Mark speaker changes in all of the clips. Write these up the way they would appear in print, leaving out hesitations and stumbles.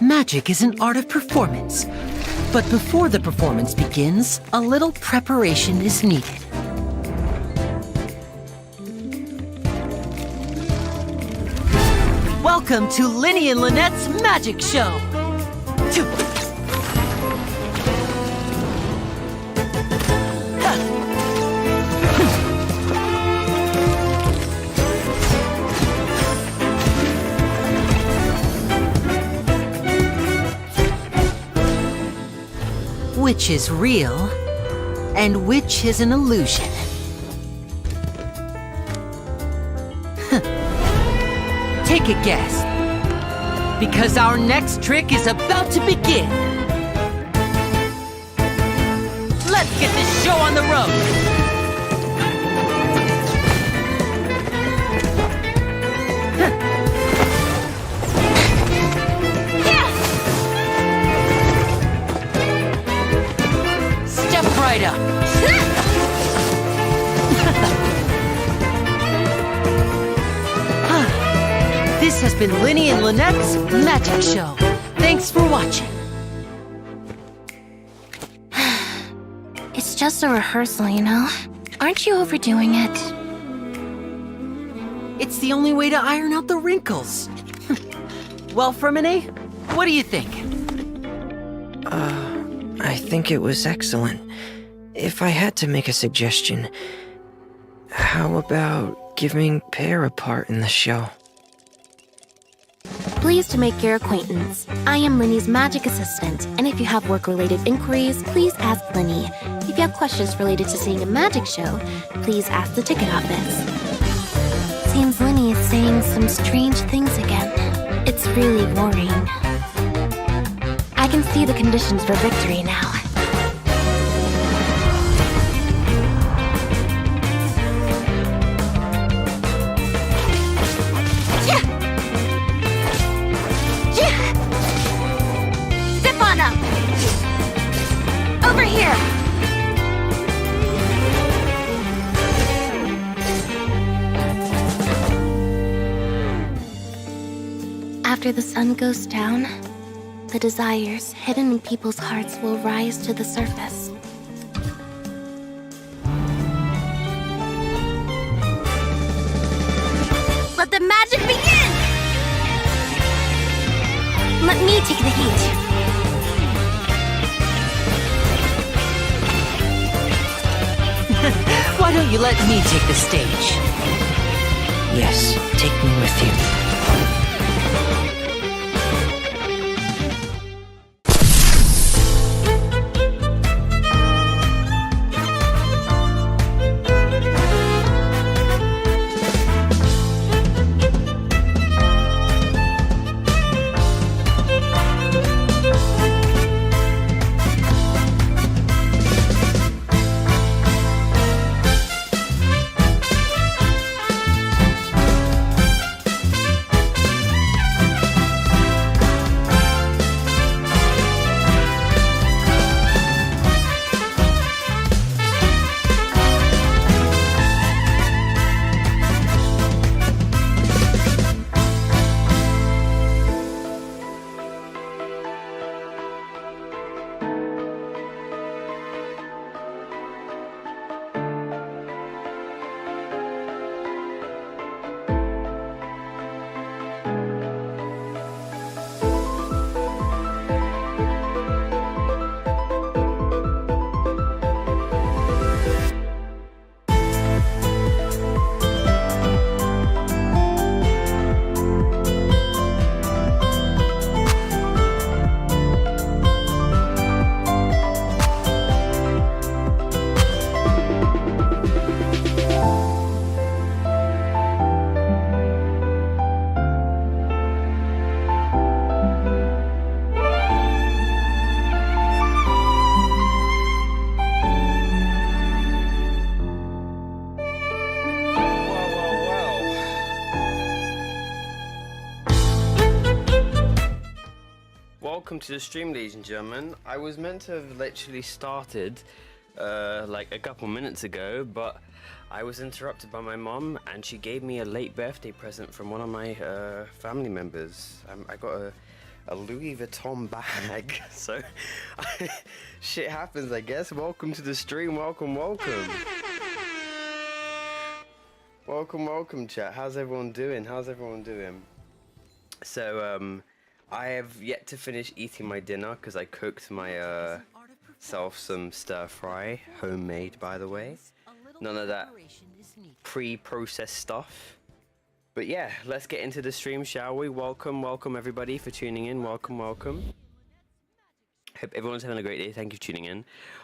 Speaker 1: Magic is an art of performance. But before the performance begins, a little preparation is needed. Welcome to Linny and Lynette's Magic Show! Which is real, and which is an illusion. Take a guess, because our next trick is about to begin. Let's get this show on the road! Right up. This has been Linny and Lynette's Magic Show. Thanks for watching.
Speaker 2: It's just a rehearsal, you know? Aren't you overdoing it?
Speaker 1: It's the only way to iron out the wrinkles. Well, Fermine, what do you think?
Speaker 3: I think it was excellent. If I had to make a suggestion, how about giving Pear a part in the show?
Speaker 2: Pleased to make your acquaintance. I am Linny's magic assistant, and if you have work-related inquiries, please ask Linny. If you have questions related to seeing a magic show, please ask the ticket office. Seems Linny is saying some strange things again. It's really worrying. I can see the conditions for victory now. Over here! After the sun goes down, the desires hidden in people's hearts will rise to the surface. Let the magic begin! Let me take the heat.
Speaker 1: Why don't you let me take the stage?
Speaker 3: Yes, take me with you.
Speaker 4: Welcome to the stream, ladies and gentlemen. I was meant to have literally started like a couple minutes ago, but I was interrupted by my mom, and she gave me a late birthday present from one of my family members. I got a Louis Vuitton bag. So, shit happens, I guess. Welcome to the stream. Welcome, welcome. Welcome, welcome, chat. How's everyone doing? How's everyone doing? So, I have yet to finish eating my dinner because I cooked my self some stir fry, homemade, by the way. None of that pre-processed stuff. But yeah, let's get into the stream, shall we? Welcome, welcome everybody for tuning in. Welcome, welcome. Hope everyone's having a great day. Thank you for tuning in.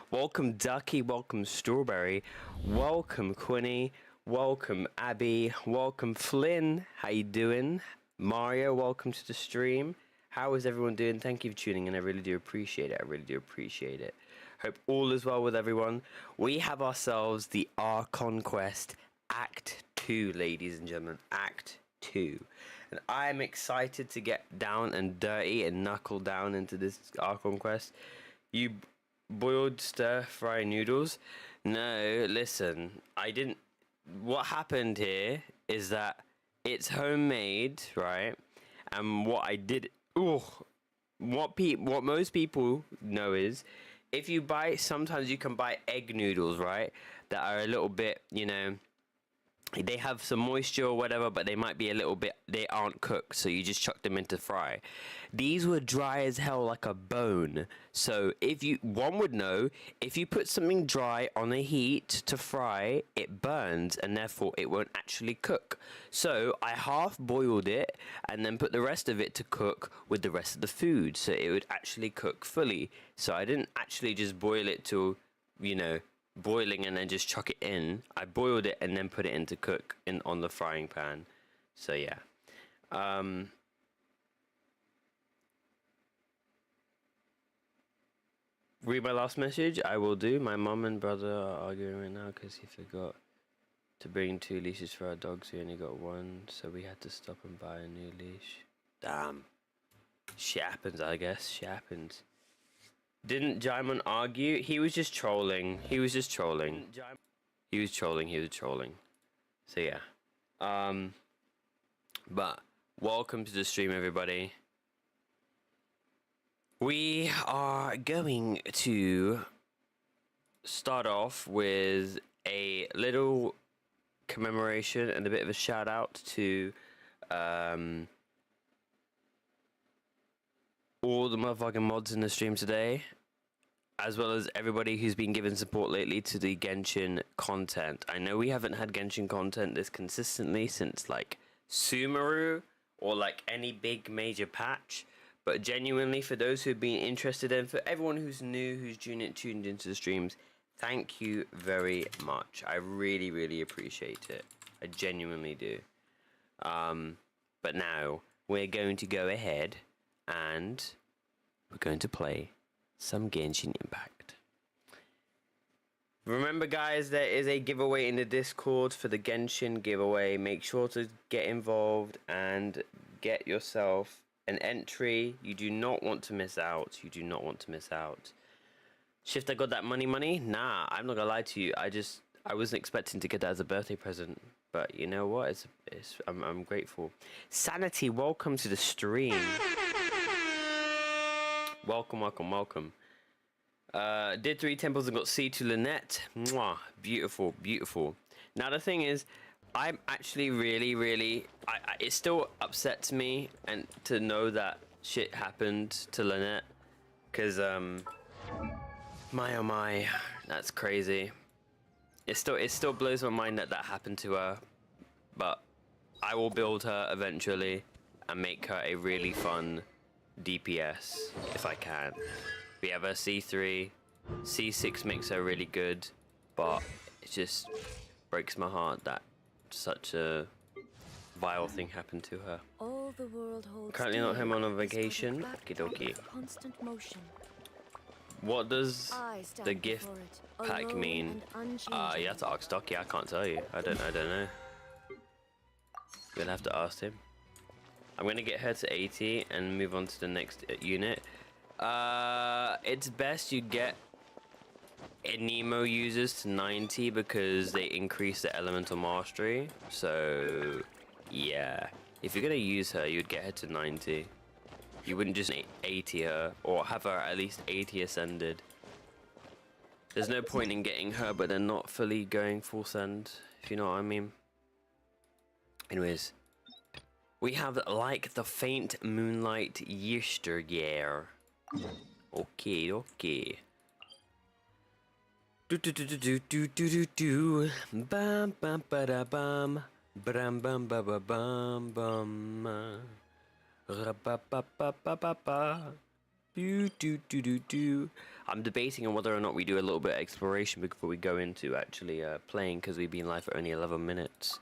Speaker 4: Welcome Ducky, welcome Strawberry, welcome Quinny, welcome Abby, welcome Flynn. How you doing? Mario, welcome to the stream. How is everyone doing? Thank you for tuning in. I really do appreciate it. I really do appreciate it. Hope all is well with everyone. We have ourselves the Archon Quest Act 2, ladies and gentlemen. Act 2. And I'm excited to get down and dirty and knuckle down into this Archon Quest. You boiled stir-fry noodles? No, listen. I didn't... What happened here is that it's homemade, right? And what I did... Ooh, what most people know is, if you buy, sometimes you can buy egg noodles, right? That are a little bit, you know, they have some moisture or whatever, but they might be a little bit, they aren't cooked, so you just chuck them into fry. These were dry as hell, like a bone. So if you, one would know, if you put something dry on the heat to fry, it burns and therefore it won't actually cook. So I half boiled it and then put the rest of it to cook with the rest of the food, so it would actually cook fully. So I didn't actually just boil it to, you know, boiling and then just chuck it in. I boiled it and then put it in to cook on the frying pan. So yeah. Read my last message. I will do. My mom and brother are arguing right now because he forgot to bring 2 leashes for our dogs. We only got 1, so we had to stop and buy a new leash. Damn. Shit happens, I guess. Shit happens. Didn't Jaimon argue? He was just trolling. He was just trolling. He was trolling. He was trolling. So yeah. But welcome to the stream, everybody. We are going to start off with a little commemoration and a bit of a shout out to all the motherfucking mods in the stream today, as well as everybody who's been giving support lately to the Genshin content. I know we haven't had Genshin content this consistently since like Sumeru or like any big major patch, but genuinely for those who've been interested and for everyone who's new, who's tuned into the streams, thank you very much. I really, really appreciate it. I genuinely do. But now we're going to go ahead and we're going to play some Genshin Impact. Remember guys, there is a giveaway in the Discord for the Genshin giveaway. Make sure to get involved and get yourself an entry. You do not want to miss out. You do not want to miss out. Shift, I got that money? Nah, I'm not gonna lie to you. I wasn't expecting to get that as a birthday present. But you know what? I'm grateful. Sanity, welcome to the stream. Welcome, welcome, welcome. Did 3 temples and got C to Lynette. Mwah, beautiful, beautiful. Now the thing is, I'm actually really, it still upsets me and to know that shit happened to Lynette, cause my oh my, that's crazy. It still blows my mind that happened to her, but I will build her eventually and make her a really fun DPS if I can. We have her C3, C6 makes her really good, but it just breaks my heart that such a vile thing happened to her.
Speaker 5: All the world holds
Speaker 4: Currently not home on a vacation. Okie dokie.
Speaker 5: Constant motion.
Speaker 4: What does the gift pack mean? You have to ask Docky. I can't tell you. I don't know. You'll have to ask him. I'm gonna get her to 80 and move on to the next unit. It's best you get Nemo users to 90 because they increase the elemental mastery. So yeah, if you're gonna use her, you'd get her to 90. You wouldn't just 80 her, or have her at least 80 ascended. There's no point in getting her, but they're not fully going full send, if you know what I mean. Anyways, we have Like the Faint Moonlight Yesteryear. Okay, okay. Do do do do do do do do do. Bam bam ba da bam. Bam bam ba ba bam bam. Ra ba ba ba ba ba ba. Do do do do do. I'm debating on whether or not we do a little bit of exploration before we go into actually playing, because we've been live for only 11 minutes.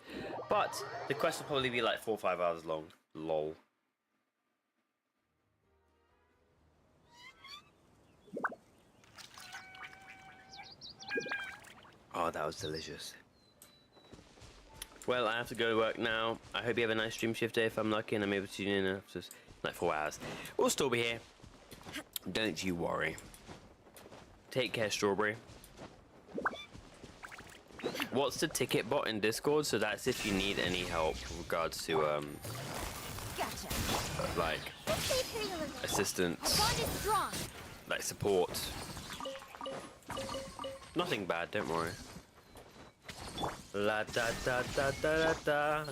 Speaker 4: But the quest will probably be like 4 or 5 hours long. Lol. Oh, that was delicious. Well, I have to go to work now. I hope you have a nice stream shift day. If I'm lucky and I'm able to tune in after like 4 hours, we'll still be here. Don't you worry. Take care, Strawberry. What's the ticket bot in Discord? So that's if you need any help with regards to like assistance, like support. Nothing bad, don't worry. La da da da da da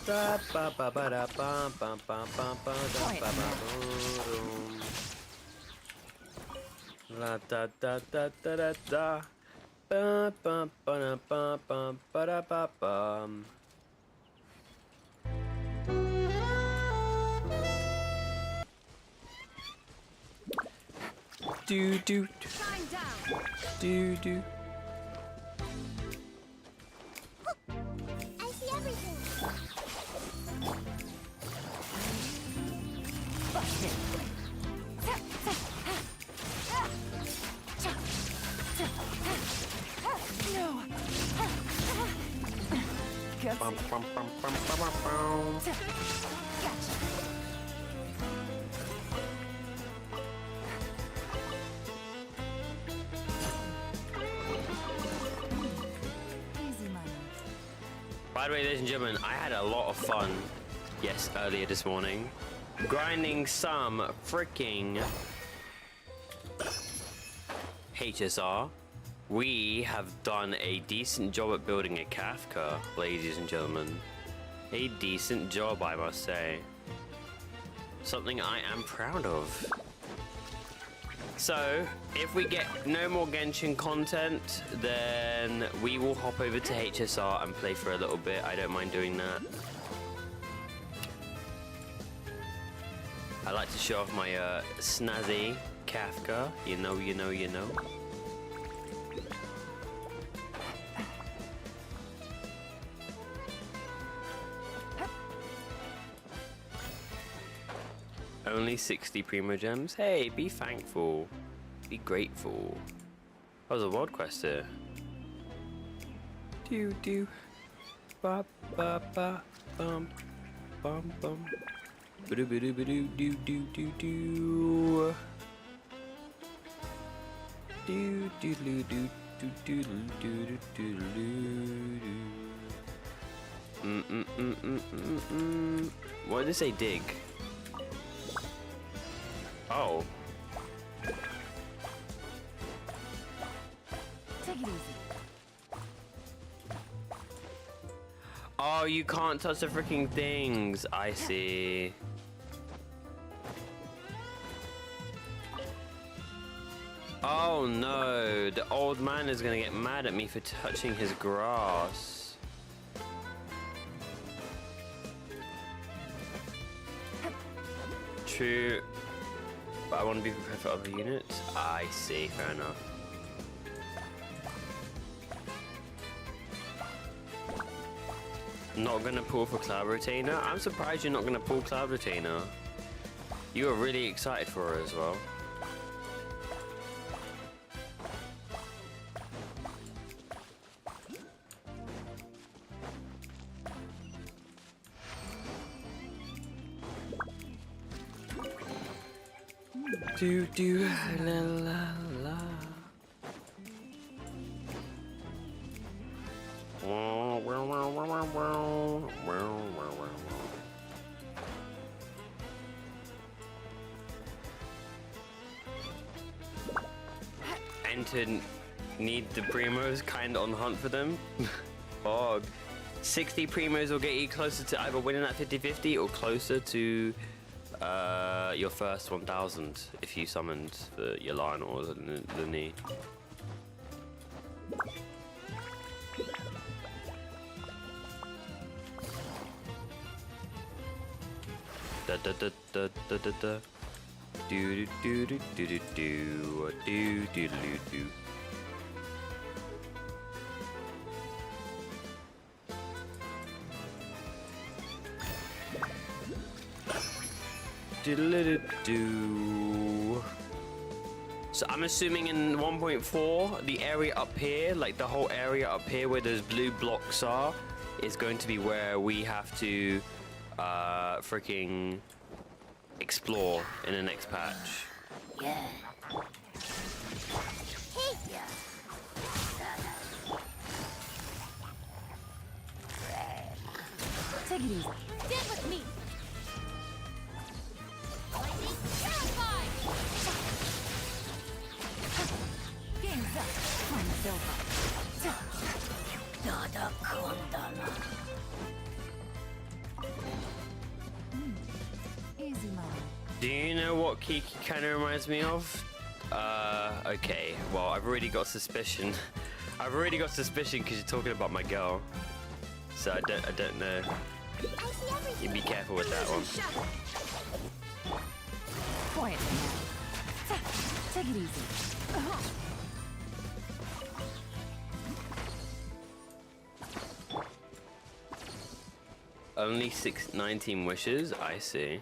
Speaker 4: da ba ba ba da ba ba ba ba ba da ba ba. La da da da da da da ba ba ba da ba ba ba da ba ba. Do do do do.
Speaker 5: I see everything. No.
Speaker 4: Bum, bum, bum, bum, bum, bum, bum. By the way, ladies and gentlemen, I had a lot of fun, yes, earlier this morning, grinding some freaking HSR. We have done a decent job at building a Kafka, ladies and gentlemen. A decent job, I must say. Something I am proud of. So, if we get no more Genshin content, then we will hop over to HSR and play for a little bit. I don't mind doing that. I like to show off my snazzy Kafka. You know, you know, you know. Only 60 Primo Gems? Hey, be thankful. Be grateful. That was a world quest here. Do do. Ba ba ba bum bum bum. Ba do ba do ba do do do do do. Do do do do do do do do do. Why did it say dig? Oh.
Speaker 5: Take it easy.
Speaker 4: Oh, you can't touch the freaking things. I see. Oh no, the old man is gonna get mad at me for touching his grass. True. But I want to be prepared for other units. I see, fair enough. Not gonna pull for Cloud Retainer? I'm surprised you're not gonna pull Cloud Retainer. You were really excited for her as well. Do do la la la. starting to need the primos, kind of on the hunt for them. Oh, 60 primos will get you closer to either winning that 50-50 or closer to your first 1000 if you summoned the Yalan or the knee. Da da da da da da da. Do do do do do do do do do do. Do. So I'm assuming in 1.4, the area up here, like the whole area up here where those blue blocks are, is going to be where we have to freaking explore in the next patch.
Speaker 5: Hey!
Speaker 6: Take it easy.
Speaker 5: Get with me! Lightning terrified!
Speaker 6: Game's up. Time's over. Easy, Mom.
Speaker 4: Do you know what Kiki kind of reminds me of? Okay. Well, I've already got suspicion. I've already got suspicion because you're talking about my girl. So I don't know.
Speaker 5: I see everything!
Speaker 4: You be careful with that one.
Speaker 6: Quiet now. Take it easy.
Speaker 4: Only 19 wishes? I see.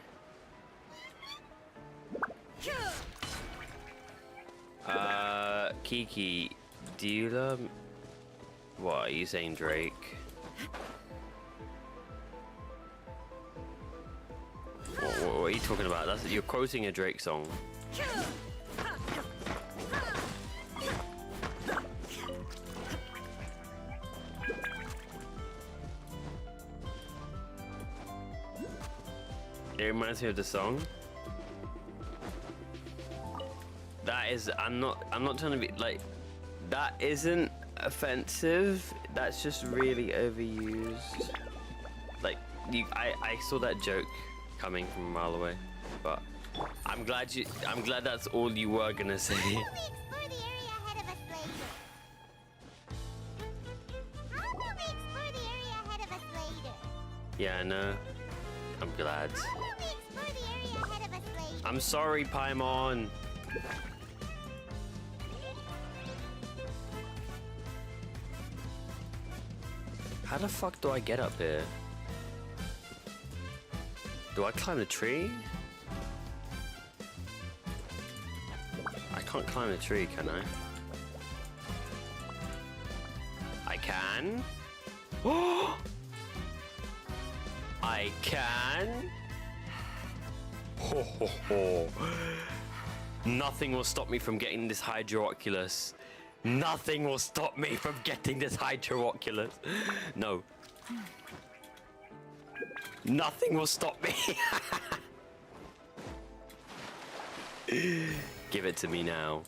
Speaker 4: Kiki, do you love... What, are you saying Drake? What are you talking about? You're quoting a Drake song. It reminds me of the song. That is, I'm not trying to be like, that isn't offensive. That's just really overused. Like, I saw that joke coming from a mile away, but I'm glad that's all you were gonna say.
Speaker 5: How about we explore the area ahead of us later? How about we explore the area ahead of us later?
Speaker 4: Yeah, I know. I'm glad.
Speaker 5: How about we explore the area ahead of us later?
Speaker 4: I'm sorry, Paimon. How the fuck do I get up here? Do I climb the tree? I can't climb the tree, can I? I can? Oh! I can? Ho ho ho. Nothing will stop me from getting this Hydro-Oculus. Nothing will stop me from getting this Hydro-Oculus. No. Nothing will stop me. Give it to me now.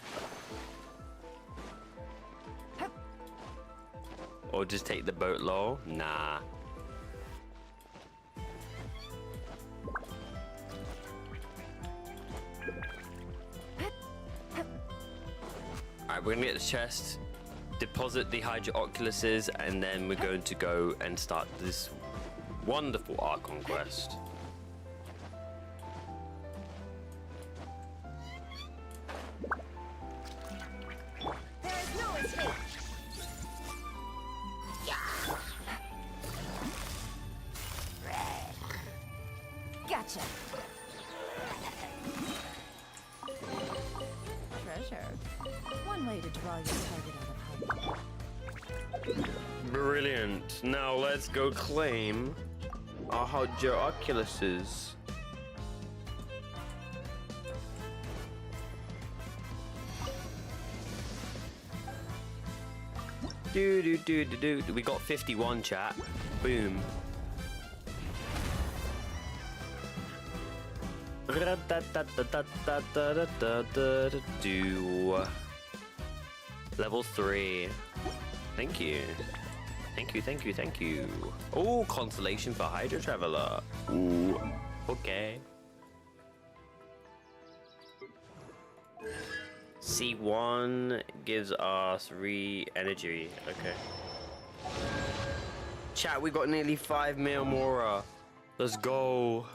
Speaker 4: Or just take the boat, lol? Nah. Alright, we're gonna get the chest, deposit the Hydro-Oculuses, and then we're going to go and start this wonderful Archon quest.
Speaker 6: There is no escape. Gotcha. Treasure. One way to draw your target out of hiding.
Speaker 4: Brilliant. Now let's go claim our Hydro-Oculuses. Do. We got 51, chat. Boom. Do. Level 3. Thank you. Thank you, thank you, thank you. Oh, consolation for Hydra Traveler. Ooh, okay. C1 gives us energy. Okay. Chat, we got nearly 5 mil more. Let's go.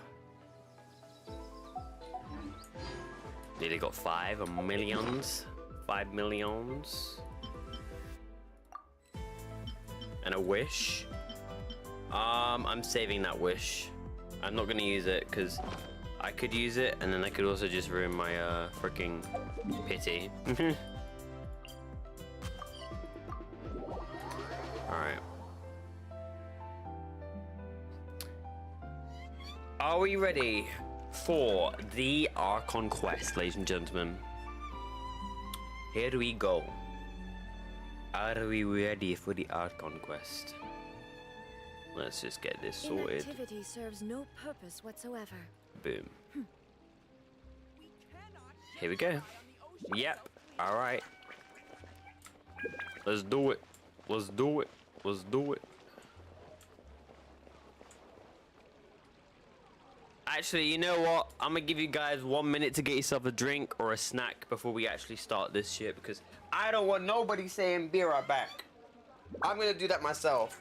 Speaker 4: Nearly got 5 millions. 5 millions. And a wish. I'm saving that wish. I'm not gonna use it because I could use it and then I could also just ruin my freaking pity. Alright. Are we ready for the Archon quest, ladies and gentlemen? Here we go. Are we ready for the Archon quest? Let's just get this sorted.
Speaker 6: Inactivity serves no purpose whatsoever.
Speaker 4: Boom. Here we go. Yep. Alright. Let's do it. Let's do it. Let's do it. Actually, you know what? I'm gonna give you guys 1 minute to get yourself a drink or a snack before we actually start this shit because I don't want nobody saying be right back. I'm gonna do that myself.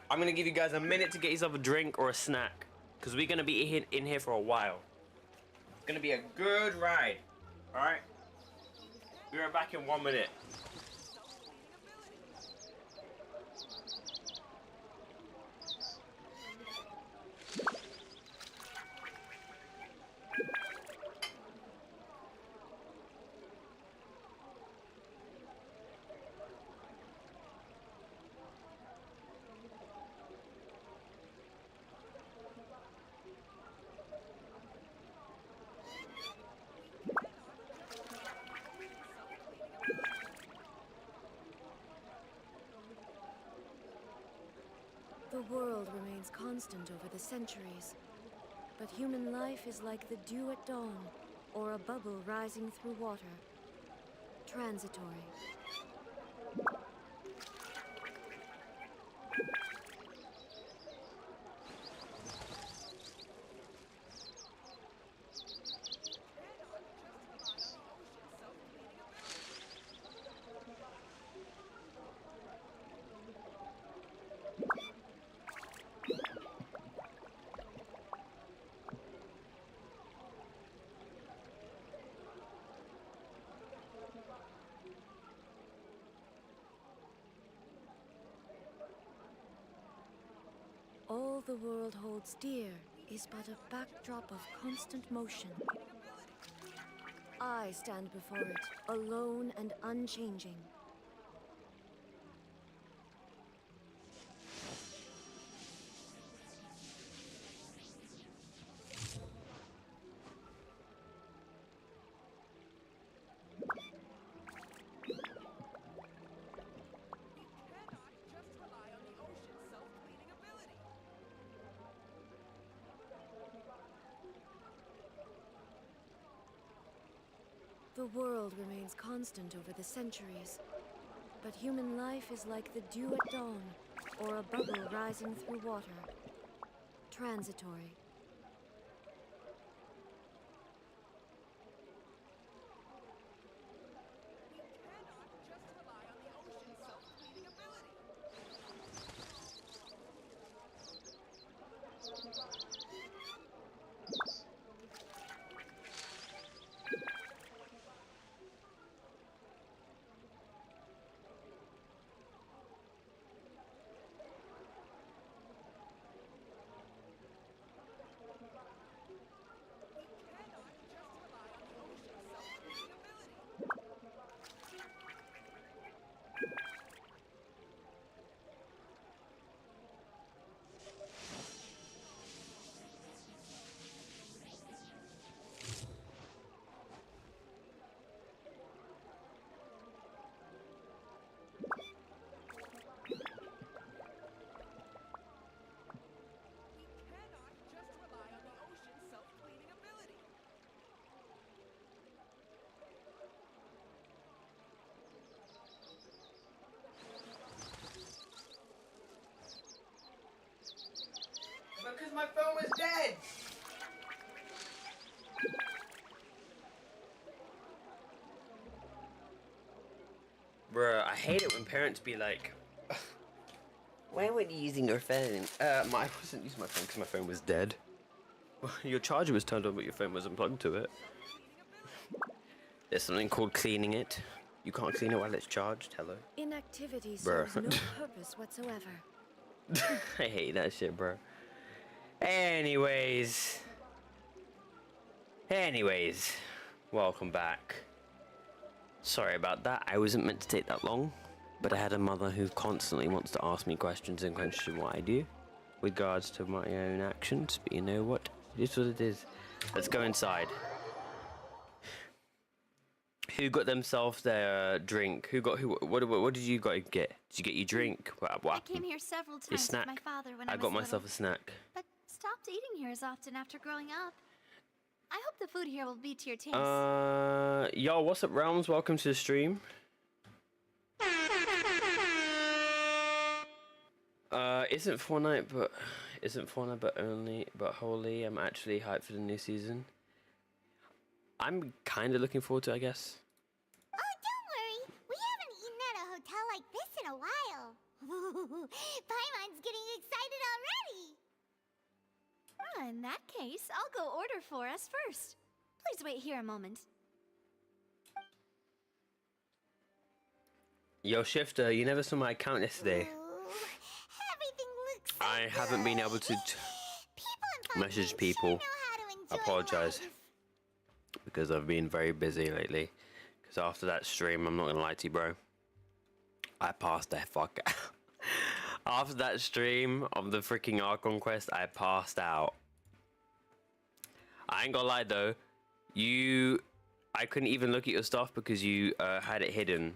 Speaker 4: I'm gonna give you guys a minute to get yourself a drink or a snack because we're gonna be in here for a while. It's gonna be a good ride. Alright? Be right back in 1 minute.
Speaker 6: The world remains constant over the centuries, but human life is like the dew at dawn, or a bubble rising through water. Transitory. All the world holds dear is but a backdrop of constant motion. I stand before it, alone and unchanging. The world remains constant over the centuries, but human life is like the dew at dawn, or a bubble rising through water. Transitory.
Speaker 4: dead! Bruh, I hate it when parents be like, why weren't you using your phone? I wasn't using my phone because my phone was dead. Your charger was turned on, but your phone wasn't plugged to it. There's something called cleaning it. You can't clean it while it's charged. Hello.
Speaker 6: Inactivity
Speaker 4: Bruh.
Speaker 6: serves no purpose whatsoever.
Speaker 4: I hate that shit, bro. Anyways, welcome back. Sorry about that. I wasn't meant to take that long, but I had a mother who constantly wants to ask me questions and question what I do with regards to my own actions. But you know what? It is what it is. Let's go inside. Who got themselves their drink? What did you guys get? Did you get your drink? What
Speaker 7: I
Speaker 4: happened?
Speaker 7: came here several times
Speaker 4: Your
Speaker 7: with
Speaker 4: snack?
Speaker 7: my father when I
Speaker 4: I
Speaker 7: was
Speaker 4: got myself
Speaker 7: little,
Speaker 4: a snack.
Speaker 7: but stopped eating here as often after growing up. I hope the food here will be to your taste.
Speaker 4: Yo, what's up, Realms? Welcome to the stream. Isn't Fortnite but holy. I'm actually hyped for the new season. I'm kind of looking forward to it, I guess.
Speaker 5: Oh, don't worry. We haven't eaten at a hotel like this in a while. Paimon's getting excited already.
Speaker 7: In that case, I'll go order for us first. Please wait here a moment.
Speaker 4: Yo, Shifter, you never saw my account yesterday.
Speaker 5: Ooh, everything looks so
Speaker 4: I haven't been able to
Speaker 5: People in
Speaker 4: message
Speaker 5: Fontaine
Speaker 4: people.
Speaker 5: Sure know how to enjoy
Speaker 4: Apologize.
Speaker 5: life.
Speaker 4: Because I've been very busy lately. Because after that stream, I'm not gonna lie to you, bro, I passed the fuck out. After that stream of the freaking Archon quest, I passed out. I ain't gonna lie though, I couldn't even look at your stuff because you had it hidden.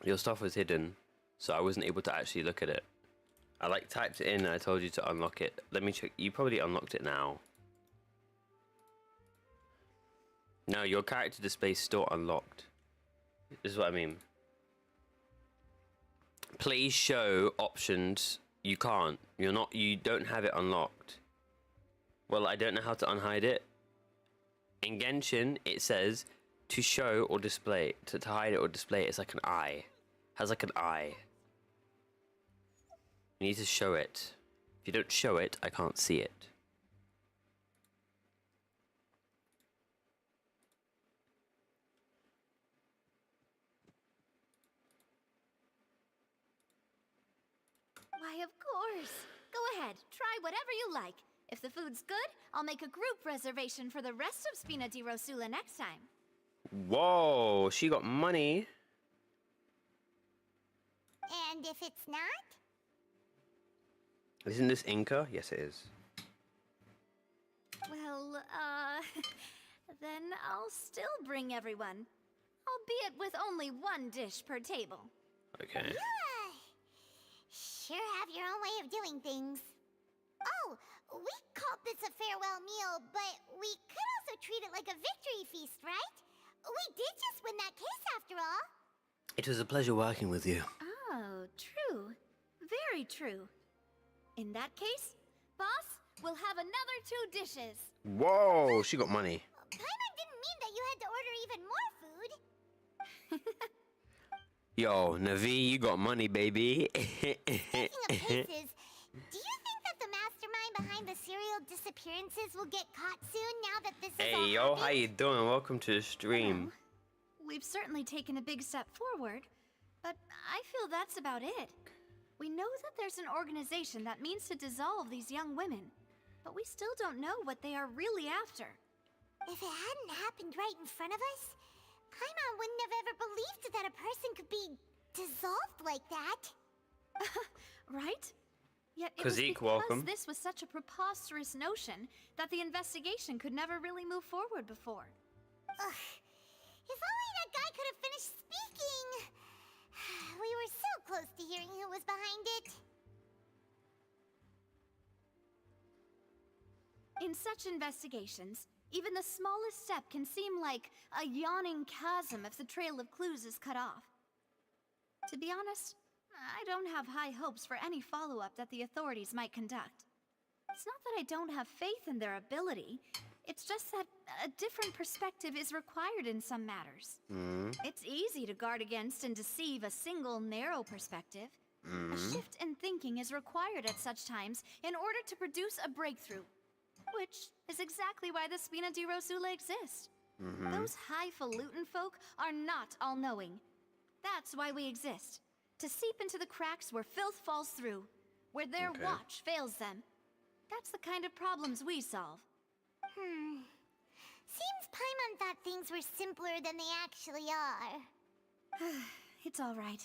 Speaker 4: Your stuff was hidden, so I wasn't able to actually look at it. I like typed it in and I told you to unlock it. Let me check. You probably unlocked it now. No, your character display is still unlocked. This is what I mean. Please show options. You can't. You don't have it unlocked. Well, I don't know how to unhide it. In Genshin, it says to show or display. To hide it or display it, it's like an eye. Has like an eye. You need to show it. If you don't show it, I can't see it.
Speaker 7: Why, of course. Go ahead, try whatever you like. If the food's good, I'll make a group reservation for the rest of Spina di Rosula next time.
Speaker 4: Whoa, she got money.
Speaker 5: And if it's not?
Speaker 4: Isn't this Inca? Yes, it is.
Speaker 7: Well, then I'll still bring everyone. Albeit with only one dish per table.
Speaker 4: Okay.
Speaker 5: Sure have your own way of doing things. Oh, we called this a farewell meal, but we could also treat it like a victory feast, right? We did just win that case after all.
Speaker 4: It was a pleasure working with you.
Speaker 7: Oh, true. Very true. In that case, boss, we'll have another 2 dishes.
Speaker 4: Whoa, she got money.
Speaker 5: Paimon didn't mean that you had to order even more food.
Speaker 4: Yo, Navi, you got money, baby.
Speaker 5: Speaking of cases, do you think that the mastermind behind the serial disappearances will get caught soon now that this is all
Speaker 4: Hey, yo,
Speaker 5: happened?
Speaker 4: how you doing? Welcome to the stream.
Speaker 7: We've certainly taken a big step forward, but I feel that's about it. We know that there's an organization that means to dissolve these young women, but we still don't know what they are really after.
Speaker 5: If it hadn't happened right in front of us, Paimon wouldn't have ever believed that a person could be dissolved like that.
Speaker 7: Right? Yet it was
Speaker 4: Kazik,
Speaker 7: because
Speaker 4: welcome.
Speaker 7: this was such a preposterous notion that the investigation could never really move forward before.
Speaker 5: Ugh. If only that guy could have finished speaking. We were so close to hearing who was behind it.
Speaker 7: In such investigations, even the smallest step can seem like a yawning chasm if the trail of clues is cut off. To be honest, I don't have high hopes for any follow-up that the authorities might conduct. It's not that I don't have faith in their ability. It's just that a different perspective is required in some matters. It's easy to guard against and deceive a single narrow perspective. A shift in thinking is required at such times in order to produce a breakthrough, which is exactly why the Spina di Rosula exists. Those highfalutin folk are not all-knowing. That's why we exist. To seep into the cracks where filth falls through, where their watch fails them. That's the kind of problems we solve.
Speaker 5: Seems Paimon thought things were simpler than they actually are.
Speaker 7: It's all right.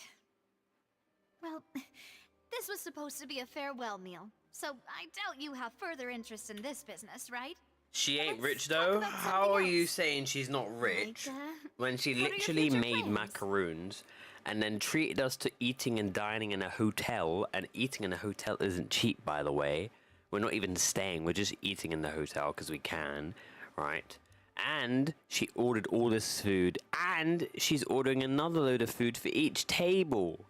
Speaker 7: Well, this was supposed to be a farewell meal, so I doubt you have further interest in this business, right?
Speaker 4: She ain't
Speaker 7: Let's
Speaker 4: rich
Speaker 7: talk
Speaker 4: though.
Speaker 7: about
Speaker 4: How
Speaker 7: something
Speaker 4: are you
Speaker 7: else.
Speaker 4: saying she's not rich when she
Speaker 7: what are your
Speaker 4: literally
Speaker 7: future
Speaker 4: made
Speaker 7: plans?
Speaker 4: macaroons and then treated us to eating and dining in a hotel? And eating in a hotel isn't cheap, by the way. We're not even staying. We're just eating in the hotel because we can, right? And she ordered all this food, and she's ordering another load of food for each table.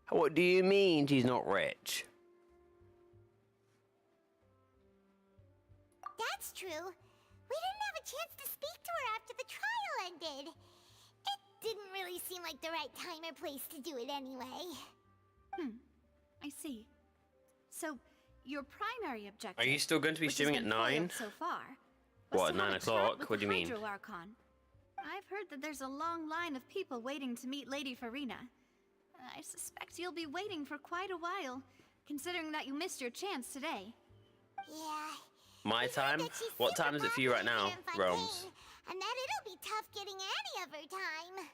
Speaker 4: What do you mean she's not rich?
Speaker 5: That's true. We didn't have a chance to speak to her after the trial ended. It didn't really seem like the right time or place to do it anyway.
Speaker 7: I see. So, your primary objective...
Speaker 4: Are you still going to be
Speaker 7: which has
Speaker 4: streaming at
Speaker 7: been
Speaker 4: 9?
Speaker 7: foiled so far, was
Speaker 4: What,
Speaker 7: to
Speaker 4: 9
Speaker 7: have a chat
Speaker 4: o'clock?
Speaker 7: with
Speaker 4: What
Speaker 7: the
Speaker 4: do you mean?
Speaker 7: Hydro Archon. I've heard that there's a long line of people waiting to meet Lady Farina. I suspect you'll be waiting for quite a while, considering that you missed your chance today.
Speaker 5: Yeah.
Speaker 4: My
Speaker 5: we heard
Speaker 4: time?
Speaker 5: that she's
Speaker 4: What
Speaker 5: super
Speaker 4: time is it for you right
Speaker 5: popular
Speaker 4: now,
Speaker 5: here in Fontaine,
Speaker 4: Roms?
Speaker 5: and that it'll be tough getting any of her time.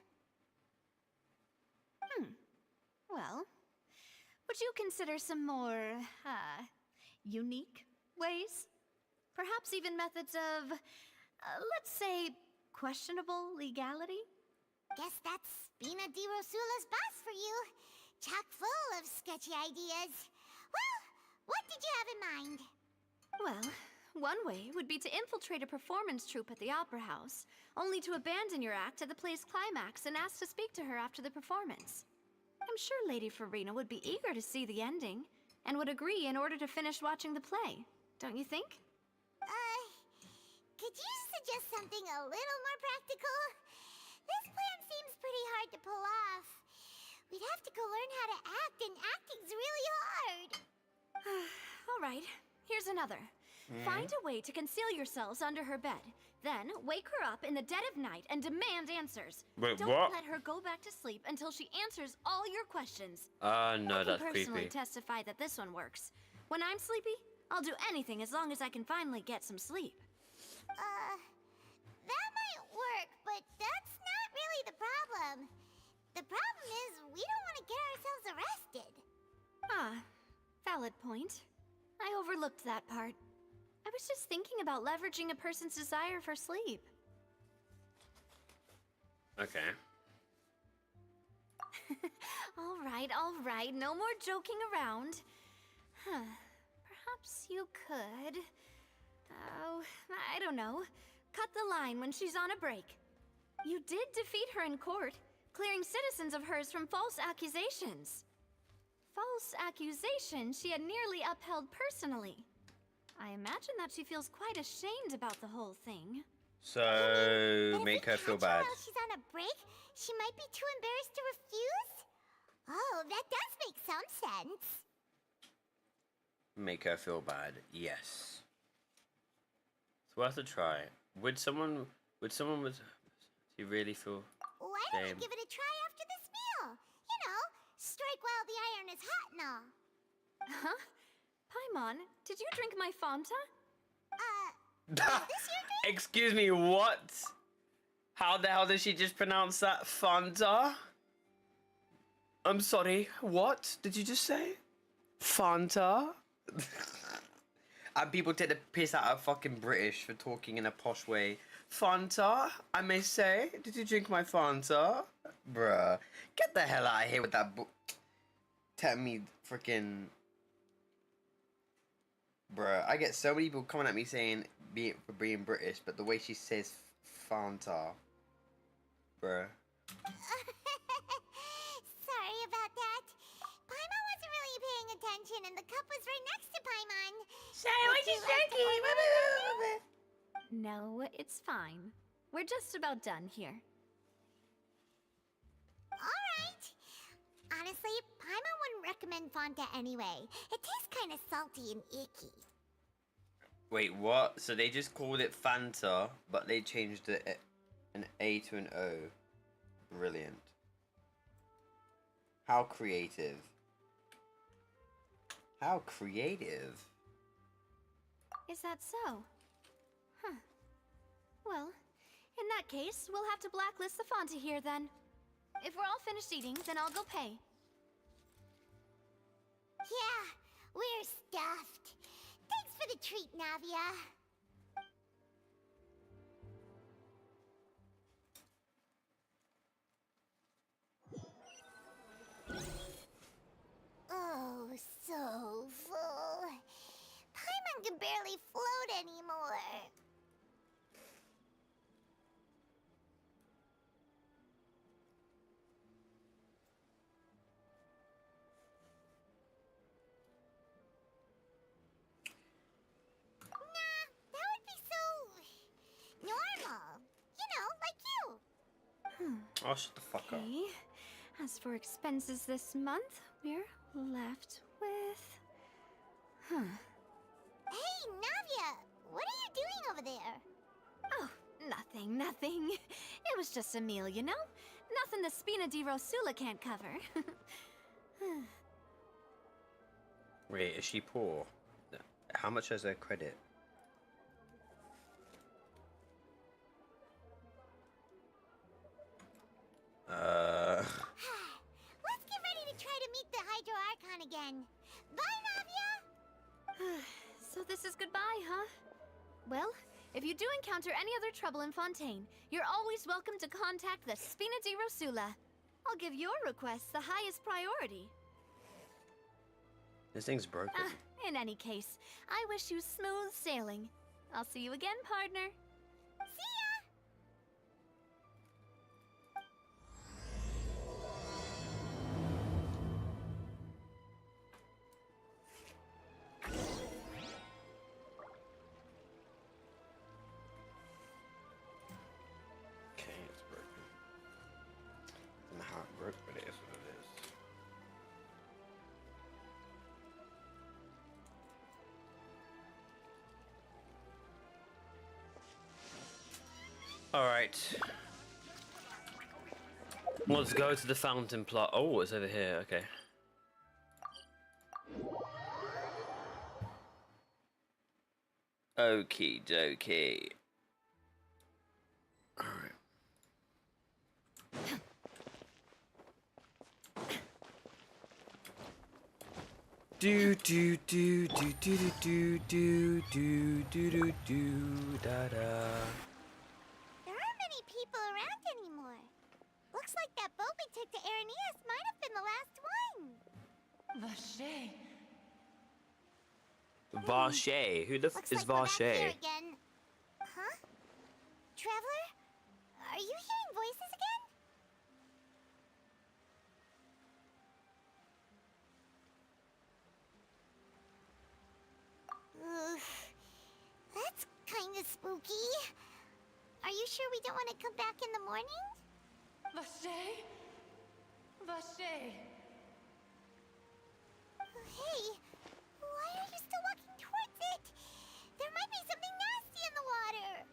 Speaker 7: Well, would you consider some more, unique ways? Perhaps even methods of, let's say, questionable legality?
Speaker 5: Guess that's Spina di Rosula's boss for you. Chock full of sketchy ideas. Well, what did you have in mind?
Speaker 7: Well, one way would be to infiltrate a performance troupe at the Opera House, only to abandon your act at the play's climax and ask to speak to her after the performance. I'm sure Lady Farina would be eager to see the ending, and would agree in order to finish watching the play, don't you think?
Speaker 5: Could you suggest something a little more practical? This plan seems pretty hard to pull off. We'd have to go learn how to act, and acting's really hard.
Speaker 7: All right, here's another. Find a way to conceal yourselves under her bed. Then wake her up in the dead of night and demand answers.
Speaker 4: Wait,
Speaker 7: Don't
Speaker 4: what?
Speaker 7: let her go back to sleep until she answers all your questions.
Speaker 4: No,
Speaker 7: I
Speaker 4: that's
Speaker 7: can personally
Speaker 4: creepy.
Speaker 7: testify that this one works. When I'm sleepy, I'll do anything as long as I can finally get some sleep.
Speaker 5: That might work, but that's not really the problem. The problem is we don't want to get ourselves arrested.
Speaker 7: Valid point. I overlooked that part. I was just thinking about leveraging a person's desire for sleep.
Speaker 4: Okay.
Speaker 7: All right, no more joking around. Perhaps you could... Oh, I don't know. Cut the line when she's on a break. You did defeat her in court, clearing citizens of hers from false accusations. False accusations she had nearly upheld personally. I imagine that she feels quite ashamed about the whole thing.
Speaker 4: So,
Speaker 5: But if
Speaker 4: make
Speaker 5: we
Speaker 4: her feel
Speaker 5: catch her
Speaker 4: bad.
Speaker 5: while she's on a break, she might be too embarrassed to refuse? Oh, that does make some sense.
Speaker 4: Make her feel bad, yes. It's worth a try. Would someone do you really feel
Speaker 5: Why don't
Speaker 4: shame?
Speaker 5: we give it a try after this meal? You know, strike while the iron is hot and all.
Speaker 7: Huh? Paimon, did you drink my Fanta?
Speaker 5: Is this your drink?
Speaker 4: Excuse me, what? How the hell did she just pronounce that? Fanta? I'm sorry, what did you just say? Fanta? And people take the piss out of fucking British for talking in a posh way. Fanta, I may say. Did you drink my Fanta? Bruh. Get the hell out of here with that book. Tell me freaking... Bruh, I get so many people coming at me saying for being British, but the way she says Fanta. Bruh.
Speaker 5: Sorry about that. Paimon wasn't really paying attention, and the cup was right next to Paimon.
Speaker 7: No, it's fine. We're just about done here.
Speaker 5: Alright. Honestly, Paimon wouldn't recommend Fonta anyway. It tastes kind of salty and icky.
Speaker 4: Wait, what? So they just called it Fanta, but they changed an A to an O. Brilliant. How creative. How creative.
Speaker 7: Is that so? Huh. Well, in that case, we'll have to blacklist the Fonta here then. If we're all finished eating, then I'll go pay.
Speaker 5: Yeah, we're stuffed. Thanks for the treat, Navia. Oh, so full. Paimon can barely float anymore. Nah, that would be so normal. You know, like you.
Speaker 4: Oh, shut the fuck up.
Speaker 7: Okay. As for expenses this month, we're left with... Huh.
Speaker 5: Hey, Navia, what are you doing over there?
Speaker 7: Oh, nothing. It was just a meal, you know? Nothing the Spina di Rosula can't cover.
Speaker 4: Wait, is she poor? How much is her credit?
Speaker 5: Let's get ready to try to meet the Hydro Archon again. Bye, Navia!
Speaker 7: So this is goodbye, huh? Well, if you do encounter any other trouble in Fontaine, you're always welcome to contact the Spina di Rosula. I'll give your requests the highest priority.
Speaker 4: This thing's broken.
Speaker 7: In any case, I wish you smooth sailing. I'll see you again, partner.
Speaker 5: See ya!
Speaker 4: Okay, it's broken. I don't know how it broke, but it is what it is. Alright. Let's go to the fountain plot. Oh, it's over here, okay. Okie dokie. Alright. Do do do do do do do do do do do da da.
Speaker 5: There aren't many people around anymore. Looks like that boat we took to Araneas might have been the last one.
Speaker 4: Varshay. Who the f
Speaker 5: Looks
Speaker 4: is
Speaker 5: like we're back here
Speaker 4: Varshay?
Speaker 5: again. Huh? Traveler? Are you hearing voices again? Ugh. That's kind of spooky. Are you sure we don't want to come back in the morning?
Speaker 8: Varshay? Varshay?
Speaker 5: Hey, why are you still walking towards it? There might be something nasty in the water.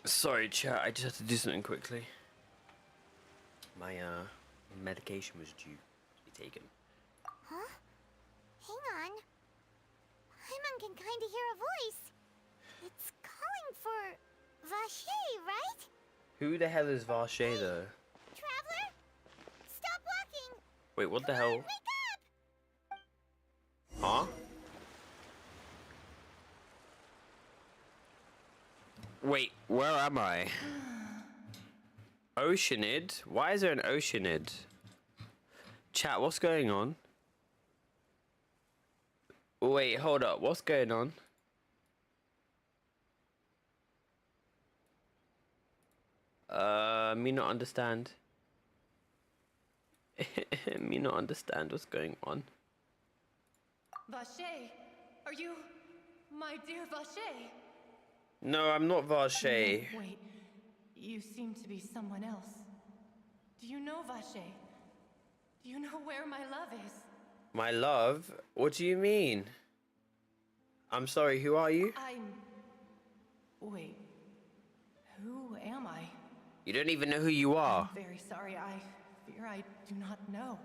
Speaker 4: Sorry, chat. I just had to do something quickly. My medication was due to be taken.
Speaker 5: Huh? Hang on. Paimon can kind of hear a voice. It's calling for Varshay, right?
Speaker 4: Who the hell is Varshay though?
Speaker 5: Traveler? Stop walking!
Speaker 4: Wait, what the hell? Huh? Wait, where am I? Oceanid? Why is there an Oceanid? Chat, what's going on? Wait, hold up. What's going on? Me not understand. Me not understand what's going on.
Speaker 8: Vache, are you my dear Vache?
Speaker 4: No, I'm not Vache.
Speaker 8: No, wait, you seem to be someone else. Do you know Vache? Do you know where my love is?
Speaker 4: My love? What do you mean? I'm sorry, who are you?
Speaker 8: Wait, who am I?
Speaker 4: You don't even know who you are.
Speaker 8: I'm very sorry, I fear I do not know.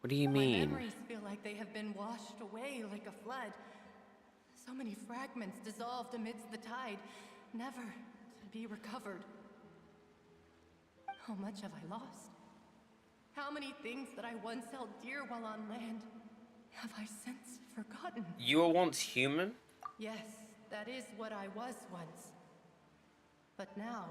Speaker 4: What do you
Speaker 8: My
Speaker 4: mean?
Speaker 8: memories feel like they have been washed away like a flood. So many fragments dissolved amidst the tide, never to be recovered. How much have I lost? How many things that I once held dear while on land have I since forgotten?
Speaker 4: You were once human?
Speaker 8: Yes, that is what I was once. But now,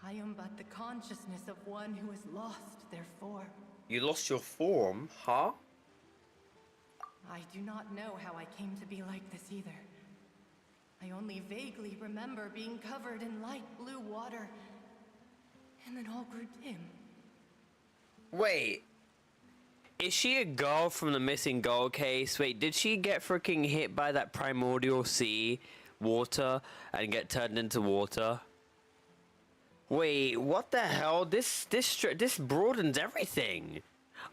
Speaker 8: I am but the consciousness of one who is lost, therefore.
Speaker 4: You lost your form, huh?
Speaker 8: I do not know how I came to be like this either. I only vaguely remember being covered in light blue water, and then all grew dim.
Speaker 4: Wait. Is she a girl from the missing girl case? Wait, did she get freaking hit by that primordial sea water and get turned into water? Wait, what the hell? This broadens everything.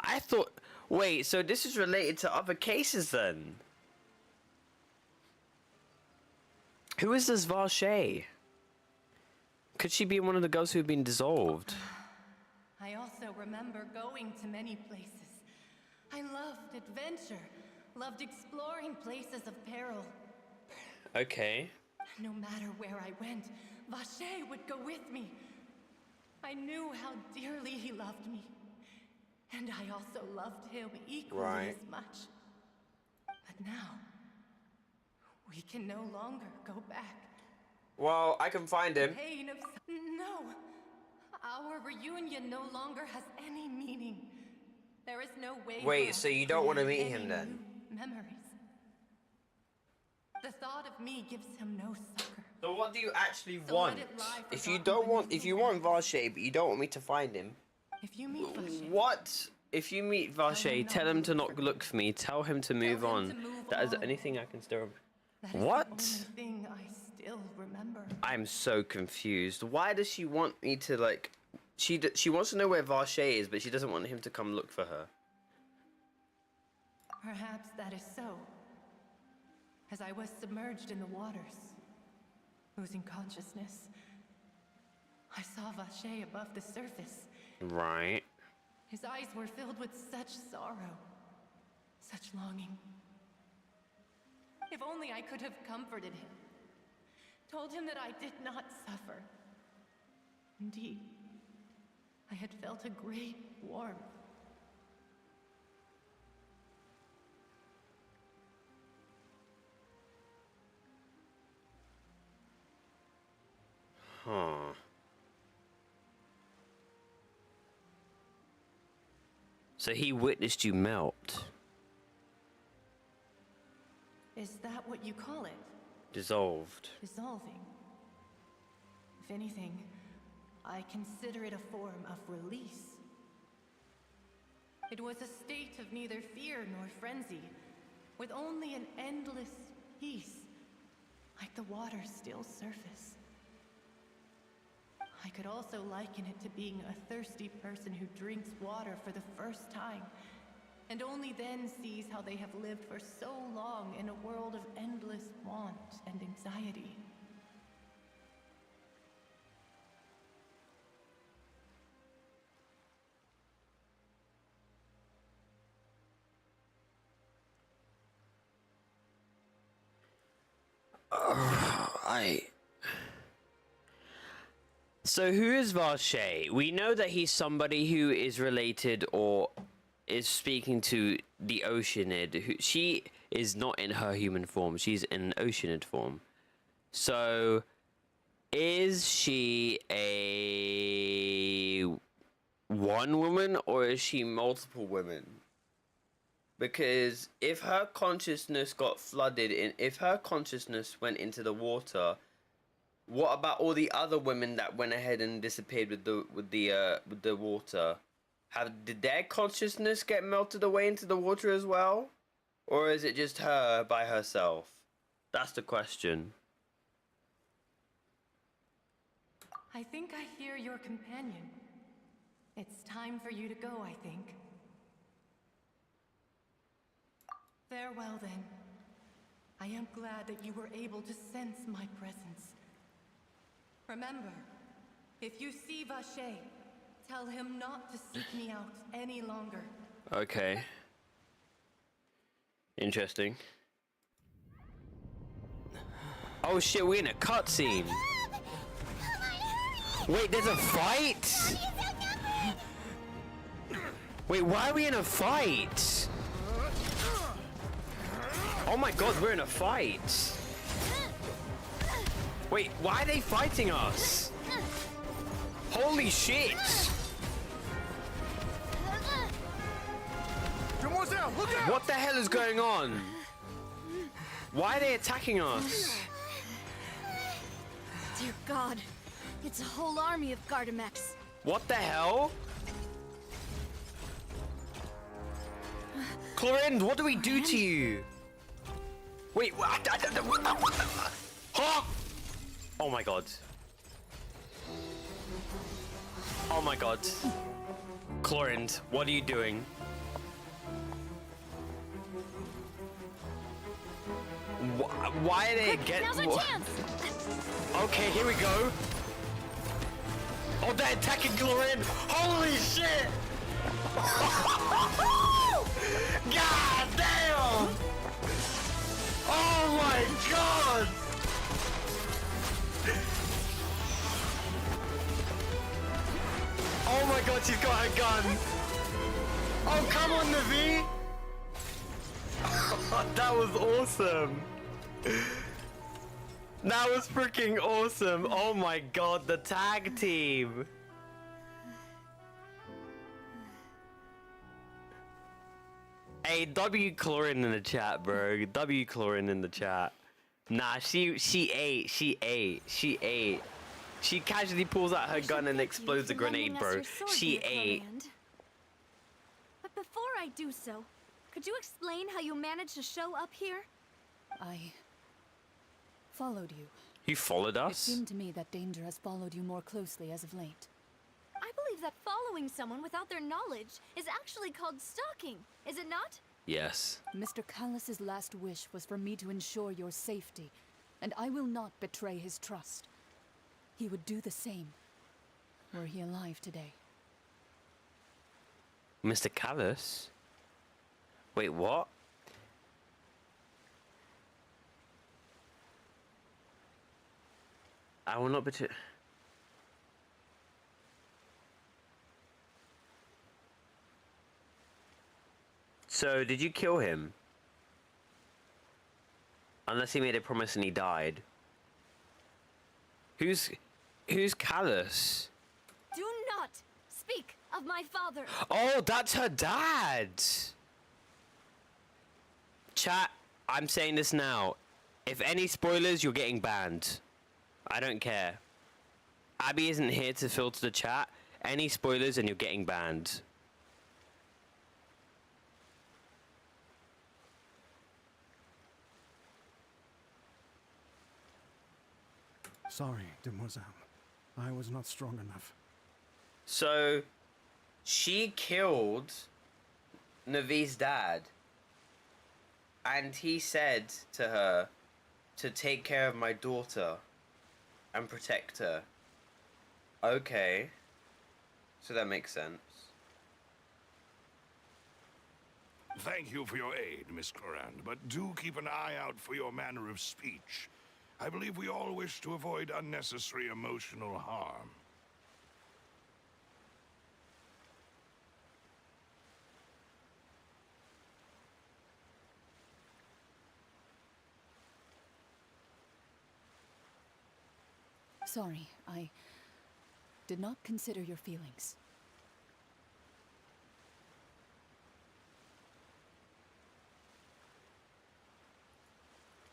Speaker 4: I thought. Wait, so this is related to other cases then? Who is this Vache? Could she be one of the girls who've been dissolved?
Speaker 8: I also remember going to many places. I loved adventure, loved exploring places of peril.
Speaker 4: Okay.
Speaker 8: No matter where I went, Vache would go with me. I knew how dearly he loved me. And I also loved him equally as much. But now, we can no longer go back.
Speaker 4: Well, I can find him.
Speaker 8: Pain of... No! Our reunion no longer has any meaning. There is no way.
Speaker 4: Wait, so you don't want to meet him then?
Speaker 8: Memories. The thought of me gives him no succor.
Speaker 4: So what do you actually
Speaker 8: So
Speaker 4: want?
Speaker 8: let it lie
Speaker 4: If you
Speaker 8: forgotten
Speaker 4: don't want,
Speaker 8: beneath
Speaker 4: if you
Speaker 8: the
Speaker 4: want Vache, but you don't want me to find him,
Speaker 8: If you meet Vache,
Speaker 4: what? If you meet Vache, tell him to not look for me. Tell him to move
Speaker 8: him
Speaker 4: on.
Speaker 8: to move
Speaker 4: That is
Speaker 8: on.
Speaker 4: anything I can still.
Speaker 8: that is
Speaker 4: What?
Speaker 8: the only thing I still remember.
Speaker 4: I'm so confused. Why does she want me to like? She wants to know where Vache is, but she doesn't want him to come look for her.
Speaker 8: Perhaps that is so. As I was submerged in the waters, losing consciousness, I saw Vache above the surface.
Speaker 4: Right.
Speaker 8: His eyes were filled with such sorrow, such longing. If only I could have comforted him, told him that I did not suffer. Indeed, I had felt a great warmth.
Speaker 4: Huh. So he witnessed you melt.
Speaker 8: Is that what you call it?
Speaker 4: Dissolved.
Speaker 8: Dissolving. If anything, I consider it a form of release. It was a state of neither fear nor frenzy, with only an endless peace, like the water's still surface. I could also liken it to being a thirsty person who drinks water for the first time, and only then sees how they have lived for so long in a world of endless want and anxiety.
Speaker 4: So who is Varshay? We know that he's somebody who is related or is speaking to the Oceanid. She is not in her human form. She's in Oceanid form. So is she a one woman or is she multiple women? Because if her consciousness got flooded if her consciousness went into the water, what about all the other women that went ahead and disappeared with the water? Did their consciousness get melted away into the water as well? Or is it just her by herself? That's the question.
Speaker 8: I think I hear your companion. It's time for you to go, I think. Farewell, then. I am glad that you were able to sense my presence. Remember, if you see Vache, tell him not to seek me out any longer.
Speaker 4: Okay. Interesting. Oh shit, we're in a cutscene. Wait, there's a fight? Wait, why are we in a fight? Oh my god, we're in a fight. Wait, why are they fighting us? Holy shit! What the hell is going on? Why are they attacking us?
Speaker 6: Dear God, it's a whole army of Gardamex.
Speaker 4: What the hell? Chlorine, what do we do to you? Wait, what? Huh? Oh my god. Oh my god. Chlorine, what are you doing? Why are they
Speaker 6: Now's our chance.
Speaker 4: Okay, here we go. Oh, they're attacking Chlorine. Holy shit! God damn! Oh my god! Oh my god, she's got her gun! Oh, come on, Navi! That was awesome! That was freaking awesome! Oh my god, the tag team! Hey, W Chlorine in the chat, bro. W Chlorine in the chat. Nah, she ate. She casually pulls out her gun and explodes a grenade, bro. She ate.
Speaker 6: But before I do so, could you explain how you managed to show up here?
Speaker 9: I followed you.
Speaker 4: You followed
Speaker 9: It
Speaker 4: us?
Speaker 9: seemed to me that danger has followed you more closely as of late.
Speaker 6: I believe that following someone without their knowledge is actually called stalking, is it not?
Speaker 4: Yes.
Speaker 9: Mr. Callus's last wish was for me to ensure your safety, and I will not betray his trust. He would do the same, were he alive today.
Speaker 4: Mr. Callus? Wait, what? I will not betray... So, did you kill him? Unless he made a promise and he died. Who's Callus?
Speaker 6: Do not speak of my father.
Speaker 4: Oh, that's her dad! Chat, I'm saying this now. If any spoilers, you're getting banned. I don't care. Abby isn't here to filter the chat. Any spoilers and you're getting banned.
Speaker 10: Sorry, demoiselle. I was not strong enough.
Speaker 4: So, she killed Navi's dad. And he said to her to take care of my daughter and protect her. Okay. So that makes sense.
Speaker 11: Thank you for your aid, Miss Clorinde, but do keep an eye out for your manner of speech. I believe we all wish to avoid unnecessary emotional harm.
Speaker 9: sorry. I did not consider your feelings.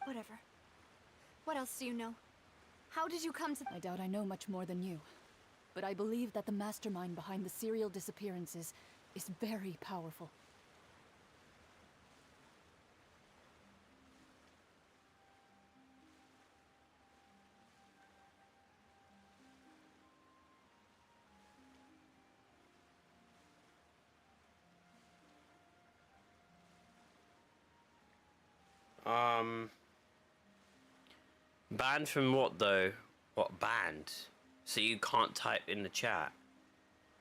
Speaker 7: Whatever. What else do you know? How did you come to...
Speaker 9: I doubt I know much more than you. But I believe that the mastermind behind the serial disappearances is very powerful.
Speaker 4: Banned from what though? What, banned? So you can't type in the chat.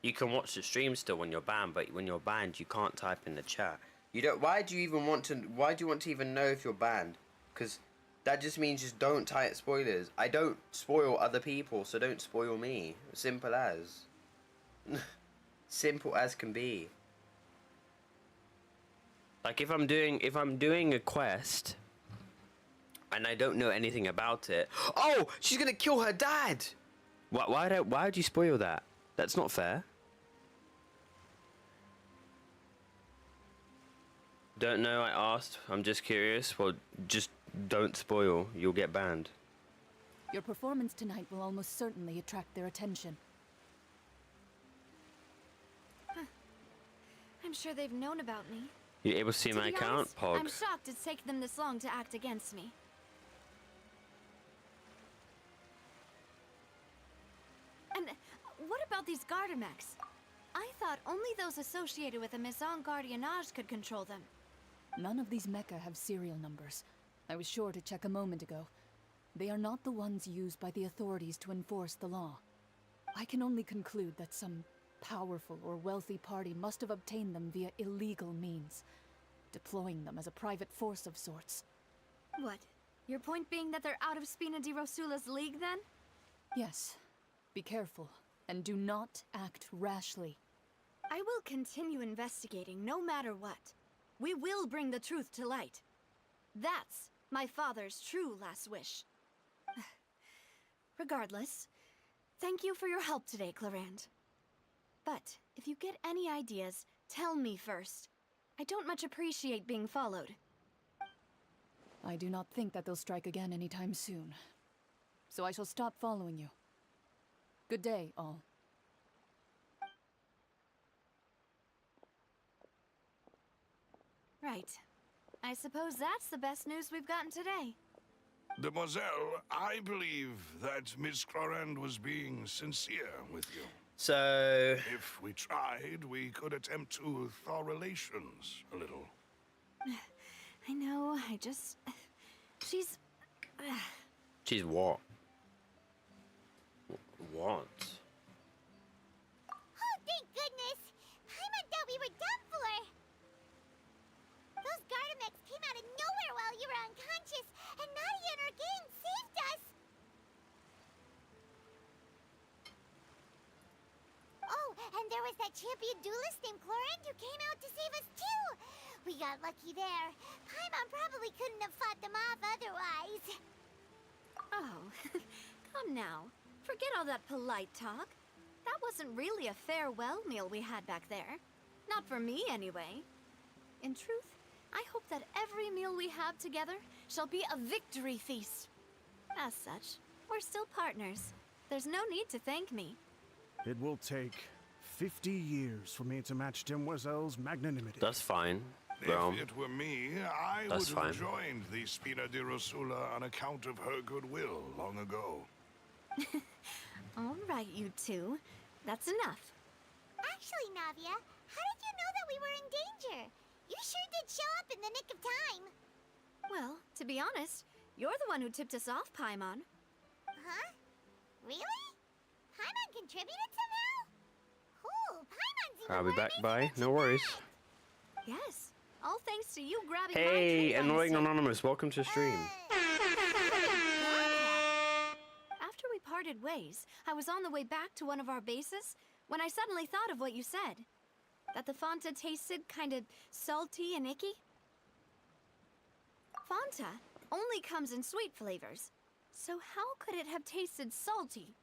Speaker 4: You can watch the stream still when you're banned, but when you're banned, you can't type in the chat. You don't. Why do you even want to? Why do you want to even know if you're banned? Because that just means just don't type spoilers. I don't spoil other people, so don't spoil me. Simple as. Simple as can be. Like if I'm doing a quest and I don't know anything about it. Oh, she's gonna kill her dad. Why would you spoil that? That's not fair. Don't know, I asked. I'm just curious. Well, just don't spoil. You'll get banned.
Speaker 9: Your performance tonight will almost certainly attract their attention.
Speaker 7: I'm sure they've known about me.
Speaker 4: You able to see my account, Pog?
Speaker 7: I'm shocked it's taken them this long to act against me. And what about these Gardamex? I thought only those associated with a Maison Gardiennage could control them.
Speaker 9: None of these mecha have serial numbers. I was sure to check a moment ago. They are not the ones used by the authorities to enforce the law. I can only conclude that some powerful or wealthy party must have obtained them via illegal means, deploying them as a private force of sorts.
Speaker 7: What? Your point being that they're out of Spina di Rosula's league, then?
Speaker 9: Yes. Be careful, and do not act rashly.
Speaker 7: I will continue investigating, no matter what. We will bring the truth to light. That's my father's true last wish. Regardless, thank you for your help today, Clarand. But if you get any ideas, tell me first. I don't much appreciate being followed.
Speaker 9: I do not think that they'll strike again anytime soon. So I shall stop following you. Good day, all.
Speaker 7: Right. I suppose that's the best news we've gotten today.
Speaker 11: Demoiselle, I believe that Miss Clarand was being sincere with you.
Speaker 4: So...
Speaker 11: If we tried, we could attempt to thaw relations a little.
Speaker 7: I know, I just... She's...
Speaker 4: She's what? What?
Speaker 5: Oh, thank goodness! Paimon thought we were done for! Those Gardamex came out of nowhere while you were unconscious, and Nadia and her gang saved us! Oh, and there was that champion duelist named Clarand who came out to save us too! We got lucky there. Paimon probably couldn't have fought them off otherwise.
Speaker 7: Oh, come now. Forget all that polite talk. That wasn't really a farewell meal we had back there. Not for me, anyway. In truth, I hope that every meal we have together shall be a victory feast. As such, we're still partners. There's no need to thank me.
Speaker 10: It will take 50 years for me to match Demoiselle's magnanimity.
Speaker 4: That's fine.
Speaker 11: If it were me, I would have joined the Spina di Rosula on account of her goodwill long ago.
Speaker 7: All right, you two. That's enough.
Speaker 5: Actually, Navia, how did you know that we were in danger? You sure did show up in the nick of time.
Speaker 7: Well, to be honest, you're the one who tipped us off, Paimon.
Speaker 5: Huh? Really? Paimon contributed somehow? Ooh, Paimon's even
Speaker 4: I'll be
Speaker 5: more
Speaker 4: back,
Speaker 5: amazing
Speaker 4: bye.
Speaker 5: than
Speaker 4: No
Speaker 5: she
Speaker 4: worries.
Speaker 5: thought.
Speaker 7: Yes. All thanks to you grabbing my
Speaker 4: Hey,
Speaker 7: trait on
Speaker 4: annoying
Speaker 7: mistake.
Speaker 4: anonymous, welcome to stream.
Speaker 7: After we parted ways, I was on the way back to one of our bases when I suddenly thought of what you said. That the Fanta tasted kind of salty and icky. Fanta only comes in sweet flavors. So how could it have tasted salty?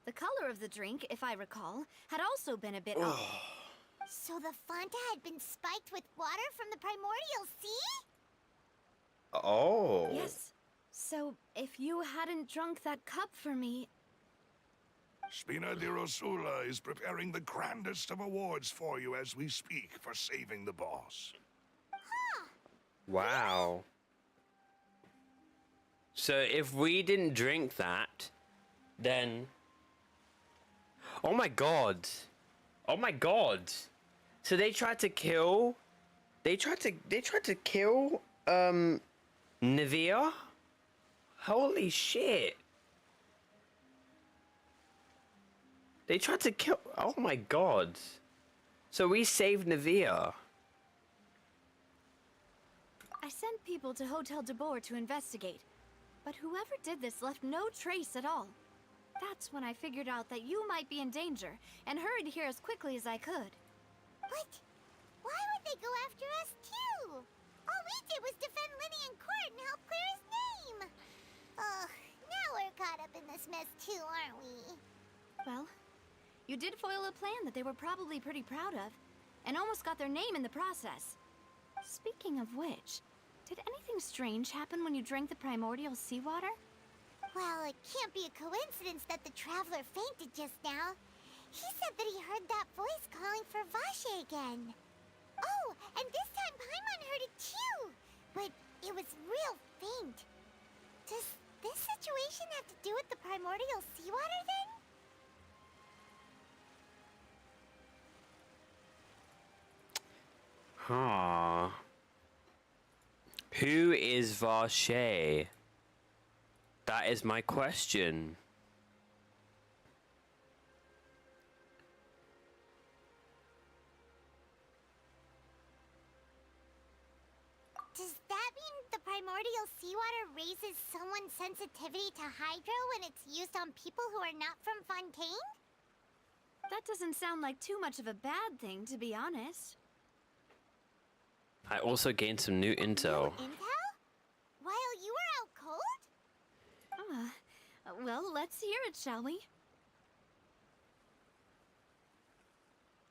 Speaker 7: The color of the drink, if I recall, had also been a bit off.
Speaker 5: So the Fanta had been spiked with water from the primordial sea?
Speaker 4: Oh.
Speaker 7: Yes. So if you hadn't drunk that cup for me...
Speaker 11: Spina di Rosula is preparing the grandest of awards for you as we speak for saving the boss.
Speaker 4: Wow. So if we didn't drink that, then... Oh my god. Oh my god. So they tried to kill... They tried to kill, Nivea? Holy shit. They tried to kill... Oh my god. So we saved Nivea.
Speaker 7: I sent people to Hotel de Boer to investigate, but whoever did this left no trace at all. That's when I figured out that you might be in danger, and hurried here as quickly as I could.
Speaker 5: But why would they go after us too? All we did was defend Linny in court and help clear his name. Ugh, now we're caught up in this mess too, aren't we?
Speaker 7: Well, you did foil a plan that they were probably pretty proud of, and almost got their name in the process. Speaking of which, did anything strange happen when you drank the primordial seawater?
Speaker 5: Well, it can't be a coincidence that the traveler fainted just now. He said that he heard that voice calling for Vache again. Oh, and this time Paimon heard it too, but it was real faint. Does this situation have to do with the primordial seawater then?
Speaker 4: Huh. Who is Vache? That is my question.
Speaker 5: Does that mean the primordial seawater raises someone's sensitivity to hydro when it's used on people who are not from Fontaine?
Speaker 7: That doesn't sound like too much of a bad thing, to be honest.
Speaker 4: I also gained some new intel.
Speaker 5: Intel? While you were out cold?
Speaker 7: Well, let's hear it, shall we?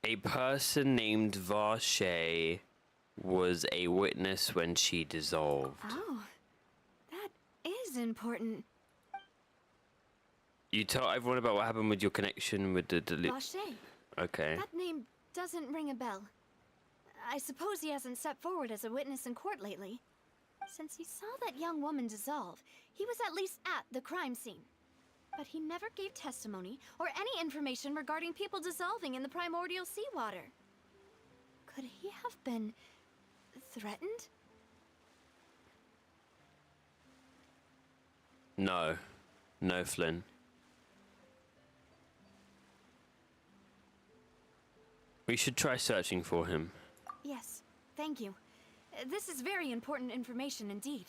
Speaker 4: A person named Vache was a witness when she dissolved.
Speaker 7: Oh, that is important.
Speaker 4: You tell everyone about what happened with your connection with the
Speaker 7: Vache.
Speaker 4: Okay.
Speaker 7: That name doesn't ring a bell. I suppose he hasn't stepped forward as a witness in court lately. Since he saw that young woman dissolve, he was at least at the crime scene. But he never gave testimony or any information regarding people dissolving in the primordial seawater. Could he have been threatened?
Speaker 4: No. No, Flynn. We should try searching for him.
Speaker 7: Yes, thank you. This is very important information indeed.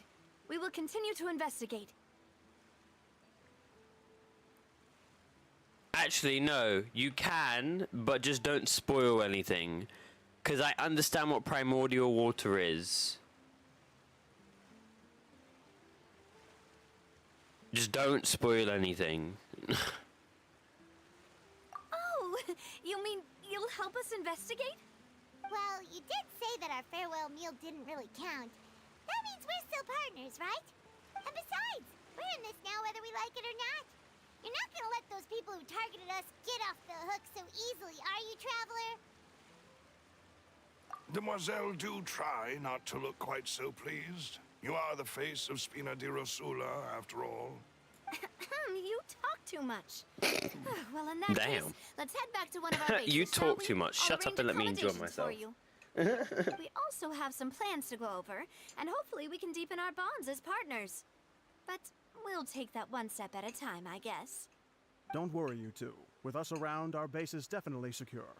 Speaker 7: We will continue to investigate.
Speaker 4: Actually, no. You can, but just don't spoil anything. Because I understand what primordial water is. Just don't spoil anything.
Speaker 7: Oh, you mean you'll help us investigate?
Speaker 5: Well, you did say that our farewell meal didn't really count. That means we're still partners, right? And besides, we're in this now whether we like it or not. You're not gonna let those people who targeted us get off the hook so easily, are you, Traveler?
Speaker 11: Demoiselle, do try not to look quite so pleased. You are the face of Spina di Rosula, after all.
Speaker 7: You talk too much. Well, in that case, let's head back to one of our bases.
Speaker 4: You talk too much. Shut up and let me enjoy myself.
Speaker 7: We also have some plans to go over, and hopefully we can deepen our bonds as partners. But we'll take that one step at a time, I guess.
Speaker 10: Don't worry, you two. With us around, our base is definitely secure.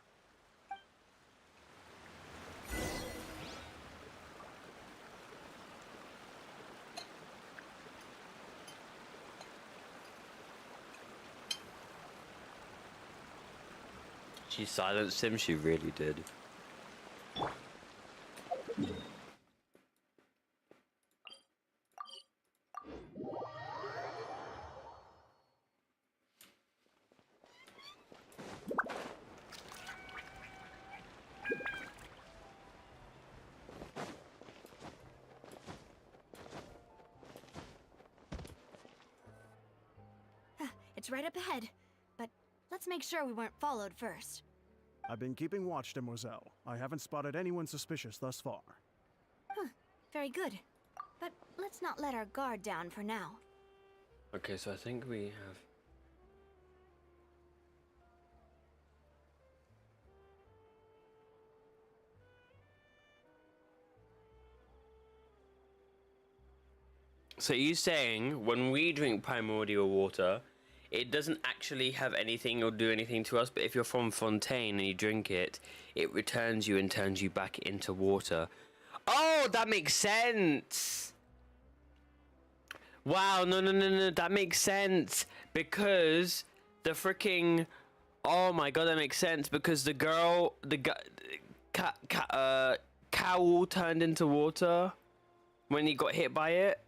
Speaker 4: She silenced him, she really did.
Speaker 7: It's right up ahead. But let's make sure we weren't followed first.
Speaker 10: I've been keeping watch, Demoiselle. I haven't spotted anyone suspicious thus far.
Speaker 7: Huh. Very good. But let's not let our guard down for now.
Speaker 4: Okay, so I think we have... So you're saying when we drink primordial water, it doesn't actually have anything or do anything to us, but if you're from Fontaine and you drink it, it returns you and turns you back into water. Oh, that makes sense! Wow, no, that makes sense, because the freaking... Oh my god, that makes sense, because the girl, Cowl turned into water when he got hit by it.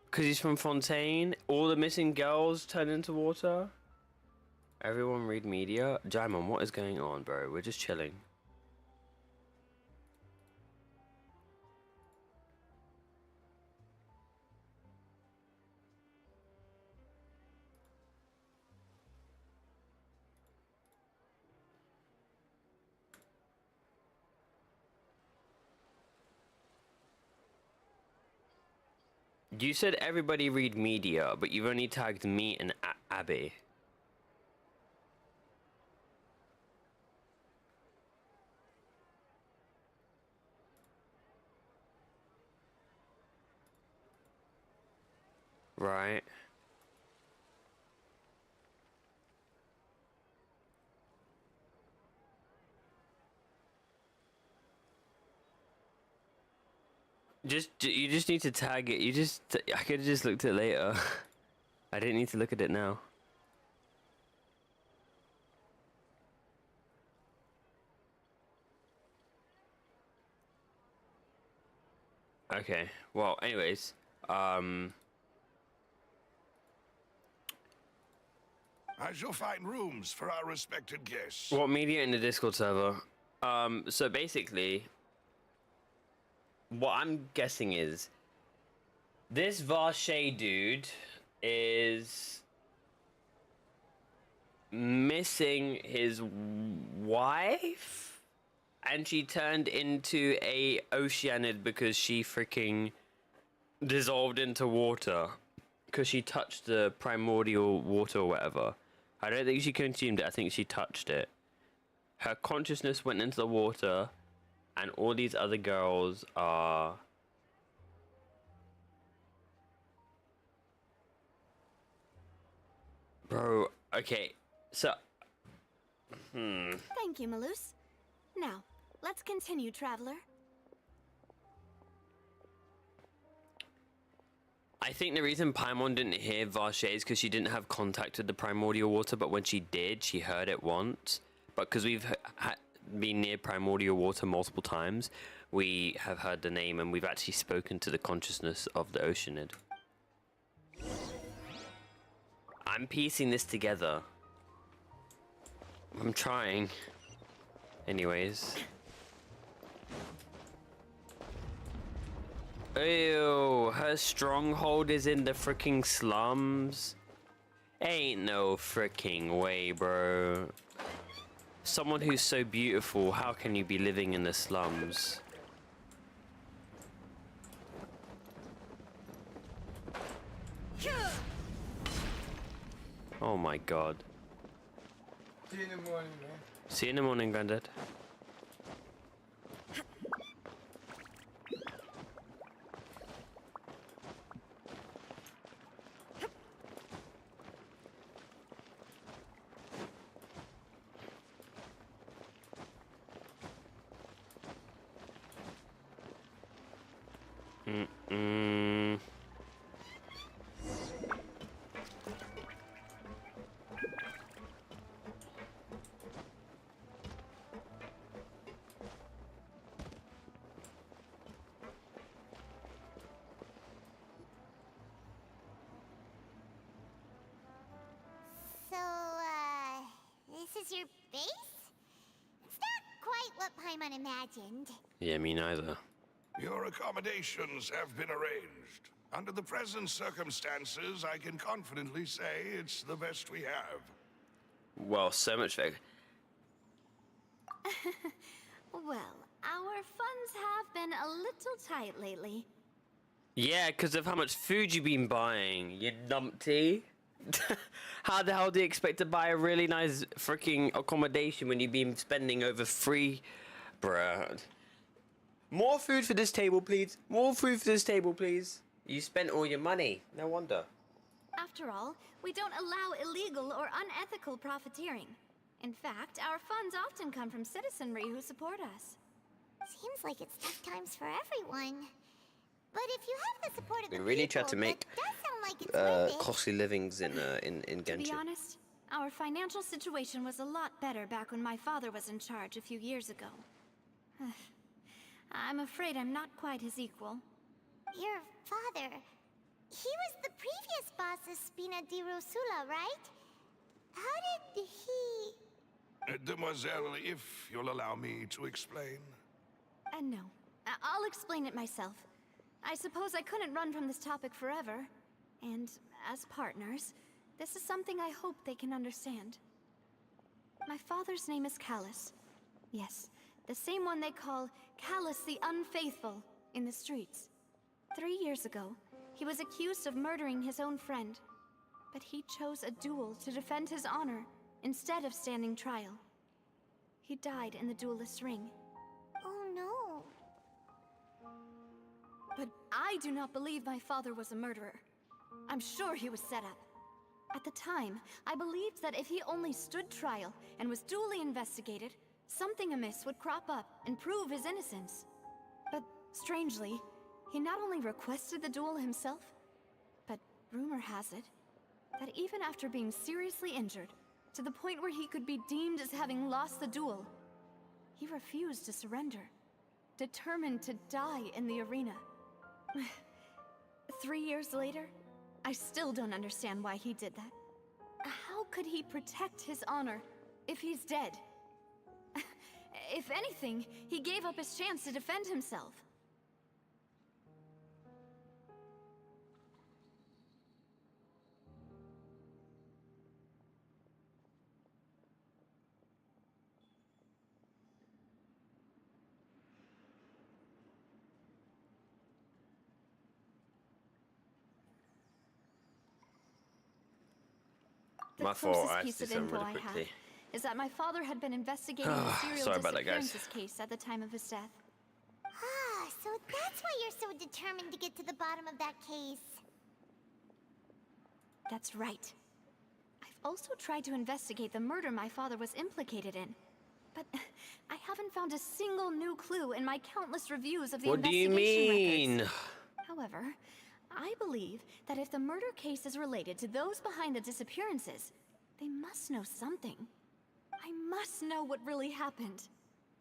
Speaker 4: Because he's from Fontaine. All the missing girls turned into water. Everyone read media. Jaimon, what is going on, bro? We're just chilling. You said everybody read media, but you've only tagged me and Abby. Right. You just need to tag it. I could have just looked at it later. I didn't need to look at it now. Okay. Well, anyways,
Speaker 11: I shall find rooms for our respected guests.
Speaker 4: What media in the Discord server? So basically, what I'm guessing is this Varshay dude is missing his wife, and she turned into a Oceanid because she freaking dissolved into water because she touched the primordial water or whatever. I don't think she consumed it. I think she touched it. Her consciousness went into the water, and all these other girls are... Bro, okay, so...
Speaker 7: Thank you, Malus. Now, let's continue, Traveler.
Speaker 4: I think the reason Paimon didn't hear Varshay is because she didn't have contact with the primordial water, but when she did, she heard it once. But because we've been near primordial water multiple times, we have heard the name and we've actually spoken to the consciousness of the Oceanid. I'm piecing this together. I'm trying. Anyways. Ew, her stronghold is in the freaking slums? Ain't no freaking way, bro. Someone who's so beautiful, how can you be living in the slums? Oh my god.
Speaker 12: See you in the morning, man.
Speaker 4: See you in the morning, Granddad.
Speaker 5: This is your base? It's not quite what Paimon imagined.
Speaker 4: Yeah, me neither.
Speaker 11: Your accommodations have been arranged. Under the present circumstances, I can confidently say it's the best we have.
Speaker 4: Well, so much for...
Speaker 7: Well, our funds have been a little tight lately.
Speaker 4: Yeah, because of how much food you've been buying, you numpty. How the hell do you expect to buy a really nice freaking accommodation when you've been spending over free... Bruh. More food for this table, please. More food for this table, please. You spent all your money. No wonder.
Speaker 7: After all, we don't allow illegal or unethical profiteering. In fact, our funds often come from citizenry who support us.
Speaker 5: Seems like it's tough times for everyone. But if you have the support of
Speaker 4: We
Speaker 5: the
Speaker 4: really
Speaker 5: people,
Speaker 4: tried to make
Speaker 5: that does sound like it's worth it.
Speaker 4: costly livings in Genshin.
Speaker 7: To be honest, our financial situation was a lot better back when my father was in charge a few years ago. I'm afraid I'm not quite his equal.
Speaker 5: Your father... He was the previous boss of Spina di Rosula, right? How did he...
Speaker 11: Demoiselle, if you'll allow me to explain.
Speaker 7: No. I'll explain it myself. I suppose I couldn't run from this topic forever. And as partners, this is something I hope they can understand. My father's name is Callus. Yes, the same one they call Callus the Unfaithful in the streets. 3 years ago, he was accused of murdering his own friend. But he chose a duel to defend his honor instead of standing trial. He died in the duelist's ring.
Speaker 5: Oh no.
Speaker 7: But I do not believe my father was a murderer. I'm sure he was set up. At the time, I believed that if he only stood trial and was duly investigated, something amiss would crop up and prove his innocence. But strangely, he not only requested the duel himself, but rumor has it that even after being seriously injured, to the point where he could be deemed as having lost the duel, he refused to surrender, determined to die in the arena. 3 years later, I still don't understand why he did that. How could he protect his honor if he's dead? If anything, he gave up his chance to defend himself.
Speaker 4: My fault, I
Speaker 7: Piece
Speaker 4: have
Speaker 7: of
Speaker 4: to do
Speaker 7: info
Speaker 4: something
Speaker 7: I
Speaker 4: really
Speaker 7: have
Speaker 4: quickly.
Speaker 7: is that my father had been investigating the serial
Speaker 4: Sorry about that, guys.
Speaker 7: disappearances case at the time of his death.
Speaker 5: Ah, so that's why you're so determined to get to the bottom of that case.
Speaker 7: That's right. I've also tried to investigate the murder my father was implicated in, but I haven't found a single new clue in my countless reviews of the
Speaker 4: What do you
Speaker 7: investigation
Speaker 4: mean?
Speaker 7: records. However, I believe that if the murder case is related to those behind the disappearances, they must know something. I must know what really happened.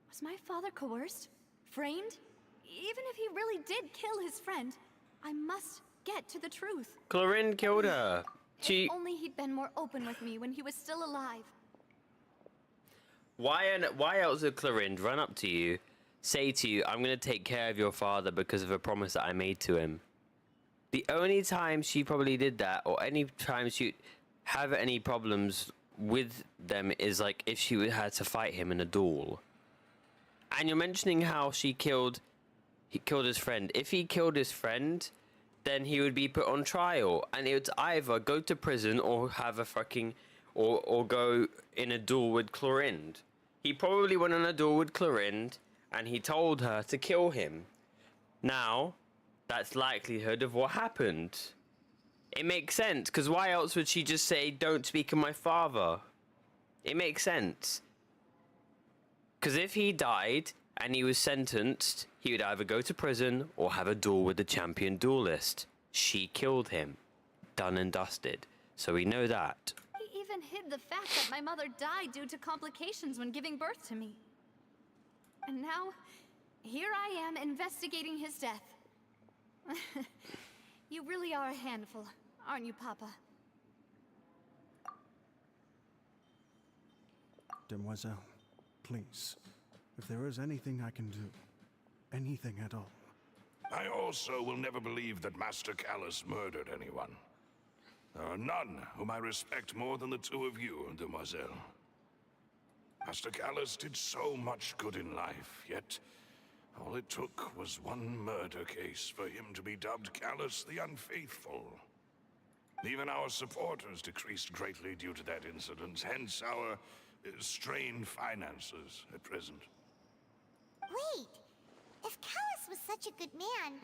Speaker 7: Was my father coerced? Framed? Even if he really did kill his friend, I must get to the truth.
Speaker 4: Chlorine killed her.
Speaker 7: If only he'd been more open with me when he was still alive.
Speaker 4: Why else would Chlorine run up to you, say to you, I'm going to take care of your father because of a promise that I made to him? The only time she probably did that, or any time she have any problems with them, is like if she had to fight him in a duel. And you're mentioning how he killed his friend. If he killed his friend, then he would be put on trial, and it would either go to prison or have a fucking or go in a duel with Chlorinde. He probably went on a duel with Chlorinde, and he told her to kill him. Now, that's likelihood of what happened. It makes sense, because why else would she just say, don't speak of my father? It makes sense. Because if he died and he was sentenced, he would either go to prison or have a duel with the champion duelist. She killed him. Done and dusted. So we know that.
Speaker 7: He even hid the fact that my mother died due to complications when giving birth to me. And now, here I am investigating his death. You really are a handful, aren't you, Papa?
Speaker 10: Demoiselle, please, if there is anything I can do, anything at all,
Speaker 11: I also will never believe that Master Callus murdered anyone. There are none whom I respect more than the two of you, demoiselle. Master Callus did so much good in life, yet all it took was one murder case for him to be dubbed Callus the Unfaithful. Even our supporters decreased greatly due to that incident, hence our strained finances at present.
Speaker 5: Wait, if Callus was such a good man,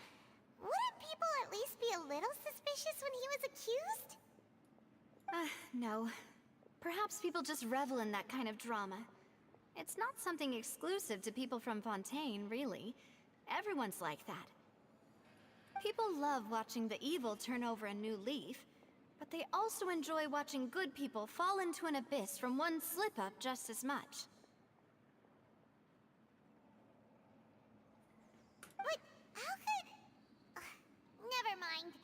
Speaker 5: wouldn't people at least be a little suspicious when he was accused?
Speaker 7: No. Perhaps people just revel in that kind of drama. It's not something exclusive to people from Fontaine, really. Everyone's like that. People love watching the evil turn over a new leaf, but they also enjoy watching good people fall into an abyss from one slip-up just as much.
Speaker 5: But how could... never mind.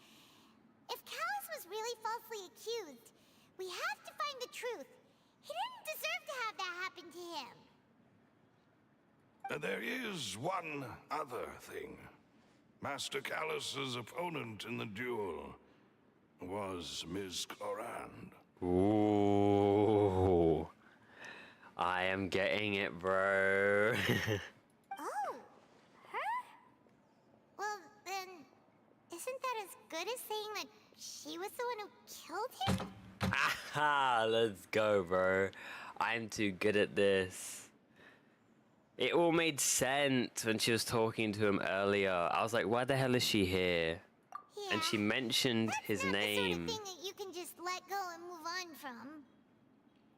Speaker 5: If Callus was really falsely accused, we have to find the truth. He didn't deserve to have that happen to him.
Speaker 11: There is one other thing. Master Callus's opponent in the duel was Ms. Clorand.
Speaker 4: Ooh. I am getting it, bro.
Speaker 5: Oh, her? Well, then, isn't that as good as saying that she was the one who killed him?
Speaker 4: Aha, let's go, bro. I'm too good at this. It all made sense when she was talking to him earlier. I was like, why the hell is she here?
Speaker 5: Yeah,
Speaker 4: and she mentioned his name.
Speaker 5: That's the sort of thing that you can just let go and move on from.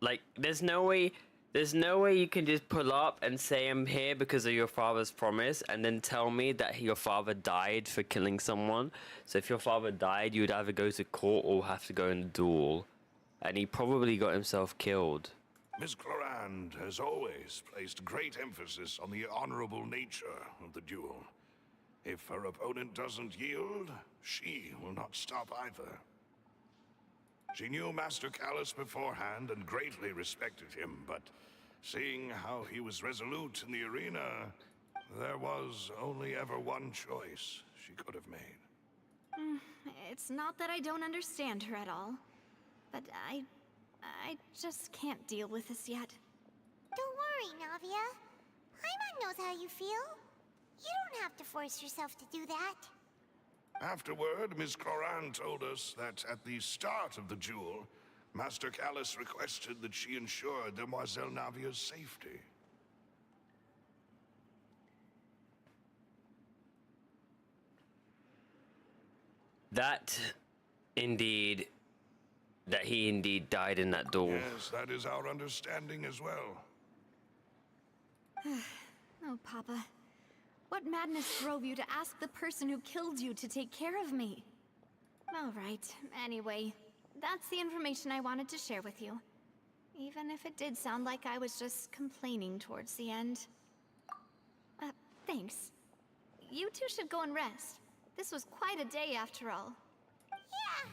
Speaker 4: Like, there's no way you can just pull up and say I'm here because of your father's promise and then tell me that your father died for killing someone. So if your father died, you would either go to court or have to go in a duel. And he probably got himself killed.
Speaker 11: Ms. Clorand has always placed great emphasis on the honorable nature of the duel. If her opponent doesn't yield, she will not stop either. She knew Master Callus beforehand and greatly respected him, but seeing how he was resolute in the arena, there was only ever one choice she could have made.
Speaker 7: It's not that I don't understand her at all, but I just can't deal with this yet.
Speaker 5: Don't worry, Navia. Paimon knows how you feel. You don't have to force yourself to do that.
Speaker 11: Afterward, Ms. Clorand told us that at the start of the duel, Master Callus requested that she ensure Demoiselle Navia's safety.
Speaker 4: That he indeed died in that duel.
Speaker 11: Yes, that is our understanding as well.
Speaker 7: Oh, Papa. What madness drove you to ask the person who killed you to take care of me? All right, anyway, that's the information I wanted to share with you. Even if it did sound like I was just complaining towards the end. Thanks. You two should go and rest. This was quite a day after all.
Speaker 5: Yeah.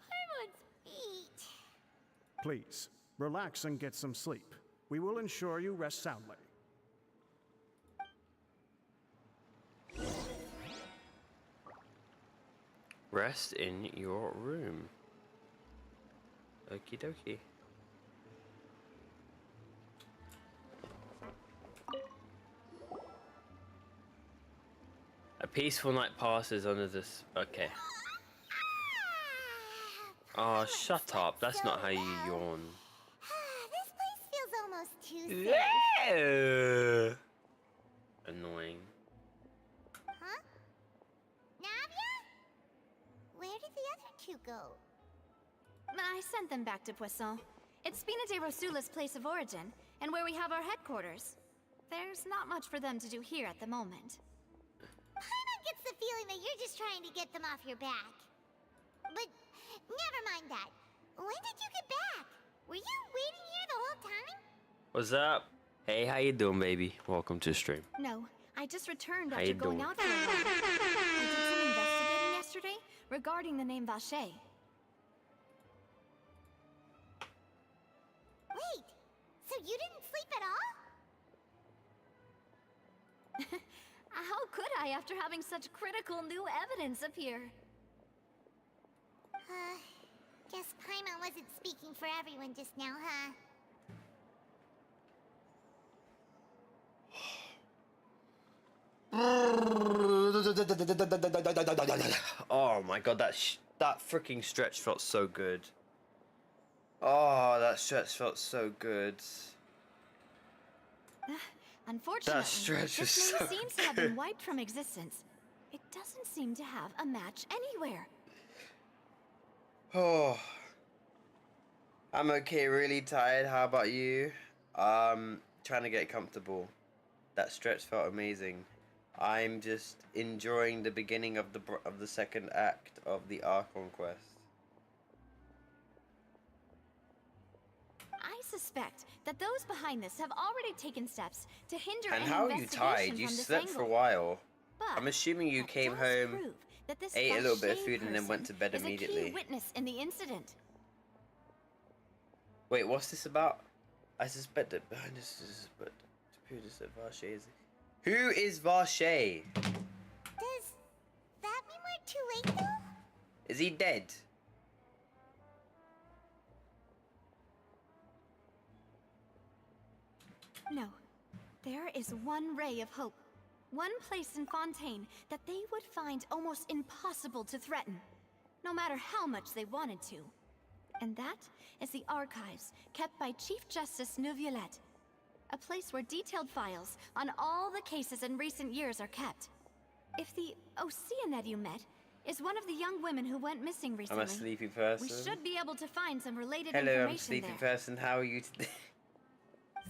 Speaker 5: Paimon's feet.
Speaker 10: Please, relax and get some sleep. We will ensure you rest soundly.
Speaker 4: Rest in your room. Okie dokie. A peaceful night passes under this. Okay. Oh, shut up. That's not how you yawn.
Speaker 5: This place feels almost too safe.
Speaker 4: Annoying.
Speaker 5: Huh? Navia? Where did the other two go?
Speaker 7: I sent them back to Poisson. It's Spina de Rosula's place of origin, and where we have our headquarters. There's not much for them to do here at the moment.
Speaker 5: Paimon gets the feeling that you're just trying to get them off your back. But never mind that. When did you get back? Were you waiting here the whole time?
Speaker 4: What's up? Hey, how you doing, baby? Welcome to the stream.
Speaker 7: No, I just returned
Speaker 4: How
Speaker 7: after
Speaker 4: you
Speaker 7: going
Speaker 4: doing?
Speaker 7: out for a while. I did some investigating yesterday regarding the name Vache.
Speaker 5: Wait, so you didn't sleep at all?
Speaker 7: How could I die after having such critical new evidence appear?
Speaker 5: Guess Paimon wasn't speaking for everyone just now, huh?
Speaker 4: Oh my god, that freaking stretch felt so good. Oh, that stretch felt so good.
Speaker 7: Unfortunately,
Speaker 4: That stretch was
Speaker 7: this name
Speaker 4: so
Speaker 7: seems to have been wiped from existence. It doesn't seem to have a match anywhere.
Speaker 4: Oh, I'm okay, really tired. How about you? Trying to get comfortable. That stretch felt amazing. I'm just enjoying the beginning of the second act of the Archon quest.
Speaker 7: I suspect that those behind this have already taken steps to hinder
Speaker 4: And
Speaker 7: an
Speaker 4: how are you
Speaker 7: investigation
Speaker 4: tired? You
Speaker 7: from this
Speaker 4: slept for a
Speaker 7: angle.
Speaker 4: while.
Speaker 7: But
Speaker 4: I'm assuming you
Speaker 7: that
Speaker 4: came
Speaker 7: does
Speaker 4: home,
Speaker 7: prove that this
Speaker 4: ate a little bit of
Speaker 7: Vacher
Speaker 4: food, and then went to bed
Speaker 7: person is a
Speaker 4: immediately.
Speaker 7: key witness in the incident.
Speaker 4: Wait, what's this about? I suspect that behind this is but to prove this that Vacher is. Who is Vacher?
Speaker 5: Does that mean we're too late, though?
Speaker 4: Is he dead?
Speaker 7: No. There is one ray of hope. One place in Fontaine that they would find almost impossible to threaten, no matter how much they wanted to. And that is the archives kept by Chief Justice Neuvillette. A place where detailed files on all the cases in recent years are kept. If the Oceanette you met is one of the young women who went missing recently,
Speaker 4: I'm a sleepy person.
Speaker 7: we should be able to find some related
Speaker 4: Hello, I'm a
Speaker 7: information
Speaker 4: sleepy
Speaker 7: there.
Speaker 4: person. How are you today?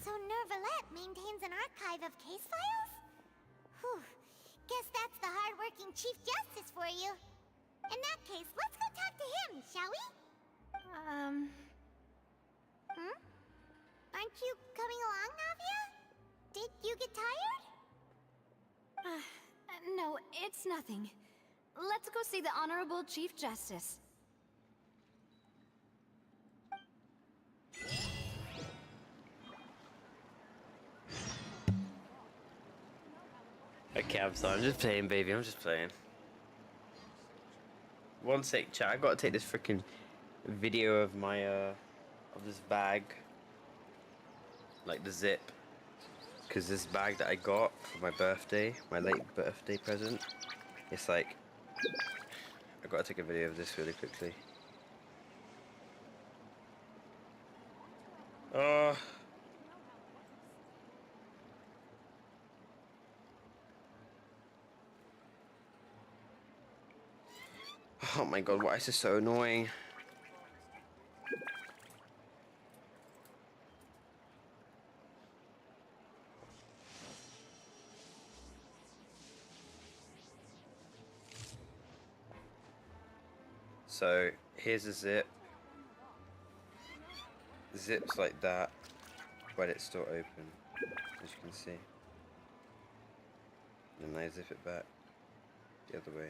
Speaker 5: So Neuvillette maintains an archive of case files? Whew. Guess that's the hard-working Chief Justice for you. In that case, let's go talk to him, shall we? Aren't you coming along, Navia? Did you get tired?
Speaker 7: No, it's nothing. Let's go see the Honorable Chief Justice.
Speaker 4: Okay, I'm sorry. I'm just playing, baby. I'm just playing. One sec, chat. I gotta take this freaking video of my of this bag, like the zip, because this bag that I got for my birthday, my late birthday present, it's like I gotta take a video of this really quickly. Oh my god, why is this so annoying? So, here's a zip. The zip's like that, but it's still open, as you can see. And then I zip it back the other way.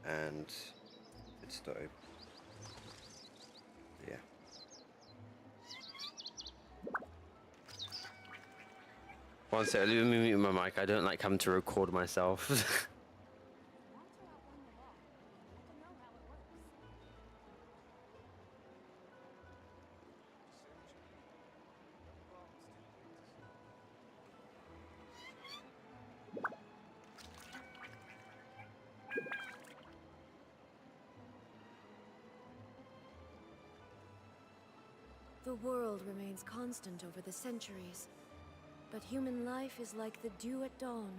Speaker 4: And it's still open. Yeah. One sec, let me mute my mic. I don't like having to record myself.
Speaker 6: The world remains constant over the centuries, but human life is like the dew at dawn,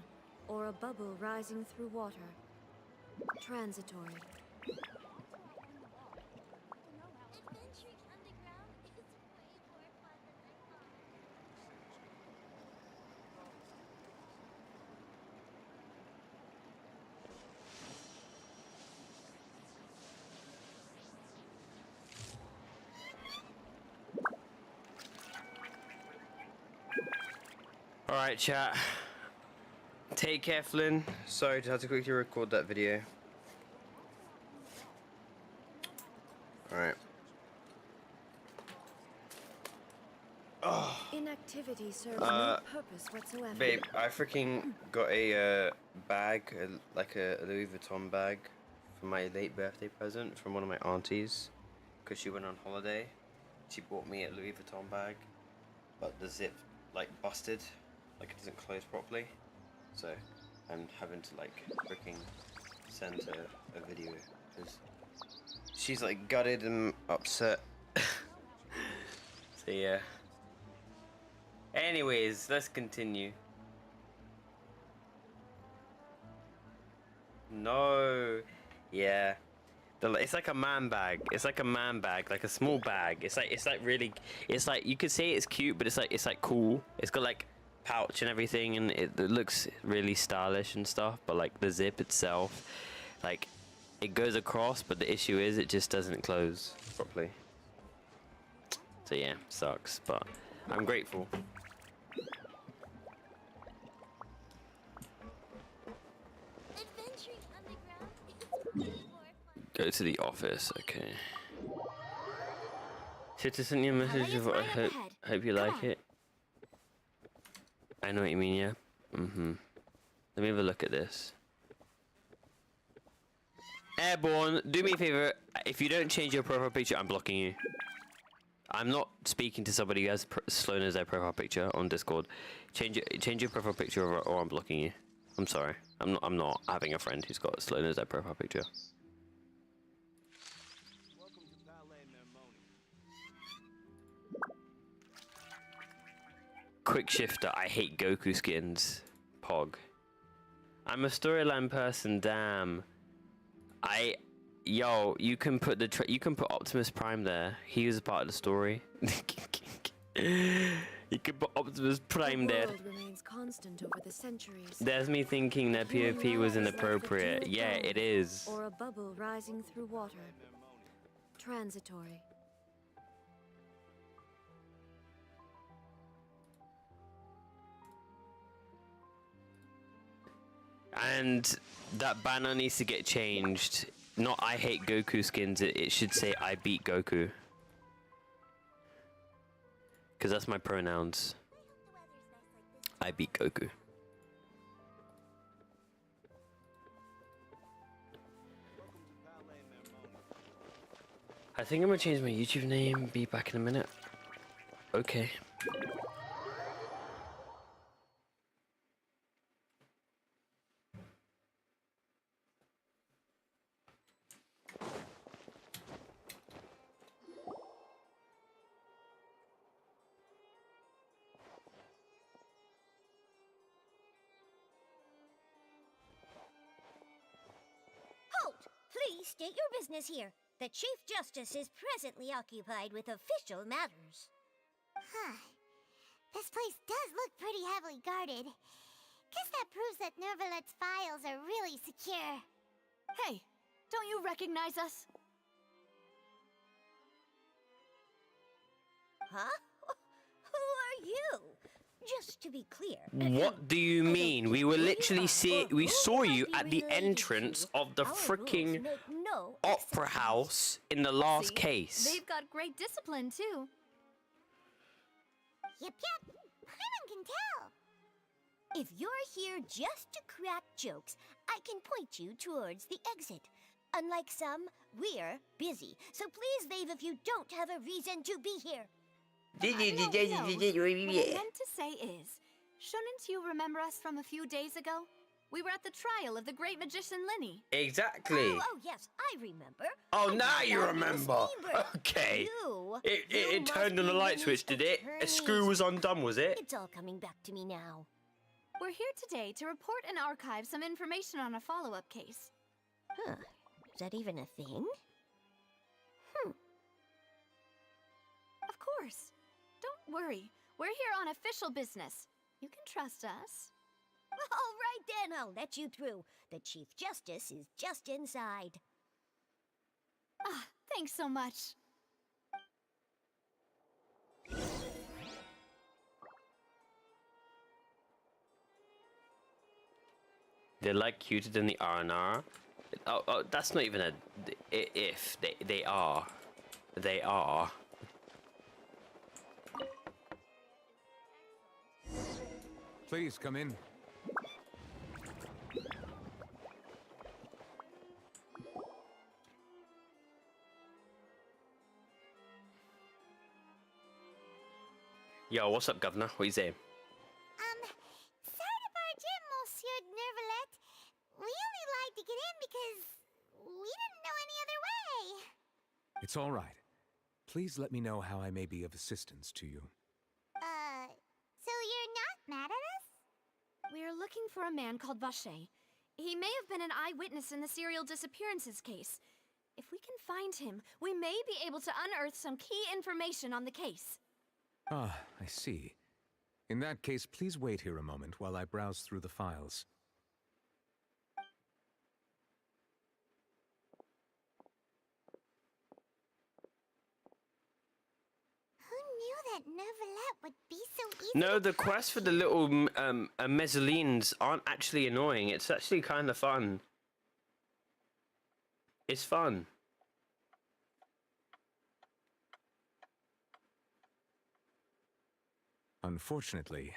Speaker 6: or a bubble rising through water. Transitory.
Speaker 4: Alright, chat. Take care, Flynn. Sorry to have to quickly record that video. Alright.
Speaker 6: Inactivity serves no purpose whatsoever.
Speaker 4: Babe, I freaking got a bag, like a Louis Vuitton bag, for my late birthday present from one of my aunties, because she went on holiday. She bought me a Louis Vuitton bag, but the zip like busted, like it doesn't close properly. So I'm having to like freaking send her a video because she's like gutted and upset. So yeah. Anyways, let's continue. No. Yeah. It's like a man bag. It's like a man bag, like a small bag. It's like really. It's like you could say it's cute, but it's like cool. It's got like pouch and everything, and it looks really stylish and stuff. But like the zip itself, like it goes across, but the issue is it just doesn't close properly. So yeah, sucks. But I'm grateful. Go to the office, okay. Citizen, your message of I hope you like it. I know what you mean, yeah? Mm-hmm. Let me have a look at this. Airborne, do me a favor. If you don't change your profile picture, I'm blocking you. I'm not speaking to somebody who has slowness as their profile picture on Discord. Change your profile picture or I'm blocking you. I'm sorry. I'm not having a friend who's got slowness as their profile picture. Quick shifter, I hate Goku skins. Pog. I'm a storyline person, damn. Yo, you can put you can put Optimus Prime there. He was a part of the story. You could put Optimus Prime there.
Speaker 6: The world remains constant over the centuries.
Speaker 4: There's me thinking that PvP was inappropriate. Yeah, it is.
Speaker 6: Or a bubble rising through water. Transitory.
Speaker 4: And that banner needs to get changed. Not I hate Goku skins, it should say I beat Goku. Because that's my pronouns. I beat Goku. I think I'm gonna change my YouTube name, be back in a minute. Okay.
Speaker 13: Please state your business here. The Chief Justice is presently occupied with official matters.
Speaker 5: Huh. This place does look pretty heavily guarded. Guess that proves that Nervalet's files are really secure.
Speaker 14: Hey, don't you recognize us?
Speaker 13: Huh? Who are you? Just to be clear.
Speaker 4: What do you mean? We were literally we saw you at the entrance of the freaking opera house in the last case.
Speaker 7: They've got great discipline too.
Speaker 5: Yep. Paimon can tell.
Speaker 13: If you're here just to crack jokes, I can point you towards the exit. Unlike some, we're busy. So please leave if you don't have a reason to be here.
Speaker 7: What I meant to say is, shouldn't you remember us from a few days ago? We were at the trial of the great magician Linny.
Speaker 4: Exactly.
Speaker 13: Oh yes, I remember.
Speaker 4: Oh, now you remember. Okay. It turned on the light switch, did it? A screw was undone, was it?
Speaker 13: It's all coming back to me now.
Speaker 7: We're here today to report and archive some information on a follow-up case.
Speaker 13: Huh. Is that even a thing?
Speaker 7: Of course. Don't worry. We're here on official business. You can trust us.
Speaker 13: All right then, I'll let you through. The Chief Justice is just inside.
Speaker 7: Ah, thanks so much.
Speaker 4: They're like cuter than the R&R. Oh, that's not even a if. They are. They are.
Speaker 15: Please come in.
Speaker 4: Yo, what's up, Governor? What you saying?
Speaker 5: Sorry to barge in, Monsieur Nervalet. We only lied to get in because we didn't know any other way.
Speaker 15: It's all right. Please let me know how I may be of assistance to you.
Speaker 5: So you're not mad at us?
Speaker 14: We're looking for a man called Vacher. He may have been an eyewitness in the serial disappearances case. If we can find him, we may be able to unearth some key information on the case.
Speaker 15: Ah, I see. In that case, please wait here a moment while I browse through the files.
Speaker 5: Who knew that Nervalet would be so easy?
Speaker 4: No, the quest for the little mezzanines aren't actually annoying. It's actually kind of fun. It's fun.
Speaker 15: Unfortunately,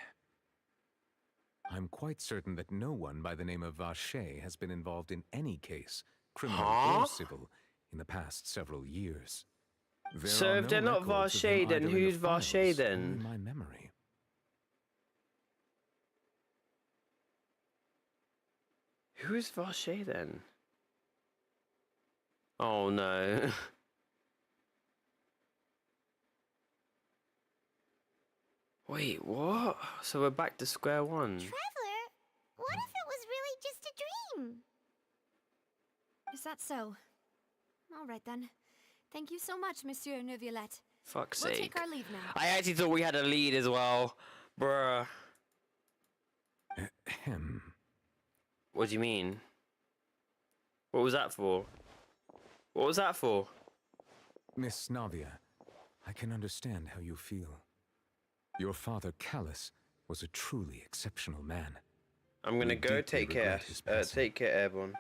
Speaker 15: I'm quite certain that no one by the name of Vacher has been involved in any case, criminal or civil, in the past several years.
Speaker 4: So if they're not Vacher, then who's Vacher then?
Speaker 15: In my memory.
Speaker 4: Who's Vacher then? Oh no. Wait, what? So we're back to square one.
Speaker 5: Traveler, what if it was really just a dream?
Speaker 14: Is that so? All right then. Thank you so much, Monsieur Neuvillette.
Speaker 4: Fuck's
Speaker 14: We'll
Speaker 4: sake.
Speaker 14: take our leave now.
Speaker 4: I actually thought we had a lead as well. Bruh. What do you mean? What was that for? What was that for?
Speaker 15: Miss Navia, I can understand how you feel. Your father, Callus, was a truly exceptional man.
Speaker 4: I'm gonna go take care. Take care, Airborne.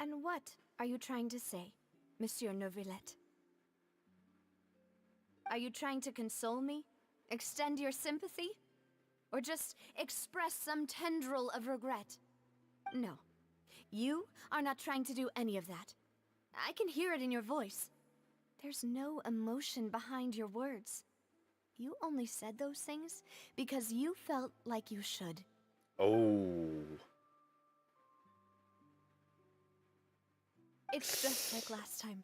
Speaker 14: And what are you trying to say, Monsieur Neuvillette? Are you trying to console me? Extend your sympathy? Or just express some tendril of regret? No. You are not trying to do any of that. I can hear it in your voice. There's no emotion behind your words. You only said those things because you felt like you should.
Speaker 4: Oh.
Speaker 14: It's just like last time.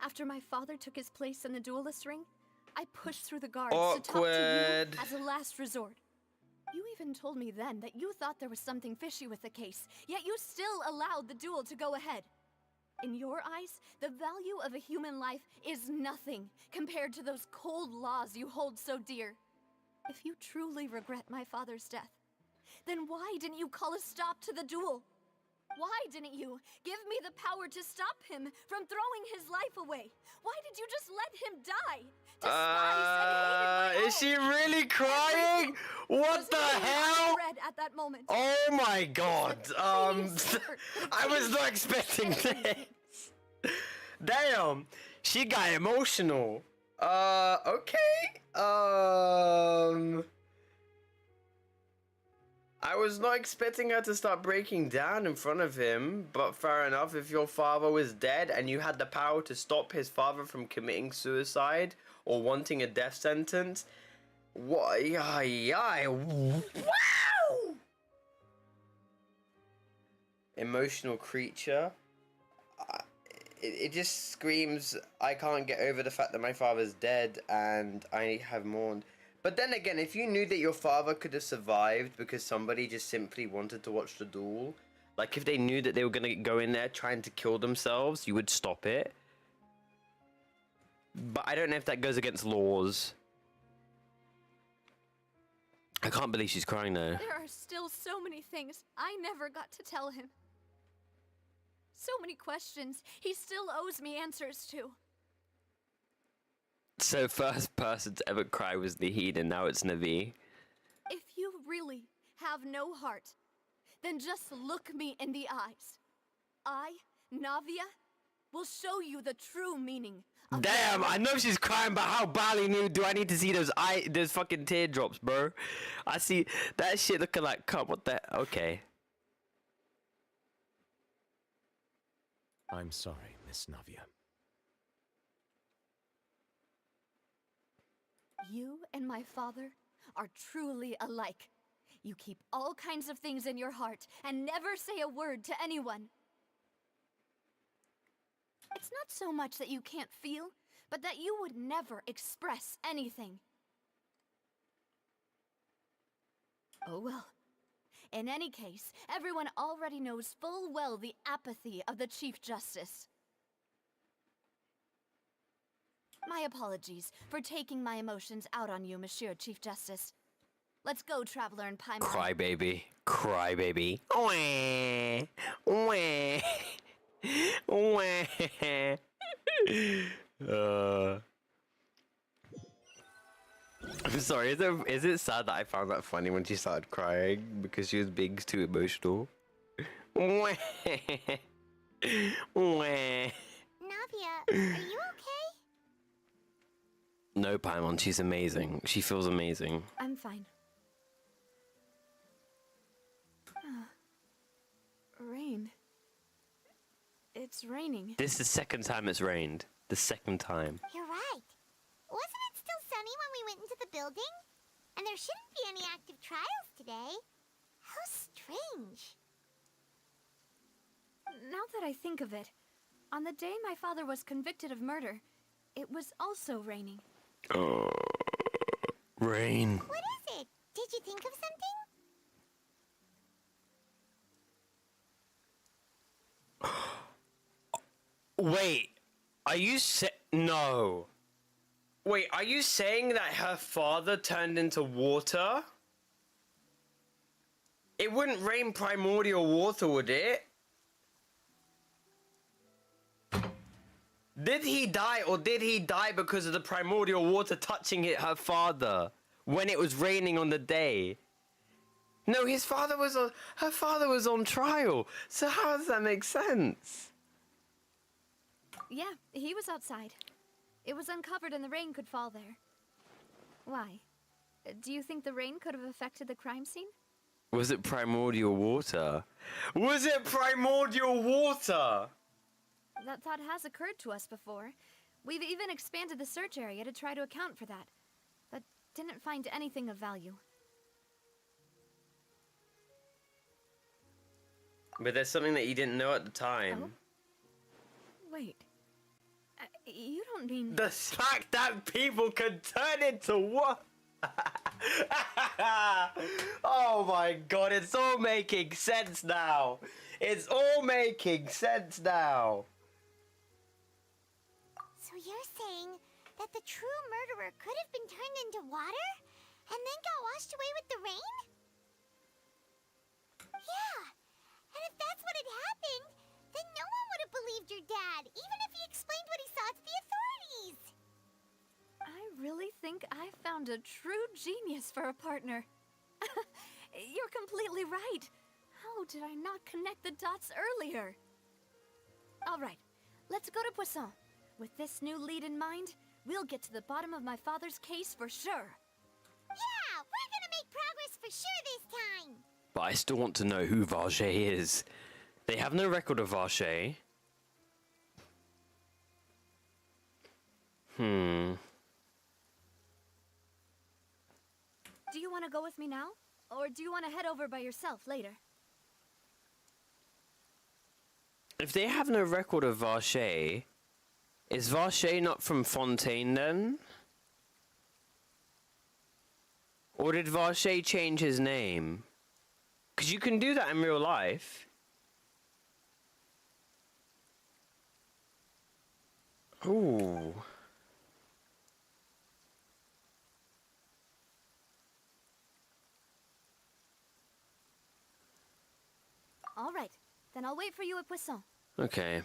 Speaker 14: After my father took his place in the duelist ring, I pushed through the guards to talk to you as a last resort. You even told me then that you thought there was something fishy with the case, yet you still allowed the duel to go ahead. In your eyes, the value of a human life is nothing compared to those cold laws you hold so dear. If you truly regret my father's death, then why didn't you call a stop to the duel? Why didn't you give me the power to stop him from throwing his life away? Why did you just let him die?
Speaker 4: Is she really crying? What the hell?
Speaker 14: At that moment.
Speaker 4: Oh my god. I was not expecting this. Damn. She got emotional. Okay. I was not expecting her to start breaking down in front of him, but fair enough. If your father was dead and you had the power to stop his father from committing suicide or wanting a death sentence, what? Wow! Emotional creature. It just screams, I can't get over the fact that my father's dead and I have mourned. But then again, if you knew that your father could have survived because somebody just simply wanted to watch the duel, like if they knew that they were going to go in there trying to kill themselves, you would stop it. But I don't know if that goes against laws. I can't believe she's crying though.
Speaker 14: There are still so many things I never got to tell him. So many questions he still owes me answers to.
Speaker 4: So first person to ever cry was Nahid and now it's Navi.
Speaker 14: If you really have no heart, then just look me in the eyes. I, Navia, will show you the true meaning
Speaker 4: Damn, I know she's crying, but how badly do I need to see those fucking teardrops, bro? I see that shit looking like cum. What the? Okay.
Speaker 15: I'm sorry, Miss Navia.
Speaker 14: You and my father are truly alike. You keep all kinds of things in your heart and never say a word to anyone. It's not so much that you can't feel, but that you would never express anything. Oh well. In any case, everyone already knows full well the apathy of the Chief Justice. My apologies for taking my emotions out on you, Monsieur Chief Justice. Let's go, Traveler and Paimon.
Speaker 4: Cry baby. Cry baby. Wah. Wah. Wah. I'm sorry, is it sad that I found that funny when she started crying because she was being too emotional? Wah. Wah.
Speaker 5: Navia, are you okay?
Speaker 4: No, Paimon, she's amazing. She feels amazing.
Speaker 14: I'm fine. Rain. It's raining.
Speaker 4: This is the second time it's rained. The second time.
Speaker 5: You're right. Wasn't it still sunny when we went into the building? And there shouldn't be any active trials today. How strange.
Speaker 14: Now that I think of it, on the day my father was convicted of murder, it was also raining.
Speaker 4: Oh, rain.
Speaker 5: What is it? Did you think of something?
Speaker 4: Wait, are you no. Wait, are you saying that her father turned into water? It wouldn't rain primordial water, would it? Did he die, or did he die because of the primordial water touching her father when it was raining on the day? No, her father was on trial. So how does that make sense?
Speaker 14: Yeah, he was outside. It was uncovered and the rain could fall there. Why? Do you think the rain could have affected the crime scene?
Speaker 4: Was it primordial water? Was it primordial water?
Speaker 14: That thought has occurred to us before. We've even expanded the search area to try to account for that, but didn't find anything of value.
Speaker 4: But there's something that you didn't know at the time.
Speaker 14: Oh? Wait. You don't mean...
Speaker 4: The fact that people can turn into what? Oh my god, it's all making sense now. It's all making sense now.
Speaker 5: So you're saying that the true murderer could have been turned into water and then got washed away with the rain? Yeah, and if that's what had happened, then no one would have believed your dad, even if he explained what he saw to the authorities.
Speaker 14: I really think I found a true genius for a partner. You're completely right. How did I not connect the dots earlier? All right, let's go to Poisson. With this new lead in mind, we'll get to the bottom of my father's case for sure.
Speaker 5: Yeah, we're gonna make progress for sure this time.
Speaker 4: But I still want to know who Vache is. They have no record of Vache.
Speaker 14: Do you want to go with me now? Or do you want to head over by yourself later?
Speaker 4: If they have no record of Vache, is Vache not from Fontaine then? Or did Vache change his name? Because you can do that in real life. Ooh.
Speaker 14: All right, then I'll wait for you at Poisson.
Speaker 4: Okay.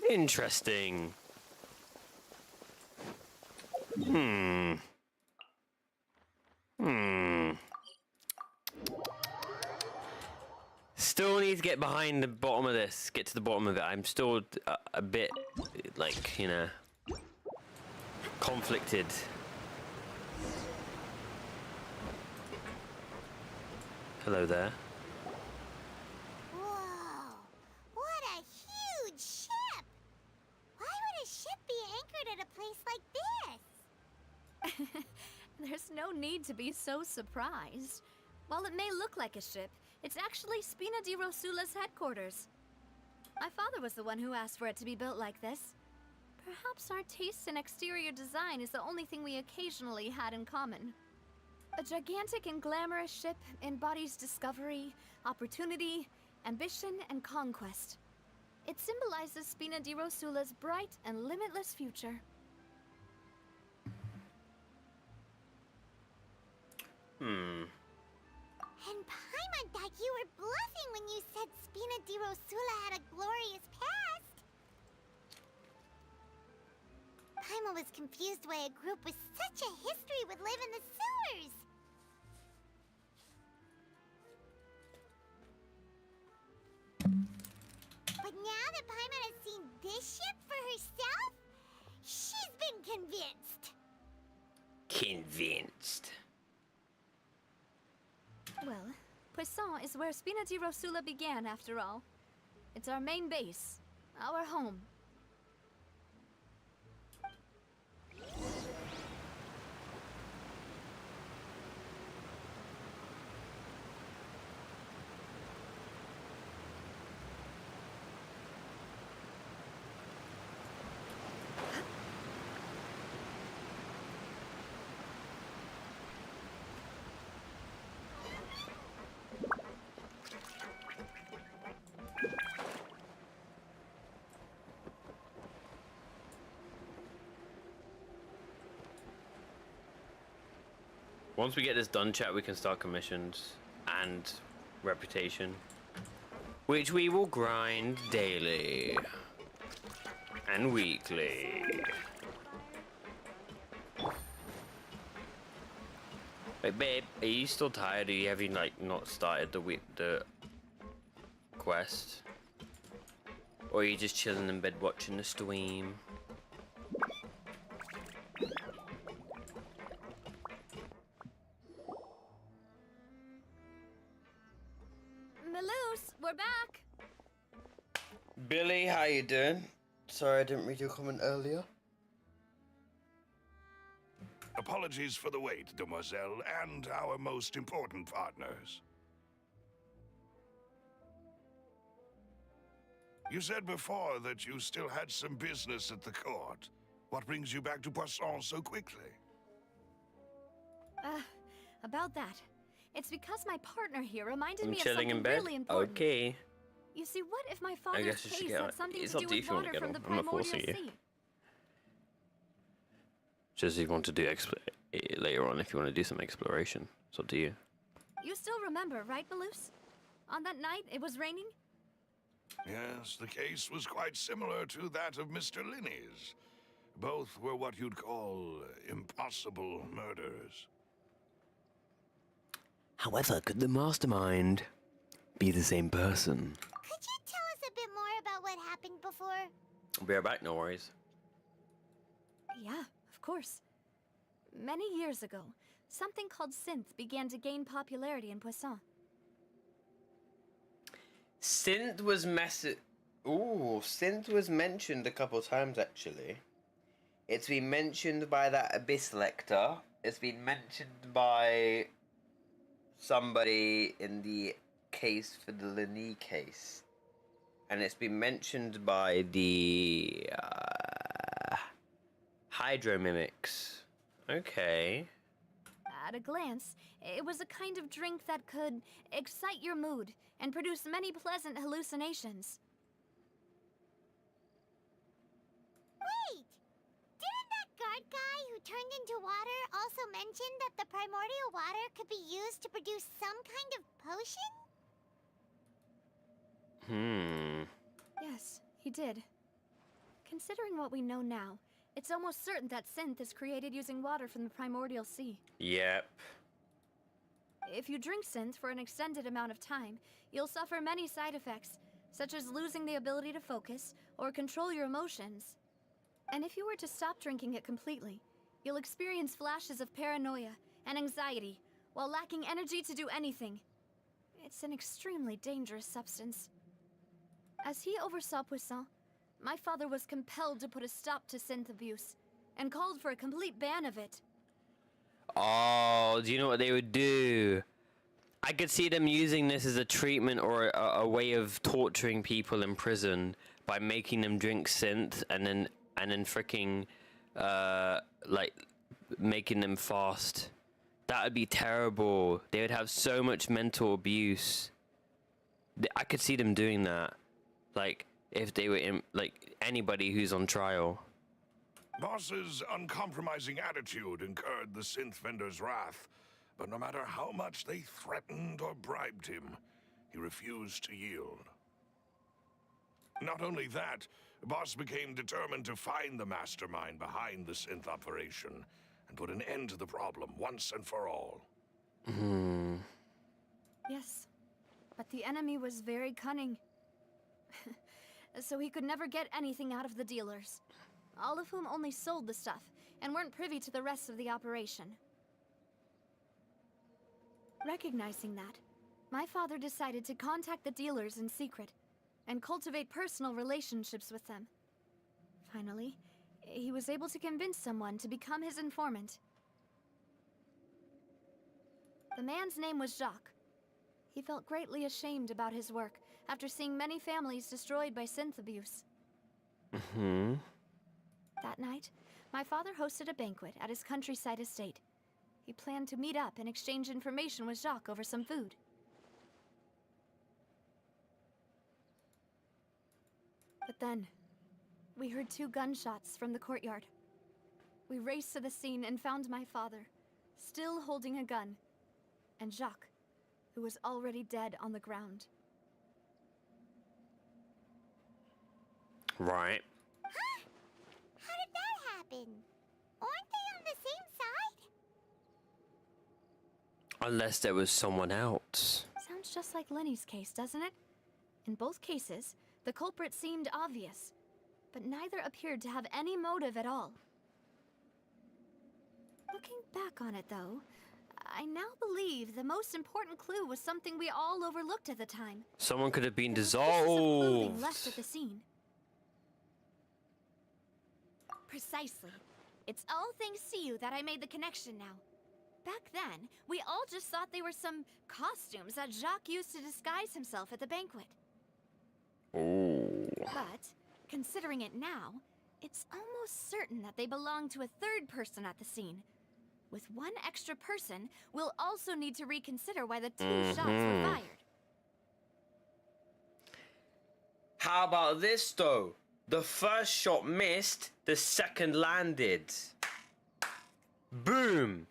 Speaker 4: Interesting. Still need to get behind the bottom of this. Get to the bottom of it. I'm still a bit, like, you know, conflicted. Hello there.
Speaker 5: Whoa! What a huge ship! Why would a ship be anchored at a place like this?
Speaker 14: There's no need to be so surprised. While it may look like a ship, it's actually Spina di Rosula's headquarters. My father was the one who asked for it to be built like this. Perhaps our taste in exterior design is the only thing we occasionally had in common. A gigantic and glamorous ship embodies discovery, opportunity, ambition, and conquest. It symbolizes Spina di Rosula's bright and limitless future.
Speaker 5: And Paimon thought you were bluffing when you said Spina di Rosula had a glorious past. Paimon was confused why a group with such a history would live in the sewers. But now that Paimon has seen this ship for herself, she's been convinced.
Speaker 4: Convinced.
Speaker 14: Well, Poisson is where Spina di Rosula began, after all. It's our main base, our home.
Speaker 4: Once we get this done, chat, we can start commissions and reputation, which we will grind daily and weekly. Wait, babe, are you still tired? Are you having like not started the quest, or are you just chilling in bed watching the stream?
Speaker 14: We're back!
Speaker 4: Billy, how you doing? Sorry I didn't read your comment earlier.
Speaker 11: Apologies for the wait, demoiselle, and our most important partners. You said before that you still had some business at the court. What brings you back to Poisson so quickly?
Speaker 14: About that. It's because my partner here reminded me of
Speaker 4: chilling
Speaker 14: something
Speaker 4: in bed.
Speaker 14: really important.
Speaker 4: Okay.
Speaker 14: You see, what if my
Speaker 4: I
Speaker 14: father's
Speaker 4: guess you should
Speaker 14: case
Speaker 4: get on.
Speaker 14: had something
Speaker 4: It's
Speaker 14: to
Speaker 4: up
Speaker 14: do
Speaker 4: to you
Speaker 14: with
Speaker 4: if you want to
Speaker 14: water
Speaker 4: get
Speaker 14: from
Speaker 4: on.
Speaker 14: the
Speaker 4: I'm not
Speaker 14: primordial
Speaker 4: forcing you.
Speaker 14: sea?
Speaker 4: Just if you want to do later on, if you want to do some exploration, it's up to you.
Speaker 14: You still remember, right, Malus? On that night, it was raining?
Speaker 11: Yes, the case was quite similar to that of Mr. Linney's. Both were what you'd call impossible murders.
Speaker 4: However, could the mastermind be the same person?
Speaker 5: Could you tell us a bit more about what happened before?
Speaker 4: I'll be right back, no worries.
Speaker 14: Yeah, of course. Many years ago, something called synth began to gain popularity in Poisson.
Speaker 4: Synth was synth was mentioned a couple times actually. It's been mentioned by that Abyss Lector. It's been mentioned by somebody in the case for the Linney case. And it's been mentioned by the Hydromimics. Okay.
Speaker 14: At a glance, it was a kind of drink that could excite your mood and produce many pleasant hallucinations.
Speaker 5: Wait! Didn't that guard guy who turned into water also mention that the primordial water could be used to produce some kind of potion?
Speaker 14: Yes, he did. Considering what we know now, it's almost certain that synth is created using water from the primordial sea.
Speaker 4: Yep.
Speaker 14: If you drink synth for an extended amount of time, you'll suffer many side effects, such as losing the ability to focus or control your emotions. And if you were to stop drinking it completely, you'll experience flashes of paranoia and anxiety while lacking energy to do anything. It's an extremely dangerous substance. As he oversaw Poisson, my father was compelled to put a stop to synth abuse and called for a complete ban of it.
Speaker 4: Oh, do you know what they would do? I could see them using this as a treatment or a way of torturing people in prison by making them drink synth and then freaking like making them fast. That would be terrible. They would have so much mental abuse. I could see them doing that. Like if they were in, like anybody who's on trial.
Speaker 11: Boss's uncompromising attitude incurred the synth vendor's wrath, but no matter how much they threatened or bribed him, he refused to yield. Not only that, Boss became determined to find the mastermind behind the synth operation and put an end to the problem once and for all.
Speaker 14: Yes, but the enemy was very cunning. So he could never get anything out of the dealers, all of whom only sold the stuff and weren't privy to the rest of the operation. Recognizing that, my father decided to contact the dealers in secret and cultivate personal relationships with them. Finally, he was able to convince someone to become his informant. The man's name was Jacques. He felt greatly ashamed about his work after seeing many families destroyed by synth abuse. That night, my father hosted a banquet at his countryside estate. He planned to meet up and exchange information with Jacques over some food. But then, we heard 2 gunshots from the courtyard. We raced to the scene and found my father, still holding a gun, and Jacques, who was already dead on the ground.
Speaker 4: Right.
Speaker 5: Huh? How did that happen? Aren't they on the same side?
Speaker 4: Unless there was someone else.
Speaker 14: Sounds just like Lenny's case, doesn't it? In both cases, the culprit seemed obvious, but neither appeared to have any motive at all. Looking back on it, though, I now believe the most important clue was something we all overlooked at the time.
Speaker 4: Someone could have been
Speaker 14: Pieces of clothing
Speaker 4: dissolved.
Speaker 14: left at the scene. Precisely. It's all thanks to you that I made the connection now. Back then, we all just thought they were some costumes that Jacques used to disguise himself at the banquet.
Speaker 4: Ooh.
Speaker 14: But, considering it now, it's almost certain that they belong to a third person at the scene. With one extra person, we'll also need to reconsider why the 2 shots were fired.
Speaker 4: How about this though? The first shot missed, the second landed. Boom.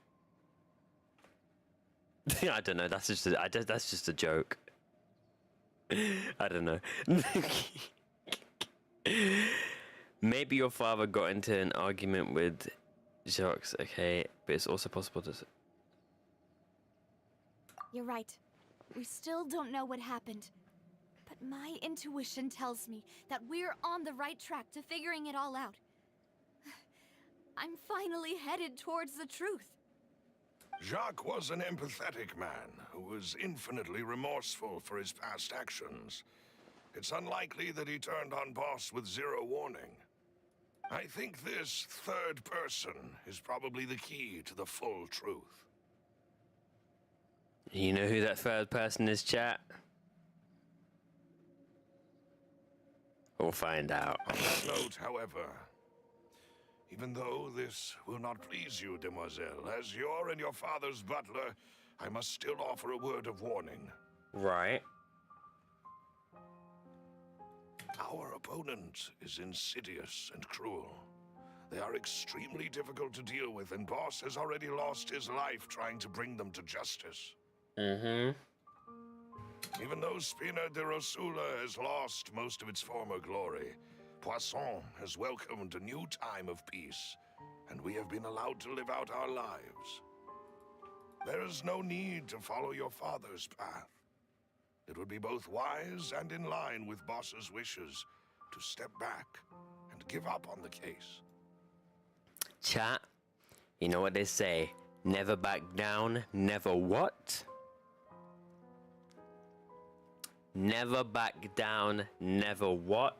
Speaker 4: I don't know. That's just a joke. I don't know. Maybe your father got into an argument with Jacques. Okay, but it's also possible to.
Speaker 14: You're right. We still don't know what happened. But my intuition tells me that we're on the right track to figuring it all out. I'm finally headed towards the truth.
Speaker 11: Jacques was an empathetic man who was infinitely remorseful for his past actions. It's unlikely that he turned on Boss with 0 warning. I think this third person is probably the key to the full truth.
Speaker 4: You know who that third person is, chat? We'll find out.
Speaker 11: On that note, however, even though this will not please you, demoiselle, as your and your father's butler, I must still offer a word of warning.
Speaker 4: Right.
Speaker 11: Our opponent is insidious and cruel. They are extremely difficult to deal with, and Boss has already lost his life trying to bring them to justice. Even though Spina de Rosula has lost most of its former glory, Poisson has welcomed a new time of peace, and we have been allowed to live out our lives. There is no need to follow your father's path. It would be both wise and in line with Boss's wishes to step back and give up on the case.
Speaker 4: Chat, you know what they say, never back down, never what? Never back down, never what?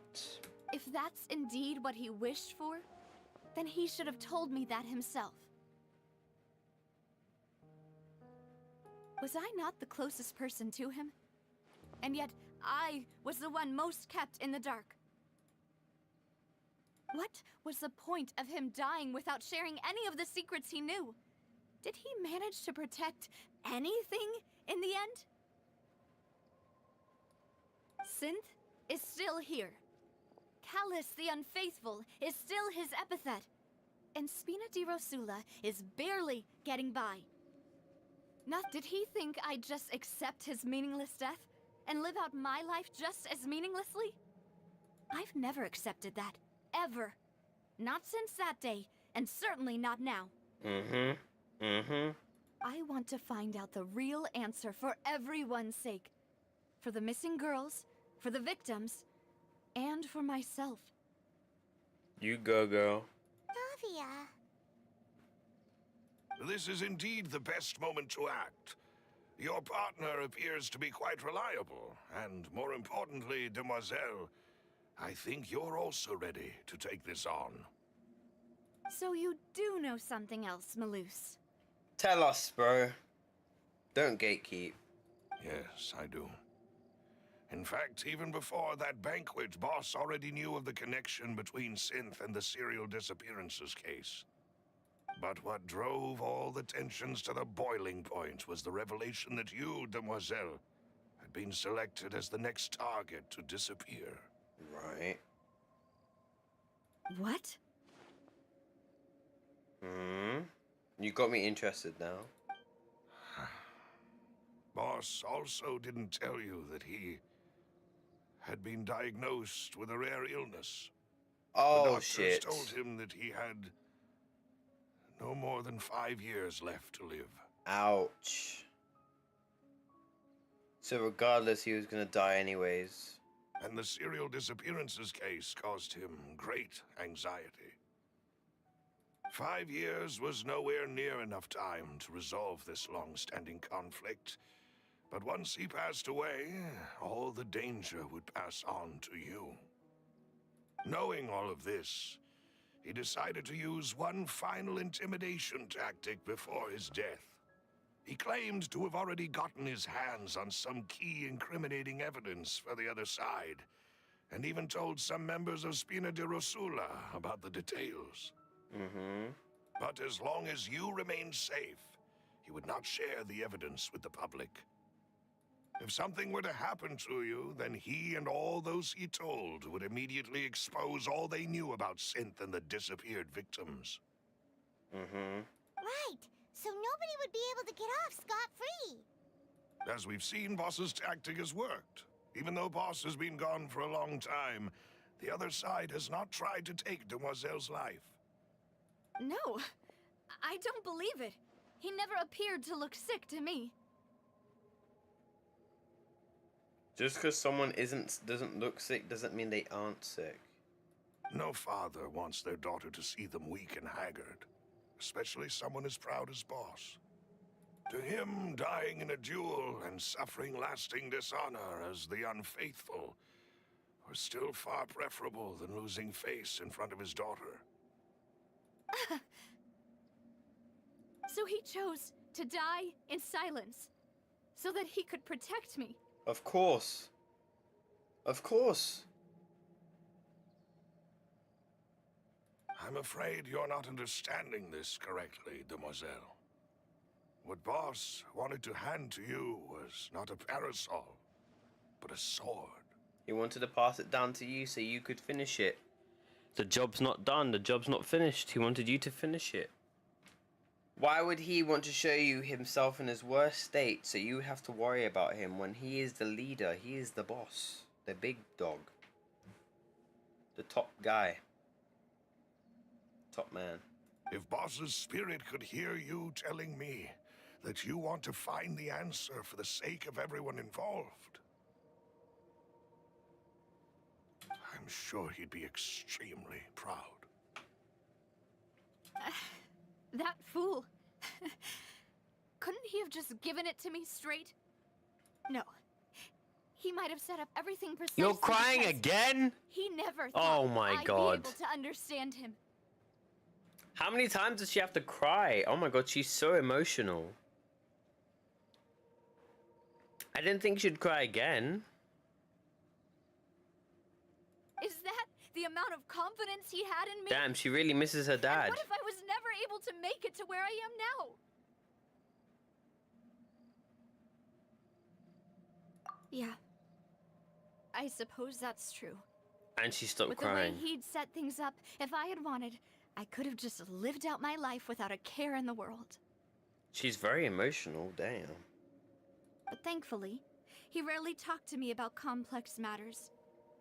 Speaker 14: If that's indeed what he wished for, then he should have told me that himself. Was I not the closest person to him? And yet, I was the one most kept in the dark. What was the point of him dying without sharing any of the secrets he knew? Did he manage to protect anything in the end? Synth is still here. Callus the Unfaithful is still his epithet. And Spina di Rosula is barely getting by. Not did he think I'd just accept his meaningless death and live out my life just as meaninglessly? I've never accepted that. Ever. Not since that day, and certainly not now. I want to find out the real answer for everyone's sake. For the missing girls, for the victims, and for myself.
Speaker 4: You go, girl.
Speaker 5: Navia.
Speaker 11: This is indeed the best moment to act. Your partner appears to be quite reliable, and more importantly, Demoiselle, I think you're also ready to take this on.
Speaker 14: So you do know something else, Malus?
Speaker 4: Tell us, bro. Don't gatekeep.
Speaker 11: Yes, I do. In fact, even before that banquet, Boss already knew of the connection between Synth and the serial disappearances case. But what drove all the tensions to the boiling point was the revelation that you, Demoiselle, had been selected as the next target to disappear.
Speaker 4: Right.
Speaker 14: What?
Speaker 4: You got me interested now.
Speaker 11: Boss also didn't tell you that he had been diagnosed with a rare illness.
Speaker 4: Oh,
Speaker 11: the doctors
Speaker 4: shit.
Speaker 11: told him that he had no more than 5 years left to live.
Speaker 4: Ouch. So regardless, he was gonna die anyways.
Speaker 11: And the serial disappearances case caused him great anxiety. 5 years was nowhere near enough time to resolve this long-standing conflict. But once he passed away, all the danger would pass on to you. Knowing all of this, he decided to use one final intimidation tactic before his death. He claimed to have already gotten his hands on some key incriminating evidence for the other side, and even told some members of Spina di Rosula about the details. But as long as you remained safe, he would not share the evidence with the public. If something were to happen to you, then he and all those he told would immediately expose all they knew about Synth and the disappeared victims.
Speaker 5: Right. So nobody would be able to get off scot-free.
Speaker 11: As we've seen, Boss's tactic has worked. Even though Boss has been gone for a long time, the other side has not tried to take Demoiselle's life.
Speaker 14: No, I don't believe it. He never appeared to look sick to me.
Speaker 4: Just because someone doesn't look sick doesn't mean they aren't sick.
Speaker 11: No father wants their daughter to see them weak and haggard, especially someone as proud as Boss. To him, dying in a duel and suffering lasting dishonor as the unfaithful was still far preferable than losing face in front of his daughter.
Speaker 14: So he chose to die in silence, so that he could protect me.
Speaker 4: Of course. Of course.
Speaker 11: I'm afraid you're not understanding this correctly, Demoiselle. What Boss wanted to hand to you was not a parasol, but a sword.
Speaker 4: He wanted to pass it down to you so you could finish it. The job's not done, the job's not finished. He wanted you to finish it. Why would he want to show you himself in his worst state so you have to worry about him when he is the leader, he is the boss, the big dog, the top guy, top man?
Speaker 11: If Boss's spirit could hear you telling me that you want to find the answer for the sake of everyone involved. I'm sure he'd be extremely proud.
Speaker 14: That fool. Couldn't he have just given it to me straight? No. He might have set up everything precisely.
Speaker 4: You're crying
Speaker 14: because
Speaker 4: again?
Speaker 14: He never
Speaker 4: Oh
Speaker 14: thought
Speaker 4: my
Speaker 14: I'd
Speaker 4: God.
Speaker 14: be able to understand him.
Speaker 4: How many times does she have to cry? Oh my God, she's so emotional. I didn't think she'd cry again.
Speaker 14: Is that the amount of confidence he had in me?
Speaker 4: Damn, she really misses her dad.
Speaker 14: And what if I was never able to make it to where I am now? Yeah. I suppose that's true.
Speaker 4: And she stopped
Speaker 14: With
Speaker 4: crying.
Speaker 14: the way he'd set things up, if I had wanted, I could have just lived out my life without a care in the world.
Speaker 4: She's very emotional, damn.
Speaker 14: But thankfully, he rarely talked to me about complex matters,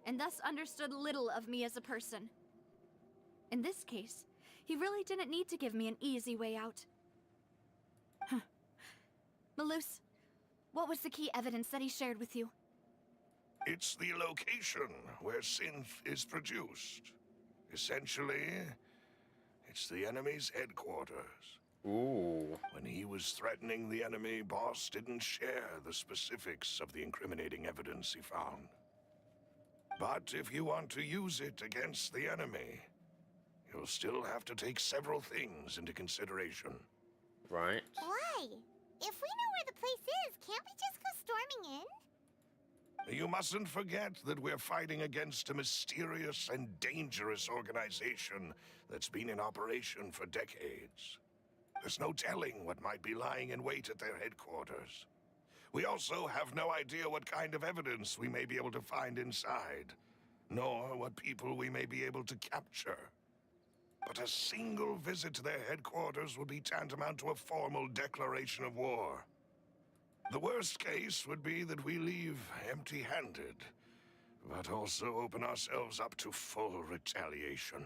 Speaker 14: and thus understood little of me as a person. In this case, he really didn't need to give me an easy way out. Huh. Malus, what was the key evidence that he shared with you?
Speaker 11: It's the location where synth is produced. Essentially, it's the enemy's headquarters.
Speaker 4: Ooh.
Speaker 11: When he was threatening the enemy, Boss didn't share the specifics of the incriminating evidence he found. But if you want to use it against the enemy, you'll still have to take several things into consideration.
Speaker 4: Right.
Speaker 5: Why? If we know where the place is, can't we just go storming in?
Speaker 11: You mustn't forget that we're fighting against a mysterious and dangerous organization that's been in operation for decades. There's no telling what might be lying in wait at their headquarters. We also have no idea what kind of evidence we may be able to find inside, nor what people we may be able to capture. But a single visit to their headquarters would be tantamount to a formal declaration of war. The worst case would be that we leave empty-handed, but also open ourselves up to full retaliation.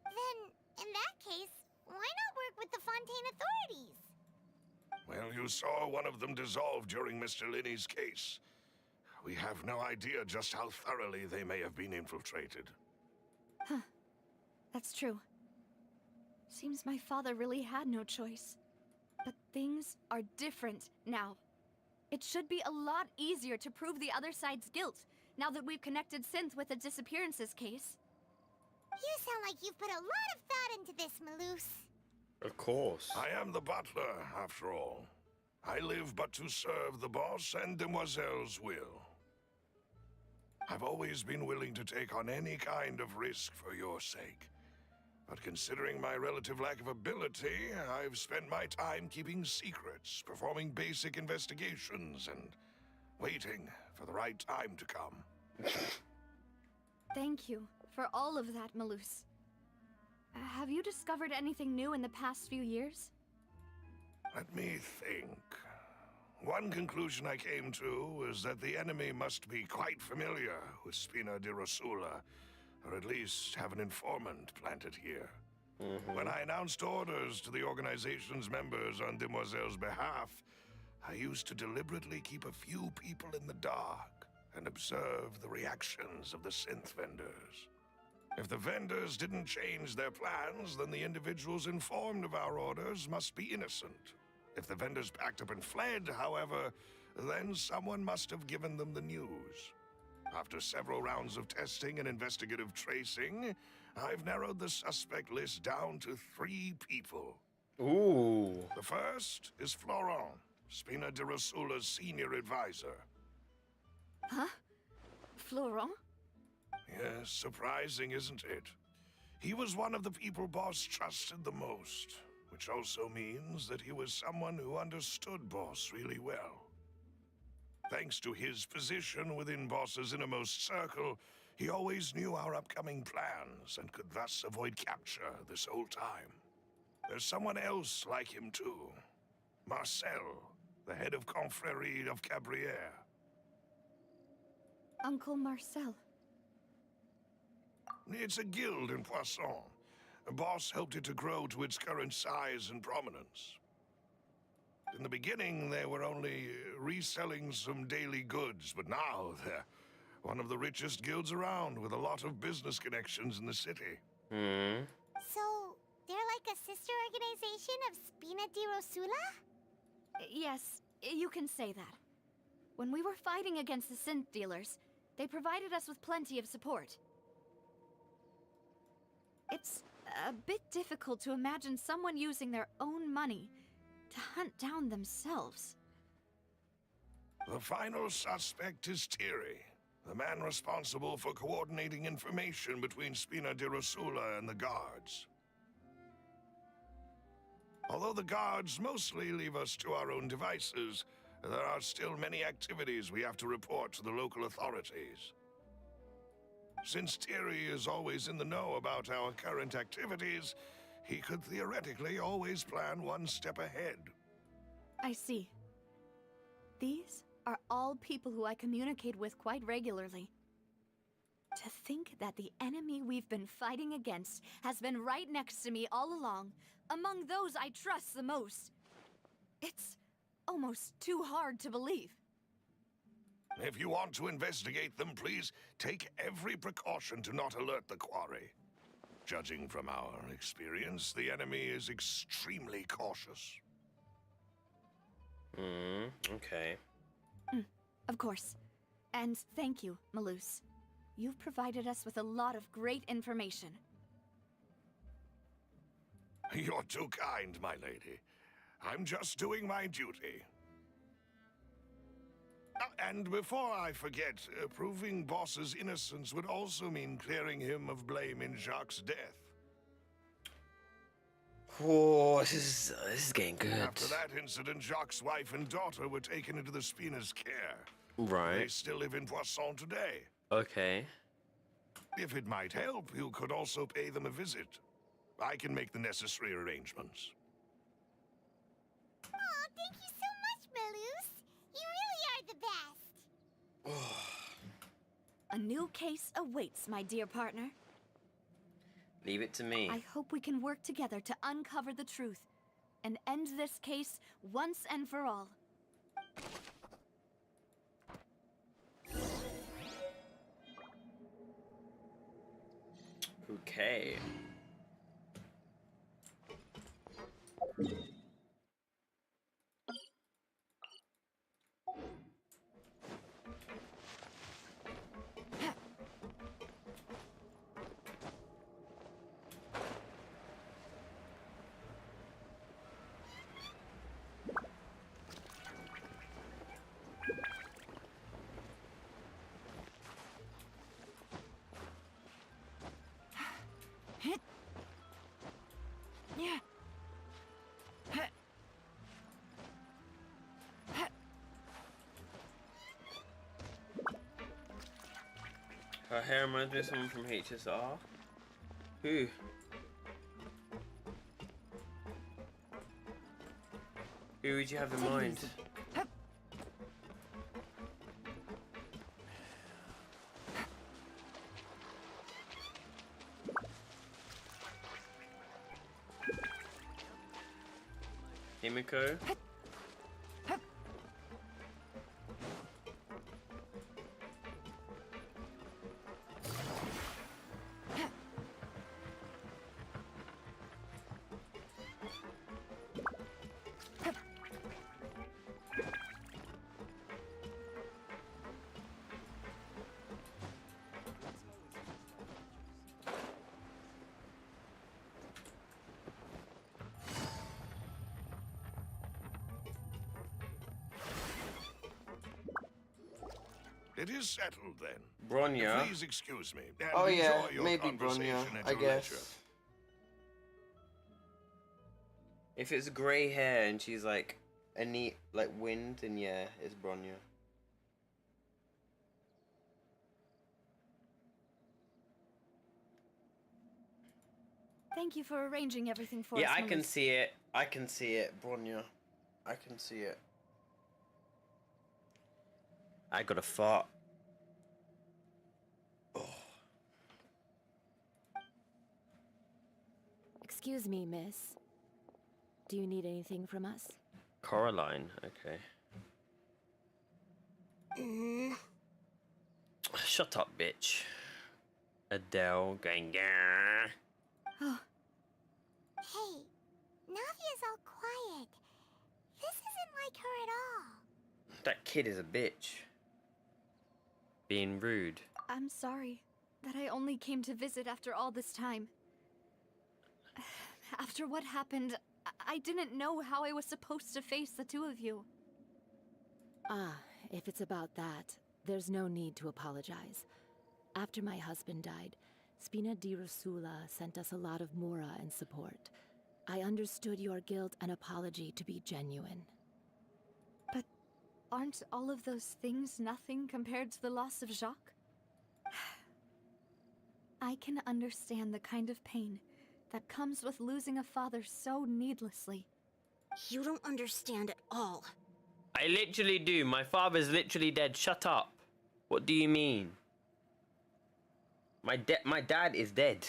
Speaker 5: Then, in that case, why not work with the Fontaine authorities?
Speaker 11: Well, you saw one of them dissolve during Mr. Linney's case. We have no idea just how thoroughly they may have been infiltrated.
Speaker 14: Huh. That's true. Seems my father really had no choice. But things are different now. It should be a lot easier to prove the other side's guilt, now that we've connected Synth with the disappearances case.
Speaker 5: You sound like you've put a lot of thought into this, Malus.
Speaker 4: Of course.
Speaker 11: I am the butler, after all. I live but to serve the boss and Demoiselle's will. I've always been willing to take on any kind of risk for your sake. But considering my relative lack of ability, I've spent my time keeping secrets, performing basic investigations, and waiting for the right time to come.
Speaker 14: Thank you for all of that, Malus. Have you discovered anything new in the past few years?
Speaker 11: Let me think. One conclusion I came to is that the enemy must be quite familiar with Spina di Rosula, or at least have an informant planted here. When I announced orders to the organization's members on Demoiselle's behalf, I used to deliberately keep a few people in the dark and observe the reactions of the synth vendors. If the vendors didn't change their plans, then the individuals informed of our orders must be innocent. If the vendors packed up and fled, however, then someone must have given them the news. After several rounds of testing and investigative tracing, I've narrowed the suspect list down to 3 people.
Speaker 4: Ooh.
Speaker 11: The first is Florent, Spina di Rosula's senior advisor.
Speaker 14: Huh? Florent?
Speaker 11: Yes, surprising, isn't it? He was one of the people Boss trusted the most, which also means that he was someone who understood Boss really well. Thanks to his position within Boss's innermost circle, he always knew our upcoming plans and could thus avoid capture this whole time. There's someone else like him too. Marcel, the head of Confrérie of Cabrières.
Speaker 14: Uncle Marcel.
Speaker 11: It's a guild in Poisson. Boss helped it to grow to its current size and prominence. In the beginning, they were only reselling some daily goods, but now they're one of the richest guilds around with a lot of business connections in the city.
Speaker 5: So, they're like a sister organization of Spina di Rosula?
Speaker 7: Yes, you can say that. When we were fighting against the synth dealers, they provided us with plenty of support. It's a bit difficult to imagine someone using their own money to hunt down themselves.
Speaker 11: The final suspect is Thierry, the man responsible for coordinating information between Spina di Rosula and the guards. Although the guards mostly leave us to our own devices, there are still many activities we have to report to the local authorities. Since Thierry is always in the know about our current activities, he could theoretically always plan one step ahead.
Speaker 7: I see. These are all people who I communicate with quite regularly. To think that the enemy we've been fighting against has been right next to me all along, among those I trust the most. It's almost too hard to believe.
Speaker 11: If you want to investigate them, please take every precaution to not alert the quarry. Judging from our experience, the enemy is extremely cautious.
Speaker 4: Okay.
Speaker 7: Of course. And thank you, Malus. You've provided us with a lot of great information.
Speaker 11: You're too kind, my lady. I'm just doing my duty. And before I forget, proving Boss's innocence would also mean clearing him of blame in Jacques' death.
Speaker 4: Oh, this is getting good.
Speaker 11: After that incident, Jacques' wife and daughter were taken into the Spina's care.
Speaker 4: Right.
Speaker 11: They still live in Poisson today.
Speaker 4: Okay.
Speaker 11: If it might help, you could also pay them a visit. I can make the necessary arrangements.
Speaker 5: Aw, thank you so much, Malus. You really are the best.
Speaker 7: A new case awaits, my dear partner.
Speaker 4: Leave it to me.
Speaker 7: I hope we can work together to uncover the truth and end this case once and for all.
Speaker 4: Okay.
Speaker 7: Yeah.
Speaker 4: Her hair reminds me of someone from HSR. Who? Who would you have in mind? Himiko?
Speaker 11: It is settled then.
Speaker 4: Bronya.
Speaker 11: Please excuse me. And
Speaker 4: Oh yeah,
Speaker 11: enjoy your
Speaker 4: maybe
Speaker 11: conversation
Speaker 4: Bronya,
Speaker 11: at
Speaker 4: I
Speaker 11: your
Speaker 4: guess.
Speaker 11: leisure.
Speaker 4: If it's grey hair and she's like a neat like wind, then yeah, it's Bronya.
Speaker 7: Thank you for arranging everything for
Speaker 4: Yeah,
Speaker 7: us.
Speaker 4: I can
Speaker 7: Malus.
Speaker 4: see it. I can see it, Bronya. I can see it. I got a fart.
Speaker 6: Excuse me, miss. Do you need anything from us?
Speaker 4: Coraline, okay. Shut up, bitch. Adele going, gah.
Speaker 5: Hey, Navia's all quiet. This isn't like her at all.
Speaker 4: That kid is a bitch. Being rude.
Speaker 14: I'm sorry that I only came to visit after all this time. After what happened, I didn't know how I was supposed to face the two of you.
Speaker 6: Ah, if it's about that, there's no need to apologize. After my husband died, Spina di Rosula sent us a lot of mora and support. I understood your guilt and apology to be genuine.
Speaker 14: But aren't all of those things nothing compared to the loss of Jacques? I can understand the kind of pain that comes with losing a father so needlessly.
Speaker 16: You don't understand at all.
Speaker 4: I literally do. My father's literally dead. Shut up. What do you mean? My dad is dead.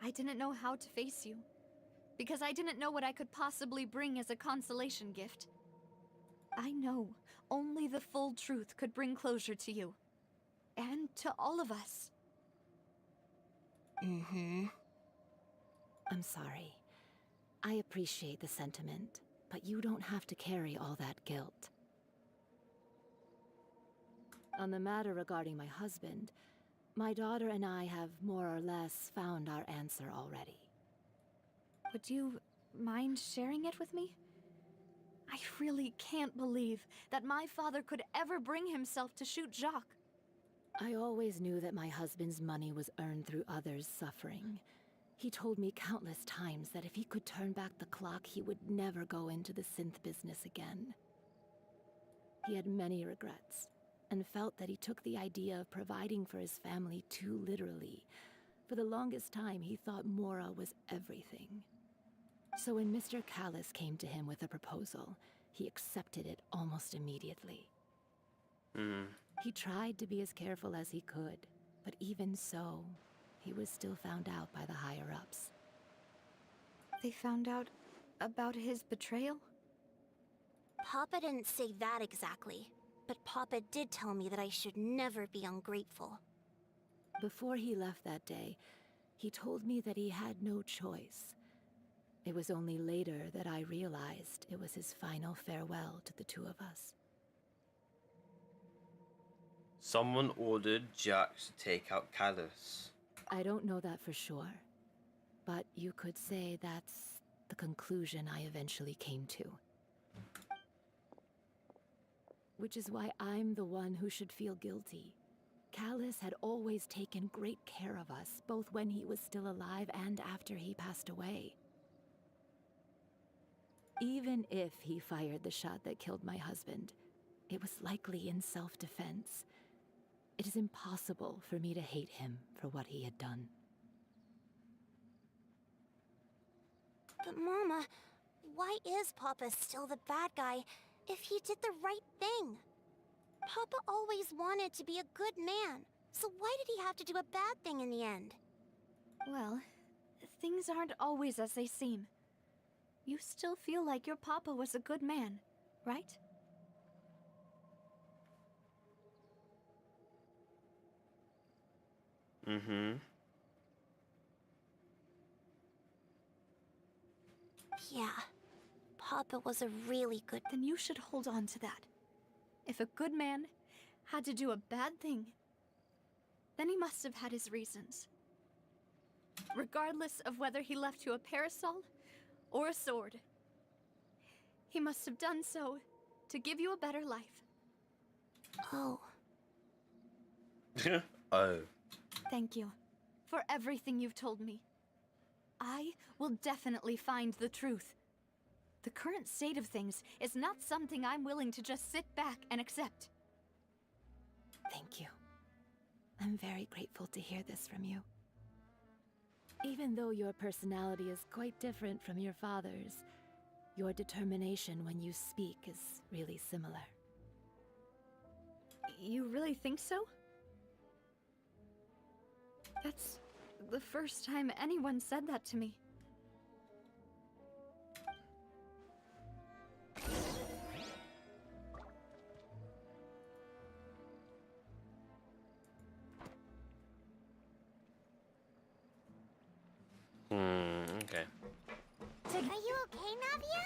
Speaker 14: I didn't know how to face you, because I didn't know what I could possibly bring as a consolation gift. I know only the full truth could bring closure to you. And to all of us.
Speaker 6: I'm sorry. I appreciate the sentiment, but you don't have to carry all that guilt. On the matter regarding my husband, my daughter and I have more or less found our answer already.
Speaker 14: Would you mind sharing it with me? I really can't believe that my father could ever bring himself to shoot Jacques.
Speaker 6: I always knew that my husband's money was earned through others' suffering. He told me countless times that if he could turn back the clock, he would never go into the synth business again. He had many regrets, and felt that he took the idea of providing for his family too literally. For the longest time, he thought Mora was everything. So when Mr. Callis came to him with a proposal, he accepted it almost immediately. He tried to be as careful as he could, but even so, he was still found out by the higher-ups.
Speaker 14: They found out about his betrayal?
Speaker 16: Papa didn't say that exactly, but Papa did tell me that I should never be ungrateful.
Speaker 6: Before he left that day, he told me that he had no choice. It was only later that I realized it was his final farewell to the two of us.
Speaker 4: Someone ordered Jack to take out Callus.
Speaker 6: I don't know that for sure, but you could say that's the conclusion I eventually came to. Which is why I'm the one who should feel guilty. Callus had always taken great care of us, both when he was still alive and after he passed away. Even if he fired the shot that killed my husband, it was likely in self-defense. It is impossible for me to hate him for what he had done.
Speaker 16: But Mama, why is Papa still the bad guy if he did the right thing? Papa always wanted to be a good man, so why did he have to do a bad thing in the end?
Speaker 14: Well, things aren't always as they seem. You still feel like your papa was a good man, right?
Speaker 16: Yeah, Papa was a really good...
Speaker 14: Then you should hold on to that. If a good man had to do a bad thing, then he must have had his reasons. Regardless of whether he left you a parasol or a sword, he must have done so to give you a better life.
Speaker 16: Oh.
Speaker 4: Oh.
Speaker 14: Thank you for everything you've told me. I will definitely find the truth. The current state of things is not something I'm willing to just sit back and accept.
Speaker 6: Thank you. I'm very grateful to hear this from you. Even though your personality is quite different from your father's, your determination when you speak is really similar.
Speaker 14: You really think so? That's the first time anyone said that to me.
Speaker 4: Okay.
Speaker 5: Are you okay, Navia?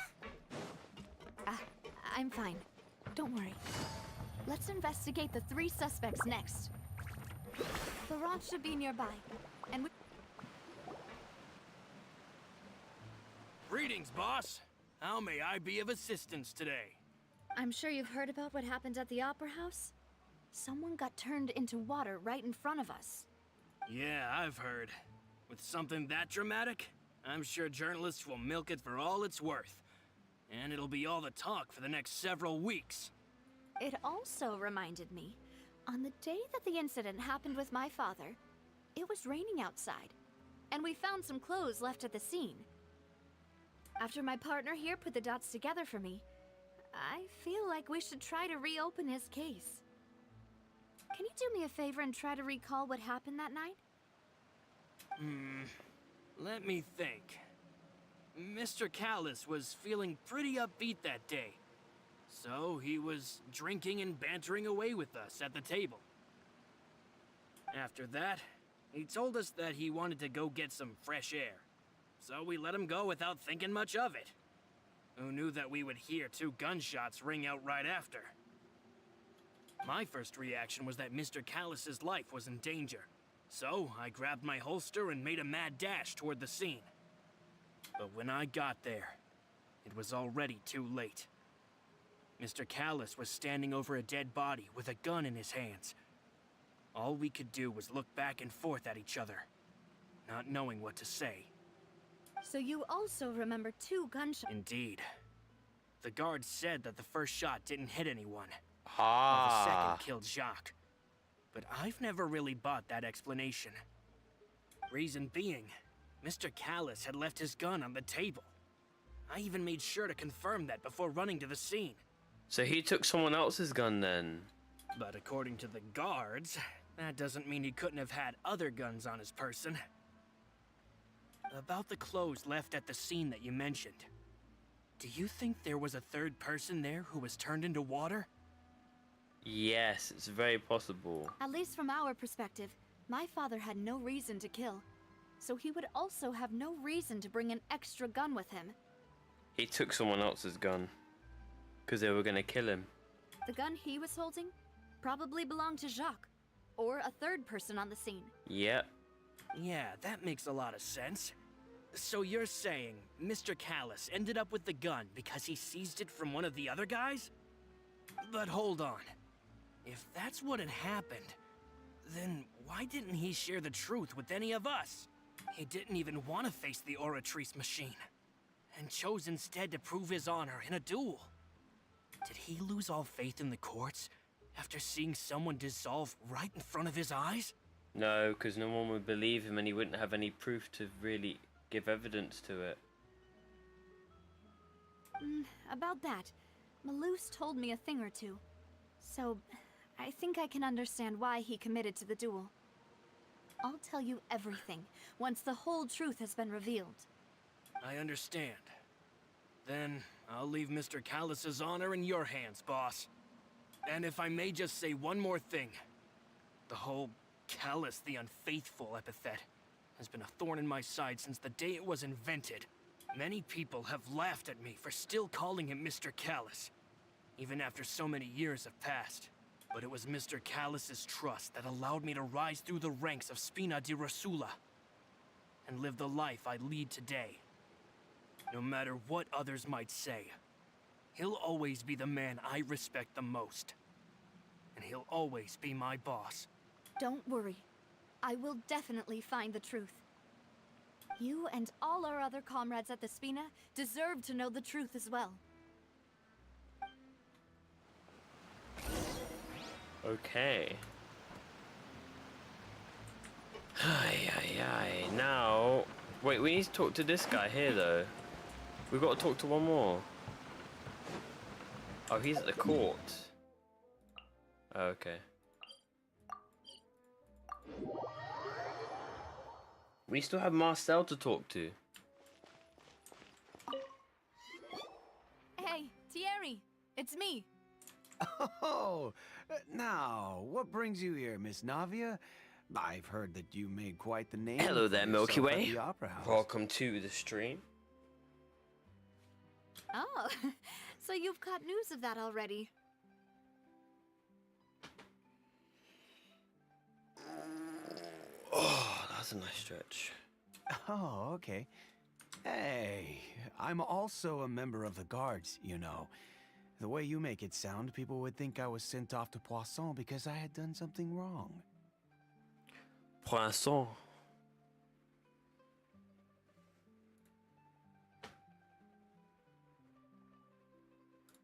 Speaker 14: I'm fine. Don't worry. Let's investigate the 3 suspects next. Laurent should be nearby, and we...
Speaker 17: Greetings, boss. How may I be of assistance today?
Speaker 14: I'm sure you've heard about what happened at the Opera House? Someone got turned into water right in front of us.
Speaker 17: Yeah, I've heard. With something that dramatic, I'm sure journalists will milk it for all it's worth. And it'll be all the talk for the next several weeks.
Speaker 14: It also reminded me, on the day that the incident happened with my father, it was raining outside, and we found some clothes left at the scene. After my partner here put the dots together for me, I feel like we should try to reopen his case. Can you do me a favor and try to recall what happened that night?
Speaker 17: Let me think. Mr. Callus was feeling pretty upbeat that day. So he was drinking and bantering away with us at the table. After that, he told us that he wanted to go get some fresh air. So we let him go without thinking much of it. Who knew that we would hear 2 gunshots ring out right after? My first reaction was that Mr. Callus's life was in danger. So I grabbed my holster and made a mad dash toward the scene. But when I got there, it was already too late. Mr. Callus was standing over a dead body with a gun in his hands. All we could do was look back and forth at each other, not knowing what to say.
Speaker 14: So you also remember 2 gunshots?
Speaker 17: Indeed. The guard said that the first shot didn't hit anyone, while the second killed Jacques. But I've never really bought that explanation. Reason being, Mr. Callus had left his gun on the table. I even made sure to confirm that before running to the scene.
Speaker 4: So he took someone else's gun then?
Speaker 17: But according to the guards, that doesn't mean he couldn't have had other guns on his person. About the clothes left at the scene that you mentioned, do you think there was a 3rd person there who was turned into water?
Speaker 4: Yes, it's very possible.
Speaker 14: At least from our perspective, my father had no reason to kill. So he would also have no reason to bring an extra gun with him.
Speaker 4: He took someone else's gun. Because they were going to kill him.
Speaker 14: The gun he was holding probably belonged to Jacques, or a 3rd person on the scene.
Speaker 4: Yep.
Speaker 17: Yeah, that makes a lot of sense. So you're saying Mr. Callus ended up with the gun because he seized it from one of the other guys? But hold on. If that's what had happened, then why didn't he share the truth with any of us? He didn't even want to face the Oratrice machine, and chose instead to prove his honor in a duel. Did he lose all faith in the courts after seeing someone dissolve right in front of his eyes?
Speaker 4: No, because no one would believe him and he wouldn't have any proof to really give evidence to it.
Speaker 14: About that, Malus told me a thing or two. So, I think I can understand why he committed to the duel. I'll tell you everything once the whole truth has been revealed.
Speaker 17: I understand. Then I'll leave Mr. Callus's honor in your hands, boss. And if I may just say one more thing. The whole Callus the Unfaithful epithet has been a thorn in my side since the day it was invented. Many people have laughed at me for still calling him Mr. Callus, even after so many years have passed. But it was Mr. Callus's trust that allowed me to rise through the ranks of Spina di Rosula and live the life I lead today. No matter what others might say, he'll always be the man I respect the most. And he'll always be my boss.
Speaker 14: Don't worry. I will definitely find the truth. You and all our other comrades at the Spina deserve to know the truth as well.
Speaker 4: Okay. Ay. Now, wait, we need to talk to this guy here, though. We've got to talk to one more. Oh, he's at the court. Okay. We still have Marcel to talk to.
Speaker 14: Hey, Thierry, it's me.
Speaker 18: Oh, now, what brings you here, Miss Navia? I've heard that you made quite the name.
Speaker 4: Hello there,
Speaker 18: for
Speaker 4: Milky
Speaker 18: yourself at
Speaker 4: Way.
Speaker 18: the Opera House.
Speaker 4: Welcome to the stream.
Speaker 7: Oh, so you've caught news of that already.
Speaker 4: Oh, that's a nice stretch.
Speaker 18: Oh, okay. Hey, I'm also a member of the guards, you know. The way you make it sound, people would think I was sent off to Poisson because I had done something wrong.
Speaker 4: Poisson.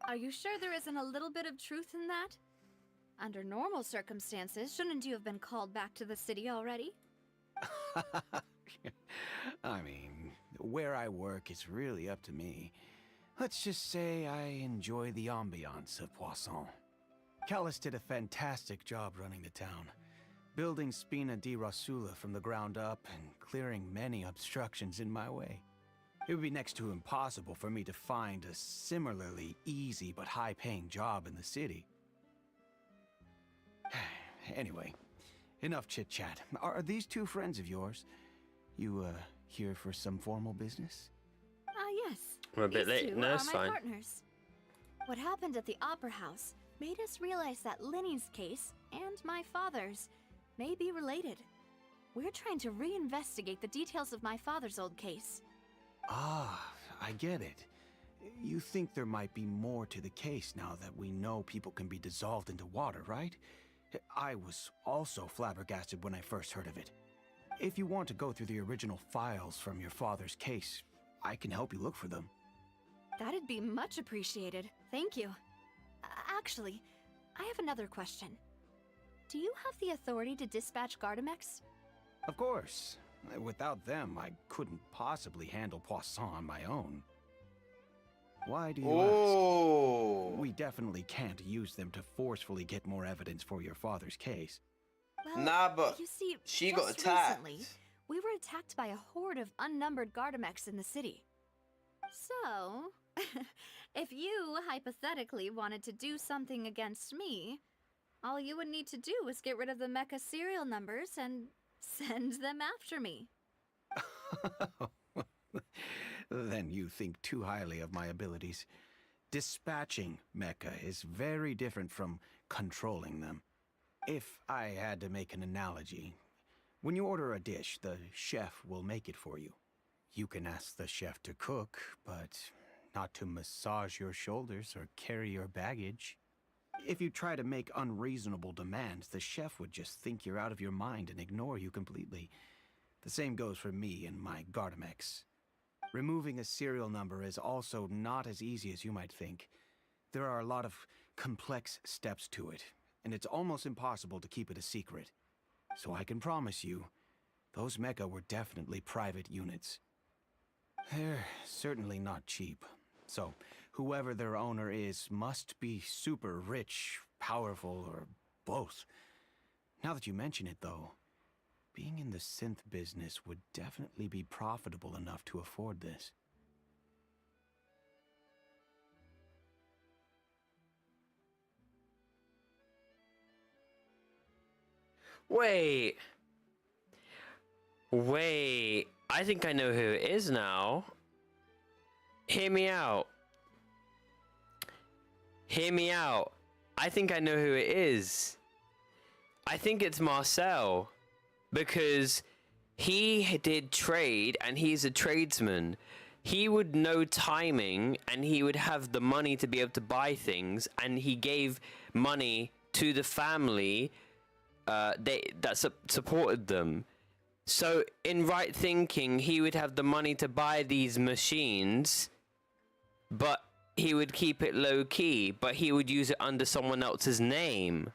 Speaker 7: Are you sure there isn't a little bit of truth in that? Under normal circumstances, shouldn't you have been called back to the city already?
Speaker 18: I mean, where I work is really up to me. Let's just say I enjoy the ambiance of Poisson. Callus did a fantastic job running the town, building Spina di Rosula from the ground up and clearing many obstructions in my way. It would be next to impossible for me to find a similarly easy but high-paying job in the city. Anyway, enough chit-chat. Are these two friends of yours? You, here for some formal business?
Speaker 7: Yes.
Speaker 4: We're a bit
Speaker 7: These
Speaker 4: late.
Speaker 7: two
Speaker 4: No,
Speaker 7: are
Speaker 4: it's
Speaker 7: my
Speaker 4: fine.
Speaker 7: partners. What happened at the Opera House made us realize that Linny's case and my father's may be related. We're trying to reinvestigate the details of my father's old case.
Speaker 18: Ah, I get it. You think there might be more to the case now that we know people can be dissolved into water, right? I was also flabbergasted when I first heard of it. If you want to go through the original files from your father's case, I can help you look for them.
Speaker 7: That'd be much appreciated. Thank you. Actually, I have another question. Do you have the authority to dispatch Gardamex?
Speaker 18: Of course. Without them, I couldn't possibly handle Poisson on my own. Why do you ask? We definitely can't use them to forcefully get more evidence for your father's case.
Speaker 7: Well,
Speaker 4: Nah, but
Speaker 7: you see,
Speaker 4: she
Speaker 7: just
Speaker 4: got attacked.
Speaker 7: Recently, we were attacked by a horde of unnumbered Gardamex in the city. So, if you hypothetically wanted to do something against me, all you would need to do is get rid of the mecha serial numbers and send them after me.
Speaker 18: Then you think too highly of my abilities. Dispatching mecha is very different from controlling them. If I had to make an analogy, when you order a dish, the chef will make it for you. You can ask the chef to cook, but not to massage your shoulders or carry your baggage. If you try to make unreasonable demands, the chef would just think you're out of your mind and ignore you completely. The same goes for me and my Gardamex. Removing a serial number is also not as easy as you might think. There are a lot of complex steps to it, and it's almost impossible to keep it a secret. So I can promise you, those mecha were definitely private units. They're certainly not cheap. So, whoever their owner is must be super rich, powerful, or both. Now that you mention it, though, being in the synth business would definitely be profitable enough to afford this.
Speaker 4: Wait. I think I know who it is now. Hear me out. Hear me out. I think I know who it is. I think it's Marcel. Because he did trade and he's a tradesman. He would know timing and he would have the money to be able to buy things, and he gave money to the family that supported them. So in right thinking, he would have the money to buy these machines, but he would keep it low key, but he would use it under someone else's name.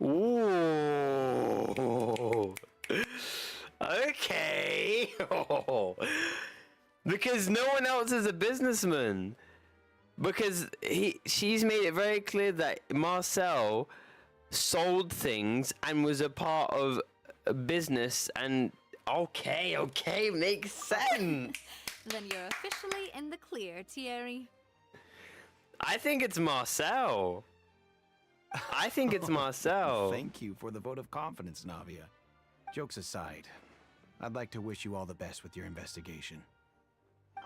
Speaker 4: Ooh. Okay. Because no one else is a businessman. Because she's made it very clear that Marcel sold things and was a part of a business, and okay, makes sense.
Speaker 7: Then you're officially in the clear, Thierry.
Speaker 4: I think it's Marcel. I think it's Marcel.
Speaker 18: Thank you for the vote of confidence, Navia. Jokes aside, I'd like to wish you all the best with your investigation.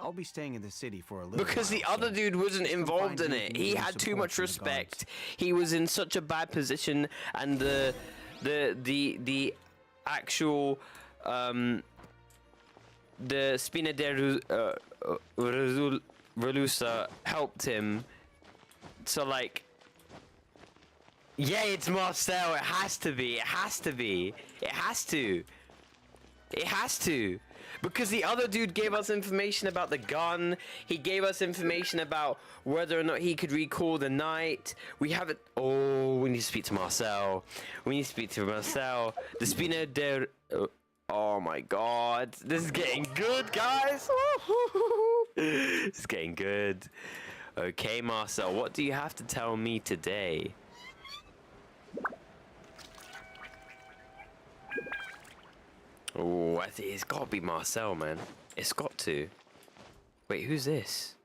Speaker 18: I'll be staying in the city for a little
Speaker 4: because
Speaker 18: while,
Speaker 4: the other
Speaker 18: so
Speaker 4: dude wasn't
Speaker 18: just come
Speaker 4: involved
Speaker 18: find
Speaker 4: in
Speaker 18: me if
Speaker 4: it.
Speaker 18: you
Speaker 4: He
Speaker 18: need any
Speaker 4: had too
Speaker 18: support
Speaker 4: much
Speaker 18: from the guards.
Speaker 4: respect. He was in such a bad position, and the actual the Spina de Relusa helped him. So like, yeah, it's Marcel. It has to be. It has to be. It has to. It has to. Because the other dude gave us information about the gun. He gave us information about whether or not he could recall the night. We haven't. Oh, we need to speak to Marcel. We need to speak to Marcel. The Spina de. Oh my god. This is getting good, guys. This is getting good. Okay, Marcel, what do you have to tell me today? Oh, I think it's got to be Marcel, man. It's got to. Wait, who's this?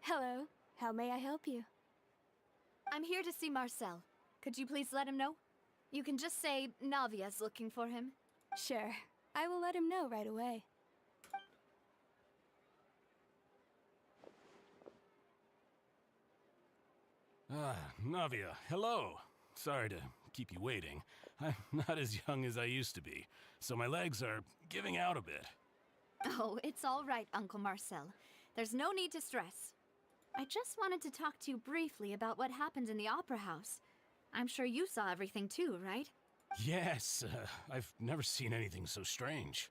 Speaker 14: Hello. How may I help you? I'm here to see Marcel. Could you please let him know? You can just say Navia's looking for him. Sure. I will let him know right away.
Speaker 19: Ah, Navia, hello. Sorry to keep you waiting. I'm not as young as I used to be, so my legs are giving out a bit.
Speaker 7: Oh, it's all right, Uncle Marcel. There's no need to stress. I just wanted to talk to you briefly about what happened in the Opera House. I'm sure you saw everything too, right?
Speaker 19: Yes, I've never seen anything so strange.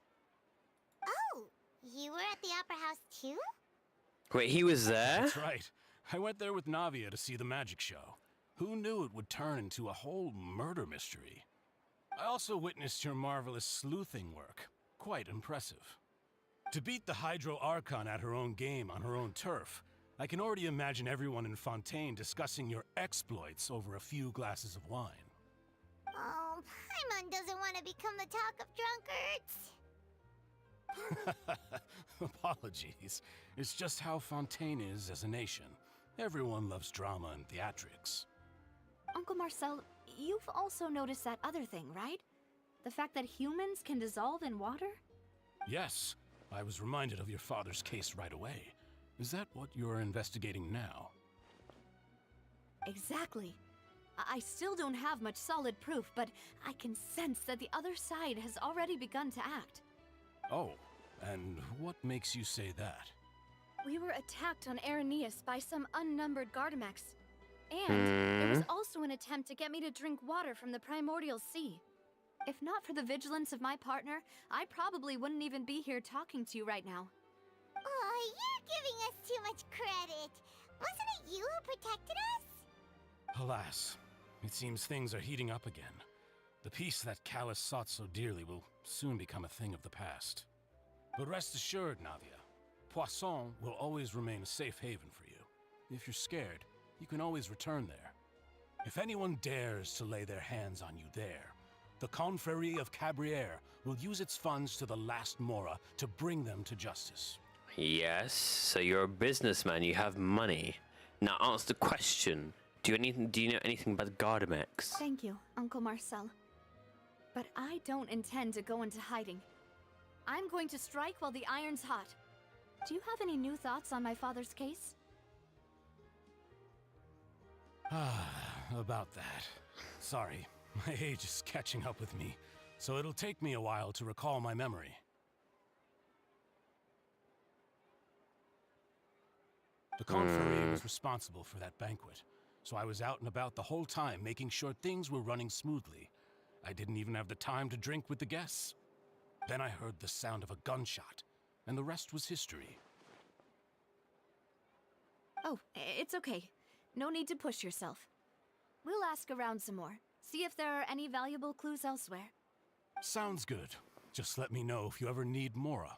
Speaker 5: Oh, you were at the Opera House too?
Speaker 4: Wait, he was there?
Speaker 19: That's right. I went there with Navia to see the magic show. Who knew it would turn into a whole murder mystery? I also witnessed your marvelous sleuthing work. Quite impressive. To beat the Hydro Archon at her own game on her own turf, I can already imagine everyone in Fontaine discussing your exploits over a few glasses of wine.
Speaker 5: Oh, Paimon doesn't want to become the talk of drunkards.
Speaker 19: Apologies. It's just how Fontaine is as a nation. Everyone loves drama and theatrics.
Speaker 7: Uncle Marcel, you've also noticed that other thing, right? The fact that humans can dissolve in water?
Speaker 19: Yes, I was reminded of your father's case right away. Is that what you're investigating now?
Speaker 7: Exactly. I still don't have much solid proof, but I can sense that the other side has already begun to act.
Speaker 19: Oh, and what makes you say that?
Speaker 14: We were attacked on Araneus by some unnumbered Gardamex. And there was also an attempt to get me to drink water from the primordial sea. If not for the vigilance of my partner, I probably wouldn't even be here talking to you right now.
Speaker 5: Oh, you're giving us too much credit. Wasn't it you who protected us?
Speaker 19: Alas, it seems things are heating up again. The peace that Callus sought so dearly will soon become a thing of the past. But rest assured, Navia, Poisson will always remain a safe haven for you. If you're scared, you can always return there. If anyone dares to lay their hands on you there, the Confrérie of Cabriere will use its funds to the last Mora to bring them to justice.
Speaker 4: Yes, so you're a businessman, you have money. Now answer the question. Do you know anything about Gardamex?
Speaker 7: Thank you, Uncle Marcel. But I don't intend to go into hiding. I'm going to strike while the iron's hot. Do you have any new thoughts on my father's case?
Speaker 19: About that. Sorry, my age is catching up with me, so it'll take me a while to recall my memory. The Confrérie was responsible for that banquet, so I was out and about the whole time making sure things were running smoothly. I didn't even have the time to drink with the guests. Then I heard the sound of a gunshot, and the rest was history.
Speaker 7: Oh, it's okay. No need to push yourself. We'll ask around some more. See if there are any valuable clues elsewhere.
Speaker 19: Sounds good. Just let me know if you ever need Mora.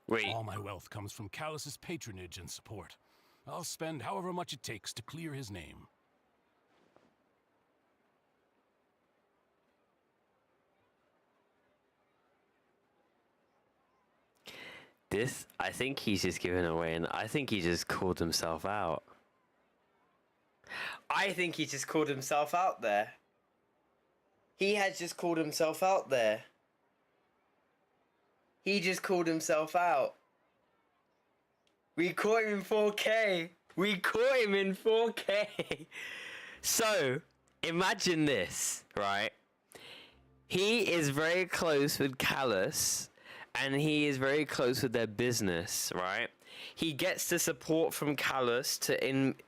Speaker 4: Wait.
Speaker 19: All my wealth comes from Callus's patronage and support. I'll spend however much it takes to clear his name.
Speaker 4: This, I think he's just given away, and I think he just called himself out. I think he just called himself out there. He has just called himself out there. He just called himself out. We caught him in 4K. We caught him in 4K. So, imagine this, right? He is very close with Callus, and he is very close with their business, right? He gets the support from Callus to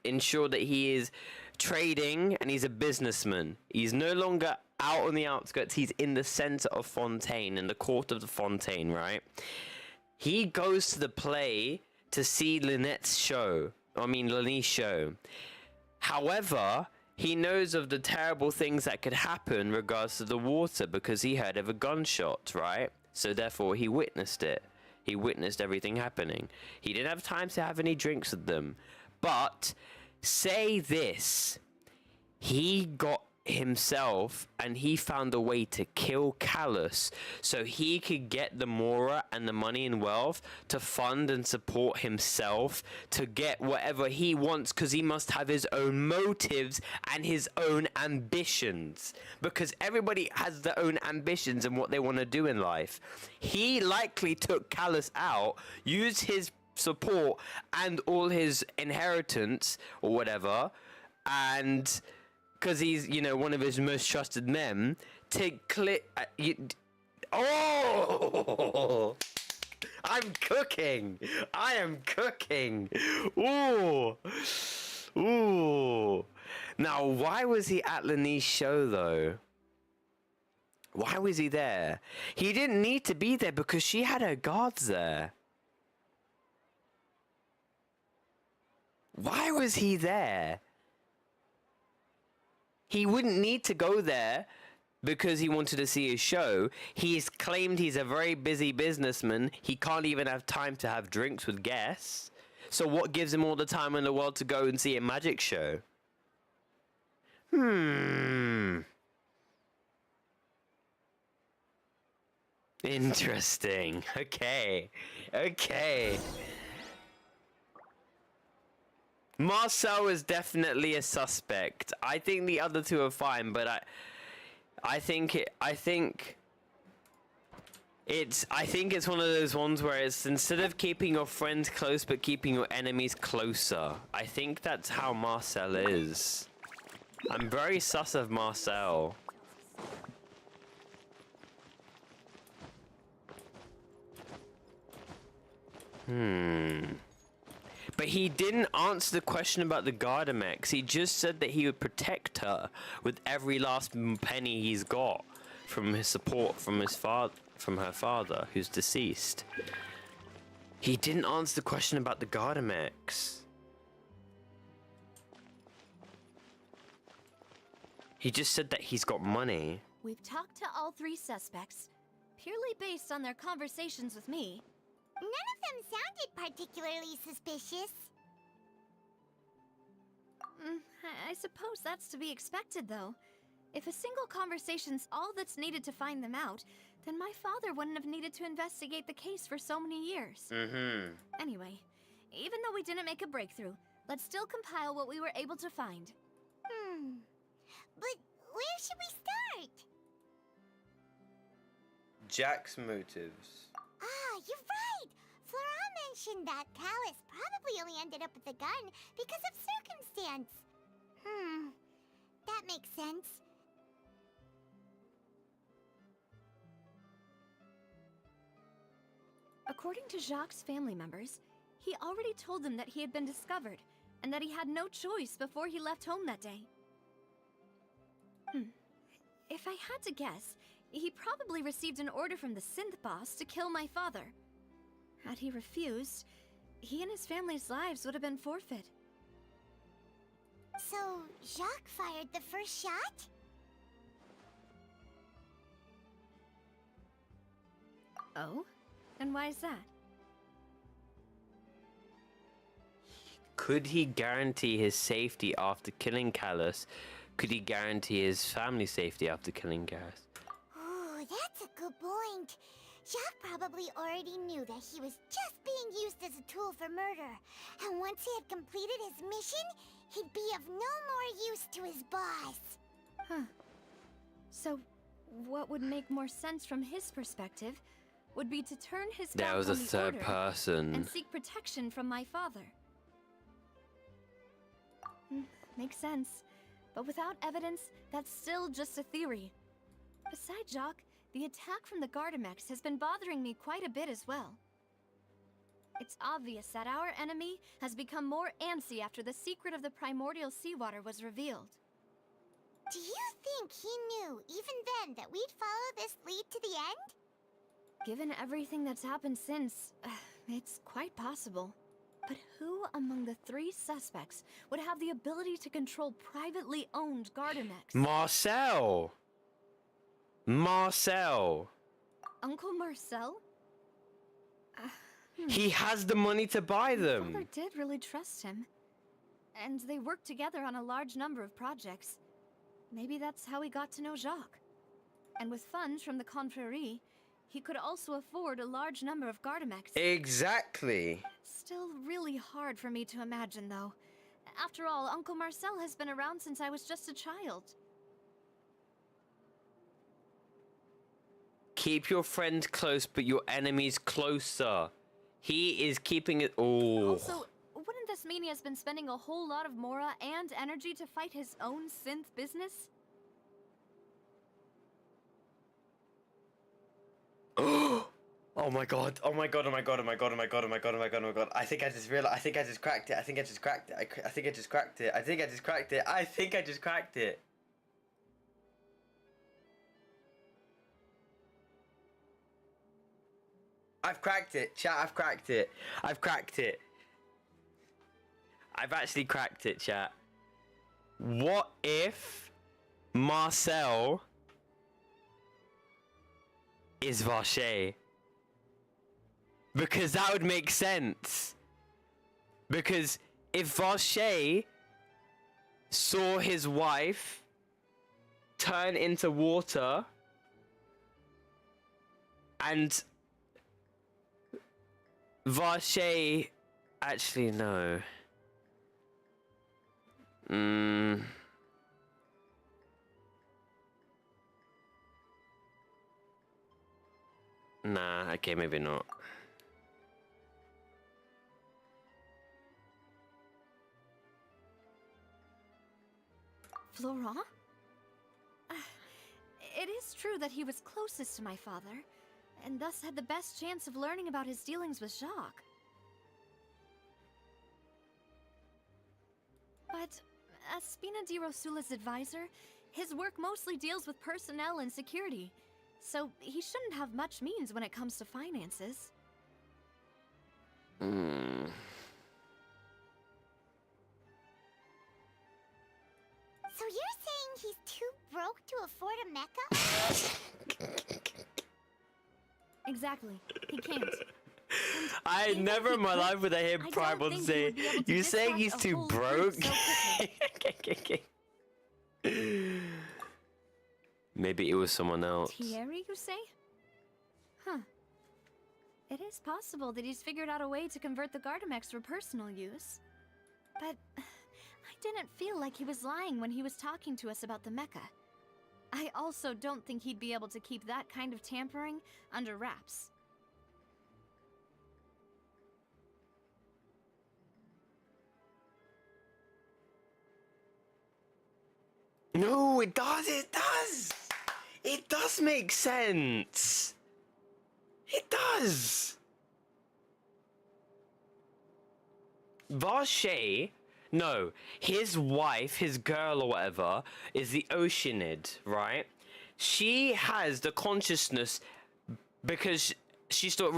Speaker 4: ensure that he is trading, and he's a businessman. He's no longer out on the outskirts. He's in the center of Fontaine, in the court of the Fontaine, right? He goes to the play to see Lynette's show. I mean, Lynette's show. However, he knows of the terrible things that could happen in regards to the water because he heard of a gunshot, right? So therefore, he witnessed it. He witnessed everything happening. He didn't have time to have any drinks with them. But, say this. He got himself and he found a way to kill Callus so he could get the Mora and the money and wealth to fund and support himself to get whatever he wants, because he must have his own motives and his own ambitions, because everybody has their own ambitions and what they want to do in life. He likely took Callus out, used his support and all his inheritance or whatever, and because he's, you know, one of his most trusted men, to click. Oh! I'm cooking! I am cooking! Ooh! Ooh! Now, why was he at Lynette's show, though? Why was he there? He didn't need to be there because she had her guards there. Why was he there? He wouldn't need to go there because he wanted to see his show. He's claimed he's a very busy businessman. He can't even have time to have drinks with guests. So what gives him all the time in the world to go and see a magic show? Interesting. Okay. Okay. Marcel is definitely a suspect. I think the other two are fine, but I think it's one of those ones where it's instead of keeping your friends close but keeping your enemies closer. I think that's how Marcel is. I'm very sus of Marcel. But he didn't answer the question about the Gardamex. He just said that he would protect her with every last penny he's got from his support from her father, who's deceased. He didn't answer the question about the Gardamex. He just said that he's got money.
Speaker 14: We've talked to all three suspects, purely based on their conversations with me.
Speaker 5: None of them sounded particularly suspicious.
Speaker 14: I suppose that's to be expected, though. If a single conversation's all that's needed to find them out, then my father wouldn't have needed to investigate the case for so many years. Anyway, even though we didn't make a breakthrough, let's still compile what we were able to find.
Speaker 5: But where should we start?
Speaker 4: Jack's motives.
Speaker 5: Ah, you're right! Flora mentioned that Callus probably only ended up with the gun because of circumstance. That makes sense.
Speaker 14: According to Jacques' family members, he already told them that he had been discovered, and that he had no choice before he left home that day. If I had to guess, he probably received an order from the synth boss to kill my father. Had he refused, he and his family's lives would have been forfeit.
Speaker 5: So, Jacques fired the first shot?
Speaker 14: Oh? And why is that?
Speaker 4: Could he guarantee his safety after killing Callus? Could he guarantee his family's safety after killing Callus?
Speaker 5: Ooh, that's a good point. Jacques probably already knew that he was just being used as a tool for murder. And once he had completed his mission, he'd be of no more use to his boss.
Speaker 14: Huh. So, what would make more sense from his perspective would be to turn his back
Speaker 4: There was
Speaker 14: on
Speaker 4: a
Speaker 14: the
Speaker 4: third
Speaker 14: order
Speaker 4: person.
Speaker 14: and seek protection from my father. Makes sense. But without evidence, that's still just a theory. Besides Jacques, the attack from the Gardamex has been bothering me quite a bit as well. It's obvious that our enemy has become more antsy after the secret of the primordial seawater was revealed.
Speaker 5: Do you think he knew, even then, that we'd follow this lead to the end?
Speaker 14: Given everything that's happened since, it's quite possible. But who among the 3 suspects would have the ability to control privately owned Gardamex?
Speaker 4: Marcel! Marcel!
Speaker 14: Uncle Marcel?
Speaker 4: He has the money to buy
Speaker 14: My
Speaker 4: them.
Speaker 14: father did really trust him. And they worked together on a large number of projects. Maybe that's how he got to know Jacques. And with funds from the Confrérie, he could also afford a large number of Gardamex.
Speaker 4: Exactly.
Speaker 14: Still really hard for me to imagine, though. After all, Uncle Marcel has been around since I was just a child.
Speaker 4: Keep your friends close, but your enemies closer. He is keeping it. Oh.
Speaker 14: Also, wouldn't this mean he has been spending a whole lot of Mora and energy to fight his own synth business?
Speaker 4: Oh my god. Oh my god. Oh my god. Oh my god. Oh my god. Oh my god. Oh my god. Oh my god. I think I just realized. I think I just cracked it. I think I just cracked it. I think I just cracked it. I think I just cracked it. I think I just cracked it. I've cracked it. Chat, I've cracked it. I've cracked it. I've actually cracked it, chat. What if Marcel is Vache? Because that would make sense. Because if Vache saw his wife turn into water and Vache, actually no. Nah, okay, maybe not.
Speaker 14: Florent? It is true that he was closest to my father, and thus had the best chance of learning about his dealings with Jacques. But as Spina di Rosula's advisor, his work mostly deals with personnel and security, so he shouldn't have much means when it comes to finances.
Speaker 5: So you're saying he's too broke to afford a mecha?
Speaker 14: Exactly. He can't.
Speaker 4: I never in my life would I hear Primal say, "You saying he's too broke?" Maybe it was someone else.
Speaker 14: Thierry, you say? Huh. It is possible that he's figured out a way to convert the Gardamex for personal use. But I didn't feel like he was lying when he was talking to us about the mecha. I also don't think he'd be able to keep that kind of tampering under wraps.
Speaker 4: No, it does. It does. It does make sense. It does. Vache, no, his wife, his girl or whatever, is the Oceanid, right? She has the consciousness because she still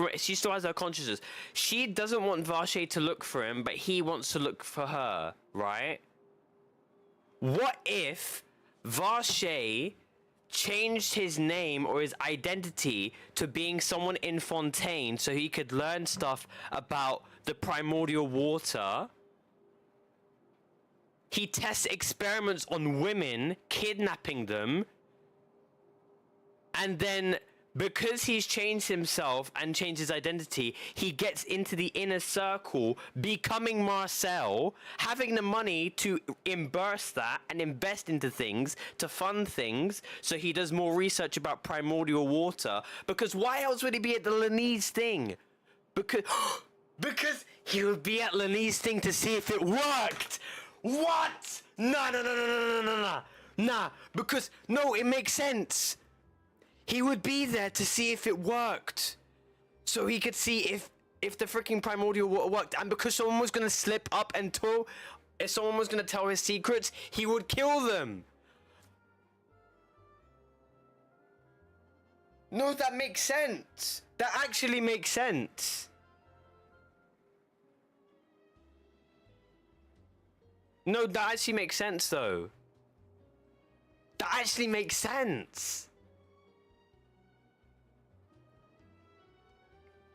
Speaker 4: has her consciousness. She doesn't want Vache to look for him, but he wants to look for her, right? What if Vache changed his name or his identity to being someone in Fontaine so he could learn stuff about the primordial water? He tests experiments on women, kidnapping them, and then because he's changed himself and changed his identity, he gets into the inner circle, becoming Marcel, having the money to immerse that and invest into things, to fund things, so he does more research about primordial water. Because why else would he be at the Lanise thing? Because he would be at Lanise thing to see if it worked. What? Nah, because, no, it makes sense. He would be there to see if it worked. So he could see if the freaking primordial water worked. And because someone was gonna slip up and if someone was gonna tell his secrets, he would kill them. No, that makes sense. That actually makes sense. No, that actually makes sense though. That actually makes sense.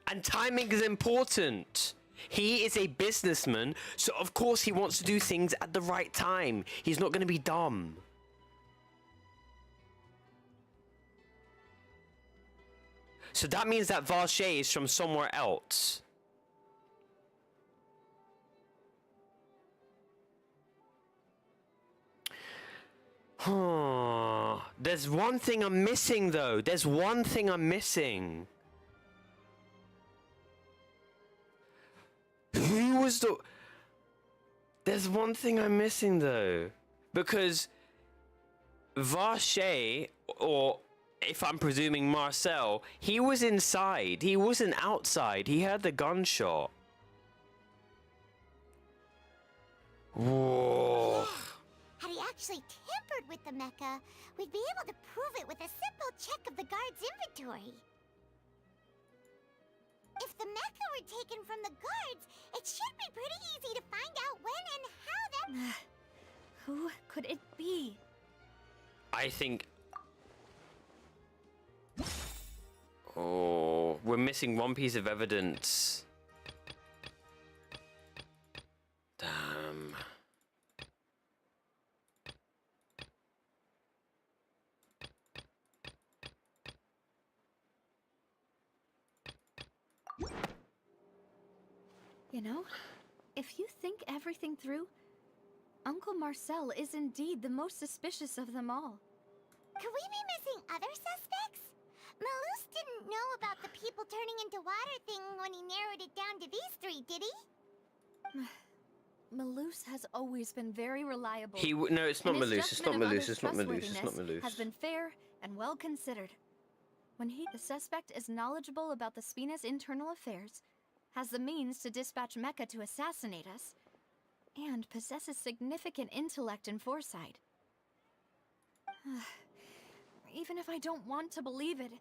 Speaker 4: And timing is important. He is a businessman, so of course he wants to do things at the right time. He's not going to be dumb. So that means that Varshay is from somewhere else. There's one thing I'm missing though. There's one thing I'm missing. Who was the... There's one thing I'm missing though. Because Varshay, or if I'm presuming Marcel, he was inside. He wasn't outside. He heard the gunshot. Whoa.
Speaker 5: Had he actually tampered with the mecha, we'd be able to prove it with a simple check of the guard's inventory. If the mecha were taken from the guards, it should be pretty easy to find out when and how that...
Speaker 14: Who could it be?
Speaker 4: I think... Oh, we're missing one piece of evidence. Damn.
Speaker 14: You know, if you think everything through, Uncle Marcel is indeed the most suspicious of them all.
Speaker 5: Could we be missing other suspects? Malus didn't know about the people turning into water thing when he narrowed it down to these three, did he?
Speaker 14: Malus has always been very reliable.
Speaker 4: No, it's not Malus. It's not Malus. It's not Malus. It's not Malus.
Speaker 14: Has been fair and well considered. When the suspect is knowledgeable about the Spina's internal affairs, has the means to dispatch Mecha to assassinate us, and possesses significant intellect and foresight. Even if I don't want to believe it,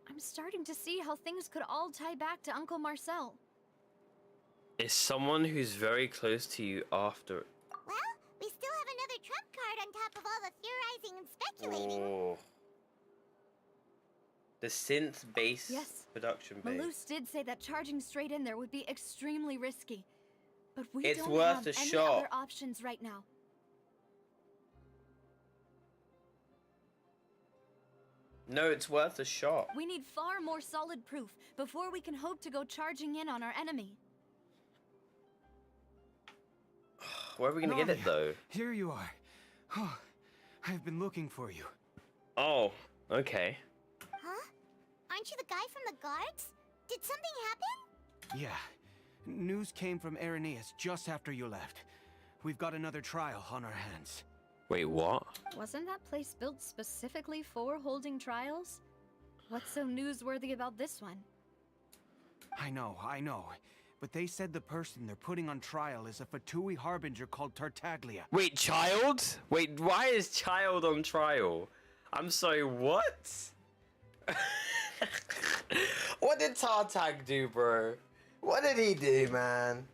Speaker 14: I'm starting to see how things could all tie back to Uncle Marcel.
Speaker 4: Is someone who's very close to you after...
Speaker 5: Well, we still have another trump card on top of all the theorizing and speculating.
Speaker 4: Oh. The synth-based production base.
Speaker 14: Malus did say that charging straight in there would be extremely risky. But we
Speaker 4: It's
Speaker 14: don't
Speaker 4: worth
Speaker 14: have
Speaker 4: a
Speaker 14: any
Speaker 4: shot.
Speaker 14: other options right now.
Speaker 4: No, it's worth a shot.
Speaker 14: We need far more solid proof before we can hope to go charging in on our enemy.
Speaker 4: Where are we gonna get it though?
Speaker 18: Here you are. Oh, I've been looking for you.
Speaker 4: Oh, okay.
Speaker 5: Huh? Aren't you the guy from the guards? Did something happen?
Speaker 18: Yeah. News came from Irenaeus just after you left. We've got another trial on our hands.
Speaker 4: Wait, what?
Speaker 14: Wasn't that place built specifically for holding trials? What's so newsworthy about this one?
Speaker 18: I know. But they said the person they're putting on trial is a Fatui harbinger called Tartaglia.
Speaker 4: Wait, child? Wait, why is child on trial? I'm sorry, what? What did Tartag do, bro? What did he do, man?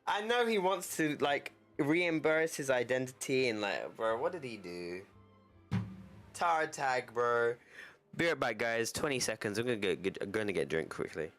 Speaker 4: I know he wants to, like, reimburse his identity and, like, bro, what did he do? Tartag, bro. Be right back, guys. 20 seconds. I'm gonna get a drink quickly.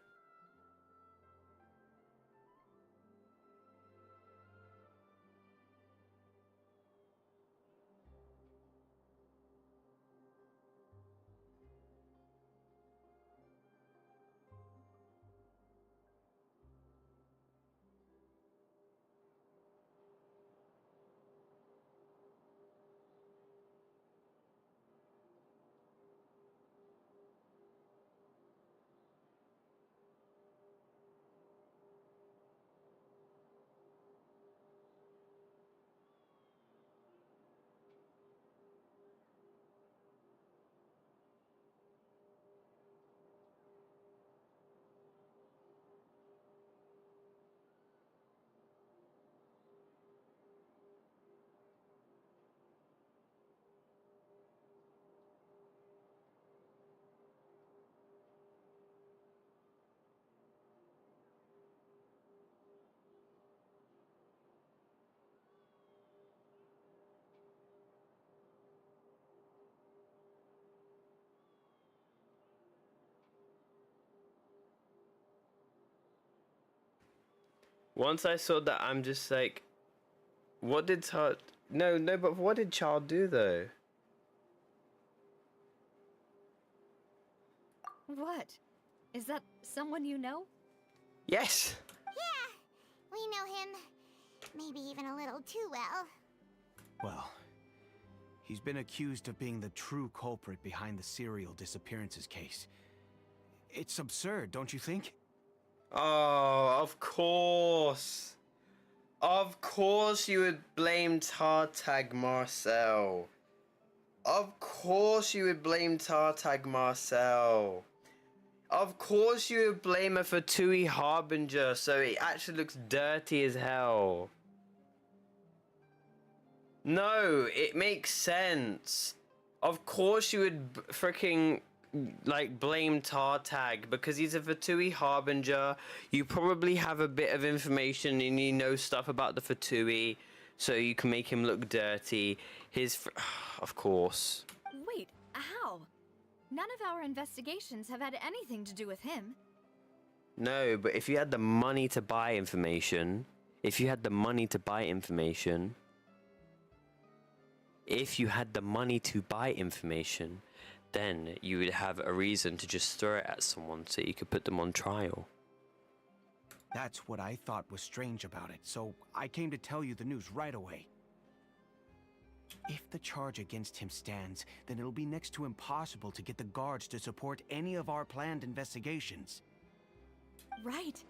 Speaker 4: Once I saw that, I'm just like, what did Char... No, but what did Char do, though?
Speaker 14: What? Is that someone you know?
Speaker 4: Yes!
Speaker 5: Yeah, we know him. Maybe even a little too well.
Speaker 18: Well, he's been accused of being the true culprit behind the serial disappearances case. It's absurd, don't you think?
Speaker 4: Oh, of course. Of course you would blame Tartag Marcel. Of course you would blame Tartag Marcel. Of course you would blame a Fatui Harbinger so it actually looks dirty as hell. No, it makes sense. Of course you would freaking like blame Tartag because he's a Fatui Harbinger. You probably have a bit of information and you know stuff about the Fatui, so you can make him look dirty. Of course.
Speaker 14: Wait, how? None of our investigations have had anything to do with him.
Speaker 4: No, but if you had the money to buy information, if you had the money to buy information, then you would have a reason to just throw it at someone so you could put them on trial.
Speaker 18: That's what I thought was strange about it, so I came to tell you the news right away. If the charge against him stands, then it'll be next to impossible to get the guards to support any of our planned investigations.
Speaker 14: Right,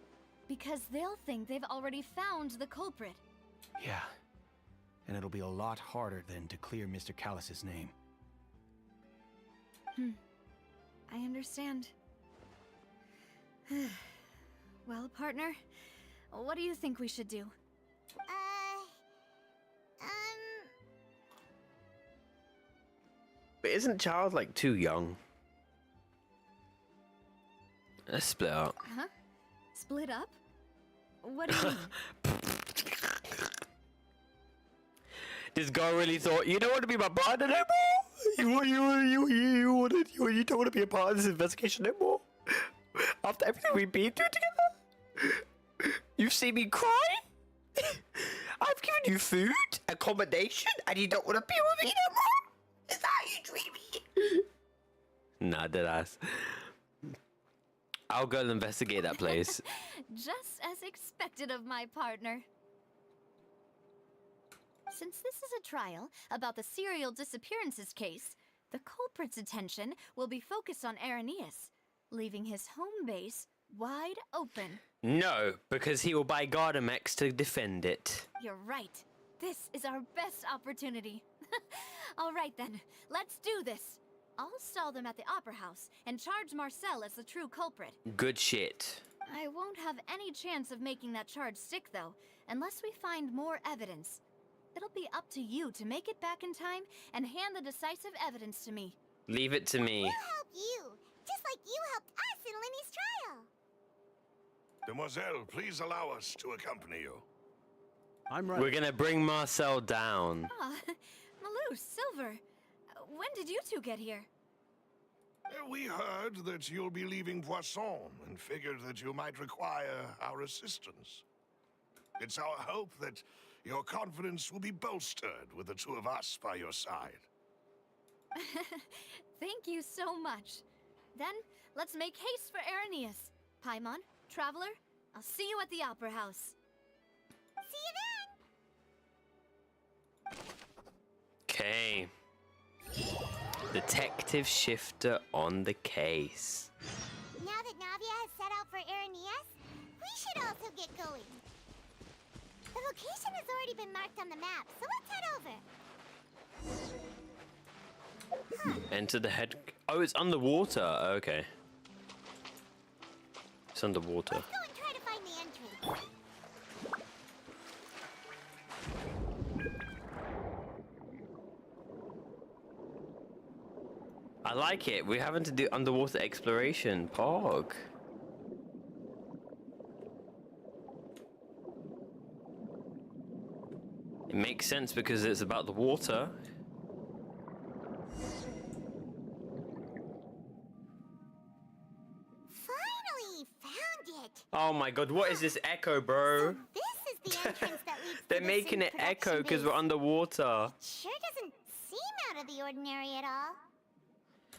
Speaker 14: because they'll think they've already found the culprit.
Speaker 18: Yeah, and it'll be a lot harder then to clear Mr. Callus's name.
Speaker 14: I understand. Well, partner, what do you think we should do?
Speaker 4: But isn't Charles like too young? Let's split up.
Speaker 14: Huh? Split up? What do you mean?
Speaker 4: This guy really thought, you don't want to be my partner no more? You don't want to be a part of this investigation no more? After everything we've been through together? You've seen me cry? I've given you food, accommodation, and you don't want to be with me no more? Is that how you treat me? Nah, deadass. I'll go and investigate that place.
Speaker 14: Just as expected of my partner. Since this is a trial about the serial disappearances case, the culprit's attention will be focused on Arrhenius, leaving his home base wide open.
Speaker 4: No, because he will buy Gardamex to defend it.
Speaker 14: You're right. This is our best opportunity. All right then, let's do this. I'll stall them at the Opera House and charge Marcel as the true culprit.
Speaker 4: Good shit.
Speaker 14: I won't have any chance of making that charge stick, though, unless we find more evidence. It'll be up to you to make it back in time and hand the decisive evidence to me.
Speaker 4: Leave it to me.
Speaker 5: We'll help you, just like you helped us in Lenny's trial.
Speaker 11: Demoiselle, please allow us to accompany you.
Speaker 18: I'm ready.
Speaker 4: We're gonna bring Marcel down.
Speaker 14: Ah, Malou, Silver, when did you two get here?
Speaker 11: We heard that you'll be leaving Poisson and figured that you might require our assistance. It's our hope that your confidence will be bolstered with the two of us by your side.
Speaker 14: Thank you so much. Then, let's make haste for Arrhenius. Paimon, Traveler, I'll see you at the Opera House.
Speaker 5: See you then!
Speaker 4: Okay. Detective Shifter on the case.
Speaker 5: Now that Navia has set out for Arrhenius, we should also get going. The location has already been marked on the map, so let's head over.
Speaker 4: Enter the head... Oh, it's underwater. Okay. It's underwater.
Speaker 5: Let's go and try to find the entrance.
Speaker 4: I like it. We're having to do underwater exploration. Pog. It makes sense because it's about the water.
Speaker 5: Finally found it!
Speaker 4: Oh my god, what is this echo, bro?
Speaker 5: This the entrance that leads
Speaker 4: They're
Speaker 5: to the
Speaker 4: making
Speaker 5: sync
Speaker 4: it echo
Speaker 5: production
Speaker 4: because we're
Speaker 5: base.
Speaker 4: underwater.
Speaker 5: Sure doesn't seem out of the ordinary at all.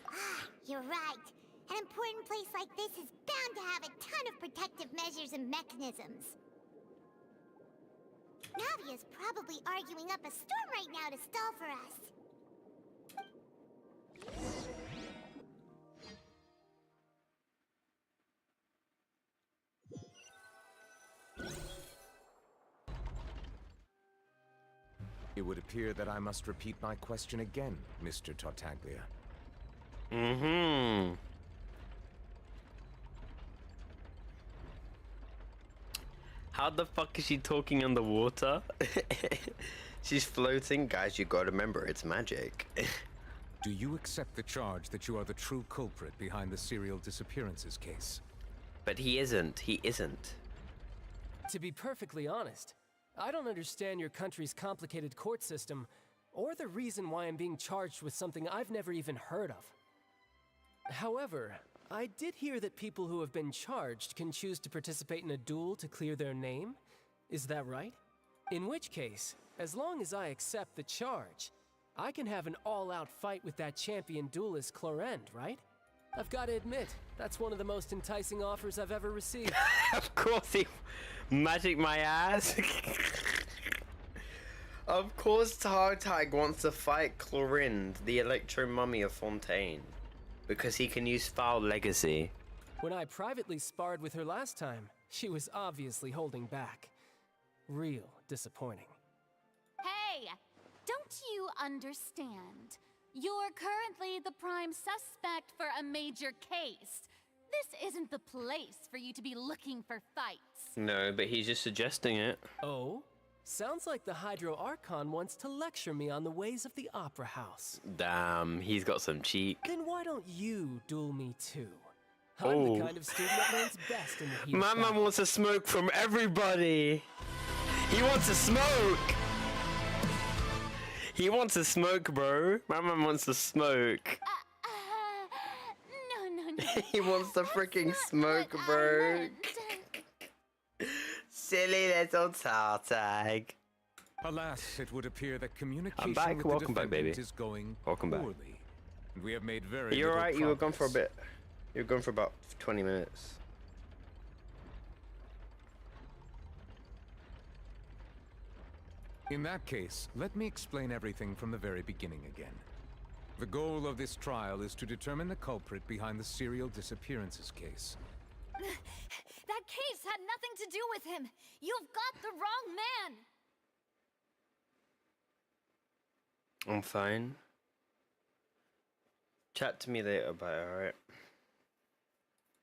Speaker 5: Ah, you're right. An important place like this is bound to have a ton of protective measures and mechanisms. Navia's probably arguing up a storm right now to stall for us.
Speaker 15: It would appear that I must repeat my question again, Mr. Tartaglia.
Speaker 4: Mm-hmm. How the fuck is she talking underwater? She's floating. Guys, you gotta remember, it's magic.
Speaker 15: Do you accept the charge that you are the true culprit behind the serial disappearances case?
Speaker 4: But he isn't. He isn't.
Speaker 20: To be perfectly honest, I don't understand your country's complicated court system, or the reason why I'm being charged with something I've never even heard of. However, I did hear that people who have been charged can choose to participate in a duel to clear their name. Is that right? In which case, as long as I accept the charge, I can have an all-out fight with that champion duelist Clorend, right? I've got to admit, that's one of the most enticing offers I've ever received.
Speaker 4: Of course he magic my ass. Of course Tartag wants to fight Clorinde, the electro mummy of Fontaine, because he can use Foul Legacy.
Speaker 20: When I privately sparred with her last time, she was obviously holding back. Real disappointing.
Speaker 21: Hey! Don't you understand? You're currently the prime suspect for a major case. This isn't the place for you to be looking for fights.
Speaker 4: No, but he's just suggesting it.
Speaker 20: Oh? Sounds like the Hydro Archon wants to lecture me on the ways of the Opera House.
Speaker 4: Damn, he's got some cheek.
Speaker 20: Then why don't you duel me too? I'm the kind of student that learns best in the heat of
Speaker 4: My man
Speaker 20: battle.
Speaker 4: wants to smoke from everybody. He wants to smoke. He wants to smoke, bro. My man wants to smoke.
Speaker 21: No.
Speaker 4: He wants to freaking smoke, bro. Silly little Tartag.
Speaker 15: Alas, it would appear that communication
Speaker 4: I'm back.
Speaker 15: with
Speaker 4: Welcome
Speaker 15: the
Speaker 4: back, baby.
Speaker 15: defendant is going
Speaker 4: Welcome back.
Speaker 15: poorly. And we have made very
Speaker 4: You're
Speaker 15: little
Speaker 4: right. You were gone for a
Speaker 15: progress.
Speaker 4: bit. You were gone for about 20 minutes.
Speaker 15: In that case, let me explain everything from the very beginning again. The goal of this trial is to determine the culprit behind the serial disappearances case.
Speaker 21: That case had nothing to do with him. You've got the wrong man.
Speaker 4: I'm fine. Chat to me later about it, alright?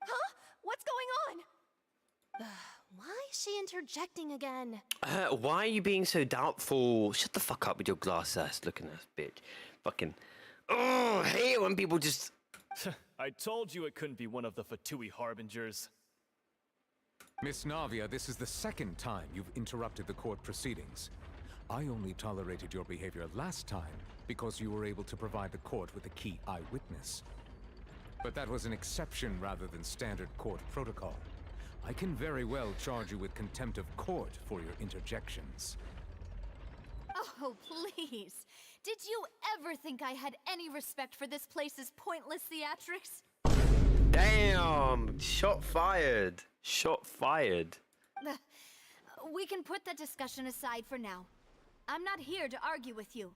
Speaker 14: Huh? What's going on? Why is she interjecting again?
Speaker 4: Why are you being so doubtful? Shut the fuck up with your glass ass looking ass bitch. Fucking. Oh, I hate it when people just.
Speaker 22: I told you it couldn't be one of the Fatui Harbingers.
Speaker 15: Miss Navia, this is the second time you've interrupted the court proceedings. I only tolerated your behavior last time because you were able to provide the court with a key eyewitness. But that was an exception rather than standard court protocol. I can very well charge you with contempt of court for your interjections.
Speaker 21: Oh, please. Did you ever think I had any respect for this place's pointless theatrics?
Speaker 4: Damn! Shot fired. Shot fired.
Speaker 21: We can put that discussion aside for now. I'm not here to argue with you.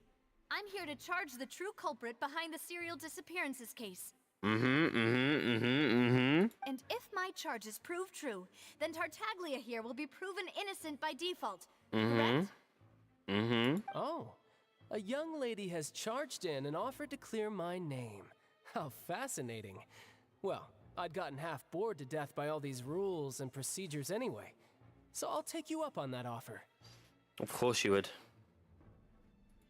Speaker 21: I'm here to charge the true culprit behind the serial disappearances case. And if my charges prove true, then Tartaglia here will be proven innocent by default. Correct?
Speaker 20: Oh, a young lady has charged in and offered to clear my name. How fascinating. Well, I'd gotten half bored to death by all these rules and procedures anyway. So I'll take you up on that offer.
Speaker 4: Of course you would.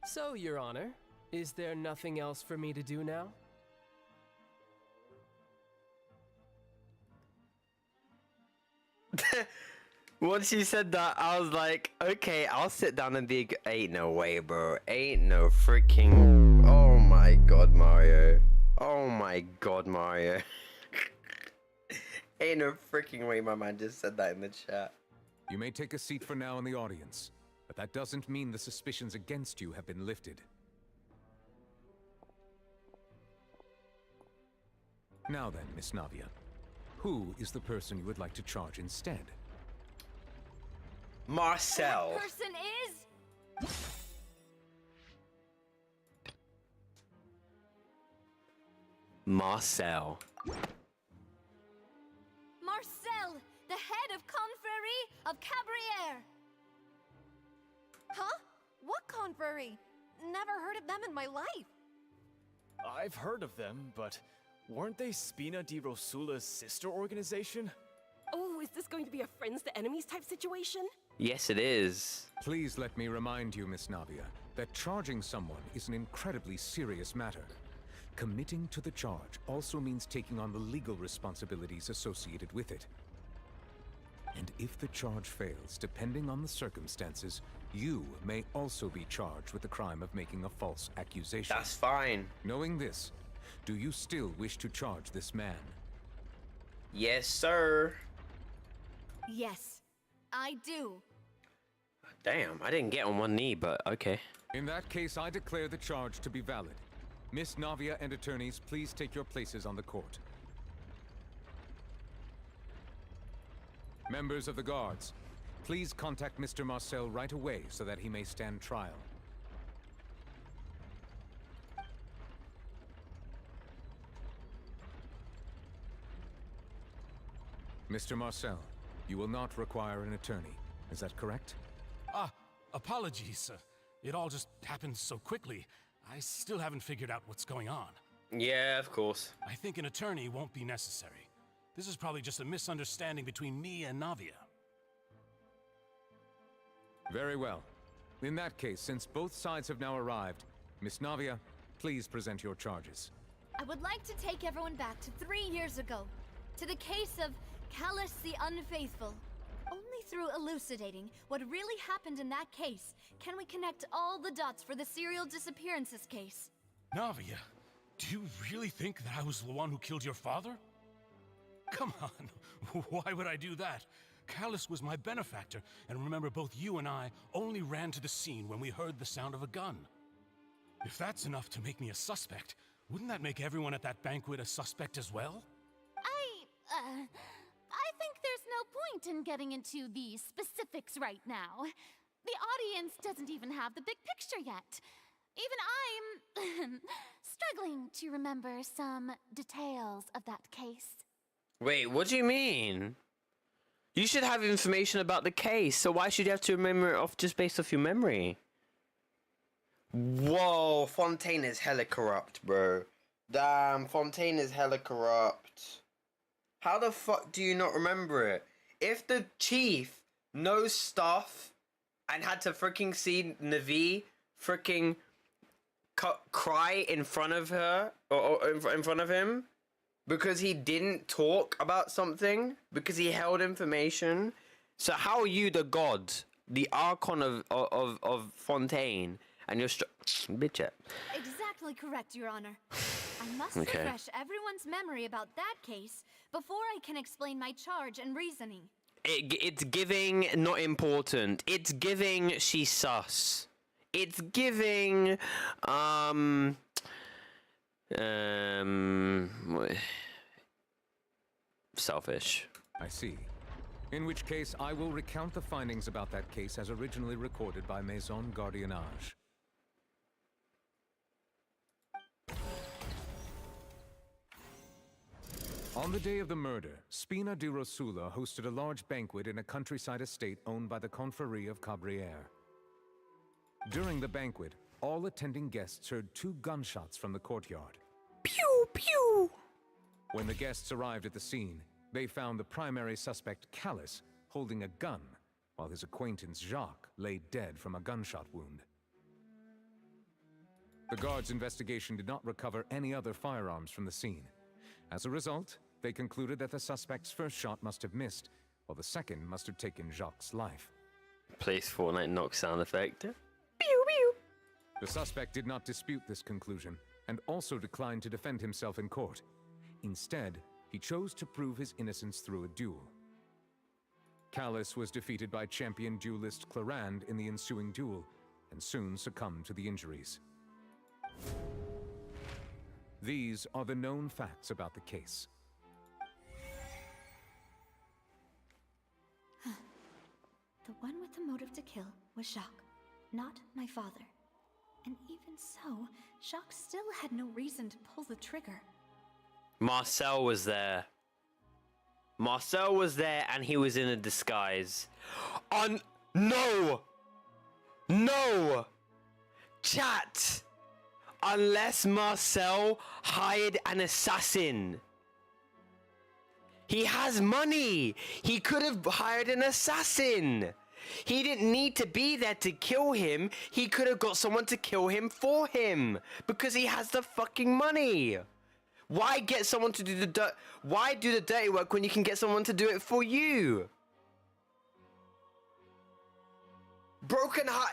Speaker 20: So, Your Honor, is there nothing else for me to do now?
Speaker 4: Once you said that, I was like, okay, I'll sit down and be. Ain't no way, bro. Ain't no freaking. Oh my god, Mario. Oh my god, Mario. Ain't no freaking way my man just said that in the chat.
Speaker 15: You may take a seat for now in the audience, but that doesn't mean the suspicions against you have been lifted. Now then, Miss Navia, who is the person you would like to charge instead?
Speaker 4: Marcel.
Speaker 7: That person is...
Speaker 4: Marcel.
Speaker 14: Marcel, the head of Confrérie of Cabrières.
Speaker 1: Huh? What confrérie? Never heard of them in my life.
Speaker 22: I've heard of them, but weren't they Spina di Rosula's sister organization?
Speaker 1: Oh, is this going to be a friends to enemies type situation?
Speaker 4: Yes, it is.
Speaker 15: Please let me remind you, Miss Navia, that charging someone is an incredibly serious matter. Committing to the charge also means taking on the legal responsibilities associated with it. And if the charge fails, depending on the circumstances, you may also be charged with the crime of making a false accusation.
Speaker 4: That's fine.
Speaker 15: Knowing this, do you still wish to charge this man?
Speaker 4: Yes, sir.
Speaker 14: Yes, I do.
Speaker 4: Damn, I didn't get on one knee, but okay.
Speaker 15: In that case, I declare the charge to be valid. Miss Navia and attorneys, please take your places on the court. Members of the guards, please contact Mr. Marcel right away so that he may stand trial. Mr. Marcel, you will not require an attorney. Is that correct?
Speaker 19: Apologies. It all just happened so quickly. I still haven't figured out what's going on.
Speaker 4: Yeah, of course.
Speaker 19: I think an attorney won't be necessary. This is probably just a misunderstanding between me and Navia.
Speaker 15: Very well. In that case, since both sides have now arrived, Miss Navia, please present your charges.
Speaker 7: I would like to take everyone back to 3 years ago, to the case of Callus the Unfaithful. Only through elucidating what really happened in that case can we connect all the dots for the serial disappearances case.
Speaker 19: Navia, do you really think that I was the one who killed your father? Come on, why would I do that? Callus was my benefactor, and remember both you and I only ran to the scene when we heard the sound of a gun. If that's enough to make me a suspect, wouldn't that make everyone at that banquet a suspect as well?
Speaker 21: I think there's no point in getting into the specifics right now. The audience doesn't even have the big picture yet. Even I'm struggling to remember some details of that case.
Speaker 4: Wait, what do you mean? You should have information about the case, so why should you have to remember it off just based off your memory? Whoa, Fontaine is hella corrupt, bro. Damn, Fontaine is hella corrupt. How the fuck do you not remember it? If the chief knows stuff and had to freaking see Navi freaking cry in front of her or in front of him because he didn't talk about something, because he held information, so how are you the god, the Archon of Fontaine, and you're bitch it?
Speaker 7: Exactly correct, Your Honor. I must refresh everyone's memory about that case before I can explain my charge and reasoning.
Speaker 4: It's giving not important. It's giving she's sus. It's giving selfish.
Speaker 15: I see. In which case, I will recount the findings about that case as originally recorded by Maison Gardiennage. On the day of the murder, Spina di Rosula hosted a large banquet in a countryside estate owned by the Confrérie of Cabrières. During the banquet, all attending guests heard 2 gunshots from the courtyard.
Speaker 4: Pew, pew!
Speaker 15: When the guests arrived at the scene, they found the primary suspect, Callus, holding a gun, while his acquaintance, Jacques, lay dead from a gunshot wound. The guards' investigation did not recover any other firearms from the scene. As a result, they concluded that the suspect's first shot must have missed, while the second must have taken Jacques' life.
Speaker 4: Place Fortnite knock sound effect. Pew,
Speaker 15: pew! The suspect did not dispute this conclusion, and also declined to defend himself in court. Instead, he chose to prove his innocence through a duel. Callus was defeated by champion duelist Clarand in the ensuing duel, and soon succumbed to the injuries. These are the known facts about the case.
Speaker 7: The one with the motive to kill was Jacques, not my father. And even so, Jacques still had no reason to pull the trigger.
Speaker 4: Marcel was there. Marcel was there and he was in a disguise. No! No! Chat! Unless Marcel hired an assassin. He has money. He could have hired an assassin. He didn't need to be there to kill him. He could have got someone to kill him for him because he has the fucking money. Why get someone to do the dirt? Why do the dirty work when you can get someone to do it for you?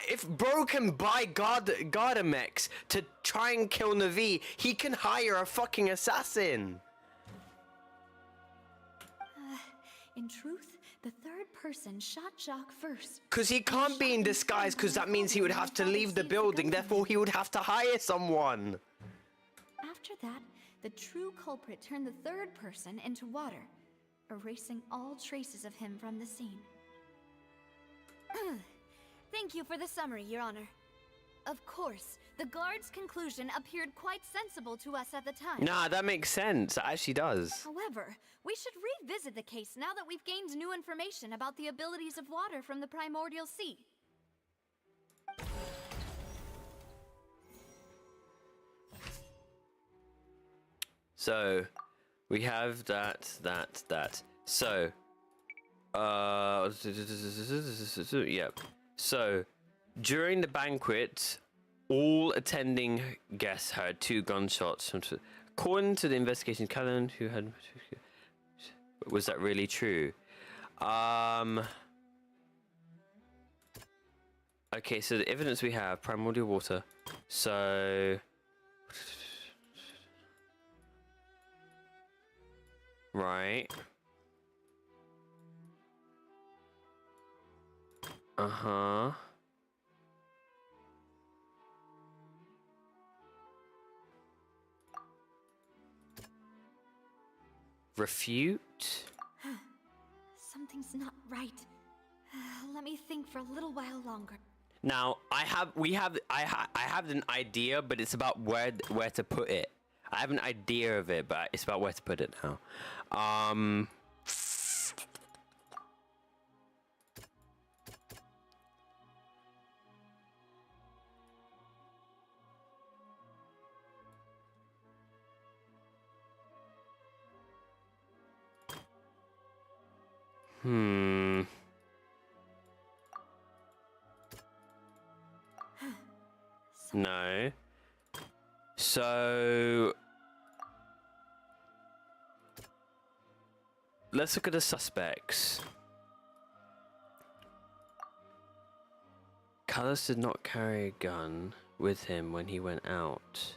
Speaker 4: If Bro can buy Gardamex to try and kill Navi, he can hire a fucking assassin.
Speaker 7: In truth, the third person shot Jacques first.
Speaker 4: Because he can't be in disguise, because that means he would have to leave the building, therefore he would have to hire someone.
Speaker 7: After that, the true culprit turned the third person into water, erasing all traces of him from the scene.
Speaker 6: Thank you for the summary, Your Honor. Of course, the guard's conclusion appeared quite sensible to us at the time.
Speaker 4: Nah, that makes sense. That actually does.
Speaker 6: However, we should revisit the case now that we've gained new information about the abilities of water from the primordial sea.
Speaker 4: So, we have that. So, yep. So, during the banquet, all attending guests heard 2 gunshots. According to the investigation, Callan, who had... Was that really true? Okay, so the evidence we have, primordial water. So... Right. Uh-huh. Refute?
Speaker 6: Something's not right. Let me think for a little while longer.
Speaker 4: Now, I have an idea, but it's about where to put it. I have an idea of it, but it's about where to put it now. No. So let's look at the suspects. Callus did not carry a gun with him when he went out.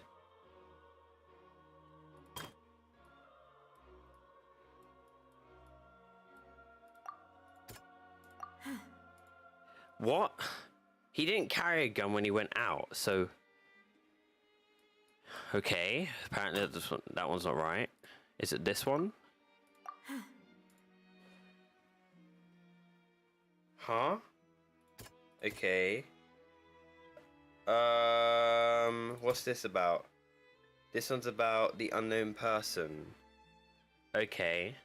Speaker 4: What? He didn't carry a gun when he went out, so... Okay, apparently that one's not right. Is it this one? Huh? Okay. What's this about? This one's about the unknown person. Okay.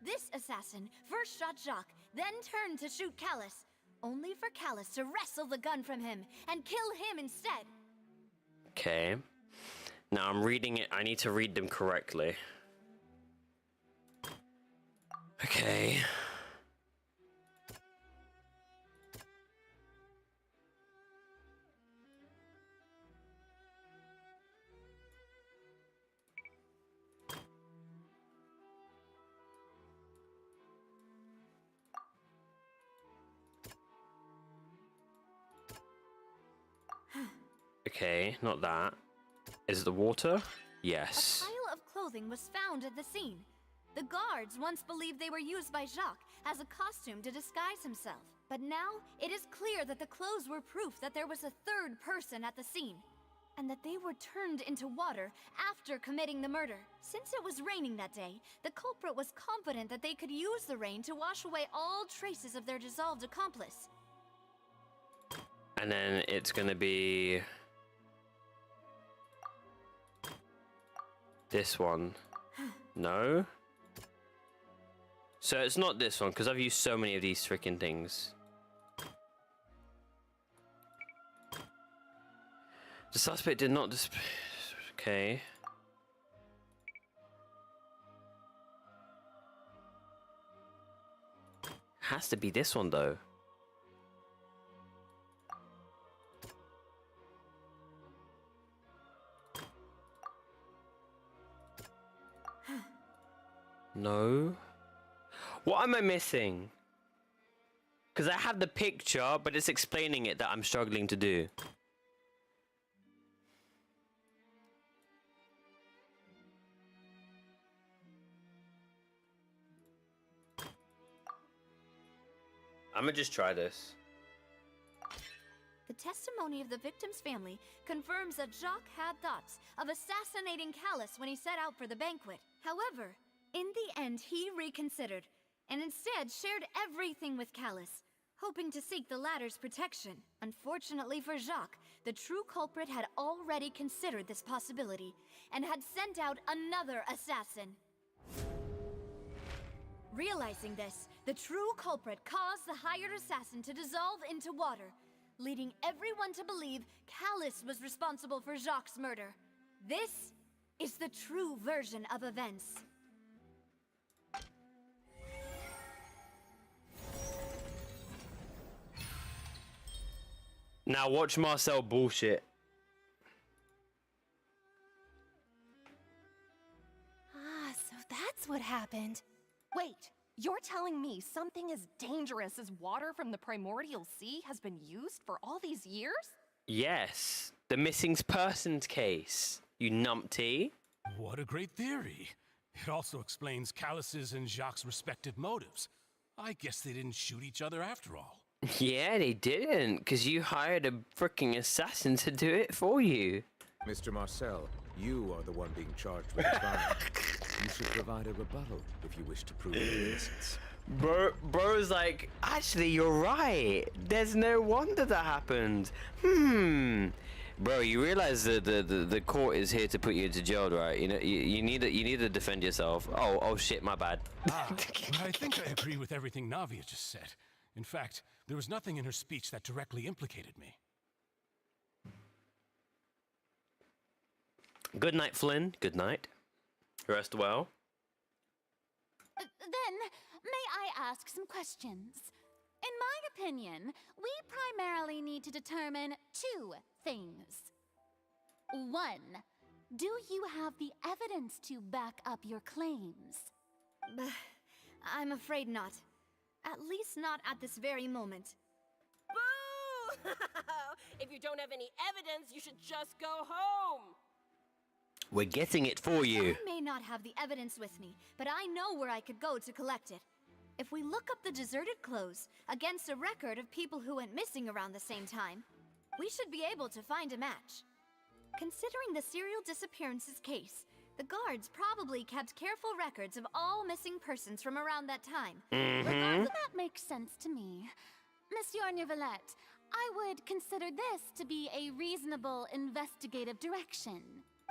Speaker 6: This assassin first shot Jacques, then turned to shoot Callus, only for Callus to wrestle the gun from him and kill him instead.
Speaker 4: Okay. Now I'm reading it. I need to read them correctly. Okay. Okay, not that. Is it the water? Yes.
Speaker 7: A pile of clothing was found at the scene. The guards once believed they were used by Jacques as a costume to disguise himself. But now, it is clear that the clothes were proof that there was a third person at the scene, and that they were turned into water after committing the murder. Since it was raining that day, the culprit was confident that they could use the rain to wash away all traces of their dissolved accomplice.
Speaker 4: And then it's gonna be this one. No? So it's not this one, because I've used so many of these freaking things. The suspect did not okay. Has to be this one though. No. What am I missing? Because I have the picture, but it's explaining it that I'm struggling to do. I'm gonna just try this.
Speaker 7: The testimony of the victim's family confirms that Jacques had thoughts of assassinating Callus when he set out for the banquet. However, in the end, he reconsidered, and instead shared everything with Callus, hoping to seek the latter's protection. Unfortunately for Jacques, the true culprit had already considered this possibility, and had sent out another assassin. Realizing this, the true culprit caused the hired assassin to dissolve into water, leading everyone to believe Callus was responsible for Jacques' murder. This is the true version of events.
Speaker 4: Now watch Marcel bullshit.
Speaker 1: Ah, so that's what happened. Wait, you're telling me something as dangerous as water from the primordial sea has been used for all these years?
Speaker 4: Yes, the missing persons case, you numpty.
Speaker 19: What a great theory. It also explains Callus's and Jacques' respective motives. I guess they didn't shoot each other after all.
Speaker 4: Yeah, they didn't, because you hired a freaking assassin to do it for you.
Speaker 15: Mr. Marcel, you are the one being charged with the crime. You should provide a rebuttal if you wish to prove your innocence.
Speaker 4: Bro's like, actually, you're right. There's no wonder that happened. Bro, you realize that the court is here to put you into jail, right? You know, you need to defend yourself. Oh shit, my bad.
Speaker 19: I think I agree with everything Navia just said. In fact, there was nothing in her speech that directly implicated me.
Speaker 4: Good night, Flynn. Good night. Rest well.
Speaker 21: Then, may I ask some questions? In my opinion, we primarily need to determine two things. One, do you have the evidence to back up your claims?
Speaker 7: I'm afraid not. At least not at this very moment.
Speaker 2: Boo! If you don't have any evidence, you should just go home!
Speaker 4: We're getting it for you.
Speaker 7: I may not have the evidence with me, but I know where I could go to collect it. If we look up the deserted clothes against a record of people who went missing around the same time, we should be able to find a match. Considering the serial disappearances case, the guards probably kept careful records of all missing persons from around that time.
Speaker 21: Regardless, that makes sense to me. Monsieur Neuvillette, I would consider this to be a reasonable investigative direction.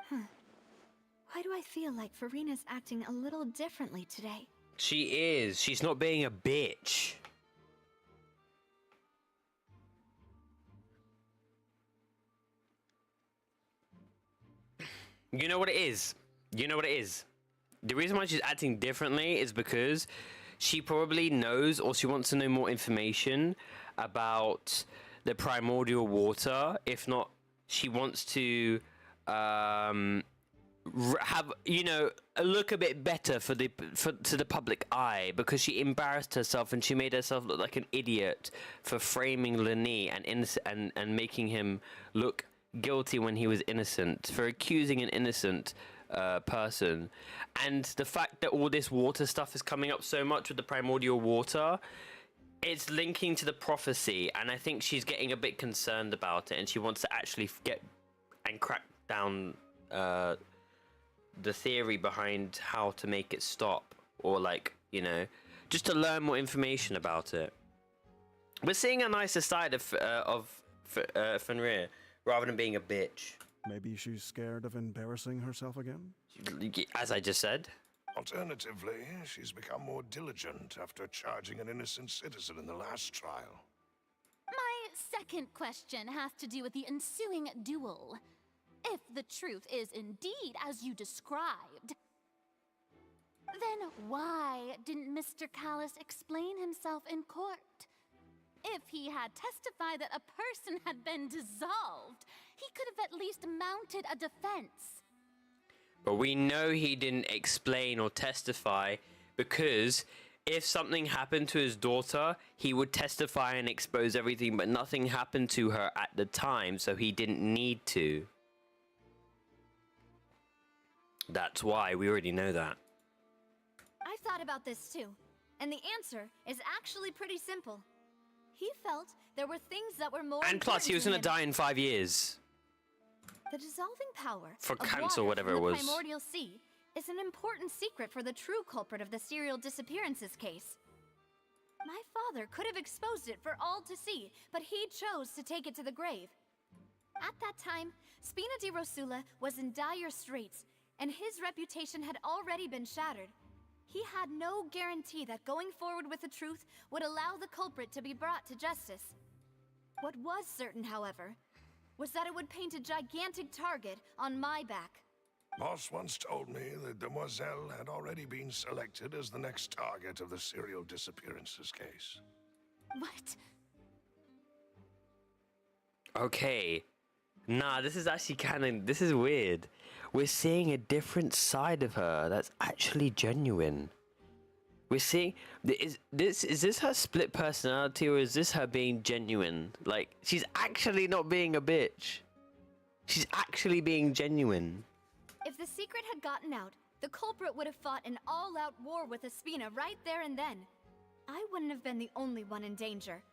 Speaker 7: Why do I feel like Farina's acting a little differently today?
Speaker 4: She is. She's not being a bitch. You know what it is? You know what it is? The reason why she's acting differently is because she probably knows, or she wants to know more information about the primordial water. If not, she wants to have, you know, look a bit better to the public eye, because she embarrassed herself and she made herself look like an idiot for framing Lenny and making him look guilty when he was innocent, for accusing an innocent person. And the fact that all this water stuff is coming up so much with the primordial water, it's linking to the prophecy, and I think she's getting a bit concerned about it, and she wants to actually get and crack down the theory behind how to make it stop, or like, you know, just to learn more information about it. We're seeing a nicer side of Fenrir, rather than being a bitch.
Speaker 10: Maybe she's scared of embarrassing herself again?
Speaker 4: As I just said.
Speaker 11: Alternatively, she's become more diligent after charging an innocent citizen in the last trial.
Speaker 21: My second question has to do with the ensuing duel. If the truth is indeed as you described, then why didn't Mr. Callus explain himself in court? If he had testified that a person had been dissolved, he could have at least mounted a defense.
Speaker 4: But we know he didn't explain or testify, because if something happened to his daughter, he would testify and expose everything, but nothing happened to her at the time, so he didn't need to. That's why, we already know that.
Speaker 14: I've thought about this too, and the answer is actually pretty simple. He felt there were things that were more
Speaker 4: And plus, he was going to
Speaker 14: him.
Speaker 4: die in 5 years.
Speaker 14: The dissolving power
Speaker 4: For
Speaker 14: of
Speaker 4: cancer,
Speaker 14: water
Speaker 4: whatever
Speaker 14: from
Speaker 4: it
Speaker 14: the
Speaker 4: was.
Speaker 14: primordial sea is an important secret for the true culprit of the serial disappearances case. My father could have exposed it for all to see, but he chose to take it to the grave. At that time, Spina di Rosula was in dire straits, and his reputation had already been shattered. He had no guarantee that going forward with the truth would allow the culprit to be brought to justice. What was certain, however, was that it would paint a gigantic target on my back.
Speaker 11: Moss once told me that Demoiselle had already been selected as the next target of the serial disappearances case.
Speaker 21: What?
Speaker 4: Okay. Nah, this is actually this is weird. We're seeing a different side of her that's actually genuine. We're seeing, is this her split personality, or is this her being genuine? Like, she's actually not being a bitch. She's actually being genuine.
Speaker 14: If the secret had gotten out, the culprit would have fought an all-out war with Espina right there and then. I wouldn't have been the only one in danger.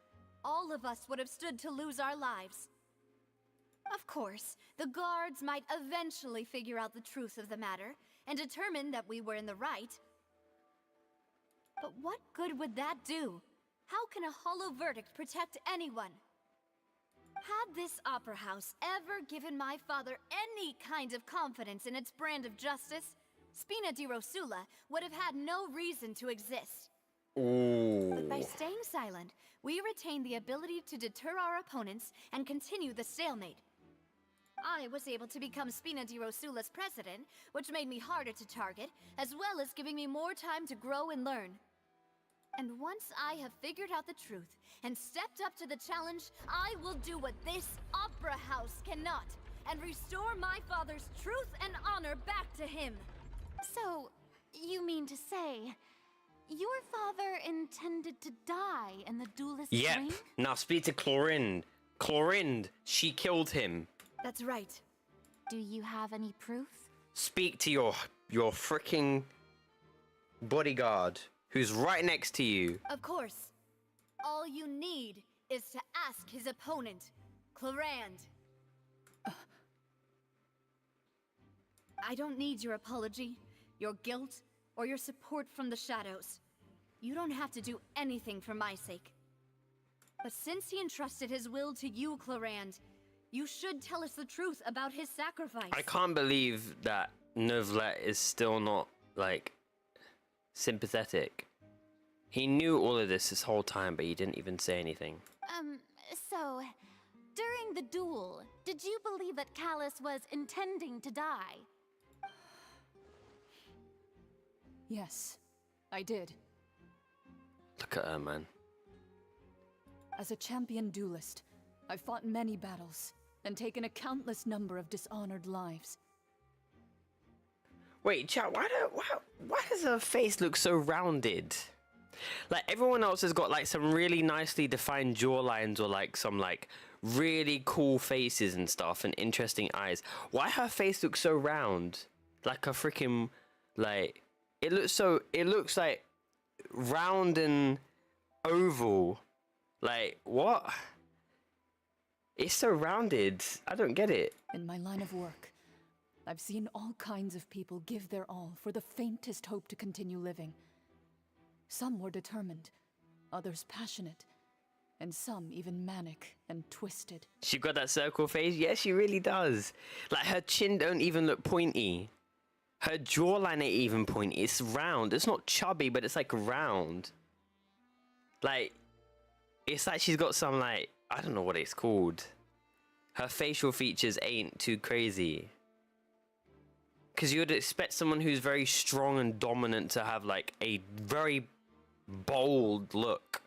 Speaker 14: All of us would have stood to lose our lives. Of course, the guards might eventually figure out the truth of the matter and determine that we were in the right. But what good would that do? How can a hollow verdict protect anyone? Had this opera house ever given my father any kind of confidence in its brand of justice, Spina di Rosula would have had no reason to exist.
Speaker 4: Ooh.
Speaker 14: But by staying silent, we retain the ability to deter our opponents and continue the stalemate. I was able to become Spina di Rosula's president, which made me harder to target, as well as giving me more time to grow and learn. And once I have figured out the truth and stepped up to the challenge, I will do what this opera house cannot, and restore my father's truth and honor back to him.
Speaker 21: So, you mean to say, your father intended to die in the duelist
Speaker 4: Yep.
Speaker 21: ring?
Speaker 4: Now speak to Chlorinde. Chlorinde, she killed him.
Speaker 14: That's right.
Speaker 21: Do you have any proof?
Speaker 4: Speak to your freaking bodyguard, who's right next to you.
Speaker 14: Of course. All you need is to ask his opponent, Chlorinde. I don't need your apology, your guilt, or your support from the shadows. You don't have to do anything for my sake. But since he entrusted his will to you, Chlorinde, you should tell us the truth about his sacrifice.
Speaker 4: I can't believe that Neuvlet is still not, like, sympathetic. He knew all of this whole time, but he didn't even say anything.
Speaker 21: So, during the duel, did you believe that Callus was intending to die?
Speaker 9: Yes, I did.
Speaker 4: Look at her, man.
Speaker 9: As a champion duelist, I've fought many battles and taken a countless number of dishonored lives.
Speaker 4: Wait, chat, why does her face look so rounded? Like, everyone else has got, like, some really nicely defined jawlines, or, like, some, like, really cool faces and stuff and interesting eyes. Why her face looks so round? Like a freaking, like, it looks like round and oval. Like, what? It's so rounded. I don't get it.
Speaker 9: In my line of work, I've seen all kinds of people give their all for the faintest hope to continue living. Some were determined, others passionate, and some even manic and twisted.
Speaker 4: She got that circle face? Yeah, she really does. Like, her chin don't even look pointy. Her jawline ain't even pointy. It's round. It's not chubby, but it's like round. Like, it's like she's got some, like, I don't know what it's called. Her facial features ain't too crazy. Because you would expect someone who's very strong and dominant to have, like, a very bold look.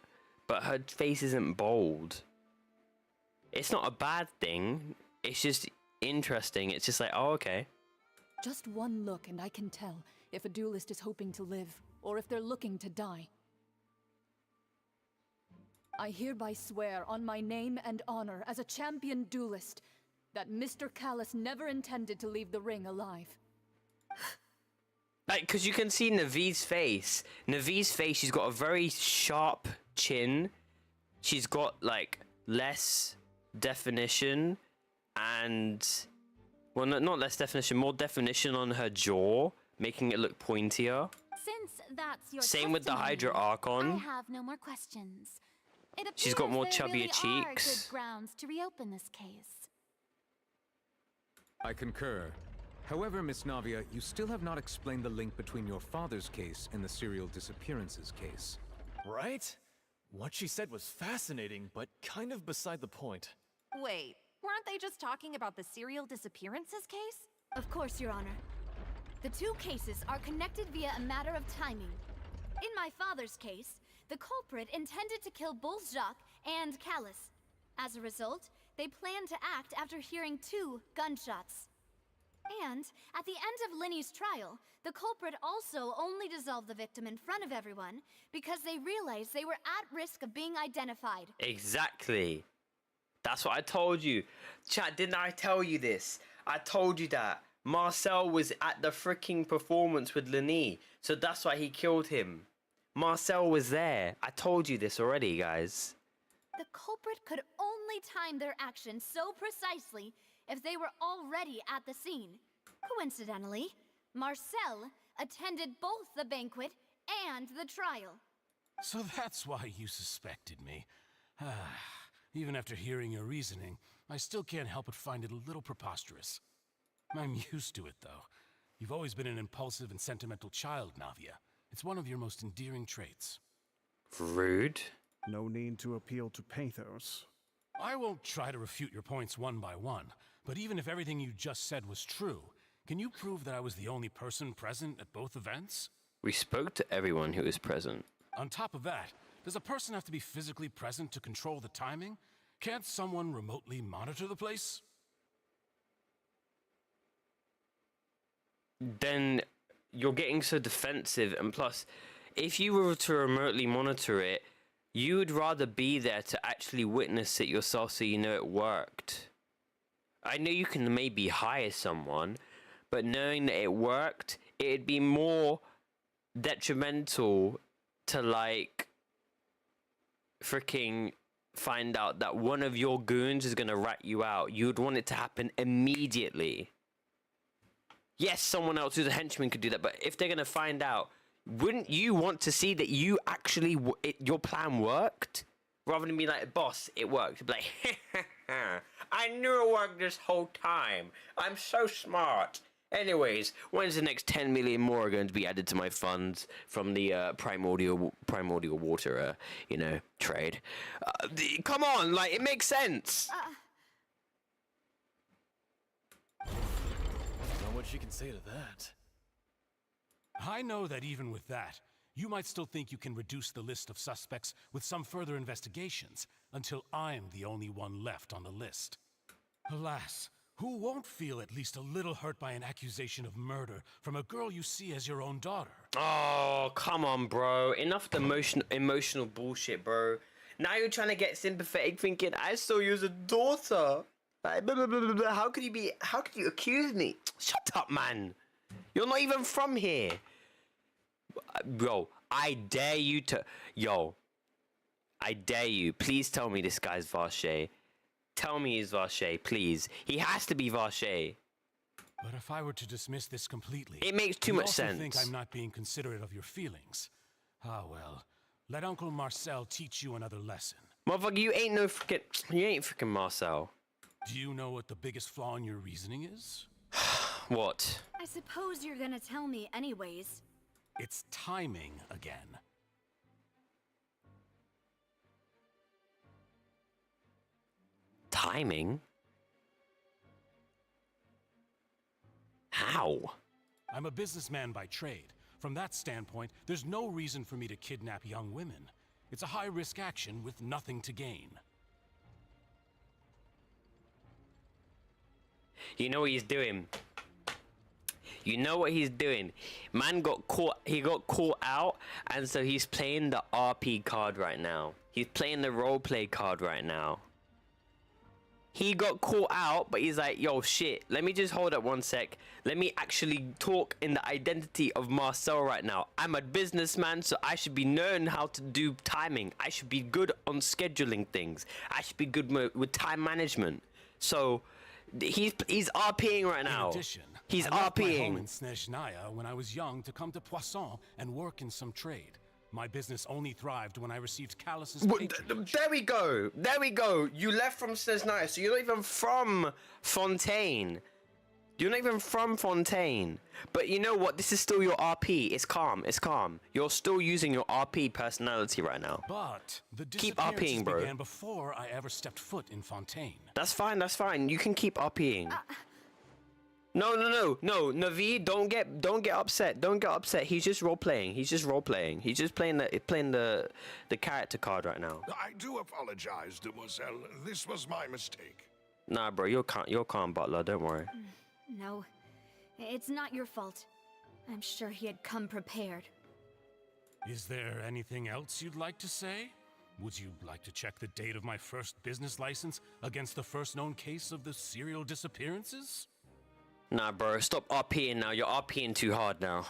Speaker 4: But her face isn't bold. It's not a bad thing. It's just interesting. It's just like, oh, okay.
Speaker 9: Just one look and I can tell if a duelist is hoping to live or if they're looking to die. I hereby swear on my name and honor as a champion duelist that Mr. Callus never intended to leave the ring alive.
Speaker 4: Like, because you can see Navee's face. Navee's face, she's got a very sharp chin. She's got, like, less definition and... Well, not less definition, more definition on her jaw, making it look pointier.
Speaker 21: Since that's your
Speaker 4: Same with the
Speaker 21: testimony,
Speaker 4: Hydra Archon.
Speaker 21: I have no more questions. It
Speaker 4: She's got
Speaker 21: appears
Speaker 4: more
Speaker 21: there
Speaker 4: chubbier
Speaker 21: really are
Speaker 4: cheeks.
Speaker 21: good grounds to reopen this case.
Speaker 15: I concur. However, Miss Navia, you still have not explained the link between your father's case and the serial disappearances case.
Speaker 22: Right? What she said was fascinating, but kind of beside the point.
Speaker 1: Wait, weren't they just talking about the serial disappearances case?
Speaker 14: Of course, Your Honor. The two cases are connected via a matter of timing. In my father's case, the culprit intended to kill both Jacques and Callus. As a result, they planned to act after hearing 2 gunshots. And, at the end of Linny's trial, the culprit also only dissolved the victim in front of everyone because they realized they were at risk of being identified.
Speaker 4: Exactly. That's what I told you. Chat, didn't I tell you this? I told you that. Marcel was at the freaking performance with Lenny, so that's why he killed him. Marcel was there. I told you this already, guys.
Speaker 14: The culprit could only time their actions so precisely if they were already at the scene. Coincidentally, Marcel attended both the banquet and the trial.
Speaker 19: So that's why you suspected me. Even after hearing your reasoning, I still can't help but find it a little preposterous. I'm used to it, though. You've always been an impulsive and sentimental child, Navia. It's one of your most endearing traits.
Speaker 4: Rude.
Speaker 10: No need to appeal to pathos.
Speaker 19: I won't try to refute your points one by one, but even if everything you just said was true, can you prove that I was the only person present at both events?
Speaker 4: We spoke to everyone who was present.
Speaker 19: On top of that, does a person have to be physically present to control the timing? Can't someone remotely monitor the place?
Speaker 4: Then you're getting so defensive, and plus, if you were to remotely monitor it, you would rather be there to actually witness it yourself so you know it worked. I know you can maybe hire someone, but knowing that it worked, it'd be more detrimental to, like, freaking find out that one of your goons is gonna rat you out. You'd want it to happen immediately. Yes, someone else who's a henchman could do that, but if they're gonna find out, wouldn't you want to see that you actually, your plan worked? Rather than be like, boss, it worked. Be like, I knew it worked this whole time. I'm so smart. Anyways, when's the next 10 million more going to be added to my funds from the primordial water, trade? Come on, like, it makes sense.
Speaker 22: Not what you can say to that.
Speaker 19: I know that even with that, you might still think you can reduce the list of suspects with some further investigations, until I'm the only one left on the list. Alas, who won't feel at least a little hurt by an accusation of murder from a girl you see as your own daughter?
Speaker 4: Oh, come on, bro. Enough the emotional bullshit, bro. Now you're trying to get sympathetic, thinking I saw you as a daughter. Like, blah, blah, blah, blah, blah. How could you accuse me? Shut up, man. You're not even from here. Bro, I dare you to... Yo, I dare you. Please tell me this guy's Varshay. Tell me he's Varshay, please. He has to be Varshay.
Speaker 19: But if I were to dismiss this completely...
Speaker 4: It makes too much sense.
Speaker 19: You also think I'm not being considerate of your feelings. Ah, well. Let Uncle Marcel teach you another lesson.
Speaker 4: Motherfucker, you ain't freaking Marcel.
Speaker 19: Do you know what the biggest flaw in your reasoning is?
Speaker 4: What?
Speaker 6: I suppose you're gonna tell me anyways.
Speaker 19: It's timing again.
Speaker 4: Timing? How?
Speaker 19: I'm a businessman by trade. From that standpoint, there's no reason for me to kidnap young women. It's a high-risk action with nothing to gain.
Speaker 4: You know what he's doing? You know what he's doing? Man got caught, he got caught out, and so he's playing the RP card right now. He's playing the roleplay card right now. He got caught out, but he's like, yo, shit, let me just hold up one sec. Let me actually talk in the identity of Marcel right now. I'm a businessman, so I should be knowing how to do timing. I should be good on scheduling things. I should be good with time management. So, he's RPing right now.
Speaker 19: In addition,
Speaker 4: he's
Speaker 19: I left my
Speaker 4: RPing.
Speaker 19: home in Snezhnaya when I was young to come to Poisson and work in some trade. My business only thrived when I received Callus's patronage.
Speaker 4: There we go. There we go. You left from Snezhnaya, so you're not even from Fontaine. You're not even from Fontaine. But you know what? This is still your RP. It's calm. It's calm. You're still using your RP personality right now.
Speaker 19: But the
Speaker 4: keep RPing, bro.
Speaker 19: began before I ever stepped foot in Fontaine.
Speaker 4: That's fine. That's fine. You can keep RPing. No, Navi, don't get upset. Don't get upset. He's just role playing. He's just role playing. He's just playing the character card right now.
Speaker 11: I do apologize, Demoiselle. This was my mistake.
Speaker 4: Nah, bro, you're calm, Butler. Don't worry.
Speaker 6: No, it's not your fault. I'm sure he had come prepared.
Speaker 19: Is there anything else you'd like to say? Would you like to check the date of my first business license against the first known case of the serial disappearances?
Speaker 4: Nah, bro, stop RPing now. You're RPing too hard now.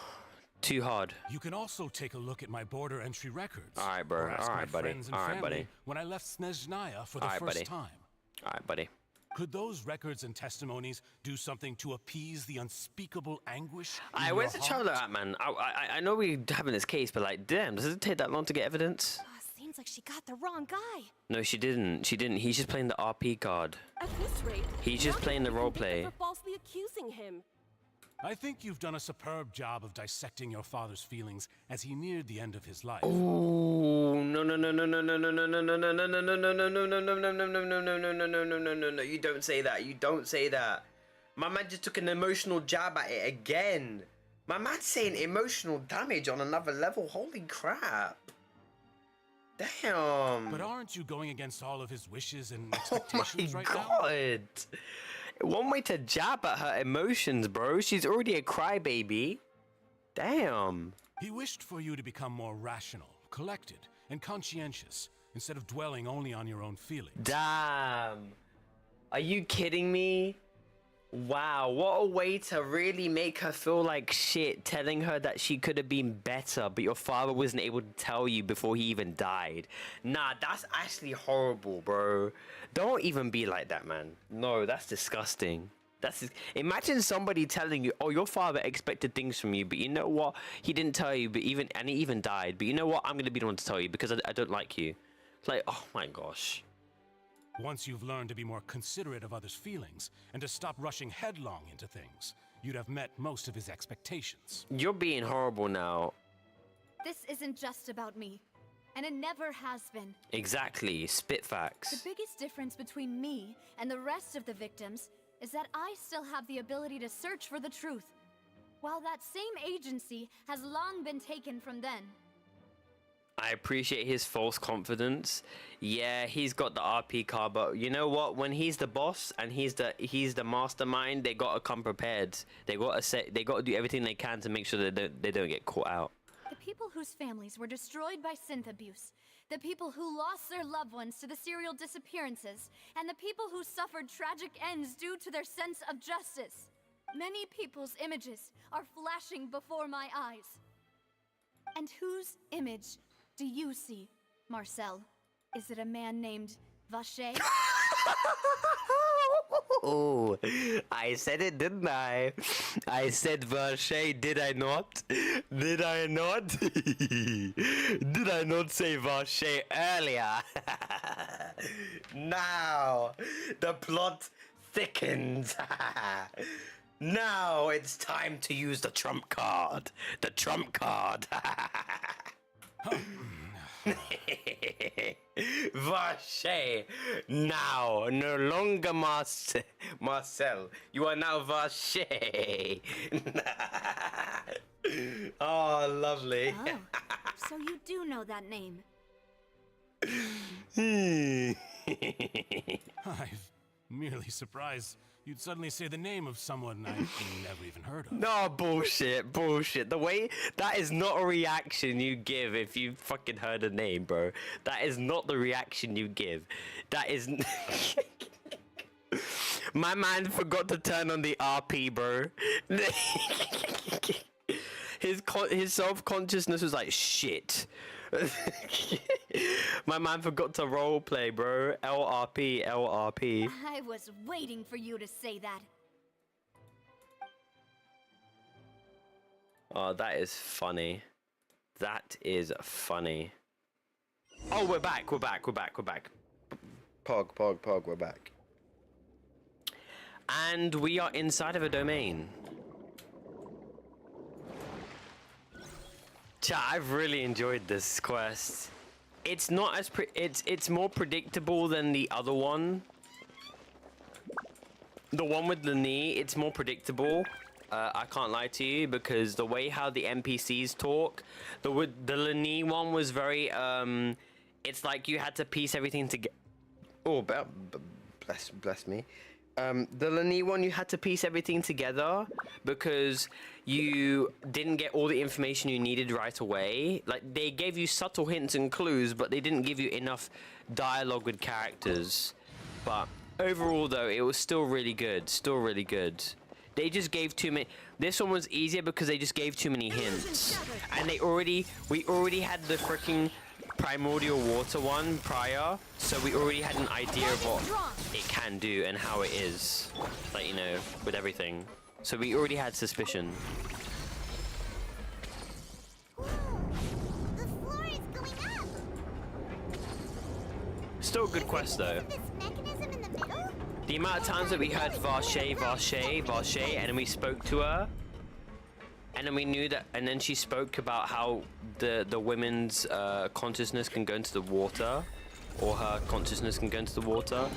Speaker 4: Too hard.
Speaker 19: You can also take a look at my border entry records.
Speaker 4: All right, bro. All right, buddy. All right, buddy.
Speaker 19: When I left Snezhnaya for the first time.
Speaker 4: All right, buddy.
Speaker 19: Could those records and testimonies do something to appease the unspeakable anguish?
Speaker 4: Where's the traveler at, man? I know we're having this case, but like, damn, does it take that long to get evidence?
Speaker 2: Seems like she got the wrong guy.
Speaker 4: No, she didn't. She didn't. He's just playing the RP card.
Speaker 2: At this rate,
Speaker 4: he's just playing the roleplay.
Speaker 2: For falsely accusing him.
Speaker 19: I think you've done a superb job of dissecting your father's feelings as he neared the end of his life.
Speaker 4: Oh no! You don't say that. You don't say that. My man just took an emotional jab at it again. My man's saying emotional damage on another level. Holy crap! Damn.
Speaker 19: But aren't you going against all of his wishes and expectations right now?
Speaker 4: Oh my god! One way to jab at her emotions, bro. She's already a crybaby. Damn.
Speaker 19: He wished for you to become more rational, collected, and conscientious, instead of dwelling only on your own feelings.
Speaker 4: Damn. Are you kidding me? Wow, what a way to really make her feel like shit, telling her that she could have been better, but your father wasn't able to tell you before he even died. Nah, that's actually horrible, bro. Don't even be like that, man. No, that's disgusting. Imagine somebody telling you, oh, your father expected things from you, but you know what? He didn't tell you, and he even died. But you know what? I'm going to be the one to tell you because I don't like you. It's like, oh my gosh.
Speaker 19: Once you've learned to be more considerate of others' feelings and to stop rushing headlong into things, you'd have met most of his expectations.
Speaker 4: You're being horrible now.
Speaker 6: This isn't just about me, and it never has been.
Speaker 4: Exactly. Spit facts.
Speaker 6: The biggest difference between me and the rest of the victims is that I still have the ability to search for the truth, while that same agency has long been taken from them.
Speaker 4: I appreciate his false confidence. Yeah, he's got the RP card, but you know what? When he's the boss and he's the mastermind, they gotta come prepared. They gotta do everything they can to make sure that they don't get caught out.
Speaker 7: The people whose families were destroyed by synth abuse, the people who lost their loved ones to the serial disappearances, and the people who suffered tragic ends due to their sense of justice. Many people's images are flashing before my eyes. And whose image do you see, Marcel? Is it a man named Vache?
Speaker 4: Oh, I said it, didn't I? I said Vache, did I not? Did I not? Did I not say Vache earlier? Now, the plot thickens. Now it's time to use the trump card. The trump card. Vache, now, no longer Marcel. You are now Vache. Oh, lovely.
Speaker 7: Oh, so you do know that name.
Speaker 19: I'm merely surprised you'd suddenly say the name of someone I never even heard of.
Speaker 4: No, bullshit, bullshit. The way, that is not a reaction you give if you fucking heard a name, bro. That is not the reaction you give. That is... My man forgot to turn on the RP, bro. His self-consciousness was like, shit. My man forgot to roleplay, bro. LRP, LRP.
Speaker 7: I was waiting for you to say that.
Speaker 4: Oh, that is funny. That is funny. Oh, we're back, we're back, we're back, we're back. Pog, pog, pog, we're back. And we are inside of a domain. Chat, I've really enjoyed this quest. It's not as it's more predictable than the other one. The one with Lani, it's more predictable. I can't lie to you, because the way how the NPCs talk, the Lani one was very it's like you had to piece everything together. Oh, bless me. The Lani one, you had to piece everything together because you didn't get all the information you needed right away. Like, they gave you subtle hints and clues, but they didn't give you enough dialogue with characters. But overall, though, it was still really good. Still really good. They just gave too many. This one was easier because they just gave too many hints, and we already had the freaking primordial water one prior, so we already had an idea of what it can do and how it is, like, you know, with everything. So we already had suspicion.
Speaker 5: Whoa, the floor is going up.
Speaker 4: Still a good quest though.
Speaker 5: This mechanism in the middle?
Speaker 4: The amount of times that we heard Vache, Vache, Vache, and then we spoke to her, and then we knew that, and then she spoke about how the women's consciousness can go into the water, or her consciousness can go into the water.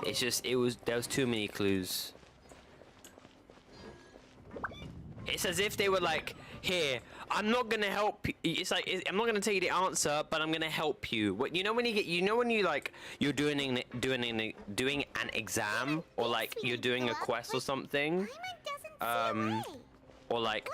Speaker 4: It's just, there was too many clues. It's as if they were like, here, I'm not gonna help you. It's like, I'm not gonna tell you the answer, but I'm gonna help you. What, you know when you get, you're doing an exam, or like you're doing a quest or something, or like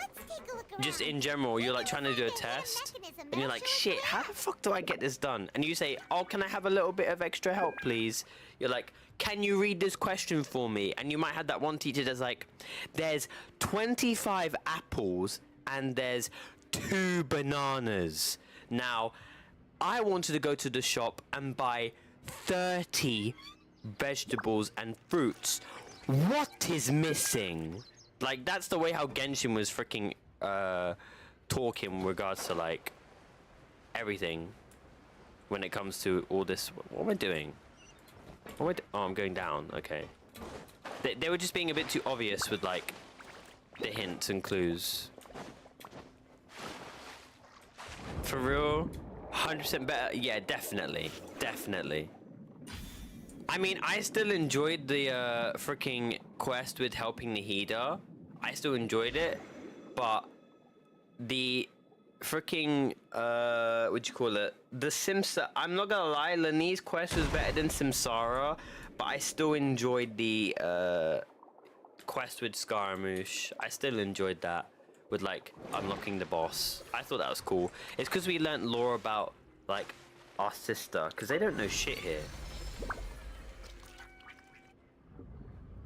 Speaker 4: just in general, you're like trying to do a test, and you're like, shit, how the fuck do I get this done? And you say, oh, can I have a little bit of extra help, please? You're like, can you read this question for me? And you might have that one teacher that's like, there's 25 apples and there's 2 bananas. Now, I wanted to go to the shop and buy 30 vegetables and fruits. What is missing? Like, that's the way how Genshin was freaking talking in regards to, like, everything when it comes to all this. What am I doing? Oh, I'm going down. Okay. They were just being a bit too obvious with, like, the hints and clues. For real? 100% better? Yeah, definitely. Definitely. I mean, I still enjoyed the freaking quest with helping Nahida. I still enjoyed it, but the freaking what'd you call it? The I'm not gonna lie, Lani's quest was better than Samsara, but I still enjoyed the quest with Scaramouche. I still enjoyed that. with like unlocking the boss. I thought that was cool. It's because we learnt lore about like our sister, because they don't know shit here.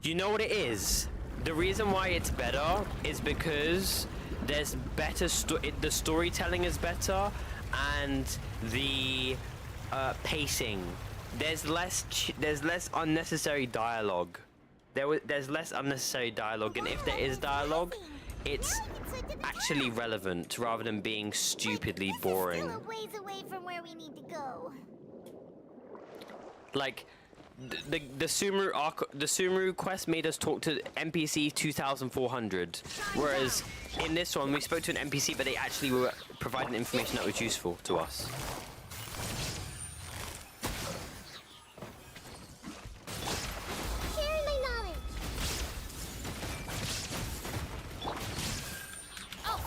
Speaker 4: You know what it is? The reason why it's better is because there's better the storytelling is better, and the pacing. There's less unnecessary dialogue. There's less unnecessary dialogue, and if there is dialogue, it's actually relevant rather than being stupidly boring.
Speaker 5: Still a ways away from where we need to go.
Speaker 4: Like the Sumeru quest made us talk to NPC 2,400, whereas in this one we spoke to an NPC, but they actually were providing information that was useful to us.
Speaker 5: Sharing my knowledge.
Speaker 1: Oh,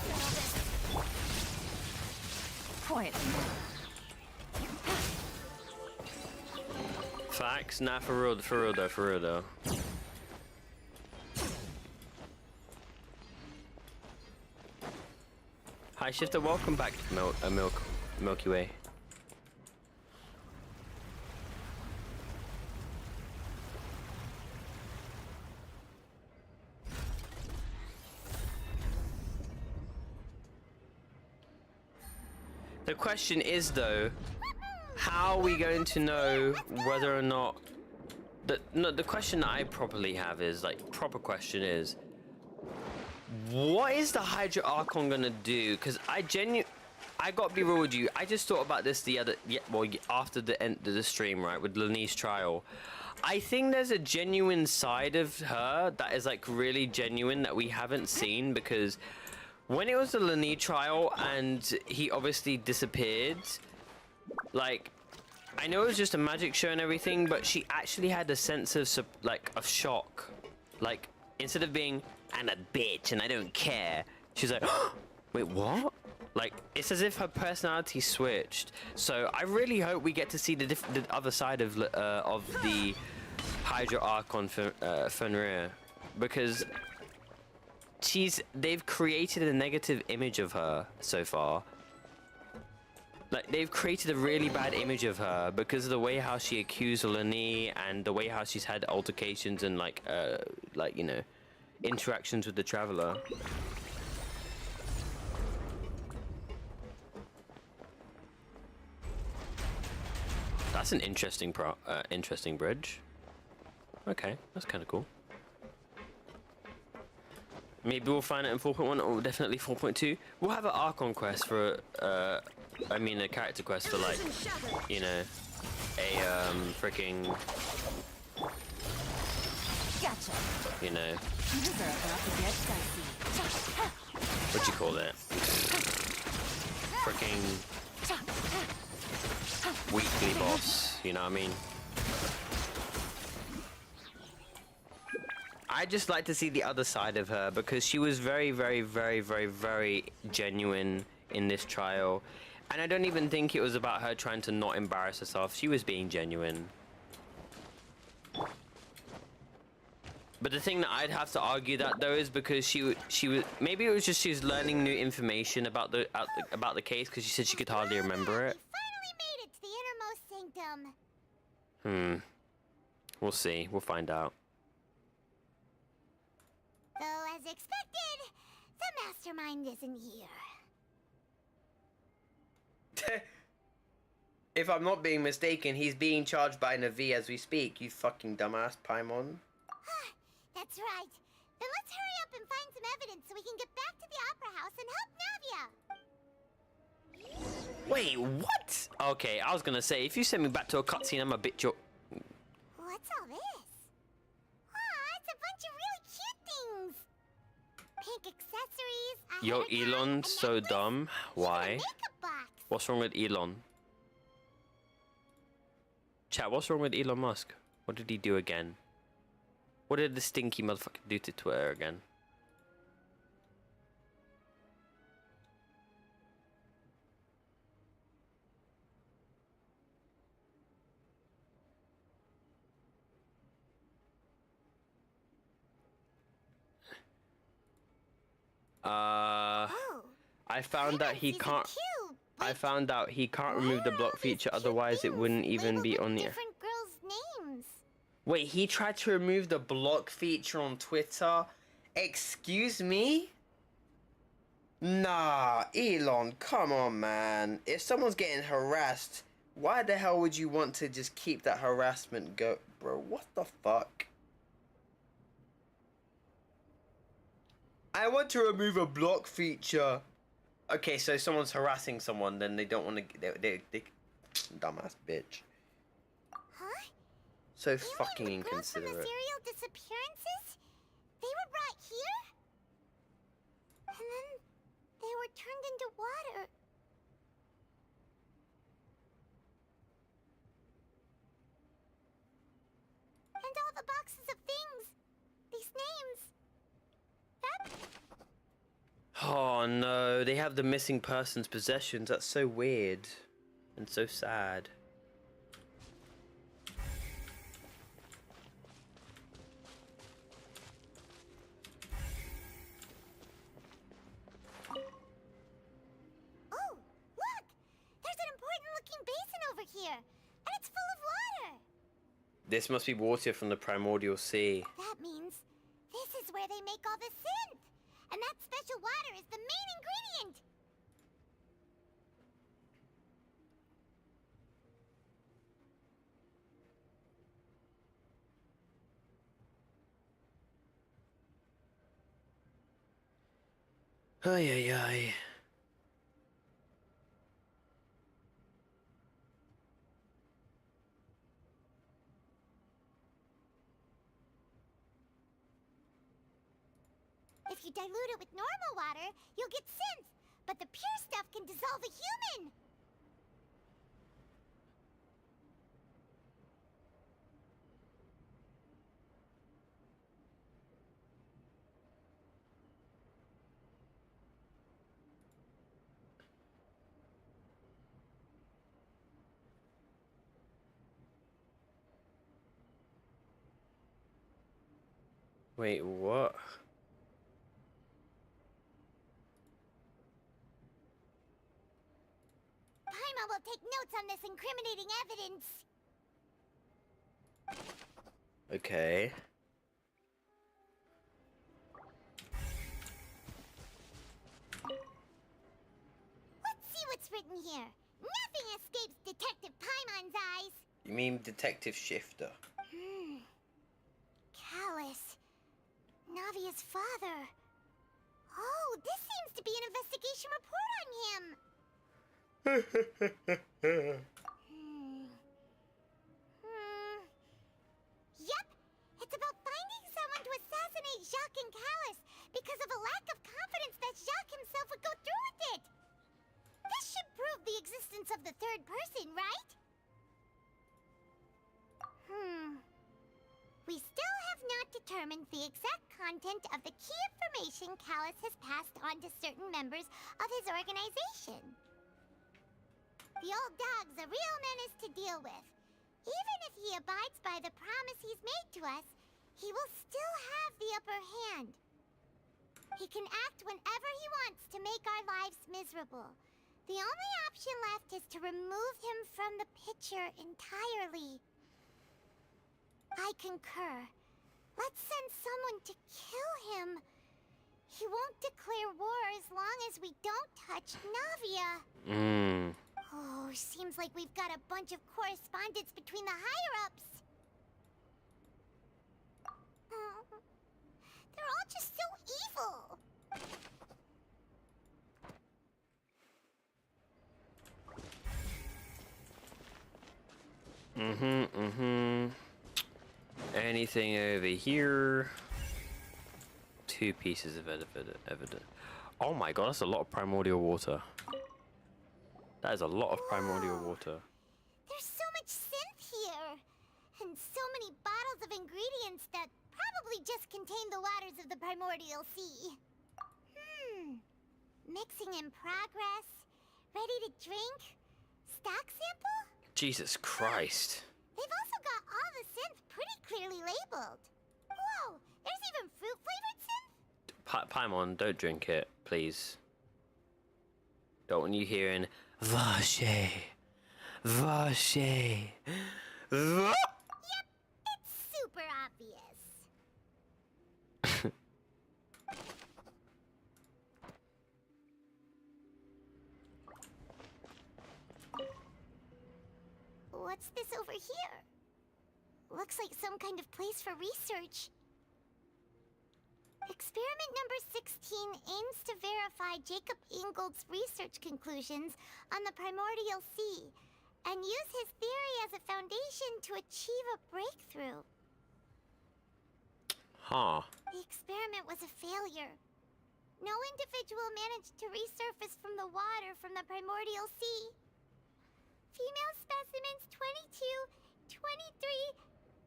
Speaker 1: quietly.
Speaker 4: Facts? Nah, for real though. Hi Shifter, welcome back to Milky Way. The question is though, how are we going to know whether or not the question that I properly have is proper question is, what is the Hydra Archon gonna do? Because I gotta be real with you, I just thought about this after the end of the stream, right, with Lani's trial. I think there's a genuine side of her that is really genuine that we haven't seen, because when it was the Lani trial and he obviously disappeared, I know it was just a magic show and everything, but she actually had a sense of shock. Instead of being, I'm a bitch and I don't care, she's like, wait, what? It's as if her personality switched. So I really hope we get to see the other side of the Hydra Archon Fenrir, because they've created a negative image of her so far. They've created a really bad image of her because of the way how she accused Lani and the way how she's had altercations and you know, interactions with the Traveler. That's an interesting bridge. Okay, that's kind of cool. Maybe we'll find it in 4.1 or definitely 4.2. We'll have an Archon quest for a character quest for you know, a freaking,
Speaker 1: Gotcha.
Speaker 4: you know,
Speaker 1: You are about to get dicey.
Speaker 4: what do you call it? Freaking weekly boss, you know what I mean? I just like to see the other side of her, because she was very, very, very, very, very genuine in this trial. And I don't even think it was about her trying to not embarrass herself. She was being genuine. But the thing that I'd have to argue that though is because she was maybe it was just she was learning new information about the case, because she said she could hardly remember it.
Speaker 5: Finally made it to the innermost sanctum.
Speaker 4: We'll see. We'll find out.
Speaker 5: Though, as expected, the mastermind isn't here.
Speaker 4: If I'm not being mistaken, he's being charged by Navi as we speak, you fucking dumbass Paimon.
Speaker 5: That's right. Then let's hurry up and find some evidence so we can get back to the Opera House and help Navia.
Speaker 4: Wait, what? Okay, I was gonna say, if you send me back to a cutscene, I'm a bit
Speaker 5: What's all this? It's a bunch of really cute things. Pink accessories.
Speaker 4: Yo, Elon's so dumb. Why? What's wrong with Elon? Chat, what's wrong with Elon Musk? What did he do again? What did the stinky motherfucker do to Twitter again? I found out he can't. I found out he can't remove the block feature, otherwise it wouldn't even be on the.
Speaker 5: Different girls' names.
Speaker 4: Wait, he tried to remove the block feature on Twitter? Excuse me? Nah, Elon, come on, man. If someone's getting harassed, why the hell would you want to just keep that harassment go? Bro, what the fuck? I want to remove a block feature. Okay, so someone's harassing someone, then they don't want to. They dumbass bitch.
Speaker 5: Huh?
Speaker 4: So fucking inconsiderate.
Speaker 5: From the serial disappearances? They were brought here? And then they were turned into water. And all the boxes of things. These names. That...
Speaker 4: Oh no, they have the missing person's possessions. That's so weird. And so sad.
Speaker 5: Oh, look! There's an important-looking basin over here, and it's full of water.
Speaker 4: This must be water from the primordial sea.
Speaker 5: That means this is where they make all the synth, and that special water is the main ingredient.
Speaker 4: Ay ay ay.
Speaker 5: If you dilute it with normal water, you'll get synth, but the pure stuff can dissolve a human.
Speaker 4: Wait, what?
Speaker 5: Paimon will take notes on this incriminating evidence.
Speaker 4: Okay.
Speaker 5: Let's see what's written here. Nothing escapes Detective Paimon's eyes.
Speaker 4: You mean Detective Shifter?
Speaker 5: Callus. Navia's father. Oh, this seems to be an investigation report on him. Yep, it's about finding someone to assassinate Jacques and Callus because of a lack of confidence that Jacques himself would go through with it. This should prove the existence of the third person, right? We still have not determined the exact content of the key information Callus has passed on to certain members of his organization. The old dog's a real menace to deal with. Even if he abides by the promise he's made to us, he will still have the upper hand. He can act whenever he wants to make our lives miserable. The only option left is to remove him from the picture entirely. I concur. Let's send someone to kill him. He won't declare war as long as we don't touch Navia. Oh, seems like we've got a bunch of correspondence between the higher-ups. They're all just so evil.
Speaker 4: Anything over here? 2 pieces of evidence. Oh my god, that's a lot of primordial water. That is a lot of primordial water.
Speaker 5: There's so much synth here. And so many bottles of ingredients that probably just contain the waters of the primordial sea. Mixing in progress. Ready to drink? Stock sample?
Speaker 4: Jesus Christ.
Speaker 5: They've also got all the synth pretty clearly labeled. Whoa, there's even fruit-flavored synth?
Speaker 4: Paimon, don't drink it, please. Don't want you hearing Vache, Vache, Va.
Speaker 5: Yep, it's super obvious. What's this over here? Looks like some kind of place for research. Experiment number 16 aims to verify Jacob Ingold's research conclusions on the primordial sea and use his theory as a foundation to achieve a breakthrough.
Speaker 4: Huh.
Speaker 5: The experiment was a failure. No individual managed to resurface from the water from the primordial sea. Female specimens 22, 23,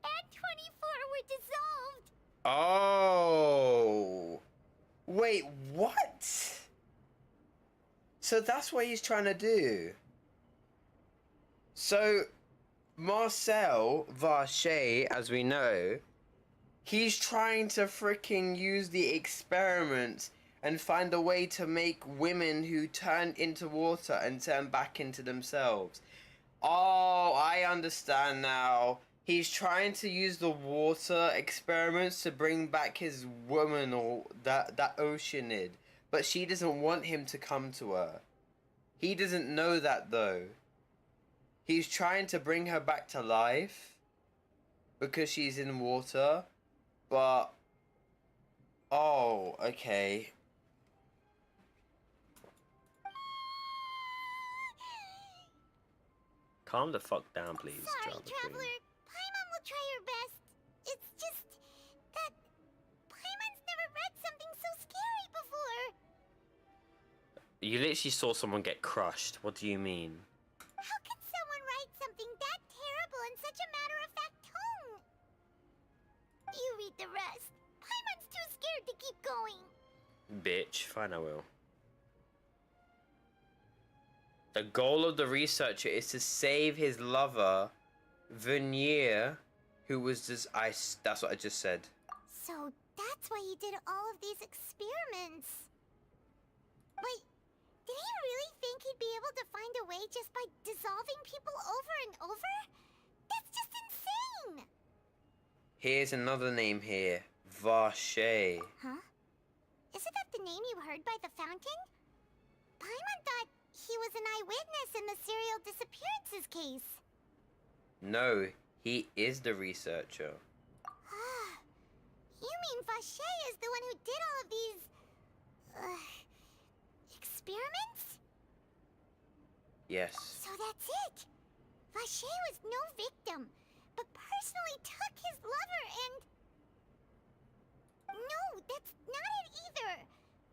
Speaker 5: and 24 were dissolved.
Speaker 4: Oh. Wait, what? So that's what he's trying to do. So Marcel Vache, as we know, he's trying to freaking use the experiment and find a way to make women who turn into water and turn back into themselves. Oh, I understand now. He's trying to use the water experiments to bring back his woman, or that Oceanid. But she doesn't want him to come to her. He doesn't know that though. He's trying to bring her back to life because she's in water. But oh, okay. Calm the fuck down, please.
Speaker 5: Sorry, Traveler. Paimon will try her best. It's just that Paimon's never read something so scary before.
Speaker 4: You literally saw someone get crushed. What do you mean?
Speaker 5: How can someone write something that terrible in such a matter-of-fact tone? You read the rest. Paimon's too scared to keep going.
Speaker 4: Bitch, fine, I will. The goal of the researcher is to save his lover, Vernier, who was just that's what I just said.
Speaker 5: So that's why he did all of these experiments. But did he really think he'd be able to find a way just by dissolving people over and over? That's just insane!
Speaker 4: Here's another name here. Vache.
Speaker 5: Huh? Isn't that the name you heard by the fountain? Paimon thought he was an eyewitness in the serial disappearances case.
Speaker 4: No, he is the researcher.
Speaker 5: You mean Vache is the one who did all of these... experiments?
Speaker 4: Yes.
Speaker 5: So that's it! Vache was no victim, but personally took his lover and... No, that's not it either!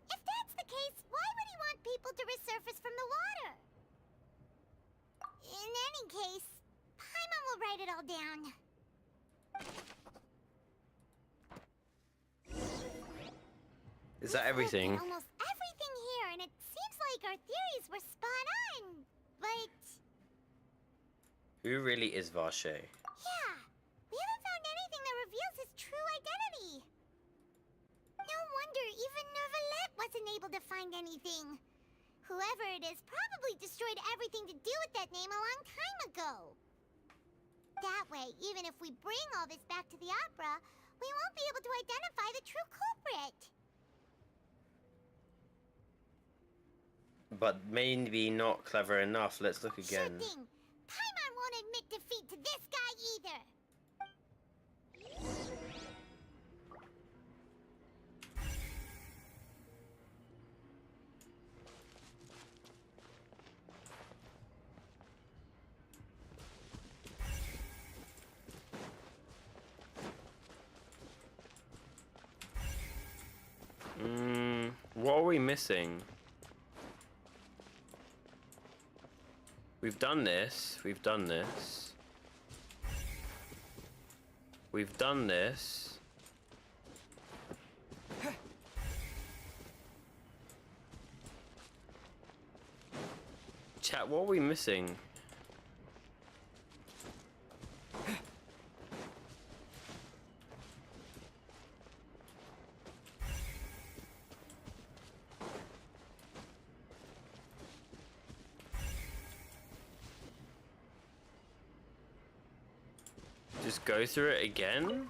Speaker 5: If that's the case, why would he want people to resurface from the water? In any case, Paimon will write it all down.
Speaker 4: Is that everything?
Speaker 5: Almost everything here, and it seems like our theories were spot on. But
Speaker 4: Who really is Vache?
Speaker 5: yeah, we haven't found anything that reveals his true identity. No wonder even Neuvillette wasn't able to find anything. Whoever it is probably destroyed everything to do with that name a long time ago. That way, even if we bring all this back to the opera, we won't be able to identify the true culprit.
Speaker 4: But maybe not clever enough. Let's look again.
Speaker 5: Sure thing. Paimon won't admit defeat to this guy either.
Speaker 4: What are we missing? We've done this. We've done this. We've done this. Chat, what are we missing? Just go through it again?
Speaker 5: You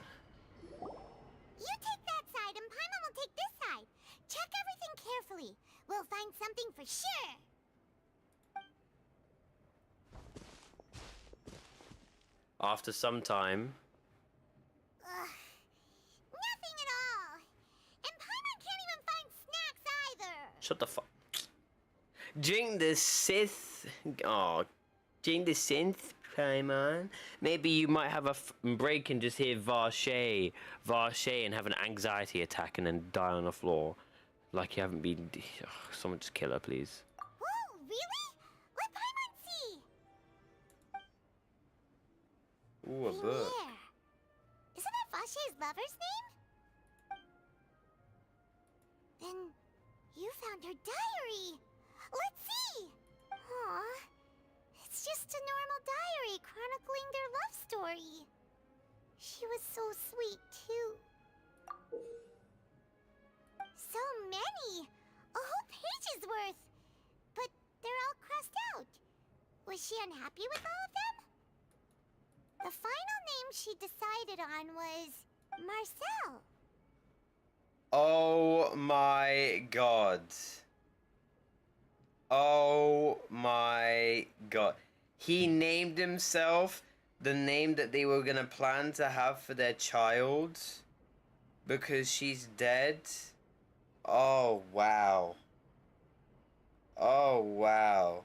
Speaker 5: take that side and Paimon will take this side. Check everything carefully. We'll find something for sure.
Speaker 4: After some time.
Speaker 5: Ugh. Nothing at all. And Paimon can't even find snacks either.
Speaker 4: Shut the fuck. Drink the Sith. Oh, drink the synth, Paimon. Maybe you might have a break and just hear Varshay, and have an anxiety attack and then die on the floor. Like you haven't been. Oh, someone just kill her, please.
Speaker 5: Whoa, really? Let Paimon see.
Speaker 4: Ooh, a book.
Speaker 5: Vinier. Isn't that Vashay's lover's name? Then you found her diary. Let's see. Aw, it's just a normal diary chronicling their love story. She was so sweet too. So many! A whole page's worth! But they're all crossed out. Was she unhappy with all of them? The final name she decided on was Marcel.
Speaker 4: Oh my god. Oh my god. He named himself the name that they were gonna plan to have for their child because she's dead. Oh wow. Oh wow.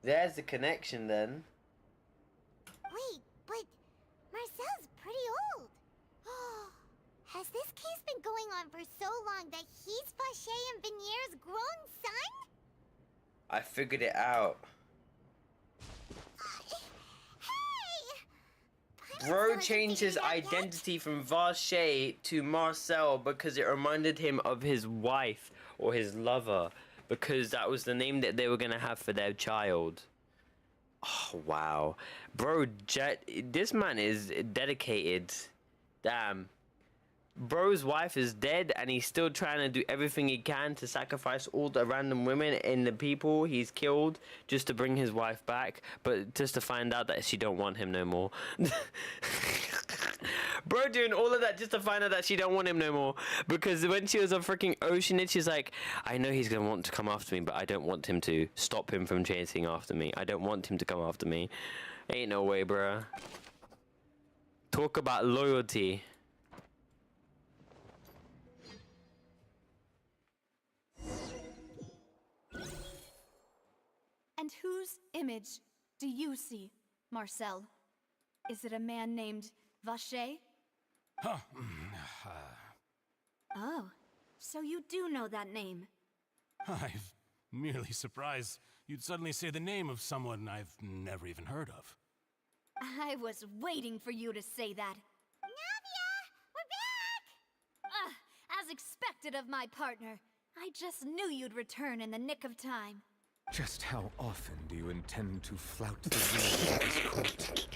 Speaker 4: There's the connection then.
Speaker 5: Wait, but Marcel's pretty old. Has this case been going on for so long that he's Vashay and Vinier's grown son?
Speaker 4: I figured it out. Bro changed his identity from Varshay to Marcel because it reminded him of his wife or his lover, because that was the name that they were gonna have for their child. Oh wow, bro, this man is dedicated. Damn. Bro's wife is dead and he's still trying to do everything he can to sacrifice all the random women and the people he's killed just to bring his wife back, but just to find out that she don't want him no more. Bro doing all of that just to find out that she don't want him no more, because when she was on freaking Oceanid, she's like, I know he's gonna want to come after me, but I don't want him to. Stop him from chasing after me. I don't want him to come after me. Ain't no way, bruh. Talk about loyalty.
Speaker 14: And whose image do you see, Marcel? Is it a man named Vacher?
Speaker 19: Huh.
Speaker 14: Oh, so you do know that name.
Speaker 19: I'm merely surprised you'd suddenly say the name of someone I've never even heard of.
Speaker 14: I was waiting for you to say that.
Speaker 5: Navia! We're back!
Speaker 14: As expected of my partner. I just knew you'd return in the nick of time.
Speaker 15: Just how often do you intend to flout the rules of this court?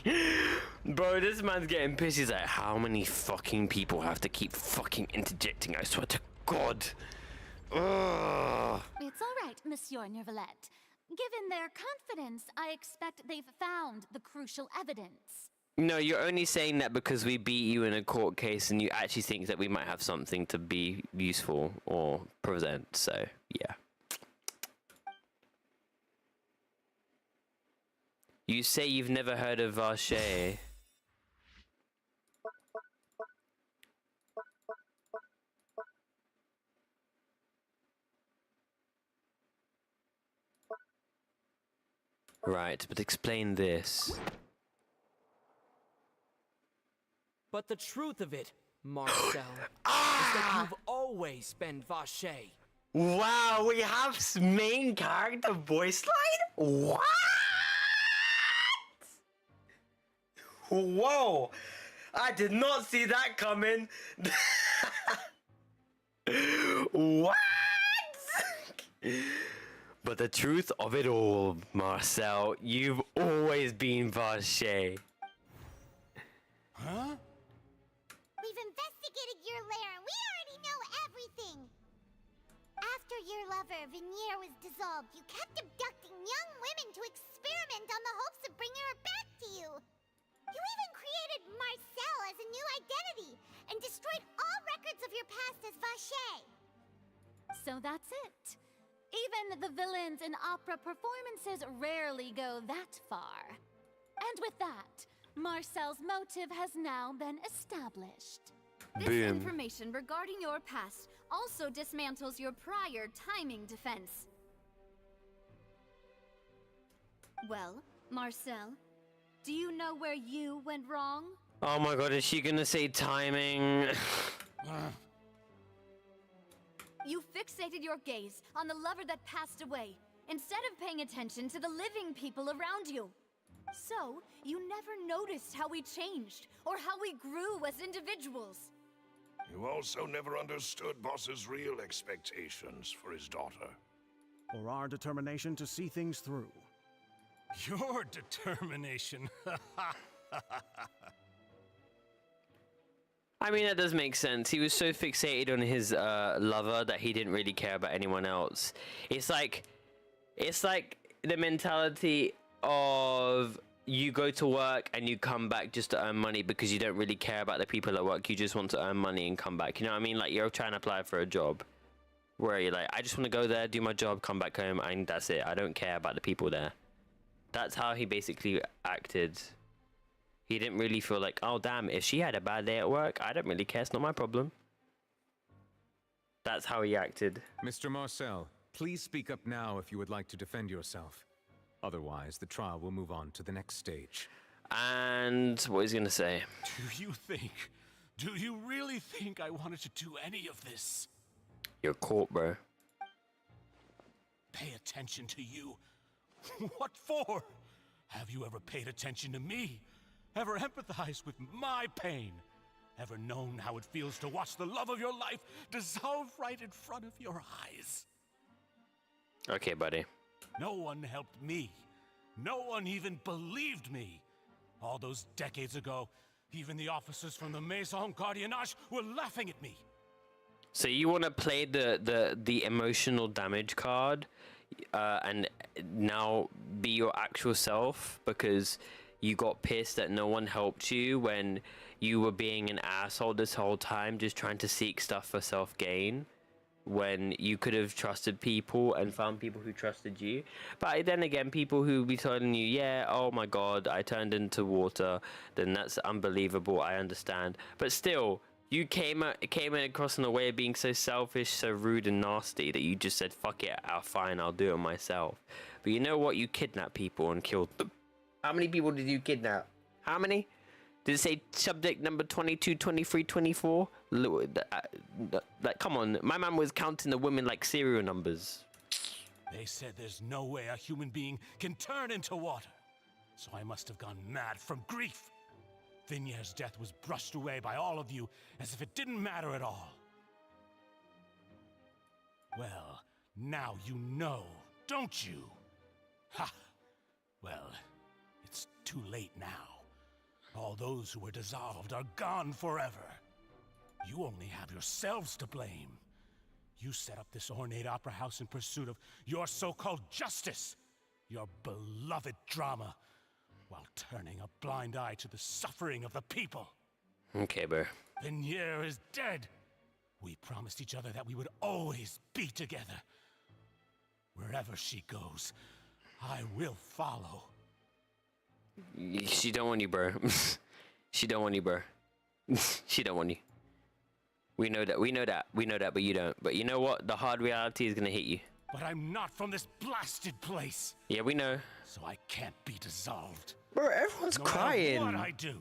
Speaker 4: Bro, this man's getting pissed. He's like, how many fucking people have to keep fucking interjecting? I swear to God. Ugh.
Speaker 21: It's all right, Monsieur Nervalette. Given their confidence, I expect they've found the crucial evidence.
Speaker 4: No, you're only saying that because we beat you in a court case and you actually think that we might have something to be useful or present, so, yeah. You say you've never heard of Varshay. Right, but explain this.
Speaker 3: But the truth of it, Marcel, is that you've always been Vacher.
Speaker 4: Wow, we have main character voice line? What? Whoa! I did not see that coming. What? But the truth of it all, Marcel, you've always been Vacher.
Speaker 19: Huh?
Speaker 5: We've investigated your lair and we already know everything. After your lover, Vinier, was dissolved, you kept abducting young women to experiment on the hopes of bringing her back to you. You even created Marcel as a new identity and destroyed all records of your past as Vache.
Speaker 21: So that's it. Even the villains in opera performances rarely go that far. And with that, Marcel's motive has now been established.
Speaker 14: This information regarding your past also dismantles your prior timing defense. Well, Marcel, do you know where you went wrong?
Speaker 4: Oh my god, is she gonna say timing?
Speaker 14: You fixated your gaze on the lover that passed away, instead of paying attention to the living people around you. So, you never noticed how we changed, or how we grew as individuals.
Speaker 11: You also never understood Boss's real expectations for his daughter.
Speaker 10: Or our determination to see things through.
Speaker 19: Your determination.
Speaker 4: I mean, that does make sense. He was so fixated on his lover that he didn't really care about anyone else. It's like the mentality of you go to work and you come back just to earn money because you don't really care about the people at work. You just want to earn money and come back. You know what I mean? Like, you're trying to apply for a job where you're like, I just want to go there, do my job, come back home, and that's it. I don't care about the people there. That's how he basically acted. He didn't really feel like, oh damn, if she had a bad day at work, I don't really care, it's not my problem. That's how he acted.
Speaker 15: Mr. Marcel, please speak up now if you would like to defend yourself. Otherwise, the trial will move on to the next stage.
Speaker 4: And what he's gonna say?
Speaker 19: Do you really think I wanted to do any of this?
Speaker 4: You're caught, bro.
Speaker 19: Pay attention to you? What for? Have you ever paid attention to me? Ever empathized with my pain? Ever known how it feels to watch the love of your life dissolve right in front of your eyes?
Speaker 4: Okay, buddy.
Speaker 19: No one helped me. No one even believed me. All those decades ago, even the officers from the Maison Gardiennage were laughing at me.
Speaker 4: So you want to play the emotional damage card and now be your actual self because you got pissed that no one helped you when you were being an asshole this whole time, just trying to seek stuff for self-gain, when you could have trusted people and found people who trusted you. But then again, people who be telling you, yeah, oh my god, I turned into water, then that's unbelievable, I understand. But still, you came across in a way of being so selfish, so rude and nasty that you just said, fuck it, fine, I'll do it myself. But you know what? You kidnapped people and killed them. How many people did you kidnap? How many? Did it say subject number 22, 23, 24? Like, come on. My man was counting the women like serial numbers.
Speaker 19: They said there's no way a human being can turn into water. So I must have gone mad from grief. Vignier's death was brushed away by all of you as if it didn't matter at all. Well, now you know, don't you? Ha! Well, it's too late now. All those who were dissolved are gone forever. You only have yourselves to blame. You set up this ornate opera house in pursuit of your so-called justice, your beloved drama, while turning a blind eye to the suffering of the people.
Speaker 4: Okay, bro.
Speaker 19: Vignier is dead. We promised each other that we would always be together. Wherever she goes, I will follow.
Speaker 4: She don't want you, bro. She don't want you, bro. She don't want you. We know that, but you don't. But you know what? The hard reality is gonna hit you.
Speaker 19: But I'm not from this blasted place.
Speaker 4: Yeah, we know.
Speaker 19: So I can't be dissolved.
Speaker 4: Bro, everyone's crying.
Speaker 19: What I do.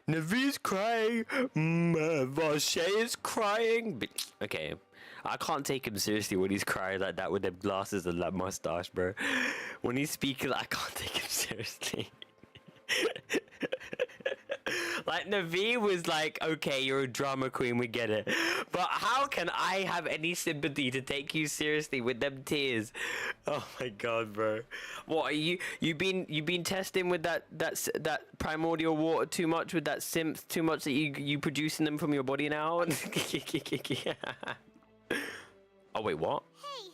Speaker 4: Navi's crying. Vache is crying. Okay, I can't take him seriously when he's crying like that with them glasses and that mustache, bro. When he's speaking, I can't take him seriously. Like, Navi was like, okay, you're a drama queen, we get it. But how can I have any sympathy to take you seriously with them tears? Oh my god, bro. What are you been testing with that primordial water too much, with that synth too much, that you producing them from your body now? Oh wait, what?
Speaker 5: Hey,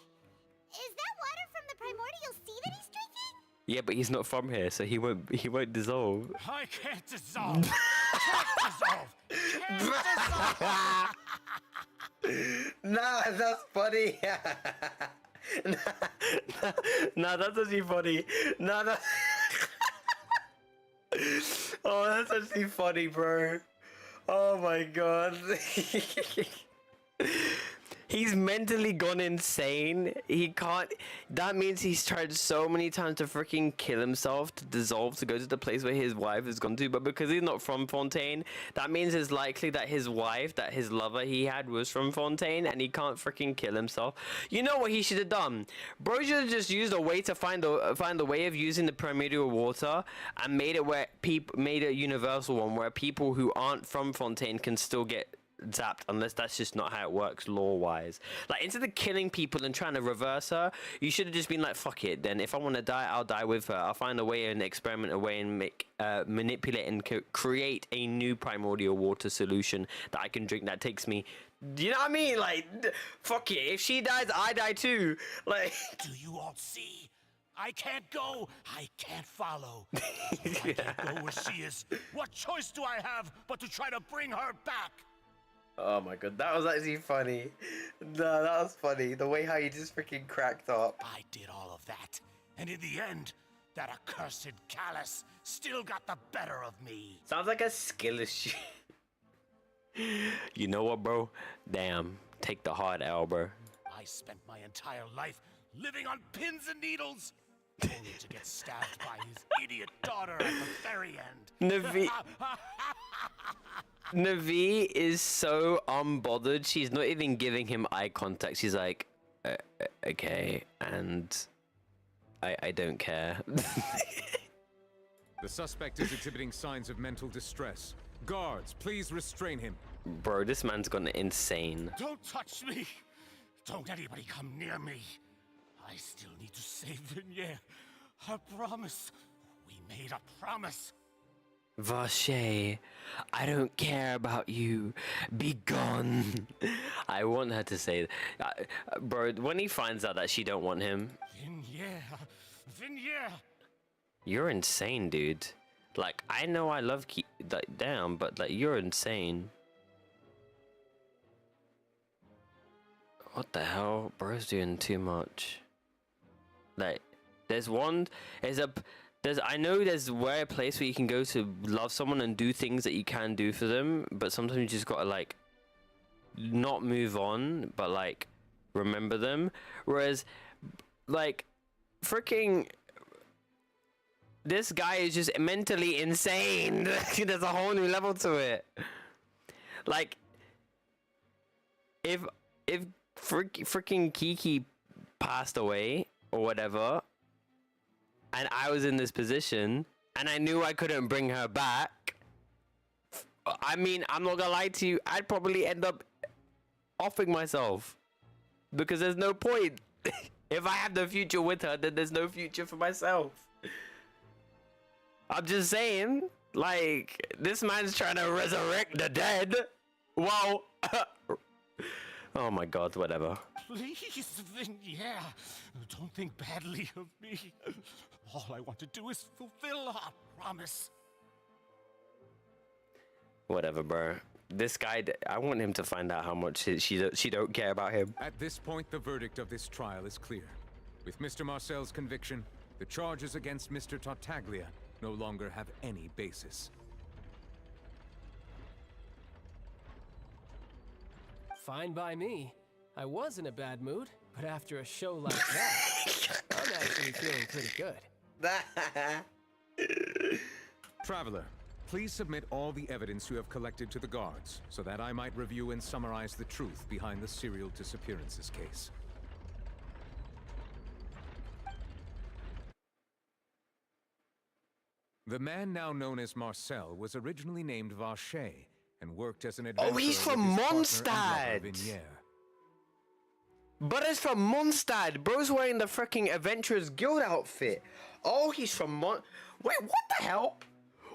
Speaker 5: is that water from the primordial sea that he's drinking?
Speaker 4: Yeah, but he's not from here, so he won't dissolve.
Speaker 19: I can't dissolve. Can't dissolve.
Speaker 4: Nah, that's funny. Nah, that's actually funny. Nah, that. Oh, that's actually funny, bro. Oh my god. He's mentally gone insane. He can't. That means he's tried so many times to freaking kill himself, to dissolve, to go to the place where his wife has gone to. But because he's not from Fontaine, that means it's likely that his wife, that his lover he had, was from Fontaine, and he can't freaking kill himself. You know what he should have done? Bro should have just used a way to find a way of using the primordial water and made it a universal one where people who aren't from Fontaine can still get zapped, unless that's just not how it works lore-wise. Like, instead of killing people and trying to reverse her, you should have just been like, fuck it, then if I want to die, I'll die with her. I'll find a way and experiment a way and make manipulate and create a new primordial water solution that I can drink that takes me, you know what I mean? Like, fuck it, if she dies, I die too. Like,
Speaker 19: do you all see? I can't go. I can't follow. I can't go where she is. What choice do I have but to try to bring her back?
Speaker 4: Oh my god, that was actually funny. No, that was funny. The way how he just freaking cracked up.
Speaker 19: I did all of that, and in the end, that accursed Callus still got the better of me.
Speaker 4: Sounds like a skill issue. You know what, bro? Damn, take the hard L, bro.
Speaker 19: I spent my entire life living on pins and needles, only to get stabbed by his idiot daughter at the very end.
Speaker 4: Navi is so unbothered. She's not even giving him eye contact. She's like, okay, and I don't care.
Speaker 15: The suspect is exhibiting signs of mental distress. Guards, please restrain him.
Speaker 4: Bro, this man's gone insane.
Speaker 19: Don't touch me. Don't anybody come near me. I still need to save Vignere. Her promise. We made a promise.
Speaker 4: Vache, I don't care about you. Be gone. I want her to say that. Bro, when he finds out that she don't want him.
Speaker 19: Vignere.
Speaker 4: You're insane, dude. Like, I know I love damn, but like, you're insane. What the hell? Bro's doing too much. Like, I know there's a place where you can go to love someone and do things that you can do for them, but sometimes you just gotta, like, not move on, but, like, remember them. Whereas, like, freaking, this guy is just mentally insane. There's a whole new level to it. Like, if freaking Kiki passed away or whatever, and I was in this position, and I knew I couldn't bring her back, I mean, I'm not gonna lie to you, I'd probably end up offing myself. Because there's no point. If I have no future with her, then there's no future for myself. I'm just saying, like, this man's trying to resurrect the dead. Whoa. Oh my god, whatever.
Speaker 19: Please, Vignere, don't think badly of me. All I want to do is fulfill our promise.
Speaker 4: Whatever, bro. This guy, I want him to find out how much she don't care about him.
Speaker 15: At this point, the verdict of this trial is clear. With Mr. Marcel's conviction, the charges against Mr. Tartaglia no longer have any basis.
Speaker 20: Fine by me. I was in a bad mood, but after a show like that, I'm actually feeling pretty good.
Speaker 15: Traveler, please submit all the evidence you have collected to the guards, so that I might review and summarize the truth behind the serial disappearances case. The man now known as Marcel was originally named Vache and worked as an adventurer.
Speaker 4: Oh, he's from Mondstadt! But it's from Mondstadt. Bro's wearing the freaking Adventurers Guild outfit. Oh, he's from Wait, what the hell?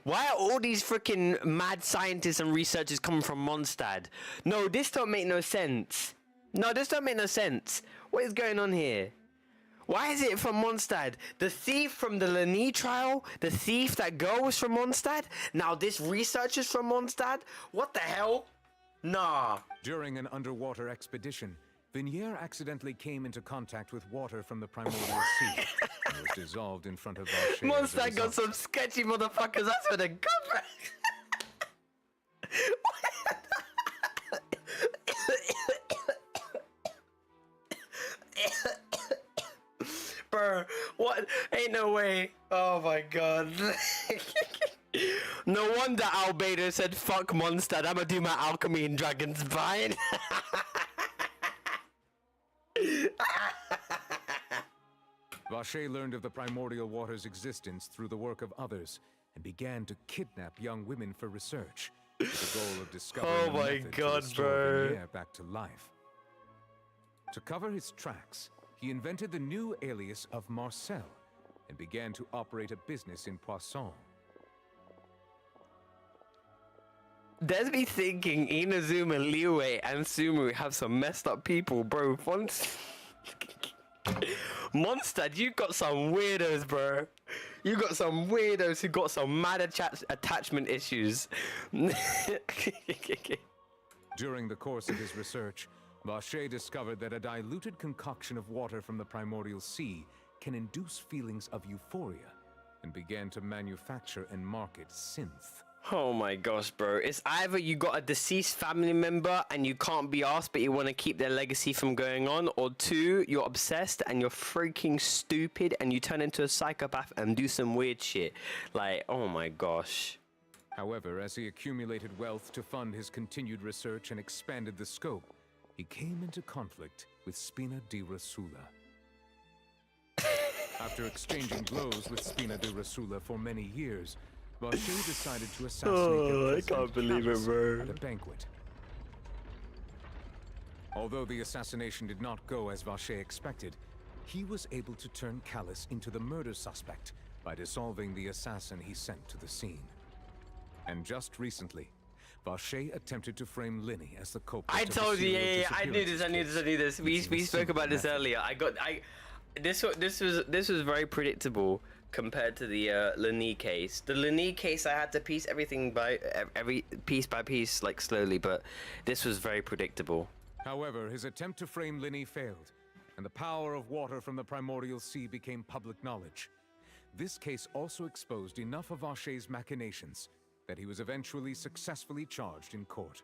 Speaker 4: Why are all these freaking mad scientists and researchers coming from Mondstadt? No, this don't make no sense. No, this don't make no sense. What is going on here? Why is it from Mondstadt? The thief from the Leni trial? The thief, that girl, was from Mondstadt? Now this research is from Mondstadt? What the hell? Nah.
Speaker 15: During an underwater expedition, Vinier accidentally came into contact with water from the primordial sea and was dissolved in front of Vache.
Speaker 4: Mondstadt got some sketchy motherfuckers. That's for the government. Bro, what? Ain't no way. Oh my god. No wonder Albedo said, fuck Mondstadt, I'ma do my alchemy in Dragon's Vine.
Speaker 15: Vache learned of the primordial water's existence through the work of others and began to kidnap young women for research, with the goal of discovering a method to restore Vinier back to life. To cover his tracks, he invented the new alias of Marcel and began to operate a business in Poisson.
Speaker 4: There's me thinking Inazuma, Liyue, and Sumu have some messed up people, bro. Mondstadt, you got some weirdos, bro. You got some weirdos who got some mad attachment issues.
Speaker 15: During the course of his research, Vache discovered that a diluted concoction of water from the primordial sea can induce feelings of euphoria, and began to manufacture and market synth.
Speaker 4: Oh my gosh, bro. It's either you got a deceased family member and you can't be asked, but you want to keep their legacy from going on, or two, you're obsessed and you're freaking stupid and you turn into a psychopath and do some weird shit. Like, oh my gosh.
Speaker 15: However, as he accumulated wealth to fund his continued research and expanded the scope, he came into conflict with Spina di Rasula. After exchanging blows with Spina di Rasula for many years, Vache decided to assassinate
Speaker 4: I can't believe it, bro.
Speaker 15: At a banquet. Although the assassination did not go as Vache expected, he was able to turn Calus into the murder suspect by dissolving the assassin he sent to the scene. And just recently, Vache attempted to frame Lini as the culprit.
Speaker 4: I told you, yeah, I knew this. We spoke about this earlier. This was very predictable compared to the Lini case. The Lini case, I had to piece everything by piece by piece, like slowly, but this was very predictable.
Speaker 15: However, his attempt to frame Lini failed, and the power of water from the primordial sea became public knowledge. This case also exposed enough of Vache's machinations that he was eventually successfully charged in court.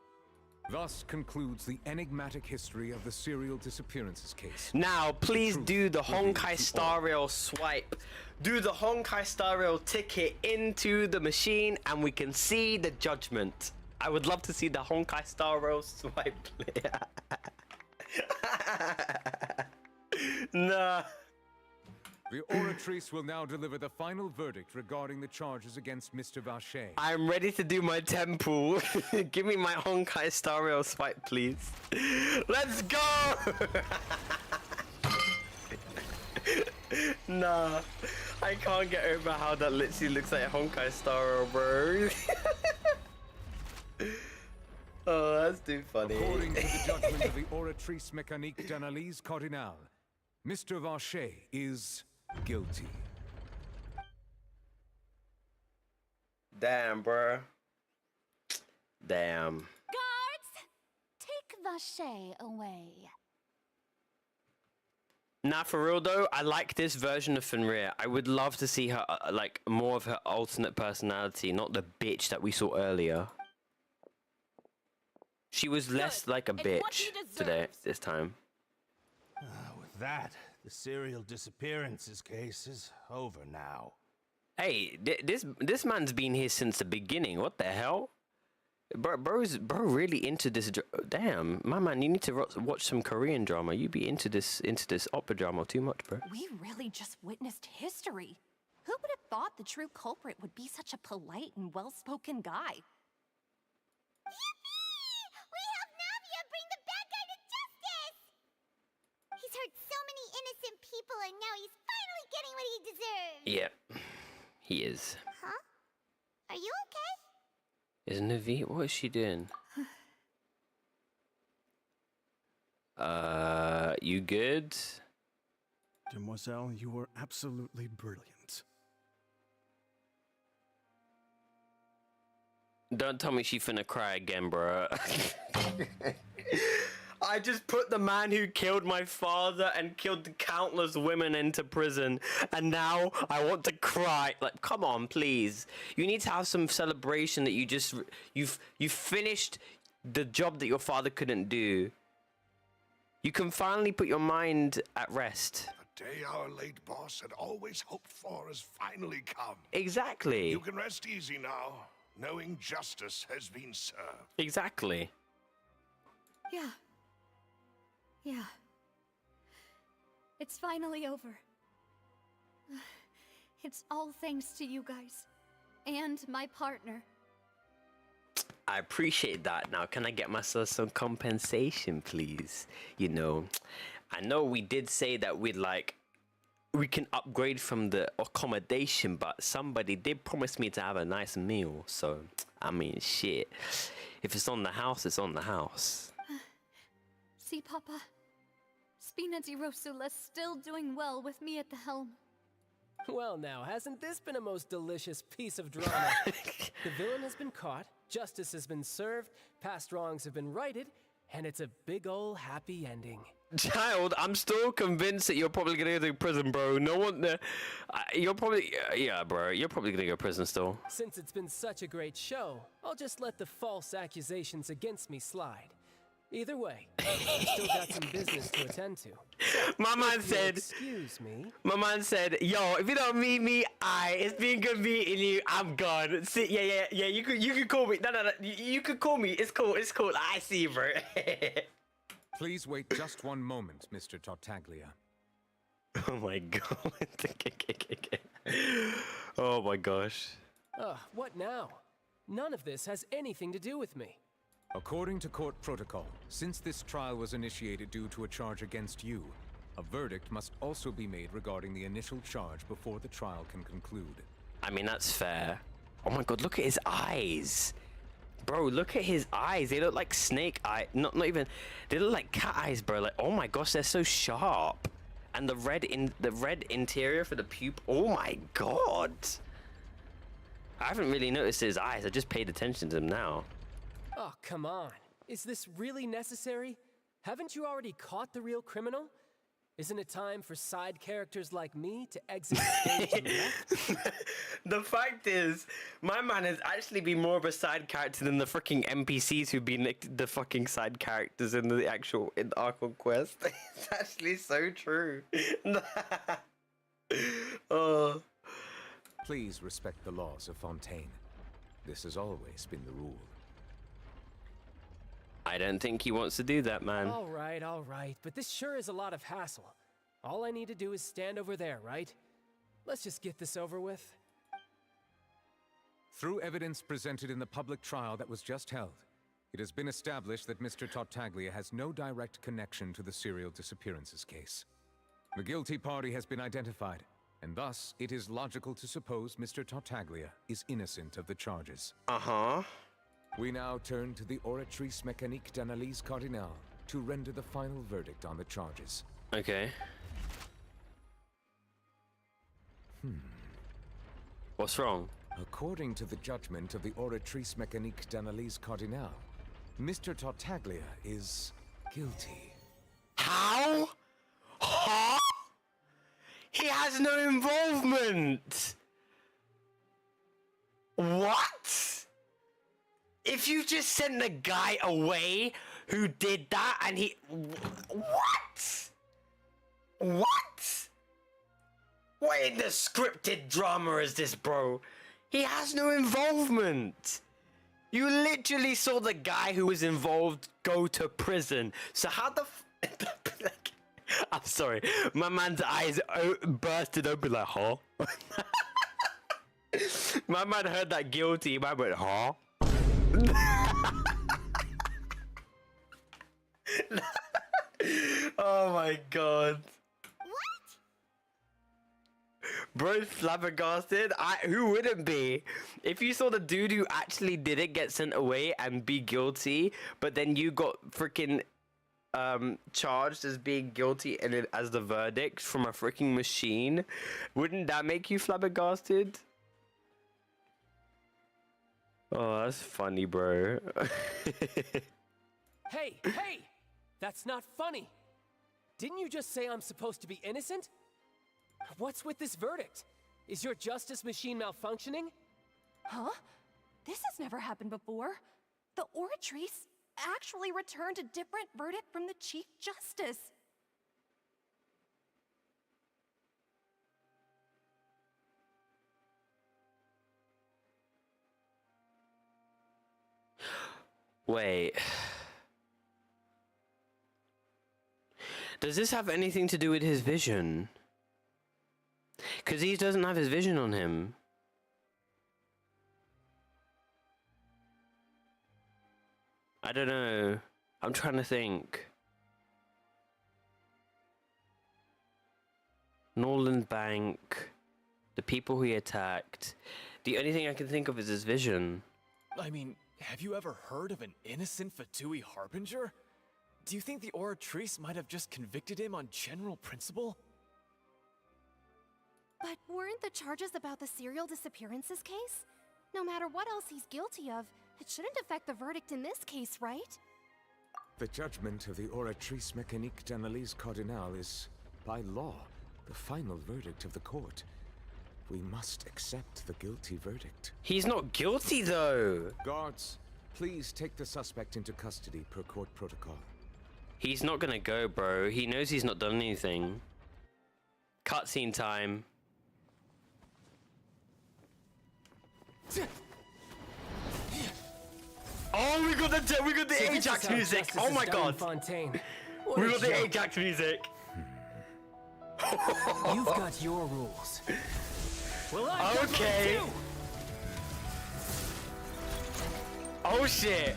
Speaker 15: Thus concludes the enigmatic history of the serial disappearances case.
Speaker 4: Now, please do the Honkai Star Rail swipe. Do the Honkai Star Rail ticket into the machine and we can see the judgment. I would love to see the Honkai Star Rail swipe. Nah.
Speaker 15: The Oratrice will now deliver the final verdict regarding the charges against Mr. Vache.
Speaker 4: I'm ready to do my temple. Give me my Honkai Star Rail swipe, please. Let's go! Nah, I can't get over how that literally looks like Honkai Star Rail, bro. Oh, that's too funny.
Speaker 15: According to the judgment of the Oratrice Mécanique d'Analyse Cardinal, Mr. Vache is guilty.
Speaker 4: Damn, bruh. Damn.
Speaker 21: Guards, take Vache away.
Speaker 4: Nah, for real though, I like this version of Fenrir. I would love to see her, like, more of her alternate personality, not the bitch that we saw earlier. She was less like a bitch this time.
Speaker 8: With that, the serial disappearances case is over now.
Speaker 4: Hey, this man's been here since the beginning. What the hell? Bro really into this. Damn, my man, you need to watch some Korean drama. You be into this opera drama too much, bro.
Speaker 1: We really just witnessed history. Who would have thought the true culprit would be such a polite and well-spoken guy?
Speaker 5: He's hurt so many innocent people, and now he's finally getting what he deserves.
Speaker 4: Yeah, he is.
Speaker 5: Huh? Are you okay?
Speaker 4: Is Navi? What is she doing? You good?
Speaker 10: Demoiselle, you were absolutely brilliant.
Speaker 4: Don't tell me she finna cry again, bro. I just put the man who killed my father and killed countless women into prison, and now I want to cry. Like, come on, please. You need to have some celebration that you've finished the job that your father couldn't do. You can finally put your mind at rest.
Speaker 11: The day our late boss had always hoped for has finally come.
Speaker 4: Exactly.
Speaker 11: You can rest easy now, knowing justice has been served.
Speaker 4: Exactly.
Speaker 14: Yeah. Yeah. It's finally over. It's all thanks to you guys. And my partner.
Speaker 4: I appreciate that. Now, can I get myself some compensation, please? You know, I know we did say that we can upgrade from the accommodation, but somebody did promise me to have a nice meal. So, I mean, shit. If it's on the house, it's on the house.
Speaker 14: See, Papa? Spina di Rosula's still doing well with me at the helm.
Speaker 20: Well now, hasn't this been a most delicious piece of drama? The villain has been caught, justice has been served, past wrongs have been righted, and it's a big ol' happy ending.
Speaker 4: Child, I'm still convinced that you're probably gonna go to prison, bro. No one there. You're probably, yeah, bro. You're probably gonna go to prison still.
Speaker 20: Since it's been such a great show, I'll just let the false accusations against me slide. Either way, I've still got some business to attend to.
Speaker 4: My man said,
Speaker 20: excuse me.
Speaker 4: My man said, yo, if you don't meet me, it's been good meeting you. I'm gone. See, yeah. You could call me. No. You could call me. It's cool. I see you, bro.
Speaker 15: Please wait just one moment, Mr. Tartaglia.
Speaker 4: Oh my god. Oh my gosh.
Speaker 20: What now? None of this has anything to do with me.
Speaker 15: According to court protocol, since this trial was initiated due to a charge against you, a verdict must also be made regarding the initial charge before the trial can conclude.
Speaker 4: I mean, that's fair. Oh my god, look at his eyes. Bro, look at his eyes. They look like snake eyes. Not even. They look like cat eyes, bro. Like, oh my gosh, they're so sharp. And the red interior for the pupil. Oh my god. I haven't really noticed his eyes. I just paid attention to them now.
Speaker 20: Oh, come on. Is this really necessary? Haven't you already caught the real criminal? Isn't it time for side characters like me to exit the stage and left?
Speaker 4: The fact is, my man has actually been more of a side character than the freaking NPCs who've been the fucking side characters in the Archon quest. It's actually so true. Oh.
Speaker 15: Please respect the laws of Fontaine. This has always been the rule.
Speaker 4: I don't think he wants to do that, man.
Speaker 20: All right, but this sure is a lot of hassle. All I need to do is stand over there, right? Let's just get this over with.
Speaker 15: Through evidence presented in the public trial that was just held, it has been established that Mr. Tartaglia has no direct connection to the serial disappearances case. The guilty party has been identified, and thus it is logical to suppose Mr. Tartaglia is innocent of the charges.
Speaker 4: Uh-huh.
Speaker 15: We now turn to the Oratrice Mécanique d'Analyse Cardinale to render the final verdict on the charges.
Speaker 4: Okay. What's wrong?
Speaker 15: According to the judgment of the Oratrice Mécanique d'Analyse Cardinale, Mr. Tartaglia is guilty.
Speaker 4: How? Huh? He has no involvement! What? If you just sent the guy away who did that and he... What? What? What in the scripted drama is this, bro? He has no involvement. You literally saw the guy who was involved go to prison. So how the I'm sorry. My man's eyes bursted open like, huh? My man heard that guilty. My man went, huh? Oh my god.
Speaker 5: What?
Speaker 4: Bro's flabbergasted. Who wouldn't be? If you saw the dude who actually did it get sent away and be guilty, but then you got freaking charged as being guilty and it as the verdict from a freaking machine, wouldn't that make you flabbergasted? Oh, that's funny, bro.
Speaker 20: Hey, hey! That's not funny! Didn't you just say I'm supposed to be innocent? What's with this verdict? Is your justice machine malfunctioning?
Speaker 1: Huh? This has never happened before. The Oratrice actually returned a different verdict from the Chief Justice.
Speaker 4: Wait. Does this have anything to do with his vision? Because he doesn't have his vision on him. I don't know. I'm trying to think. Norland Bank. The people he attacked. The only thing I can think of is his vision.
Speaker 22: I mean, have you ever heard of an innocent Fatui Harbinger? Do you think the Oratrice might have just convicted him on general principle?
Speaker 1: But weren't the charges about the serial disappearances case? No matter what else he's guilty of, it shouldn't affect the verdict in this case, right?
Speaker 15: The judgment of the Oratrice Mécanique d'Analyse Cardinal is, by law, the final verdict of the court. We must accept the guilty verdict.
Speaker 4: He's not guilty, though!
Speaker 15: Guards, please take the suspect into custody per court protocol.
Speaker 4: He's not gonna go, bro. He knows he's not done anything. Cutscene time. Oh, we got the Ajax music. Oh my god.
Speaker 20: Fontaine.
Speaker 4: We got the Ajax music.
Speaker 20: You've got your rules. Well, I've got
Speaker 4: okay.
Speaker 20: mine too.
Speaker 4: Oh shit.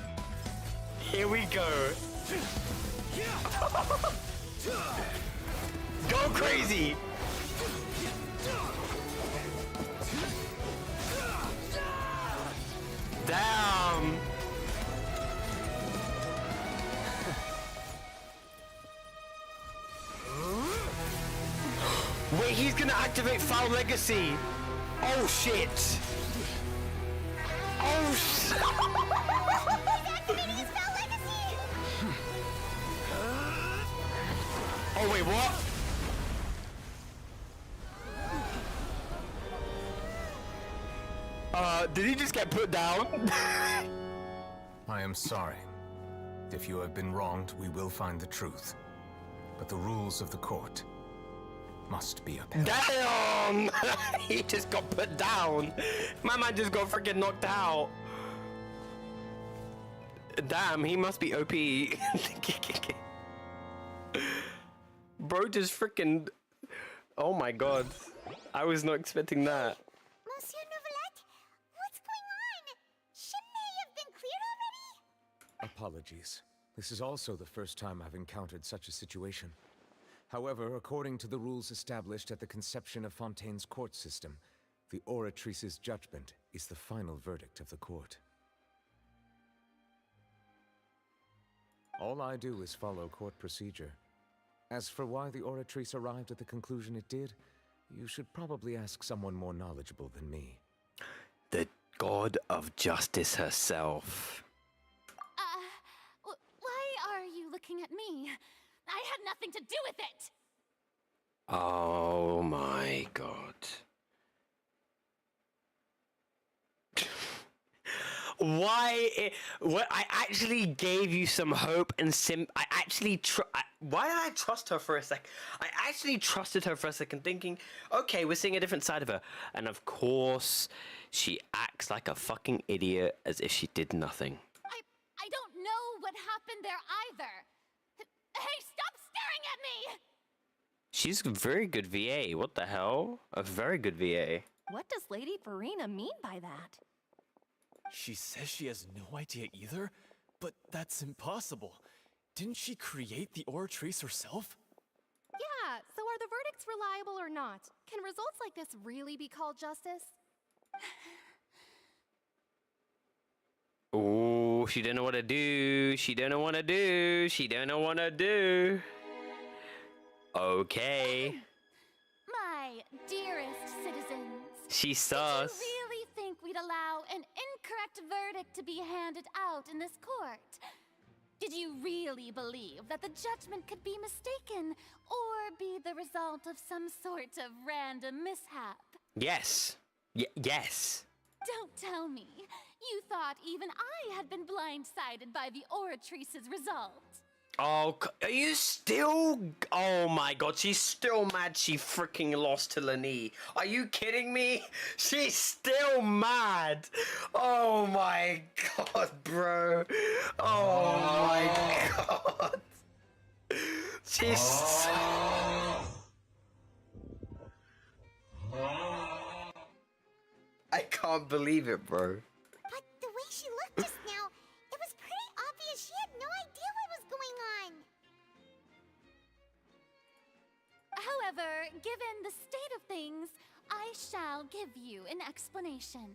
Speaker 4: Here we go. Go crazy. Damn. Wait, he's gonna activate Foul Legacy. Oh shit. Oh shit. Oh wait, what? Did he just get put down?
Speaker 15: I am sorry. If you have been wronged, we will find the truth. But the rules of the court must be upheld.
Speaker 4: Damn! He just got put down. My man just got freaking knocked out. Damn, he must be OP. Bro just freaking... Oh my god. I was not expecting that.
Speaker 5: Monsieur Novelette, what's going on? Shouldn't they have been cleared already?
Speaker 15: Apologies. This is also the first time I've encountered such a situation. However, according to the rules established at the conception of Fontaine's court system, the Oratrice's judgment is the final verdict of the court. All I do is follow court procedure. As for why the Oratrice arrived at the conclusion it did, you should probably ask someone more knowledgeable than me.
Speaker 4: The god of justice herself.
Speaker 21: Why are you looking at me? I had nothing to do with it!
Speaker 4: Oh my god. Why? What? I actually gave you some hope and I actually why did I trust her for a sec? I actually trusted her for a second, thinking, okay, we're seeing a different side of her. And of course, she acts like a fucking idiot as if she did nothing.
Speaker 21: I don't know what happened there either. Hey, stop staring at me!
Speaker 4: She's a very good VA. What the hell? A very good VA.
Speaker 1: What does Lady Farina mean by that?
Speaker 22: She says she has no idea either, but that's impossible. Didn't she create the Oratrice herself?
Speaker 1: Yeah, so are the verdicts reliable or not? Can results like this really be called justice?
Speaker 4: Oh she don't know what to do. She don't know what to do. She don't know what to do. Okay.
Speaker 21: My dearest citizens.
Speaker 4: She's sus.
Speaker 21: Did you really think we'd allow an incorrect verdict to be handed out in this court? Did you really believe that the judgment could be mistaken or be the result of some sort of random mishap?
Speaker 4: Yes. Yes.
Speaker 21: Don't tell me. You thought even I had been blindsided by the Oratrice's result.
Speaker 4: Oh, are you still? Oh my god, she's still mad she freaking lost to Lani. Are you kidding me? She's still mad. Oh my god, bro. Oh my god. She's... I can't believe it, bro.
Speaker 5: But the way she looked just now, it was pretty obvious she had no idea what was going on.
Speaker 21: However, given the state of things, I shall give you an explanation.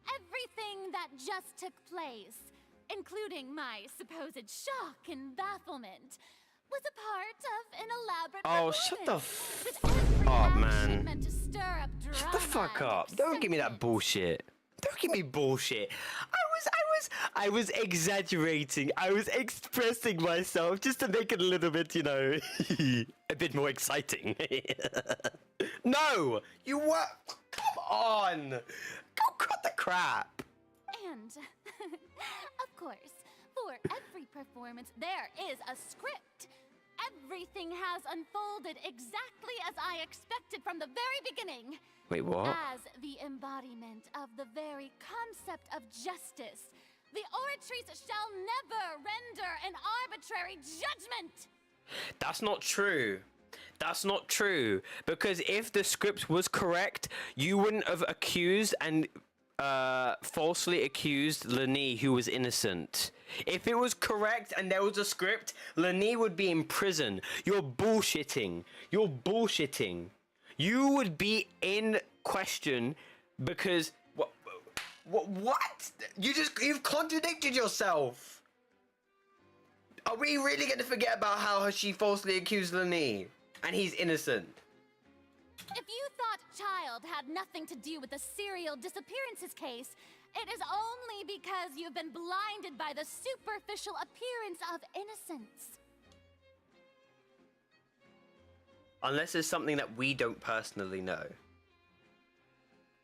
Speaker 21: Everything that just took place, including my supposed shock and bafflement, was a part of an elaborate
Speaker 4: Shut the
Speaker 21: f
Speaker 4: up, man.
Speaker 21: meant to stir up drama.
Speaker 4: Shut the fuck up. Don't give me that bullshit. Don't give me bullshit. I was exaggerating. I was expressing myself just to make it a little bit, you know, a bit more exciting. No! You were... Come on! Go cut the crap!
Speaker 21: And, of course, for every performance, there is a script. Everything has unfolded exactly as I expected from the very beginning.
Speaker 4: Wait, what?
Speaker 21: As the embodiment of the very concept of justice, the Oratrice shall never render an arbitrary judgment!
Speaker 4: That's not true. That's not true. Because if the script was correct, you wouldn't have accused and falsely accused Lani, who was innocent. If it was correct and there was a script, Lani would be in prison. You're bullshitting. You're bullshitting. You would be in question because... What? You've contradicted yourself. Are we really going to forget about how she falsely accused Lani and he's innocent?
Speaker 21: If you thought Child had nothing to do with the serial disappearances case, it is only because you've been blinded by the superficial appearance of innocence.
Speaker 4: Unless it's something that we don't personally know,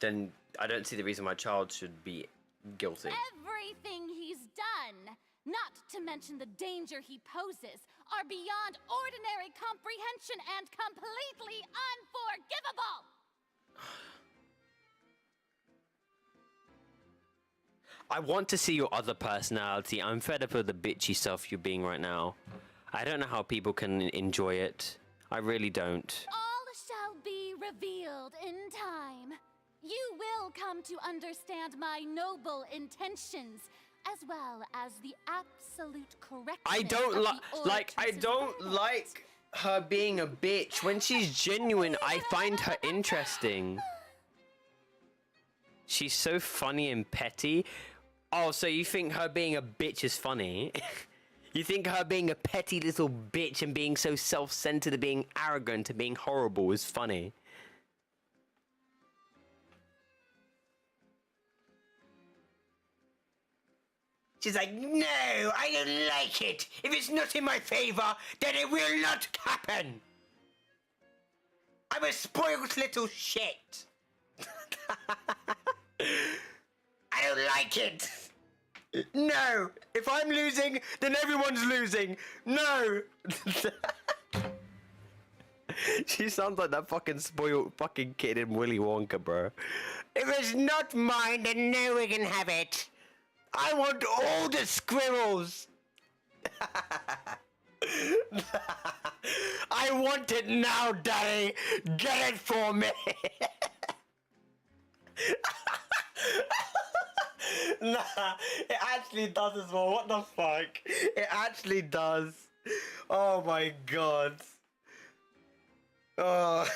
Speaker 4: then I don't see the reason why Child should be guilty.
Speaker 21: Everything he's done, not to mention the danger he poses, are beyond ordinary comprehension and completely unforgivable!
Speaker 4: I want to see your other personality. I'm fed up with the bitchy self you're being right now. I don't know how people can enjoy it. I really don't.
Speaker 21: All shall be revealed in time. You will come to understand my noble intentions, as well as the absolute correctness.
Speaker 4: I don't like her being a bitch. When she's genuine, I find her interesting. She's so funny and petty. Oh, so you think her being a bitch is funny? You think her being a petty little bitch and being so self-centered and being arrogant and being horrible is funny? She's like, no, I don't like it. If it's not in my favor, then it will not happen. I'm a spoiled little shit. I don't like it. No, if I'm losing, then everyone's losing. No. She sounds like that fucking spoiled fucking kid in Willy Wonka, bro. If it's not mine, then no one can have it. I want all the squirrels. I want it now, Daddy. Get it for me. Nah, it actually does as well. What the fuck? It actually does. Oh my god. Oh.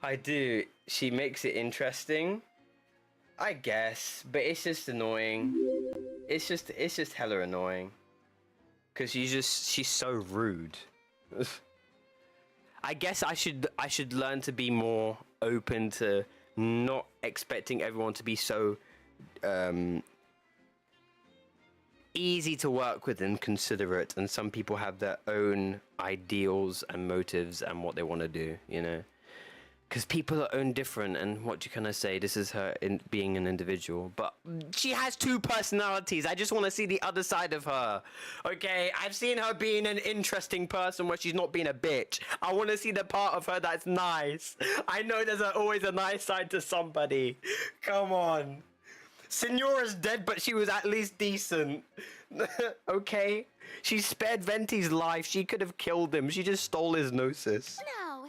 Speaker 4: I do. She makes it interesting. I guess, but it's just annoying. It's just hella annoying. Cause she's so rude. I guess I should learn to be more open to not expecting everyone to be so easy to work with and considerate, and some people have their own ideals and motives and what they want to do, you know. Because people are own different, and what you kind of say, this is her in being an individual. But she has two personalities. I just want to see the other side of her. Okay, I've seen her being an interesting person where she's not being a bitch. I want to see the part of her that's nice. I know there's always a nice side to somebody. Come on. Signora's dead, but she was at least decent. Okay? She spared Venti's life. She could have killed him. She just stole his Gnosis.
Speaker 21: Now,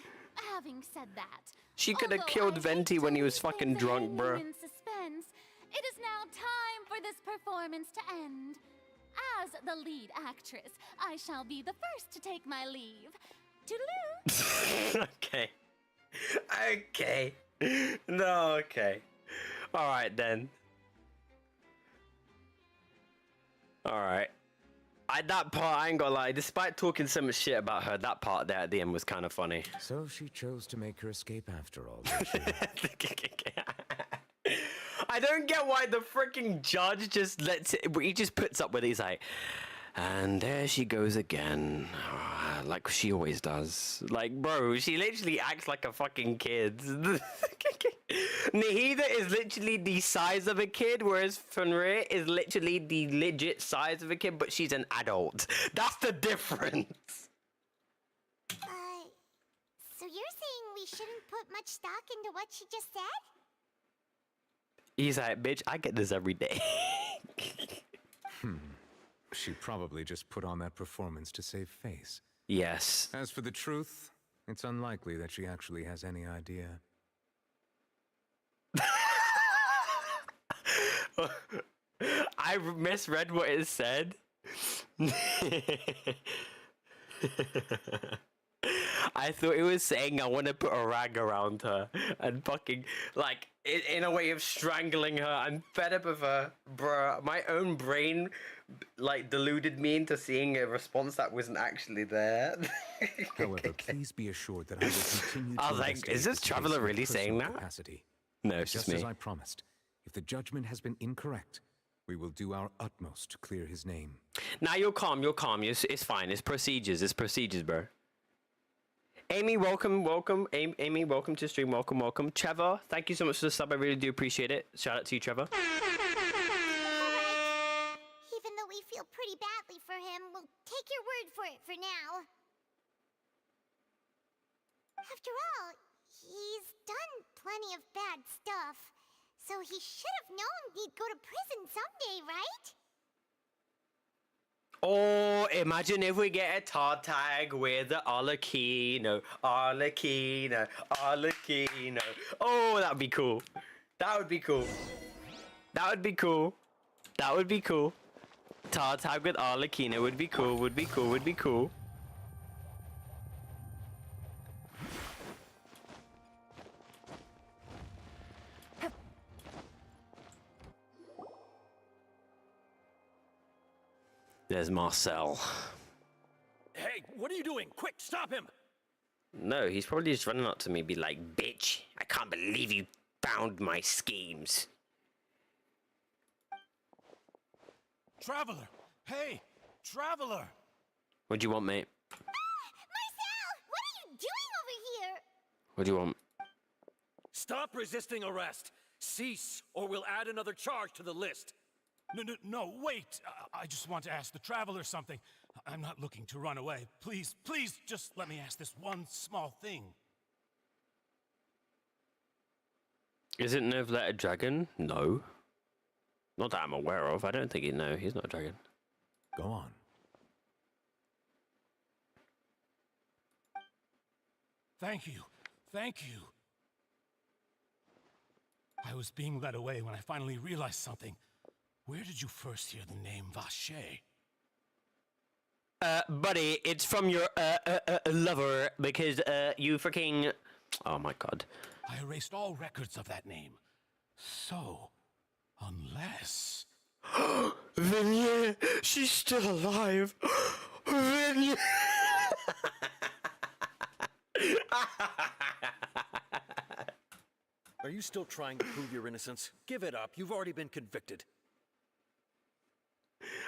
Speaker 21: having said that,
Speaker 4: She could have killed Venti when he was fucking drunk, bro.
Speaker 21: in suspense, it is now time for this performance to end. As the lead actress, I shall be the first to take my leave. Toodaloo!
Speaker 4: Okay. Okay. No, okay. Alright then. Alright. That part, I ain't gonna lie, despite talking so much shit about her, that part there at the end was kind of funny.
Speaker 15: So she chose to make her escape after all.
Speaker 4: I don't get why the freaking judge just lets it, he just puts up with it. He's like, and there she goes again, like she always does. Like, bro, she literally acts like a fucking kid. Nahida is literally the size of a kid, whereas Fenrir is literally the legit size of a kid, but she's an adult. That's the difference.
Speaker 5: So you're saying we shouldn't put much stock into what she just said?
Speaker 4: He's like, bitch, I get this every day.
Speaker 15: She probably just put on that performance to save face.
Speaker 4: Yes.
Speaker 15: As for the truth, it's unlikely that she actually has any idea.
Speaker 4: I misread what it said. I thought it was saying I want to put a rag around her and fucking, like, in a way of strangling her. I'm fed up of her, bruh. My own brain, like, deluded me into seeing a response that wasn't actually there.
Speaker 15: However, please be assured that I will continue to
Speaker 4: I was like, is this Traveler really saying that?
Speaker 15: Capacity.
Speaker 4: No, it's just me.
Speaker 15: As I promised, if the judgment has been incorrect, we will do our utmost to clear his name.
Speaker 4: Now you're calm, it's fine. It's procedures, bro. Amy, welcome. Amy, welcome to the stream. Welcome. Trevor, thank you so much for the sub. I really do appreciate it. Shout out to you, Trevor.
Speaker 5: Alright. Even though we feel pretty badly for him, we'll take your word for it for now. After all, he's done plenty of bad stuff, so he should have known he'd go to prison someday, right?
Speaker 4: Oh, imagine if we get a Todd tag with the Arlecchino. Oh, that would be cool. That would be cool. Todd tag with Arlecchino would be cool. There's Marcel.
Speaker 17: Hey, what are you doing? Quick, stop him!
Speaker 4: No, he's probably just running up to me, be like, bitch, I can't believe you found my schemes.
Speaker 19: Traveler! Hey! Traveler!
Speaker 4: What do you want, mate?
Speaker 5: Marcel! What are you doing over here?
Speaker 4: What do you want?
Speaker 17: Stop resisting arrest! Cease, or we'll add another charge to the list.
Speaker 19: No, wait! I just want to ask the Traveler something. I'm not looking to run away. Please, just let me ask this one small thing.
Speaker 4: Isn't Novlet a dragon? No. Not that I'm aware of. I don't think he's not a dragon.
Speaker 15: Go on.
Speaker 19: Thank you. I was being led away when I finally realized something. Where did you first hear the name Vache?
Speaker 4: Buddy, it's from your, lover, because, you freaking... Oh my god.
Speaker 19: I erased all records of that name. So, Unless...
Speaker 4: Vignette! She's still alive! Vignette!
Speaker 12: Are you still trying to prove your innocence? Give it up. You've already been convicted.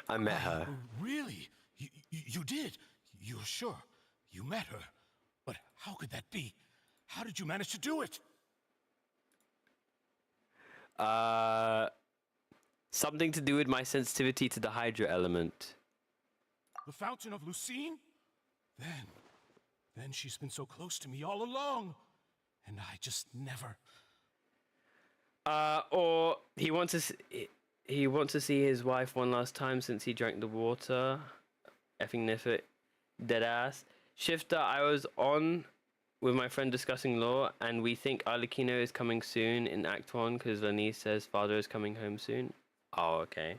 Speaker 4: I met her.
Speaker 19: Really? You did? You're sure? You met her? But how could that be? How did you manage to do it?
Speaker 4: Something to do with my sensitivity to the Hydra element.
Speaker 19: The Fountain of Lucine? Then she's been so close to me all along. And I just never...
Speaker 4: Or he wants to see his wife one last time since he drank the water. Effing Nifit. Deadass. Shifter, I was on with my friend discussing law, and we think Arlecchino is coming soon in Act 1 because Lanise says father is coming home soon. Oh, okay.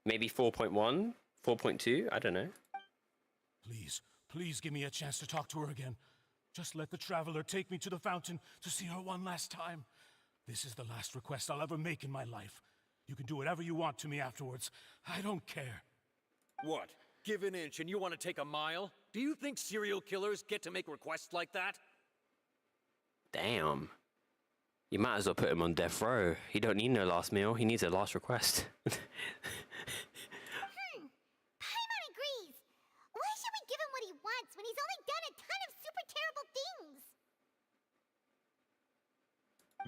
Speaker 4: Maybe 4.1? 4.2? I don't know.
Speaker 19: Please give me a chance to talk to her again. Just let the Traveler take me to the fountain to see her one last time. This is the last request I'll ever make in my life. You can do whatever you want to me afterwards. I don't care.
Speaker 12: What? Give an inch and you want to take a mile? Do you think serial killers get to make requests like that?
Speaker 4: Damn. You might as well put him on death row. He don't need no last meal. He needs a last request.
Speaker 5: Paimon agrees. Why should we give him what he wants when he's only done a ton of super terrible things?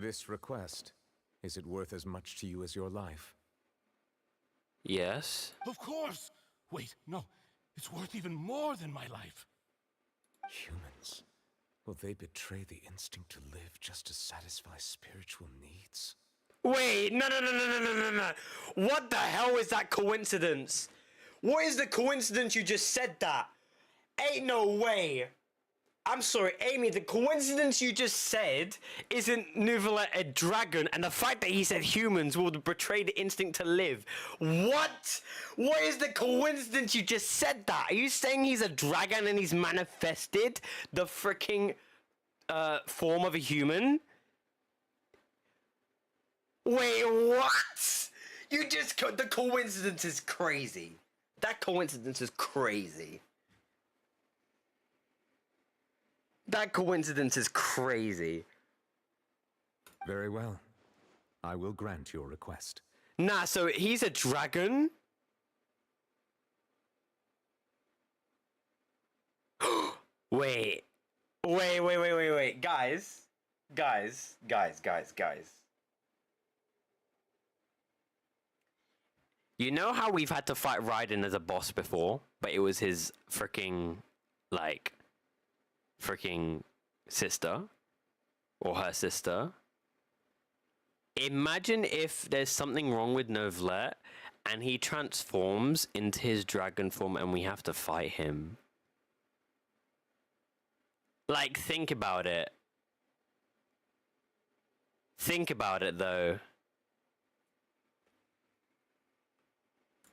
Speaker 15: This request, is it worth as much to you as your life?
Speaker 4: Yes.
Speaker 19: Of course! Wait, no. It's worth even more than my life.
Speaker 15: Humans. Will they betray the instinct to live just to satisfy spiritual needs?
Speaker 4: Wait, no. What the hell is that coincidence? What is the coincidence you just said that? Ain't no way. I'm sorry, Amy, the coincidence you just said isn't Nouvelle a dragon, and the fact that he said humans will betray the instinct to live. What? What is the coincidence you just said that? Are you saying he's a dragon and he's manifested the freaking form of a human? Wait, what? You just, the coincidence is crazy. That coincidence is crazy. That coincidence is crazy.
Speaker 15: Very well. I will grant your request.
Speaker 4: Nah, so he's a dragon? Wait. Guys. You know how we've had to fight Raiden as a boss before, but it was his freaking, like... freaking sister or her sister. Imagine if there's something wrong with Nouvelle and he transforms into his dragon form and we have to fight him. Like, think about it. Think about it, though.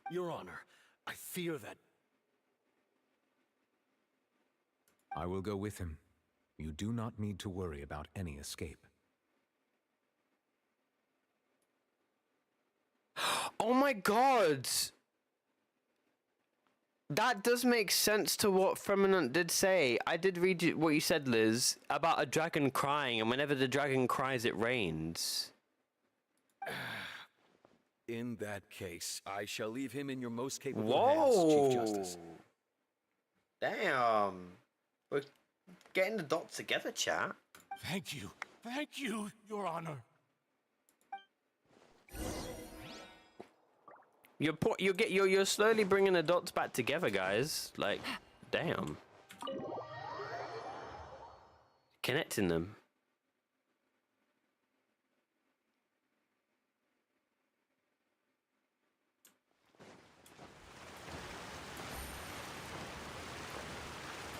Speaker 12: Your Honor, I fear that...
Speaker 15: I will go with him. You do not need to worry about any escape.
Speaker 4: Oh my god! That does make sense to what Freminant did say. I did read what you said, Liz, about a dragon crying, and whenever the dragon cries, it rains.
Speaker 12: In that case, I shall leave him in your most capable hands, Chief Justice.
Speaker 4: Damn. We're getting the dots together, chat.
Speaker 19: Thank you, Your Honor.
Speaker 4: You're slowly bringing the dots back together, guys. Like, damn. Connecting them.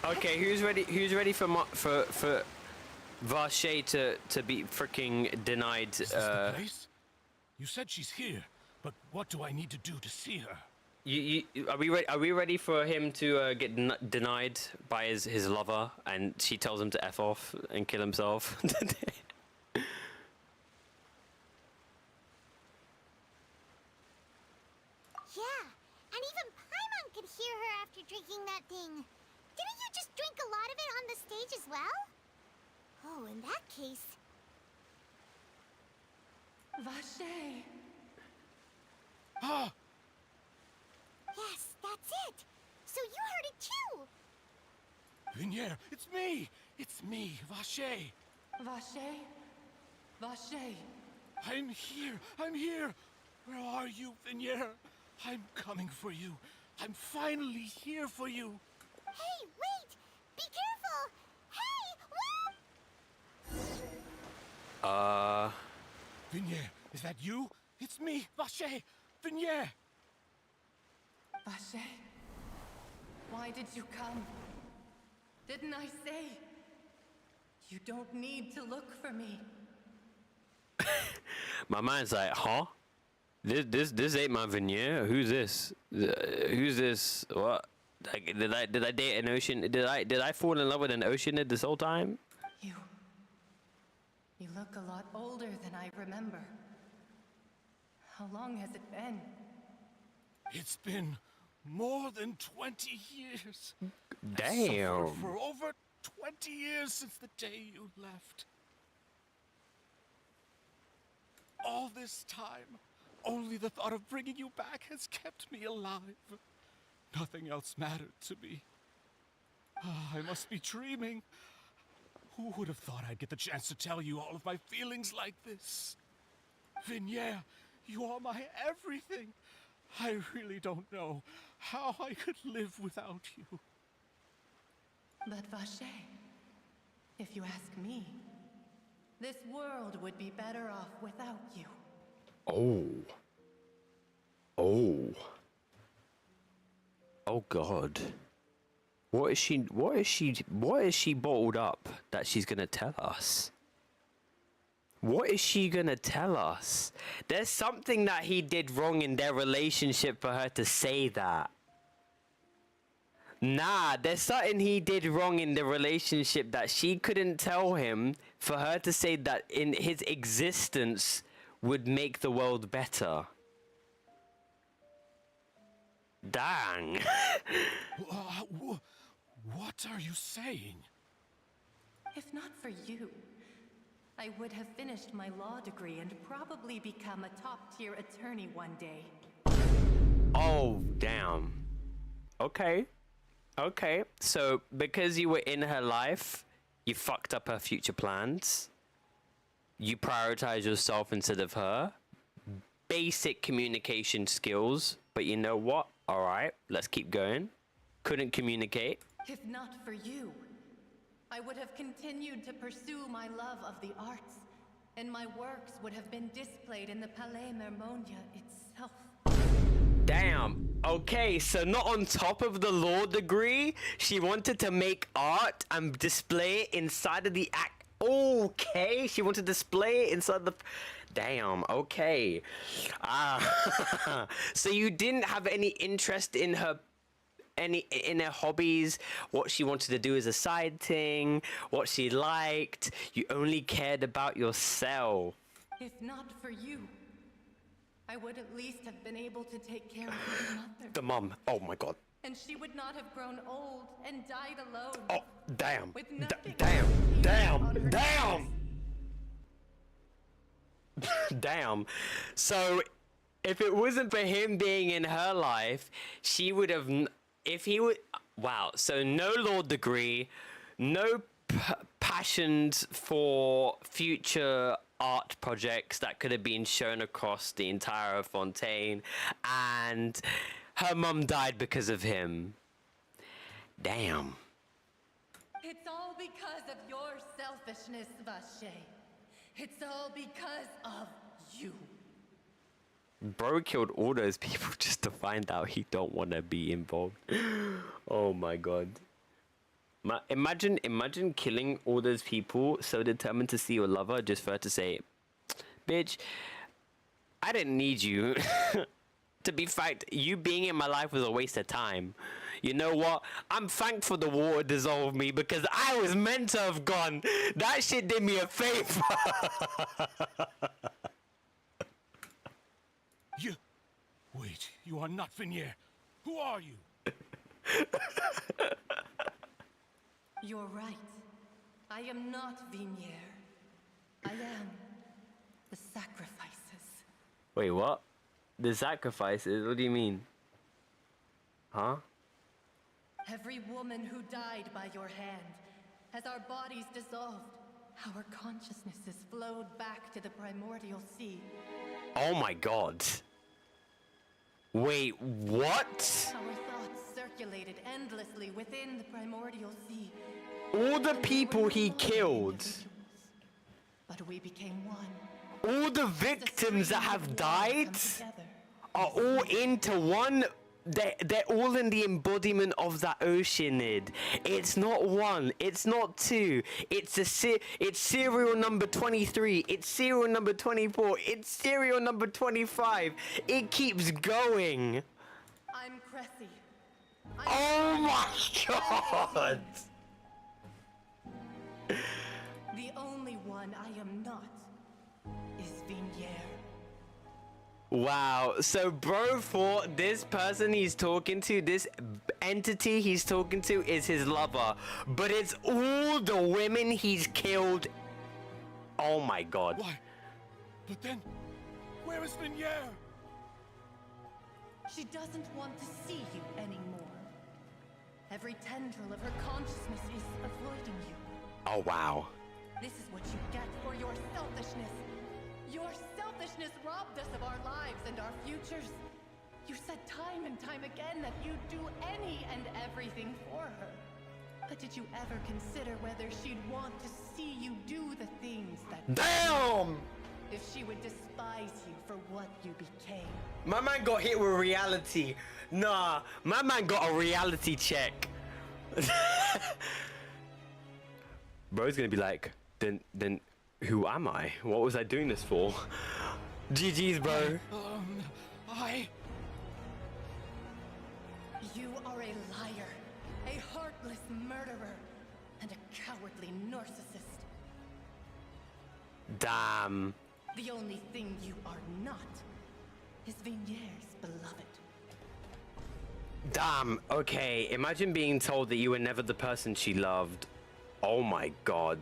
Speaker 4: Okay, who's ready for Vache to be freaking denied?
Speaker 19: Is this the place? You said she's here, but what do I need to do to see her?
Speaker 4: Are we ready for him to get denied by his lover, and she tells him to F off and kill himself?
Speaker 5: after drinking that thing. Didn't you just drink a lot of it on the stage as well? Oh, in that case...
Speaker 13: Vache!
Speaker 5: Ah! Yes, that's it! So you heard it too!
Speaker 19: Vinier, it's me! It's me, Vache!
Speaker 13: Vache? Vache?
Speaker 19: I'm here! I'm here! Where are you, Vinier? I'm coming for you. I'm finally here for you.
Speaker 5: Hey, wait! Be careful! Hey,
Speaker 19: Vinier, is that you? It's me, Vache! Vinier!
Speaker 13: Vache? Why did you come? Didn't I say? You don't need to look for me.
Speaker 4: My mind's like, huh? This ain't my Vinier. Who's this? Who's this? What? Like, did I date an ocean? Did I fall in love with an oceanid this whole time?
Speaker 13: You look a lot older than I remember. How long has it been?
Speaker 19: It's been more than 20 years.
Speaker 4: Damn.
Speaker 19: For over 20 years since the day you left. All this time, only the thought of bringing you back has kept me alive. Nothing else mattered to me. I must be dreaming. Who would have thought I'd get the chance to tell you all of my feelings like this? Vinier, you are my everything. I really don't know how I could live without you.
Speaker 13: But Vache, if you ask me, this world would be better off without you.
Speaker 4: Oh. Oh God. What is she bottled up that she's gonna tell us? What is she gonna tell us? There's something that he did wrong in their relationship for her to say that. Nah, there's something he did wrong in the relationship that she couldn't tell him for her to say that in his existence would make the world better. Dang.
Speaker 19: What are you saying?
Speaker 13: If not for you, I would have finished my law degree and probably become a top-tier attorney one day.
Speaker 4: Oh, damn. Okay. Okay. So, because you were in her life, you fucked up her future plans. You prioritize yourself instead of her. Basic communication skills. But you know what? Alright, let's keep going. Couldn't communicate.
Speaker 13: If not for you, I would have continued to pursue my love of the arts, and my works would have been displayed in the Palais Mermonia itself.
Speaker 4: Damn. Okay, so not on top of the law degree, she wanted to make art and display it inside of the act. Okay, she wanted to display it inside the... Damn, okay. So you didn't have any interest in her hobbies, what she wanted to do as a side thing, what she liked. You only cared about yourself.
Speaker 13: If not for you, I would at least have been able to take care of my mother.
Speaker 4: The mom. Oh my God.
Speaker 13: And she would not have grown old and died alone.
Speaker 4: Oh, damn.
Speaker 13: With nothing
Speaker 4: Damn. Damn. So, if it wasn't for him being in her life, she would have... If he would... Wow. So, no law degree, no passions for future art projects that could have been shown across the entire Fontaine, and her mum died because of him. Damn.
Speaker 13: It's all because of your selfishness, Vache. It's all because of you.
Speaker 4: Bro killed all those people just to find out he don't want to be involved. Oh my God. Imagine killing all those people so determined to see your lover just for her to say, bitch, I didn't need you. To be fact, you being in my life was a waste of time. You know what? I'm thankful the water dissolved me because I was meant to have gone. That shit did me a favor.
Speaker 19: Wait, you are not Vinier. Who are you?
Speaker 13: You're right. I am not Vinier. I am the sacrifices.
Speaker 4: Wait, what? The sacrifices? What do you mean? Huh?
Speaker 13: Every woman who died by your hand, as our bodies dissolved, our consciousnesses flowed back to the primordial sea.
Speaker 4: Oh my god. Wait, what?
Speaker 13: Our thoughts circulated endlessly within the primordial sea.
Speaker 4: All the people he killed.
Speaker 13: But we became one.
Speaker 4: All the victims that have died are all into one. They're all in the embodiment of that Oceanid. It's not one. It's not two. It's serial number 23. It's serial number 24. It's serial number 25. It keeps going.
Speaker 13: I'm Cressy.
Speaker 4: Oh my god.
Speaker 13: The only one I am not is Vinier.
Speaker 4: Wow, so bro thought this person he's talking to, this entity he's talking to is his lover, but it's all the women he's killed. Oh my god.
Speaker 19: Why? But then, where is Vinier?
Speaker 13: She doesn't want to see you anymore. Every tendril of her consciousness is avoiding you.
Speaker 4: Oh wow.
Speaker 13: This is what you get for your selfishness. Your selfishness robbed us of our lives and our futures. You said time and time again that you'd do any and everything for her. But did you ever consider whether she'd want to see you do the things that...
Speaker 4: Damn!
Speaker 13: If she would despise you for what you became.
Speaker 4: My man got hit with reality. Nah, my man got a reality check. Bro's gonna be like, then who am I? What was I doing this for? GG's, bro.
Speaker 13: You are a liar, a heartless murderer, and a cowardly narcissist.
Speaker 4: Damn.
Speaker 13: The only thing you are not is Vinier's beloved.
Speaker 4: Damn. Okay, imagine being told that you were never the person she loved. Oh my god.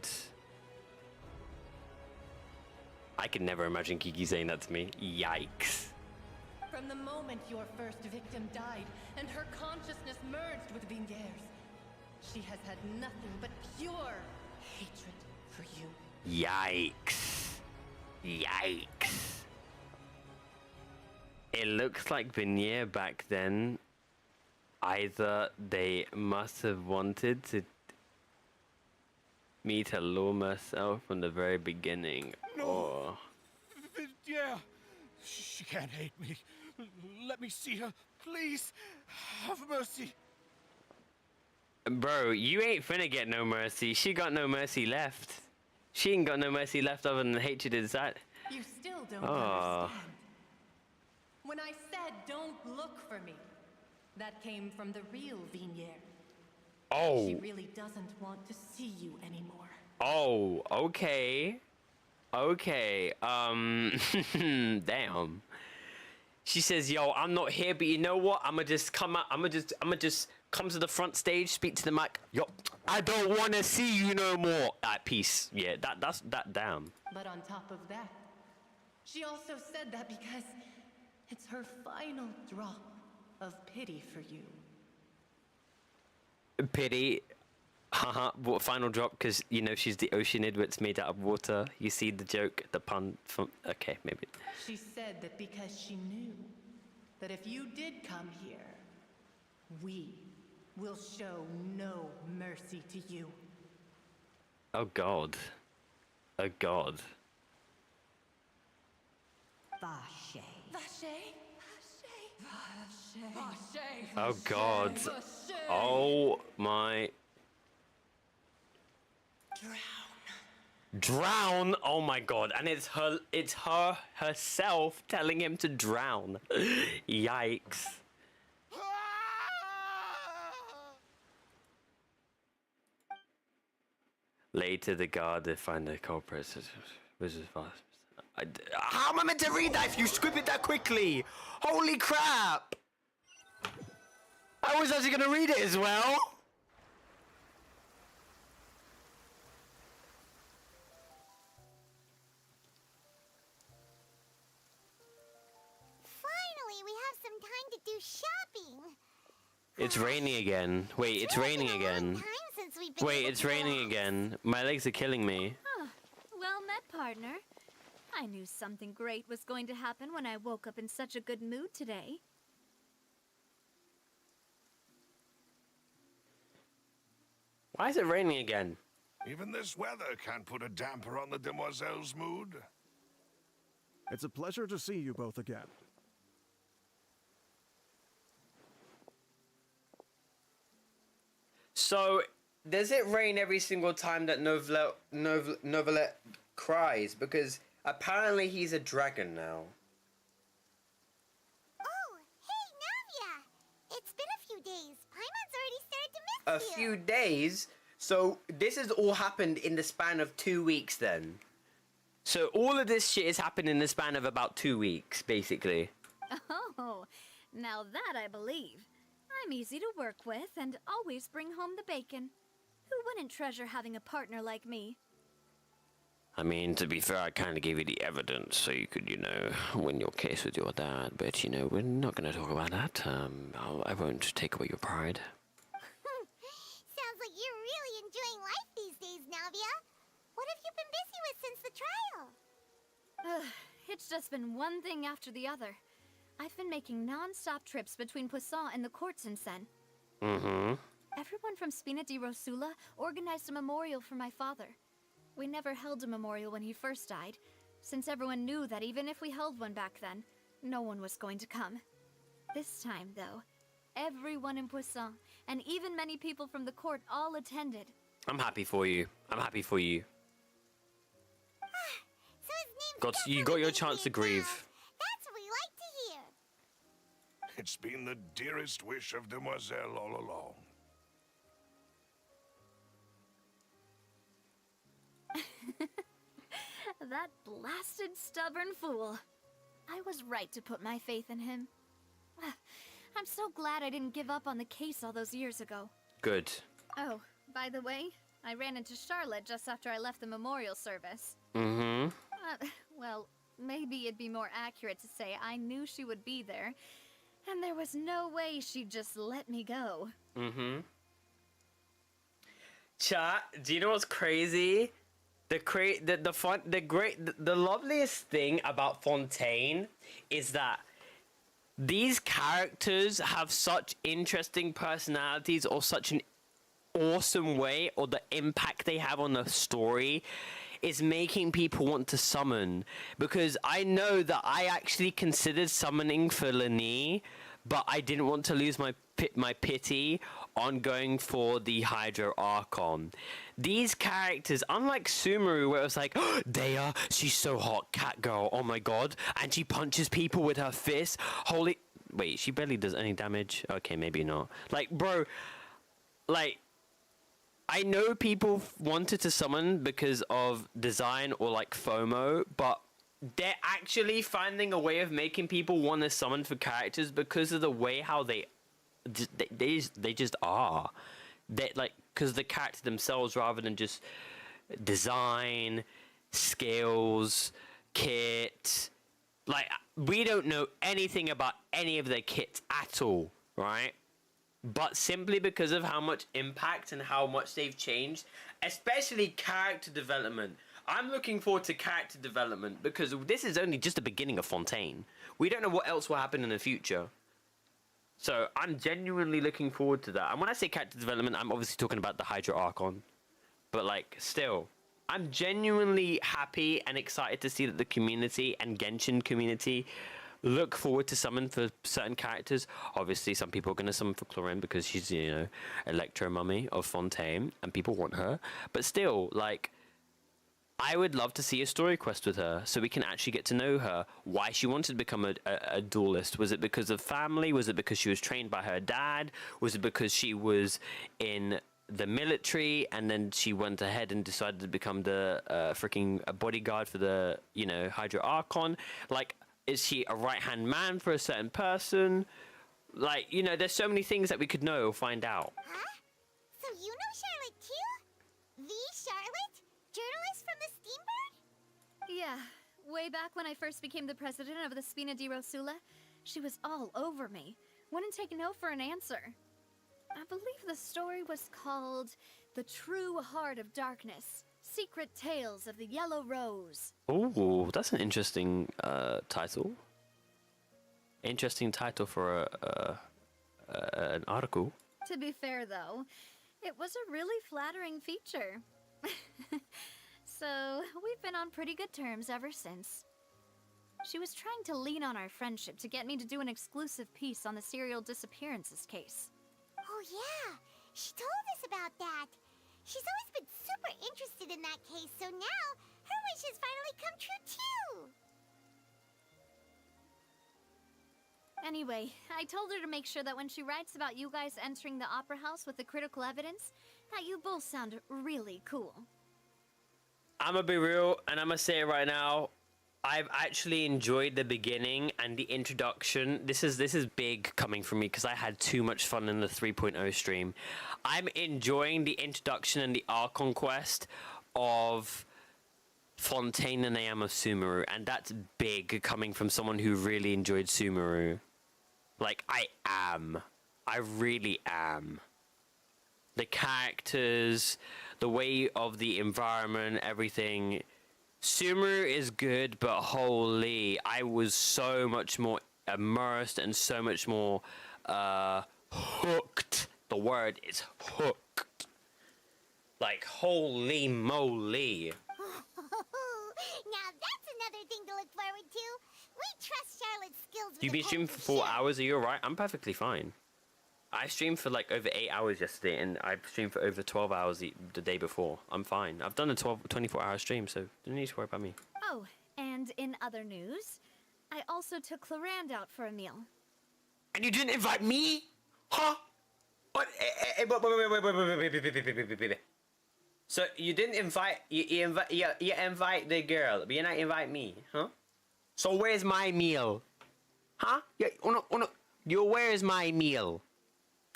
Speaker 4: I could never imagine Kiki saying that to me. Yikes.
Speaker 13: From the moment your first victim died and her consciousness merged with Vinier's, she has had nothing but pure hatred for you.
Speaker 4: Yikes. Yikes. It looks like Vinier back then, either they must have wanted me to lure myself from the very beginning, or...
Speaker 19: Yeah, she can't hate me. Let me see her, please. Have mercy.
Speaker 4: Bro, you ain't finna get no mercy. She got no mercy left. She ain't got no mercy left other than hatred inside.
Speaker 13: You still don't understand. When I said don't look for me, that came from the real Vinier.
Speaker 4: Oh.
Speaker 13: She really doesn't want to see you anymore.
Speaker 4: Oh, okay. Okay, damn. She says, yo, I'm not here, but you know what? I'ma just come out, I'ma just come to the front stage, speak to the mic. Yo, I don't wanna see you no more. Peace. Yeah, that's damn.
Speaker 13: But on top of that, she also said that because it's her final drop of pity for you.
Speaker 4: Pity. Haha, what final drop? Because, you know, she's the Oceanid that's made out of water. You see the joke, the pun from... Okay, maybe.
Speaker 13: She said that because she knew that if you did come here, we will show no mercy to you.
Speaker 4: Oh, God. Oh, God.
Speaker 13: Vache. Vache? Vache. Vache.
Speaker 4: Oh, God. Oh, my... Drown? Oh my god. And it's her herself telling him to drown. Yikes. Later the guard find the culprits. How am I meant to read that if you script it that quickly? Holy crap! I was actually gonna read it as well.
Speaker 5: Finally, we have some time to do shopping.
Speaker 4: It's raining again. Wait, it's raining again. Wait, it's raining again. My legs are killing me.
Speaker 14: Huh. Well met, partner. I knew something great was going to happen when I woke up in such a good mood today.
Speaker 4: Why is it raining again?
Speaker 11: Even this weather can't put a damper on the demoiselle's mood.
Speaker 10: It's a pleasure to see you both again.
Speaker 4: So, does it rain every single time that Novelet cries? Because apparently he's a dragon now.
Speaker 5: Oh, hey, Navia! It's been a few days. Paimon's already started to miss you.
Speaker 4: A few days? So, this has all happened in the span of 2 weeks then? So, all of this shit has happened in the span of about 2 weeks, basically.
Speaker 14: Oh, now that I believe. I'm easy to work with and always bring home the bacon. Who wouldn't treasure having a partner like me?
Speaker 4: I mean, to be fair, I kind of gave you the evidence so you could, you know, win your case with your dad. But, you know, we're not going to talk about that. I won't take away your pride.
Speaker 5: Sounds like you're really enjoying life these days, Navia. What have you been busy with since the trial?
Speaker 14: It's just been one thing after the other. I've been making non-stop trips between Poisson and the courts in Sen.
Speaker 4: Mm-hmm.
Speaker 14: Everyone from Spina di Rosula organized a memorial for my father. We never held a memorial when he first died, since everyone knew that even if we held one back then, no one was going to come. This time, though, everyone in Poisson, and even many people from the court, all attended.
Speaker 4: I'm happy for you. I'm happy for you.
Speaker 5: So his name's
Speaker 4: You got your chance to grieve.
Speaker 5: That's what we like to hear.
Speaker 11: It's been the dearest wish of Demoiselle all along.
Speaker 14: That blasted stubborn fool. I was right to put my faith in him. I'm so glad I didn't give up on the case all those years ago.
Speaker 4: Good.
Speaker 14: Oh, by the way, I ran into Charlotte just after I left the memorial service.
Speaker 4: Mm-hmm.
Speaker 14: Well, maybe it'd be more accurate to say I knew she would be there, and there was no way she'd just let me go.
Speaker 4: Mm-hmm. Chat, do you know what's crazy? The loveliest thing about Fontaine is that these characters have such interesting personalities, or such an awesome way, or the impact they have on the story is making people want to summon. Because I know that I actually considered summoning for Lani, but I didn't want to lose my pity on going for the Hydro Archon. These characters, unlike Sumeru, where it was like, oh, Dea, she's so hot, cat girl, oh my god, and she punches people with her fist. Holy, wait, she barely does any damage. Okay, maybe not. Like, bro, like, I know people wanted to summon because of design or like FOMO, but they're actually finding a way of making people want to summon for characters because of the way how they just are. They like, because the character themselves, rather than just design, skills, kit. Like, we don't know anything about any of their kits at all, right? But simply because of how much impact and how much they've changed, especially character development. I'm looking forward to character development because this is only just the beginning of Fontaine. We don't know what else will happen in the future. So I'm genuinely looking forward to that. And when I say character development, I'm obviously talking about the Hydro Archon. But like, still, I'm genuinely happy and excited to see that the community and Genshin community look forward to summon for certain characters. Obviously, some people are going to summon for Chlorine because she's, you know, Electro Mummy of Fontaine and people want her. But still, like, I would love to see a story quest with her so we can actually get to know her. Why she wanted to become a duelist. Was it because of family? Was it because she was trained by her dad? Was it because she was in the military and then she went ahead and decided to become the freaking bodyguard for the, you know, Hydro Archon? Like, is she a right-hand man for a certain person? Like, you know, there's so many things that we could know or find out.
Speaker 5: Huh? So you know Charlotte too? The Charlotte? Journalist from the Steambird?
Speaker 14: Yeah, way back when I first became the president of the Spina di Rosula, she was all over me. Wouldn't take no for an answer. I believe the story was called The True Heart of Darkness. Secret Tales of the Yellow Rose.
Speaker 4: Oh, that's an interesting title. Interesting title for an article.
Speaker 14: To be fair, though, it was a really flattering feature. So, we've been on pretty good terms ever since. She was trying to lean on our friendship to get me to do an exclusive piece on the serial disappearances case.
Speaker 5: Oh yeah, she told us about that. She's always been super interested in that case, so now her wish has finally come true too.
Speaker 14: Anyway, I told her to make sure that when she writes about you guys entering the opera house with the critical evidence, that you both sound really cool.
Speaker 4: I'm gonna be real, and I'm gonna say it right now. I've actually enjoyed the beginning and the introduction. This is big coming from me because I had too much fun in the 3.0 stream. I'm enjoying the introduction and the Archon quest of Fontaine and I am of Sumeru, and that's big coming from someone who really enjoyed Sumeru. Like, I really am. The characters, the way of the environment, everything. Sumeru is good, but holy, I was so much more immersed and so much more hooked. The word is hooked. Like, holy moly.
Speaker 5: Now that's another thing to look forward to. We trust Charlotte's skills with
Speaker 4: You've been streaming for 4 hours, are you alright? I'm perfectly fine. I streamed for like over 8 hours yesterday, and I streamed for over 12 hours the day before. I'm fine. I've done a 24-hour stream, so don't need to worry about me.
Speaker 14: Oh, and in other news, I also took Clarand out for a meal.
Speaker 4: And you didn't invite me? Huh? What? Wait. So you didn't invite you invite the girl, but you not invite me, huh? So where's my meal? Huh? Yeah, where's my meal?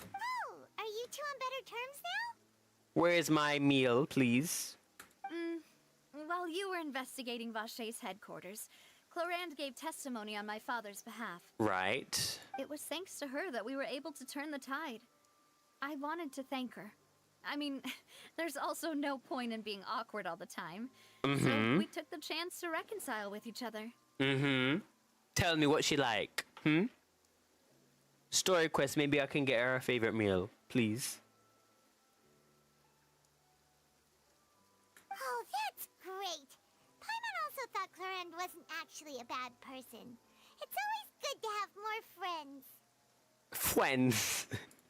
Speaker 5: Oh, are you two on better terms now?
Speaker 4: Where's my meal, please?
Speaker 14: While you were investigating Vache's headquarters, Clarand gave testimony on my father's behalf.
Speaker 4: Right.
Speaker 14: It was thanks to her that we were able to turn the tide. I wanted to thank her. I mean, there's also no point in being awkward all the time. So we took the chance to reconcile with each other.
Speaker 4: Tell me what she like. Story quest, maybe I can get her a favorite meal, please.
Speaker 5: Oh, that's great. Paimon also thought Clarand wasn't actually a bad person. It's always good to have more friends.
Speaker 4: Friends.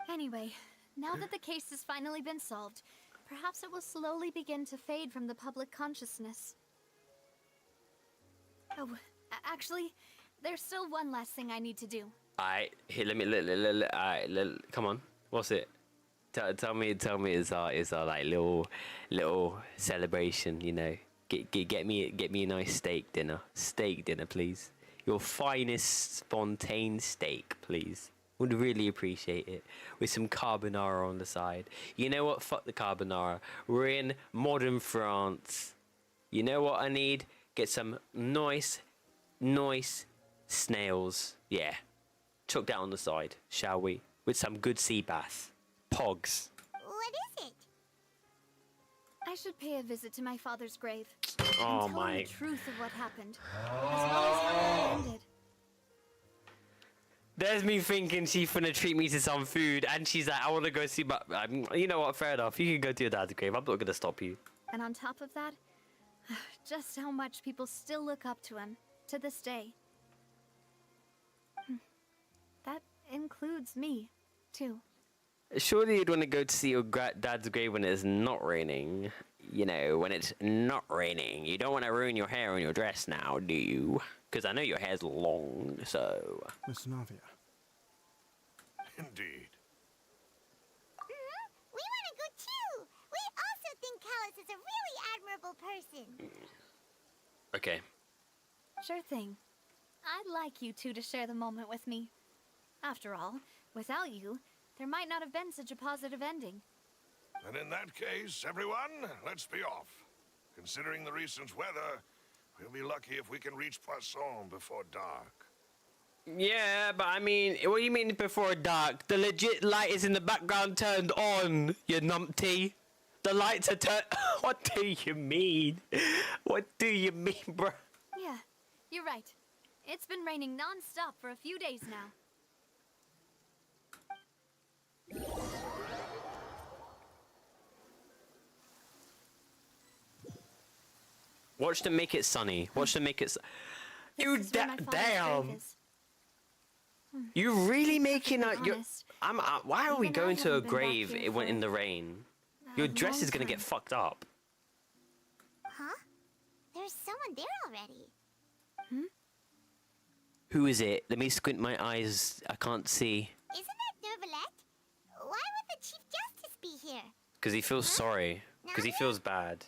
Speaker 14: Anyway, now that the case has finally been solved, perhaps it will slowly begin to fade from the public consciousness. Oh, actually, there's still one last thing I need to do.
Speaker 4: Alright, here, come on. What's it? Tell me it's our like little celebration, you know. Get me a nice steak dinner, please. Your finest Fontaine steak, please. Would really appreciate it, with some carbonara on the side. You know what? Fuck the carbonara. We're in modern France. You know what I need? Get some nice snails. Yeah. Chuck that on the side, shall we? With some good sea bass. Pogs.
Speaker 5: What is it?
Speaker 14: I should pay a visit to my father's grave.
Speaker 4: Oh
Speaker 14: and tell him
Speaker 4: my.
Speaker 14: the truth of what happened, as well as how it all ended.
Speaker 4: There's me thinking she's finna treat me to some food, and she's like, I want to go see my... you know what, fair enough. You can go to your dad's grave. I'm not gonna stop you.
Speaker 14: And on top of that, just how much people still look up to him, to this day. That includes me, too.
Speaker 4: Surely you'd want to go to see your dad's grave when it's not raining. You know, when it's not raining. You don't want to ruin your hair and your dress now, do you? Because I know your hair's long, so...
Speaker 10: Miss Navia.
Speaker 11: Indeed.
Speaker 5: We want to go too. We also think Callus is a really admirable person.
Speaker 4: Okay.
Speaker 14: Sure thing. I'd like you two to share the moment with me. After all, Without you, there might not have been such a positive ending.
Speaker 11: And in that case, everyone, let's be off. Considering the recent weather, we'll be lucky if we can reach Poisson before dark.
Speaker 4: Yeah, but I mean, what do you mean before dark? The legit light is in the background turned on, you numpty. The lights are turned... What do you mean? What do you mean, bro?
Speaker 14: Yeah, you're right. It's been raining non-stop for a few days now.
Speaker 4: Watch them make it sunny. Watch them make it... You damn! You really making out your... why are we going to a grave in the rain? Your dress is gonna get fucked up.
Speaker 5: Huh? There's someone there already.
Speaker 4: Who is it? Let me squint my eyes. I can't see.
Speaker 5: Isn't that Neuvillette? Why would the Chief Justice be here?
Speaker 4: Because he feels sorry. Because he feels bad.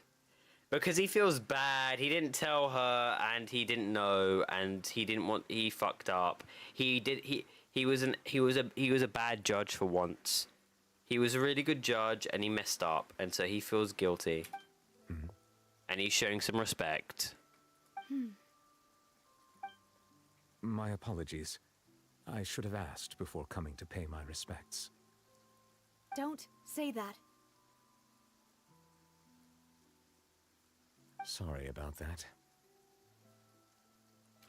Speaker 4: Because he feels bad. He didn't tell her, and he didn't know, and he didn't want. He fucked up. He did. He was a bad judge for once. He was a really good judge, and he messed up, and so he feels guilty. And he's showing some respect.
Speaker 15: My apologies. I should have asked before coming to pay my respects.
Speaker 14: Don't say that.
Speaker 15: Sorry about that.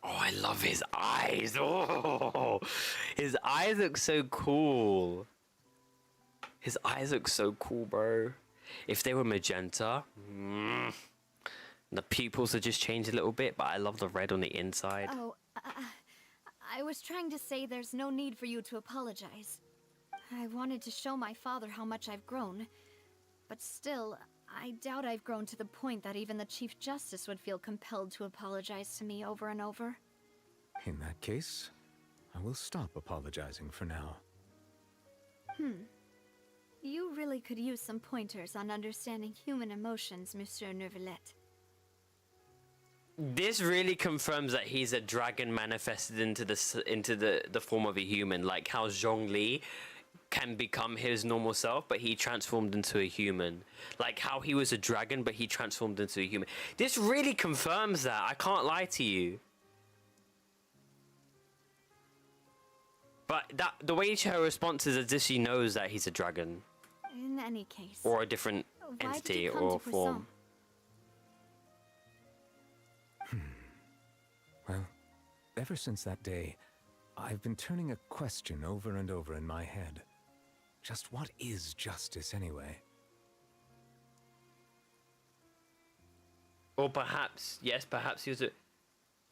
Speaker 4: Oh, I love his eyes. Oh, his eyes look so cool. His eyes look so cool, bro. If they were magenta, the pupils have just changed a little bit, but I love the red on the inside.
Speaker 14: Oh, I was trying to say there's no need for you to apologize. I wanted to show my father how much I've grown, but still, I doubt I've grown to the point that even the Chief Justice would feel compelled to apologize to me over and over.
Speaker 15: In that case, I will stop apologizing for now.
Speaker 14: You really could use some pointers on understanding human emotions, Monsieur Neuvillette.
Speaker 4: This really confirms that he's a dragon manifested into the form of a human, like how Zhongli can become his normal self, but he transformed into a human. Like how he was a dragon, but he transformed into a human. This really confirms that. I can't lie to you. But the way her response is as if she knows that he's a dragon.
Speaker 14: In any case.
Speaker 4: Or a different
Speaker 14: why
Speaker 4: entity
Speaker 14: did you come
Speaker 4: or
Speaker 14: to
Speaker 4: form.
Speaker 15: Well, ever since that day, I've been turning a question over and over in my head. Just what is justice anyway?
Speaker 4: Or perhaps, yes, perhaps he was a...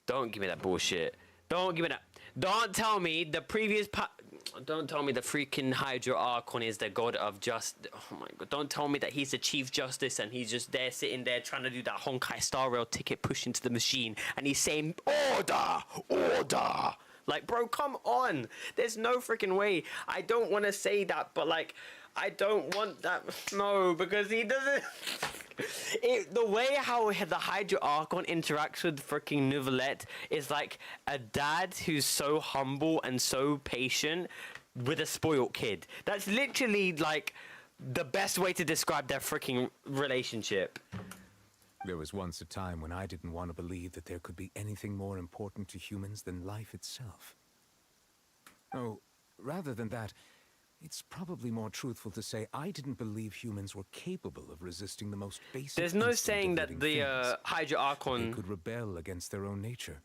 Speaker 4: Don't give me that bullshit. Don't give me that. Don't tell me the previous don't tell me the freaking Hydra Archon is the god of just... Oh my god. Don't tell me that he's the Chief Justice and he's just there sitting there trying to do that Honkai Star Rail ticket push into the machine and he's saying, order! Order! Like, bro, come on. There's no freaking way. I don't want to say that, but like, I don't want that. No, because he doesn't... the way how the Hydra Archon interacts with freaking Neuvillette is like a dad who's so humble and so patient with a spoiled kid. That's literally like the best way to describe their freaking relationship.
Speaker 15: There was once a time when I didn't want to believe that there could be anything more important to humans than life itself. Oh, rather than that, it's probably more truthful to say I didn't believe humans were capable of resisting the most basic.
Speaker 4: There's no
Speaker 15: instinct
Speaker 4: saying
Speaker 15: of
Speaker 4: that
Speaker 15: living
Speaker 4: the
Speaker 15: things.
Speaker 4: Hydra Archon...
Speaker 15: They could rebel against their own nature,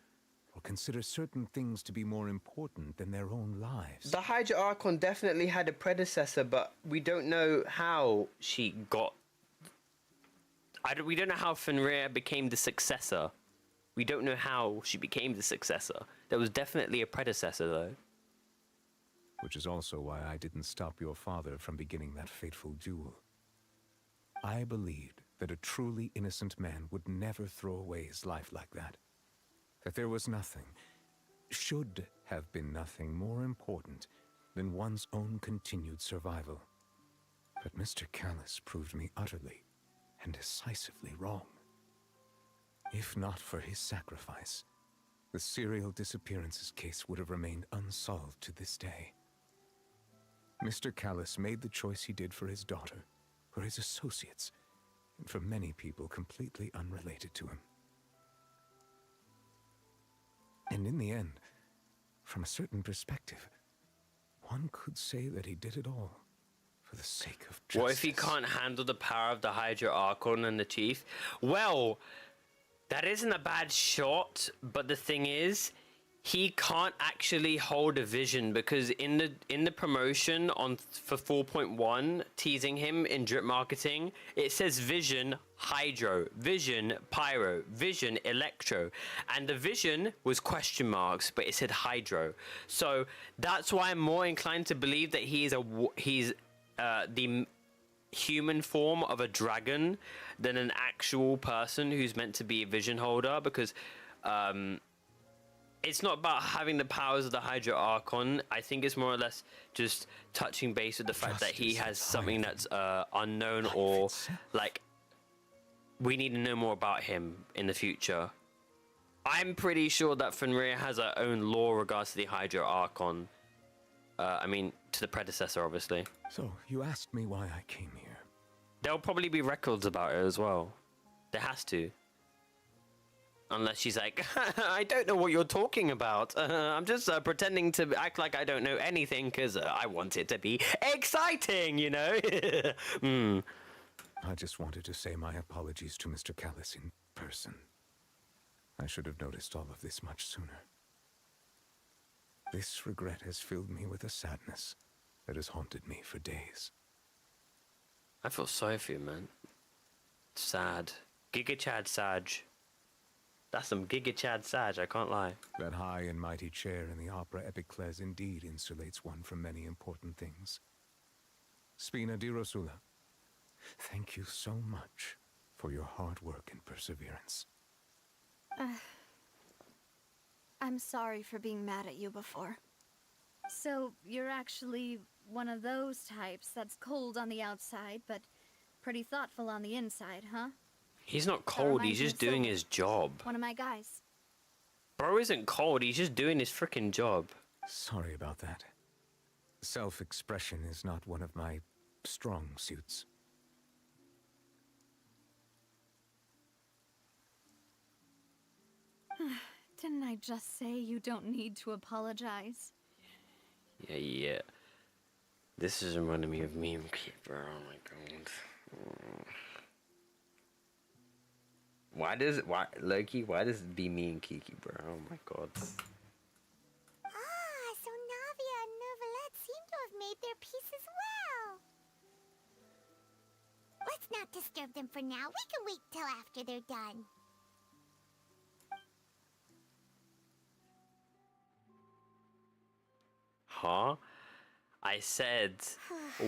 Speaker 15: or consider certain things to be more important than their own lives.
Speaker 4: The Hydra Archon definitely had a predecessor, but we don't know how she got... we don't know how Fenrir became the successor. We don't know how she became the successor. There was definitely a predecessor, though.
Speaker 15: Which is also why I didn't stop your father from beginning that fateful duel. I believed that a truly innocent man would never throw away his life like that. That there was nothing, should have been nothing more important than one's own continued survival. But Mr. Callus proved me utterly and decisively wrong. If not for his sacrifice, the serial disappearances case would have remained unsolved to this day. Mr. Callus made the choice he did for his daughter, for his associates, and for many people completely unrelated to him. And in the end, from a certain perspective, one could say that he did it all for the sake of justice.
Speaker 4: What if he can't handle the power of the Hydra Archon and the Chief? Well, that isn't a bad shot, but the thing is, he can't actually hold a vision, because in the promotion for 4.1 teasing him in drip marketing, it says vision hydro, vision pyro, vision electro, and the vision was question marks, but it said hydro. So that's why I'm more inclined to believe that he's the human form of a dragon than an actual person who's meant to be a vision holder, because it's not about having the powers of the Hydra Archon. I think it's more or less just touching base with the fact that he has something that's unknown, or like we need to know more about him in the future. I'm pretty sure that Fenrir has her own lore regards to the Hydra Archon. I mean, to the predecessor, obviously.
Speaker 15: So, you asked me why I came here.
Speaker 4: There'll probably be records about it as well. There has to. Unless she's like, I don't know what you're talking about. I'm just pretending to act like I don't know anything because I want it to be exciting, you know?
Speaker 15: I just wanted to say my apologies to Mr. Callus in person. I should have noticed all of this much sooner. This regret has filled me with a sadness that has haunted me for days.
Speaker 4: I feel sorry for you, man. Sad. Giga Chad Saj. That's some Giga Chad Saj, I can't lie.
Speaker 15: That high and mighty chair in the opera Epicles indeed insulates one from many important things. Spina di Rosula, thank you so much for your hard work and perseverance.
Speaker 14: I'm sorry for being mad at you before.
Speaker 7: So, you're actually one of those types that's cold on the outside, but pretty thoughtful on the inside, huh?
Speaker 4: He's not cold, he's just doing his job.
Speaker 14: One of my guys.
Speaker 4: Bro isn't cold, he's just doing his freaking job.
Speaker 15: Sorry about that. Self-expression is not one of my strong suits.
Speaker 7: Didn't I just say you don't need to apologize?
Speaker 4: Yeah. This is reminding me of Meme Keeper, oh my god. Why does it be me and Kiki, bro? Oh my god.
Speaker 5: Ah, so Navia and Novelette seem to have made their peace as well. Let's not disturb them for now. We can wait till after they're done.
Speaker 4: Huh? I said,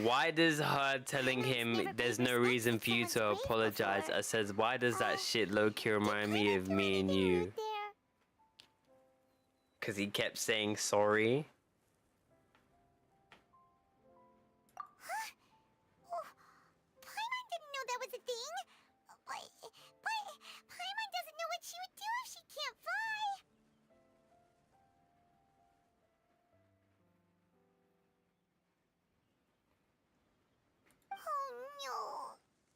Speaker 4: why does her telling him there's no reason for you to apologize? I said, why does that shit low-key remind me of me and you? Because he kept saying sorry.
Speaker 5: Paimon didn't know that was a thing. But Paimon doesn't know what she would do if she can't fly. Oh no.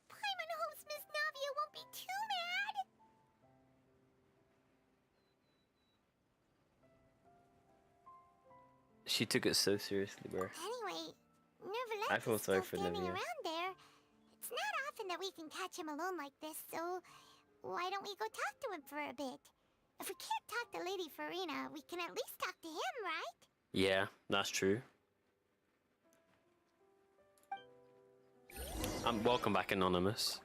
Speaker 5: Paimon hopes Miss Navia won't be too mad.
Speaker 4: She took it so seriously, bro.
Speaker 5: Anyway, Novelette
Speaker 4: I feel sorry for
Speaker 5: standing
Speaker 4: Navia.
Speaker 5: around there. It's not often that we can catch him alone like this, so why don't we go talk to him for a bit? If we can't talk to Lady Farina, we can at least talk to him, right?
Speaker 4: Yeah, that's true. Welcome back, Anonymous.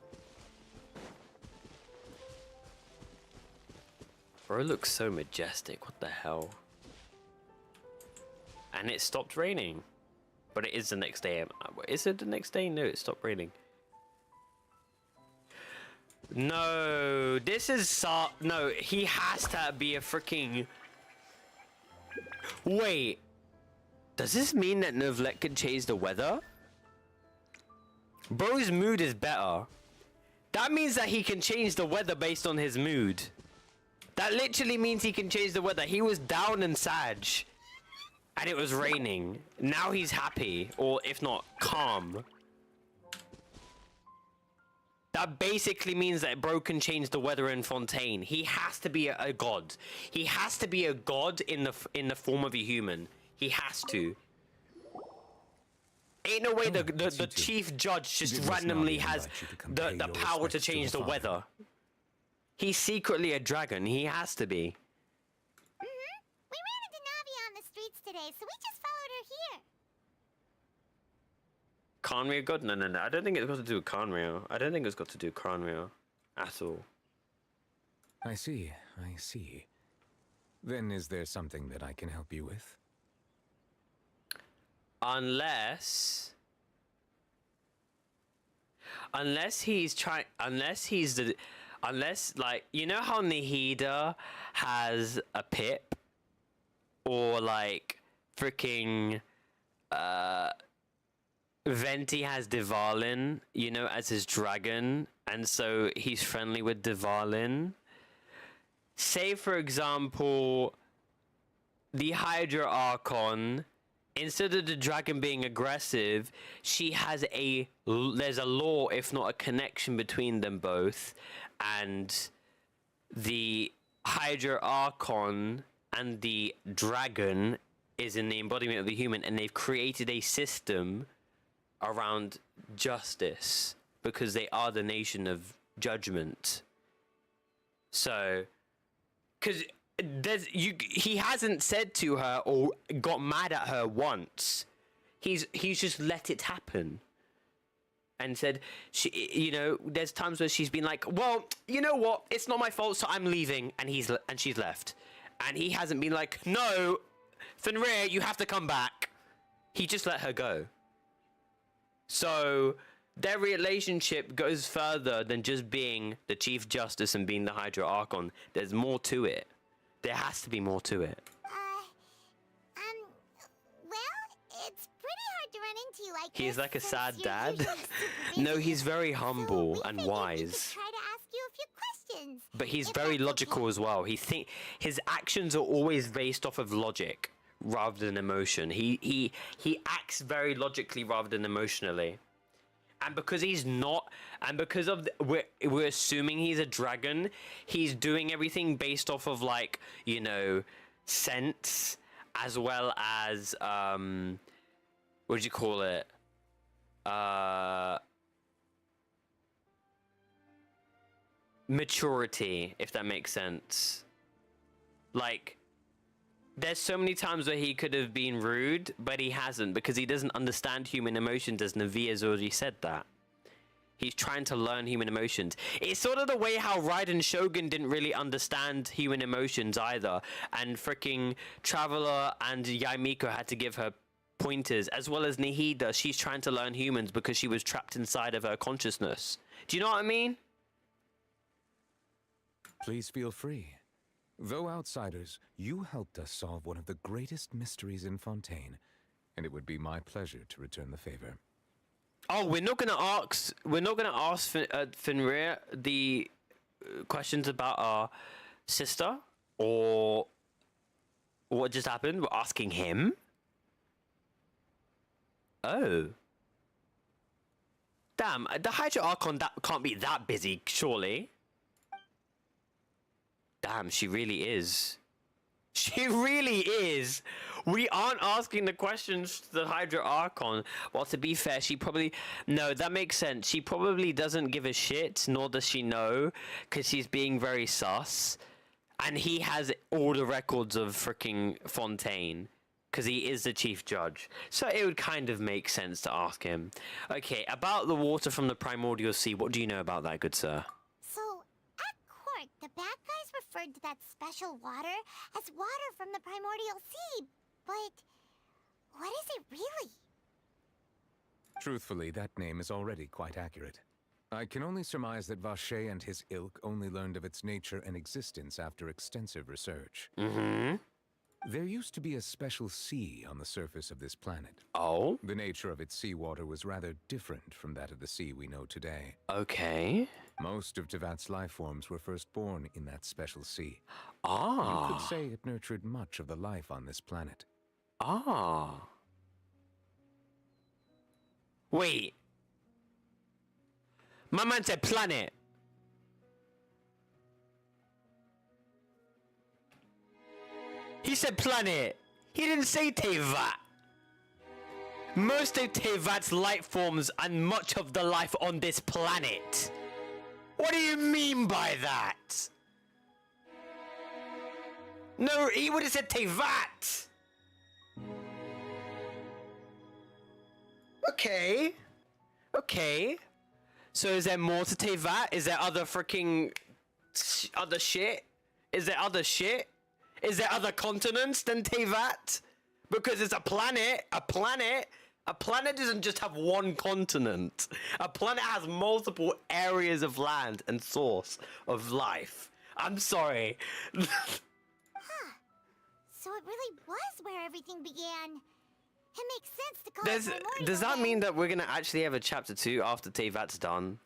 Speaker 4: Bro looks so majestic, what the hell? And it stopped raining. But it is the next day. Is it the next day? No, it stopped raining. No, this is no, he has to be a freaking... Wait. Does this mean that Novelette can change the weather? Bro's mood is better. That means that he can change the weather based on his mood. That literally means he can change the weather. He was down and sad. And it was raining. Now he's happy, or if not, calm. That basically means that bro can change the weather in Fontaine. He has to be a god. He has to be a god in the form of a human. He has to. Ain't no way the chief judge just randomly has the power to change the weather. He's secretly a dragon. He has to be.
Speaker 5: We ran into Navia on the streets today, so we just followed her here.
Speaker 4: Conrio god? No. I don't think it's got to do with Conrio. I don't think it's got to do with Conrio at all.
Speaker 15: I see. Then is there something that I can help you with? Unless like, you know how Nahida has a Pip? Or like freaking Venti has Divalin, you know, as his dragon, and so he's friendly with Divalin. Say for example, the Hydra Archon, instead of the dragon being aggressive, there's a law, if not a connection between them both, and the Hydra Archon and the dragon is in the embodiment of the human, and they've created a system around justice because they are the nation of judgment. So, because he hasn't said to her or got mad at her once. He's just let it happen. And said, you know, there's times where she's been like, well, you know what? It's not my fault, so I'm leaving. And she's left. And he hasn't been like, no, Fenrir, you have to come back. He just let her go. So their relationship goes further than just being the Chief Justice and being the Hydra Archon. There's more to it. There has to be more to it.
Speaker 5: Well, it's pretty hard to run into you like
Speaker 4: He's
Speaker 5: this,
Speaker 4: like a
Speaker 5: since
Speaker 4: sad
Speaker 5: you're
Speaker 4: dad.
Speaker 5: usually super
Speaker 4: No,
Speaker 5: busy.
Speaker 4: he's very humble
Speaker 5: So
Speaker 4: and
Speaker 5: we figured we could
Speaker 4: wise.
Speaker 5: try to ask you a few questions.
Speaker 4: But he's very logical as well. His actions are always based off of logic rather than emotion. He acts very logically rather than emotionally. And because he's not, and because of we're assuming he's a dragon, he's doing everything based off of, like, you know, sense, as well as what do you call it? Maturity, if that makes sense. Like, there's so many times where he could have been rude, but he hasn't, because he doesn't understand human emotions, as Navia's already said that. He's trying to learn human emotions. It's sort of the way how Raiden Shogun didn't really understand human emotions either, and freaking Traveler and Yaimiko had to give her pointers, as well as Nahida. She's trying to learn humans because she was trapped inside of her consciousness. Do you know what I mean?
Speaker 15: Please feel free. Though outsiders, you helped us solve one of the greatest mysteries in Fontaine, and it would be my pleasure to return the favor.
Speaker 4: Oh, we're not gonna ask Fenrir the questions about our sister or what just happened. We're asking him. Oh. Damn, the Hydra Archon can't be that busy, surely. Damn, she really is. She really is. We aren't asking the questions to the Hydra Archon. Well, to be fair, she probably... No, that makes sense. She probably doesn't give a shit, nor does she know, because she's being very sus. And he has all the records of freaking Fontaine, because he is the chief judge. So it would kind of make sense to ask him. Okay, about the water from the primordial sea, what do you know about that, good sir?
Speaker 5: So, at court, the bad guys referred to that special water as water from the primordial sea. But what is it really?
Speaker 15: Truthfully, that name is already quite accurate. I can only surmise that Vache and his ilk only learned of its nature and existence after extensive research.
Speaker 4: Mm-hmm.
Speaker 15: There used to be a special sea on the surface of this planet.
Speaker 4: Oh?
Speaker 15: The nature of its seawater was rather different from that of the sea we know today.
Speaker 4: Okay.
Speaker 15: Most of Tevat's life forms were first born in that special sea.
Speaker 4: Ah.
Speaker 15: You could say it nurtured much of the life on this planet.
Speaker 4: Ah. Wait. My man said planet. He said planet. He didn't say Teyvat. Most of Teyvat's life forms and much of the life on this planet. What do you mean by that? No, he would have said Teyvat. Okay. Okay. So is there more to Teyvat? Is there other freaking other shit? Is there other shit? Is there other continents than Teyvat? Because it's a planet. A planet doesn't just have one continent. A planet has multiple areas of land and source of life. I'm sorry.
Speaker 5: Huh. So it really was where everything began. It makes sense to call it primordial.
Speaker 4: Does that mean that we're gonna actually have a chapter 2 after Teyvat's done?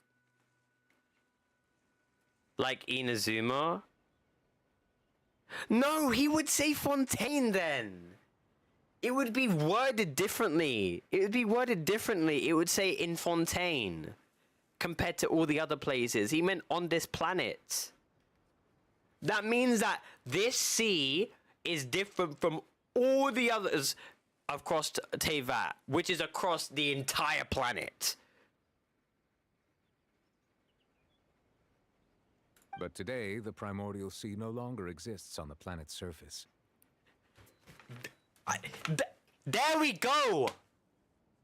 Speaker 4: Like Inazuma? No, he would say Fontaine then. It would be worded differently. It would be worded differently. It would say in Fontaine compared to all the other places. He meant on this planet. That means that this sea is different from all the others across Teyvat, which is across the entire planet.
Speaker 15: But today, the primordial sea no longer exists on the planet's surface.
Speaker 4: There we go!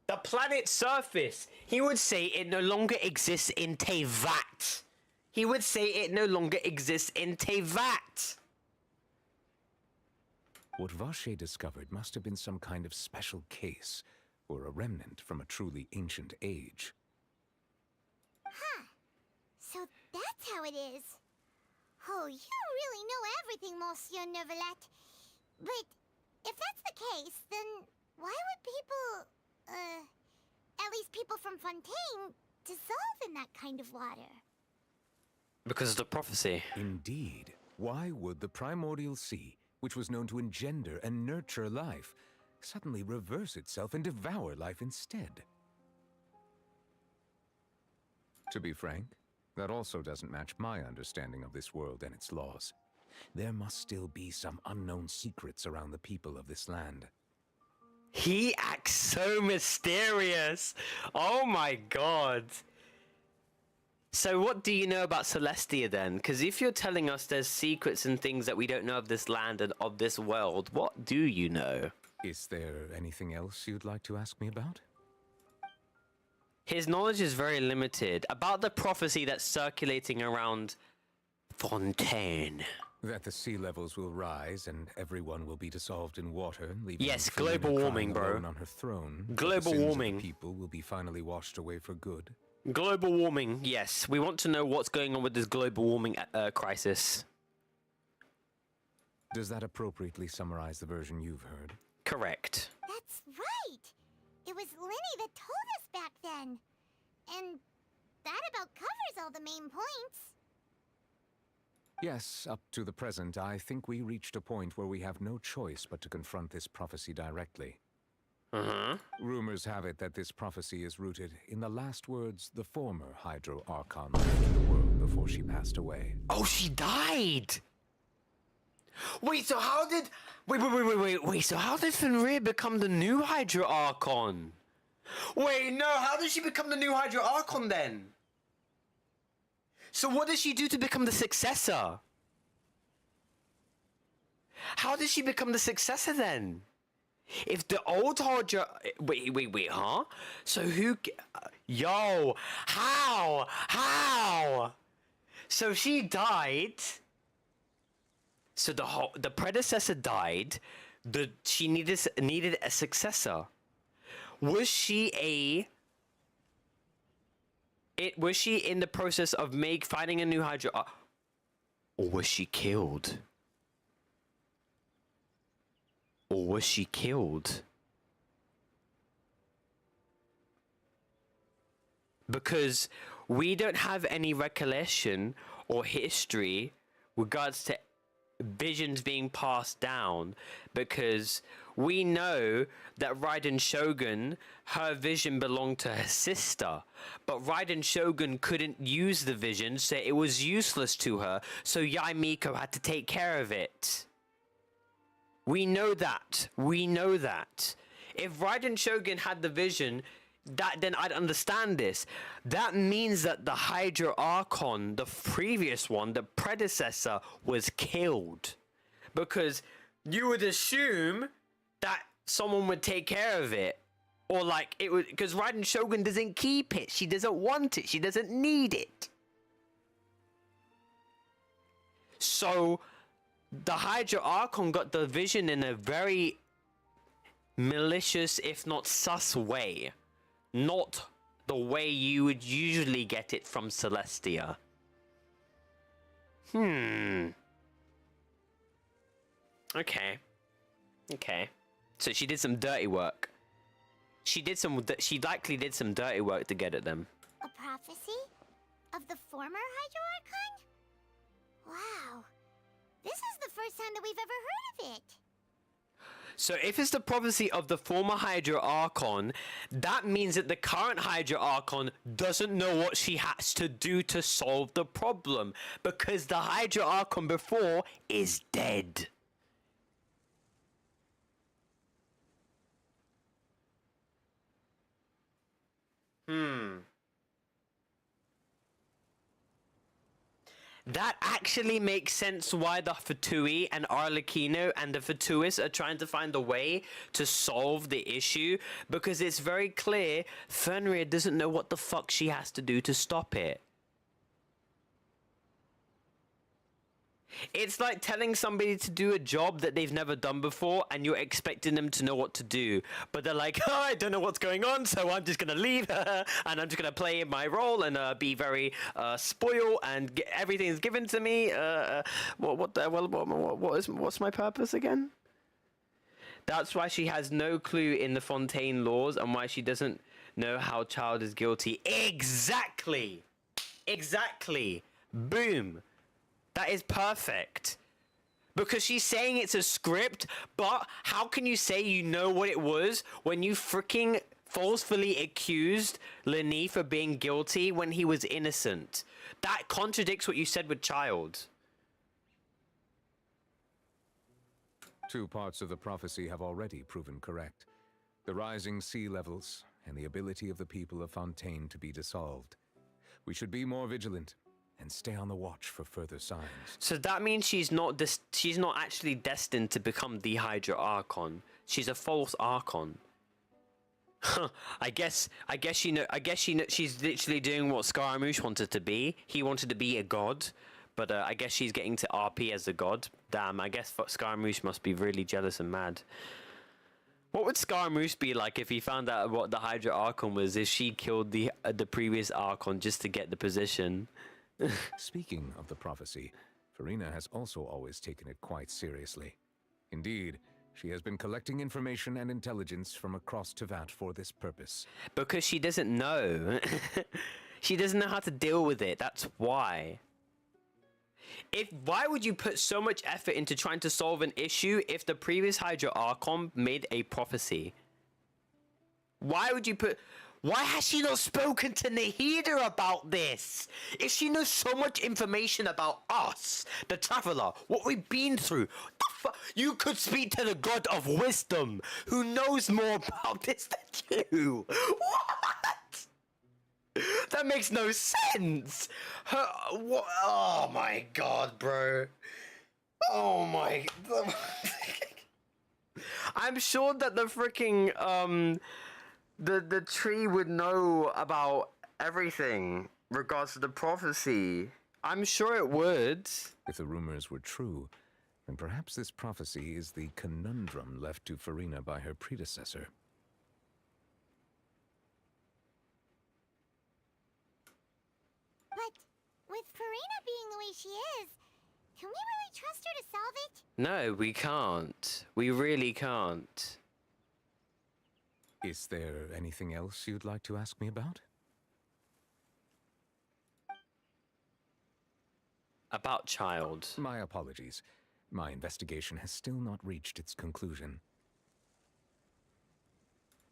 Speaker 4: The planet's surface. He would say it no longer exists in Teyvat. He would say it no longer exists in Teyvat.
Speaker 15: What Vache discovered must have been some kind of special case, or a remnant from a truly ancient age.
Speaker 5: Huh. So that's how it is. Oh, you really know everything, Monsieur Neuvillette. But if that's the case, then why would people, at least people from Fontaine, dissolve in that kind of water?
Speaker 4: Because of the prophecy.
Speaker 15: Indeed. Why would the primordial sea, which was known to engender and nurture life, suddenly reverse itself and devour life instead? To be frank, that also doesn't match my understanding of this world and its laws. There must still be some unknown secrets around the people of this land.
Speaker 4: He acts so mysterious. Oh my god. So what do you know about Celestia then? Because if you're telling us there's secrets and things that we don't know of this land and of this world, what do you know?
Speaker 15: Is there anything else you'd like to ask me about?
Speaker 4: His knowledge is very limited. About the prophecy that's circulating around Fontaine.
Speaker 15: That the sea levels will rise and everyone will be dissolved in water, leaving
Speaker 4: yes,
Speaker 15: Selena
Speaker 4: global warming, bro.
Speaker 15: alone on her throne.
Speaker 4: Global
Speaker 15: The sins
Speaker 4: warming.
Speaker 15: of the people will be finally washed away for good.
Speaker 4: Global warming, yes. We want to know what's going on with this global warming crisis.
Speaker 15: Does that appropriately summarize the version you've heard?
Speaker 4: Correct.
Speaker 5: That's right! It was Linny that told us back then. And that about covers all the main points.
Speaker 15: Yes, up to the present, I think we reached a point where we have no choice but to confront this prophecy directly. Rumors have it that this prophecy is rooted in the last words the former Hydro Archon left to the world before she passed away.
Speaker 4: Oh, she died! Wait, so how did... Wait, so how did Fenrir become the new Hydro Archon? Wait, no, how did she become the new Hydro Archon then? So what did she do to become the successor? How did she become the successor then? If the old Hydro... Wait, huh? So who... Yo, how? How? So she died... So the predecessor died. She needed a successor. Was she was she in the process of finding a new Hydra, or was she killed? Or was she killed? Because we don't have any recollection or history regards to visions being passed down, because we know that Raiden Shogun, her vision belonged to her sister, but Raiden Shogun couldn't use the vision, so it was useless to her, so Yae Miko had to take care of it. We know that. We know that. If Raiden Shogun had the vision, then I'd understand this. That means that the Hydra Archon, the previous one, the predecessor, was killed. Because you would assume that someone would take care of it. Or like, it would, because Raiden Shogun doesn't keep it. She doesn't want it. She doesn't need it. So, the Hydra Archon got the vision in a very malicious, if not sus way. Not the way you would usually get it from Celestia. Okay. Okay. So she did some dirty work. She likely did some dirty work to get at them.
Speaker 5: A prophecy? Of the former Hydro Archon? Wow. This is the first time that we've ever heard of it.
Speaker 4: So if it's the prophecy of the former Hydra Archon, that means that the current Hydra Archon doesn't know what she has to do to solve the problem, because the Hydra Archon before is dead. That actually makes sense why the Fatui and Arlecchino and the Fatuis are trying to find a way to solve the issue, because it's very clear Fenrir doesn't know what the fuck she has to do to stop it. It's like telling somebody to do a job that they've never done before and you're expecting them to know what to do. But they're like, oh, I don't know what's going on, so I'm just going to leave and I'm just going to play my role and be very spoiled and everything's given to me. What's my purpose again? That's why she has no clue in the Fontaine laws and why she doesn't know how child is guilty. Exactly! Exactly! Boom! That is perfect. Because she's saying it's a script, but how can you say you know what it was when you freaking falsely accused Lenny for being guilty when he was innocent? That contradicts what you said with child.
Speaker 15: Two parts of the prophecy have already proven correct. The rising sea levels and the ability of the people of Fontaine to be dissolved. We should be more vigilant and stay on the watch for further signs.
Speaker 4: So that means she's not actually destined to become the Hydra Archon. She's a false Archon. I guess she's literally doing what Scaramouche wanted to be. He wanted to be a god, but I guess she's getting to RP as a god. Damn, I guess Scaramouche must be really jealous and mad. What would Scaramouche be like if he found out what the Hydra Archon was, if she killed the previous Archon just to get the position?
Speaker 15: Speaking of the prophecy, Farina has also always taken it quite seriously. Indeed, she has been collecting information and intelligence from across Tevat for this purpose.
Speaker 4: Because she doesn't know. She doesn't know how to deal with it, that's why. Why would you put so much effort into trying to solve an issue if the previous Hydra Archon made a prophecy? Why would you put... Why has she not spoken to Nahida about this? If she knows so much information about us, the Traveler, what we've been through, you could speak to the God of Wisdom, who knows more about this than you. What? That makes no sense. Oh my god, bro. Oh my... I'm sure that the freaking, the tree would know about everything regards to the prophecy. I'm sure it would.
Speaker 15: If the rumors were true, then perhaps this prophecy is the conundrum left to Farina by her predecessor.
Speaker 5: But with Farina being the way she is, can we really trust her to solve it?
Speaker 4: No, we can't. We really can't.
Speaker 15: Is there anything else you'd like to ask me about?
Speaker 4: About child.
Speaker 15: My apologies. My investigation has still not reached its conclusion.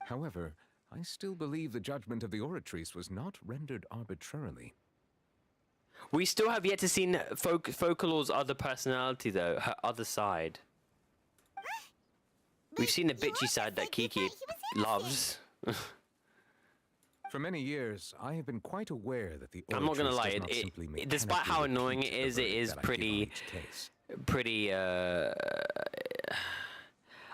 Speaker 15: However, I still believe the judgment of the Oratrice was not rendered arbitrarily.
Speaker 4: We still have yet to see Focalor's other personality, though, her other side. We've seen the bitchy side that Kiki loves.
Speaker 15: For many years, I have been quite aware that the
Speaker 4: I'm not gonna lie,
Speaker 15: Oratrice does not simply
Speaker 4: despite how
Speaker 15: mechanically
Speaker 4: annoying
Speaker 15: repeat
Speaker 4: it is,
Speaker 15: the verdict that I give on each case.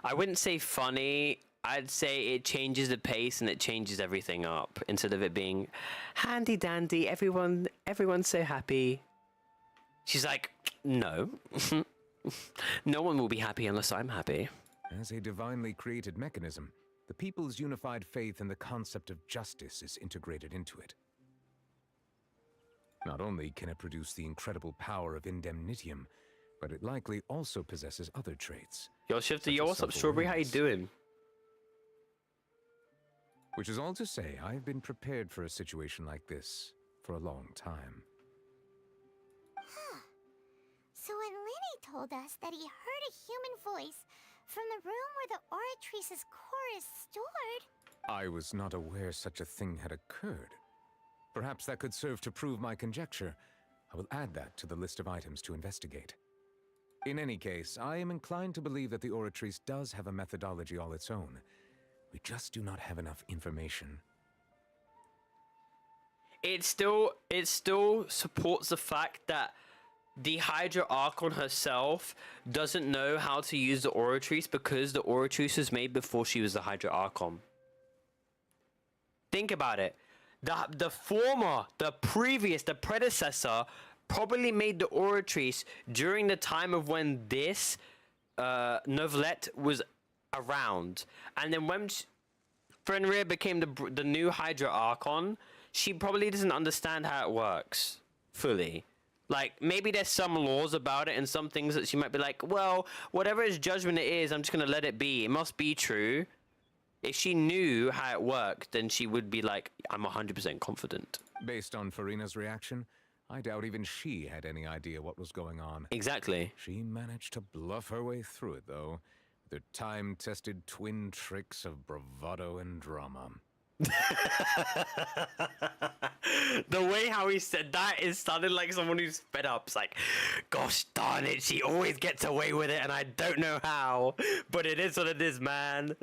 Speaker 4: I wouldn't say funny. I'd say it changes the pace and it changes everything up instead of it being handy dandy. Everyone's so happy. She's like, no, no one will be happy unless I'm happy.
Speaker 15: As a divinely created mechanism, the people's unified faith in the concept of justice is integrated into it. Not only can it produce the incredible power of indemnitium, but it likely also possesses other traits.
Speaker 4: Yo, Shifter, yo, what's up, Strawberry? How you doing?
Speaker 15: Which is all to say, I've been prepared for a situation like this for a long time.
Speaker 5: Huh. So when Lenny told us that he heard a human voice from the room where the Oratrice's core is stored...
Speaker 15: I was not aware such a thing had occurred. Perhaps that could serve to prove my conjecture. I will add that to the list of items to investigate. In any case, I am inclined to believe that the Oratrice does have a methodology all its own. We just do not have enough information.
Speaker 4: It still supports the fact that the Hydra Archon herself doesn't know how to use the Oratrice because the Oratrice was made before she was the Hydra Archon. Think about it. The predecessor probably made the Oratrice during the time of when this novelette was around. And then when Fenrir became the new Hydra Archon, she probably doesn't understand how it works fully. Like, maybe there's some laws about it and some things that she might be like, well, whatever his judgment it is, I'm just going to let it be. It must be true. If she knew how it worked, then she would be like, I'm 100% confident.
Speaker 15: Based on Farina's reaction, I doubt even she had any idea what was going on.
Speaker 4: Exactly.
Speaker 15: She managed to bluff her way through it, though, with her time-tested twin tricks of bravado and drama.
Speaker 4: The way how he said that, it sounded like someone who's fed up. It's like, gosh darn it, she always gets away with it and I don't know how, but it is what it is, man.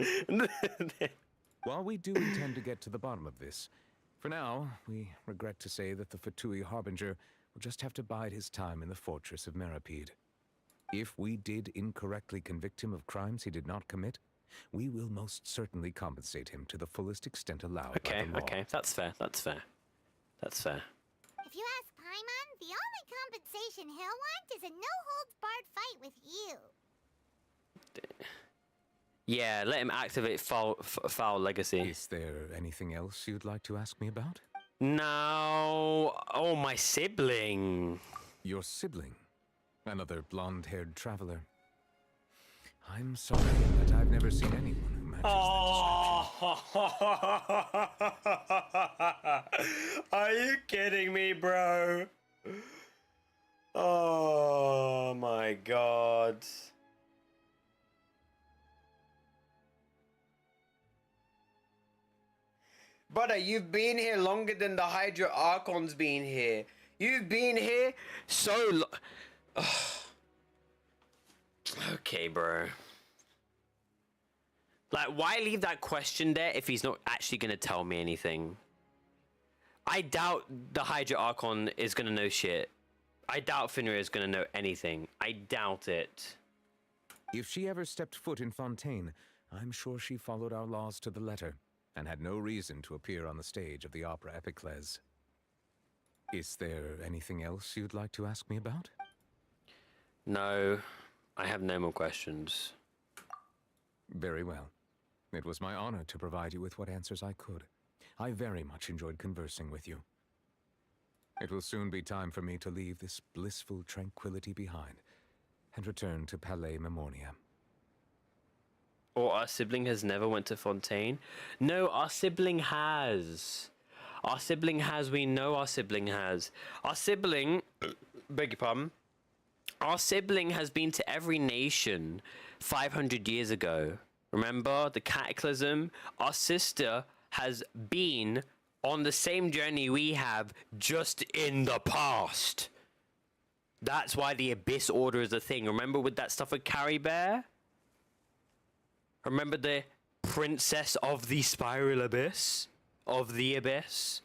Speaker 15: While we do intend to get to the bottom of this, for now, we regret to say that the Fatui Harbinger will just have to bide his time in the fortress of Meripede. If we did incorrectly convict him of crimes he did not commit, we will most certainly compensate him to the fullest extent allowed by the law.
Speaker 4: Okay, that's fair, that's fair. That's fair.
Speaker 5: If you ask Paimon, the only compensation he'll want is a no-holds-barred fight with you.
Speaker 4: Yeah, let him activate foul legacy.
Speaker 15: Is there anything else you'd like to ask me about?
Speaker 4: No. Oh, my sibling.
Speaker 15: Your sibling? Another blonde-haired traveler. I'm sorry, but I've never seen anyone who matches
Speaker 4: that description. Are you kidding me, bro? Oh my god. Brother, you've been here longer than the Hydra Archon's been here. You've been here so long. Okay, bro. Like, why leave that question there if he's not actually going to tell me anything? I doubt the Hydra Archon is going to know shit. I doubt Fenrir is going to know anything. I doubt it.
Speaker 15: If she ever stepped foot in Fontaine, I'm sure she followed our laws to the letter and had no reason to appear on the stage of the opera Epicles. Is there anything else you'd like to ask me about?
Speaker 4: No, I have no more questions.
Speaker 15: Very well. It was my honor to provide you with what answers I could. I very much enjoyed conversing with you. It will soon be time for me to leave this blissful tranquility behind and return to Palais Memornia.
Speaker 4: Or our sibling has never went to Fontaine? No, our sibling has. Our sibling has. We know our sibling has. Our sibling... beg your pardon. Our sibling has been to every nation 500 years ago. Remember the cataclysm? Our sister has been on the same journey we have, just in the past. That's why the Abyss Order is a thing. Remember with that stuff with Carrie Bear? Remember the Princess of the Spiral Abyss? Of the Abyss?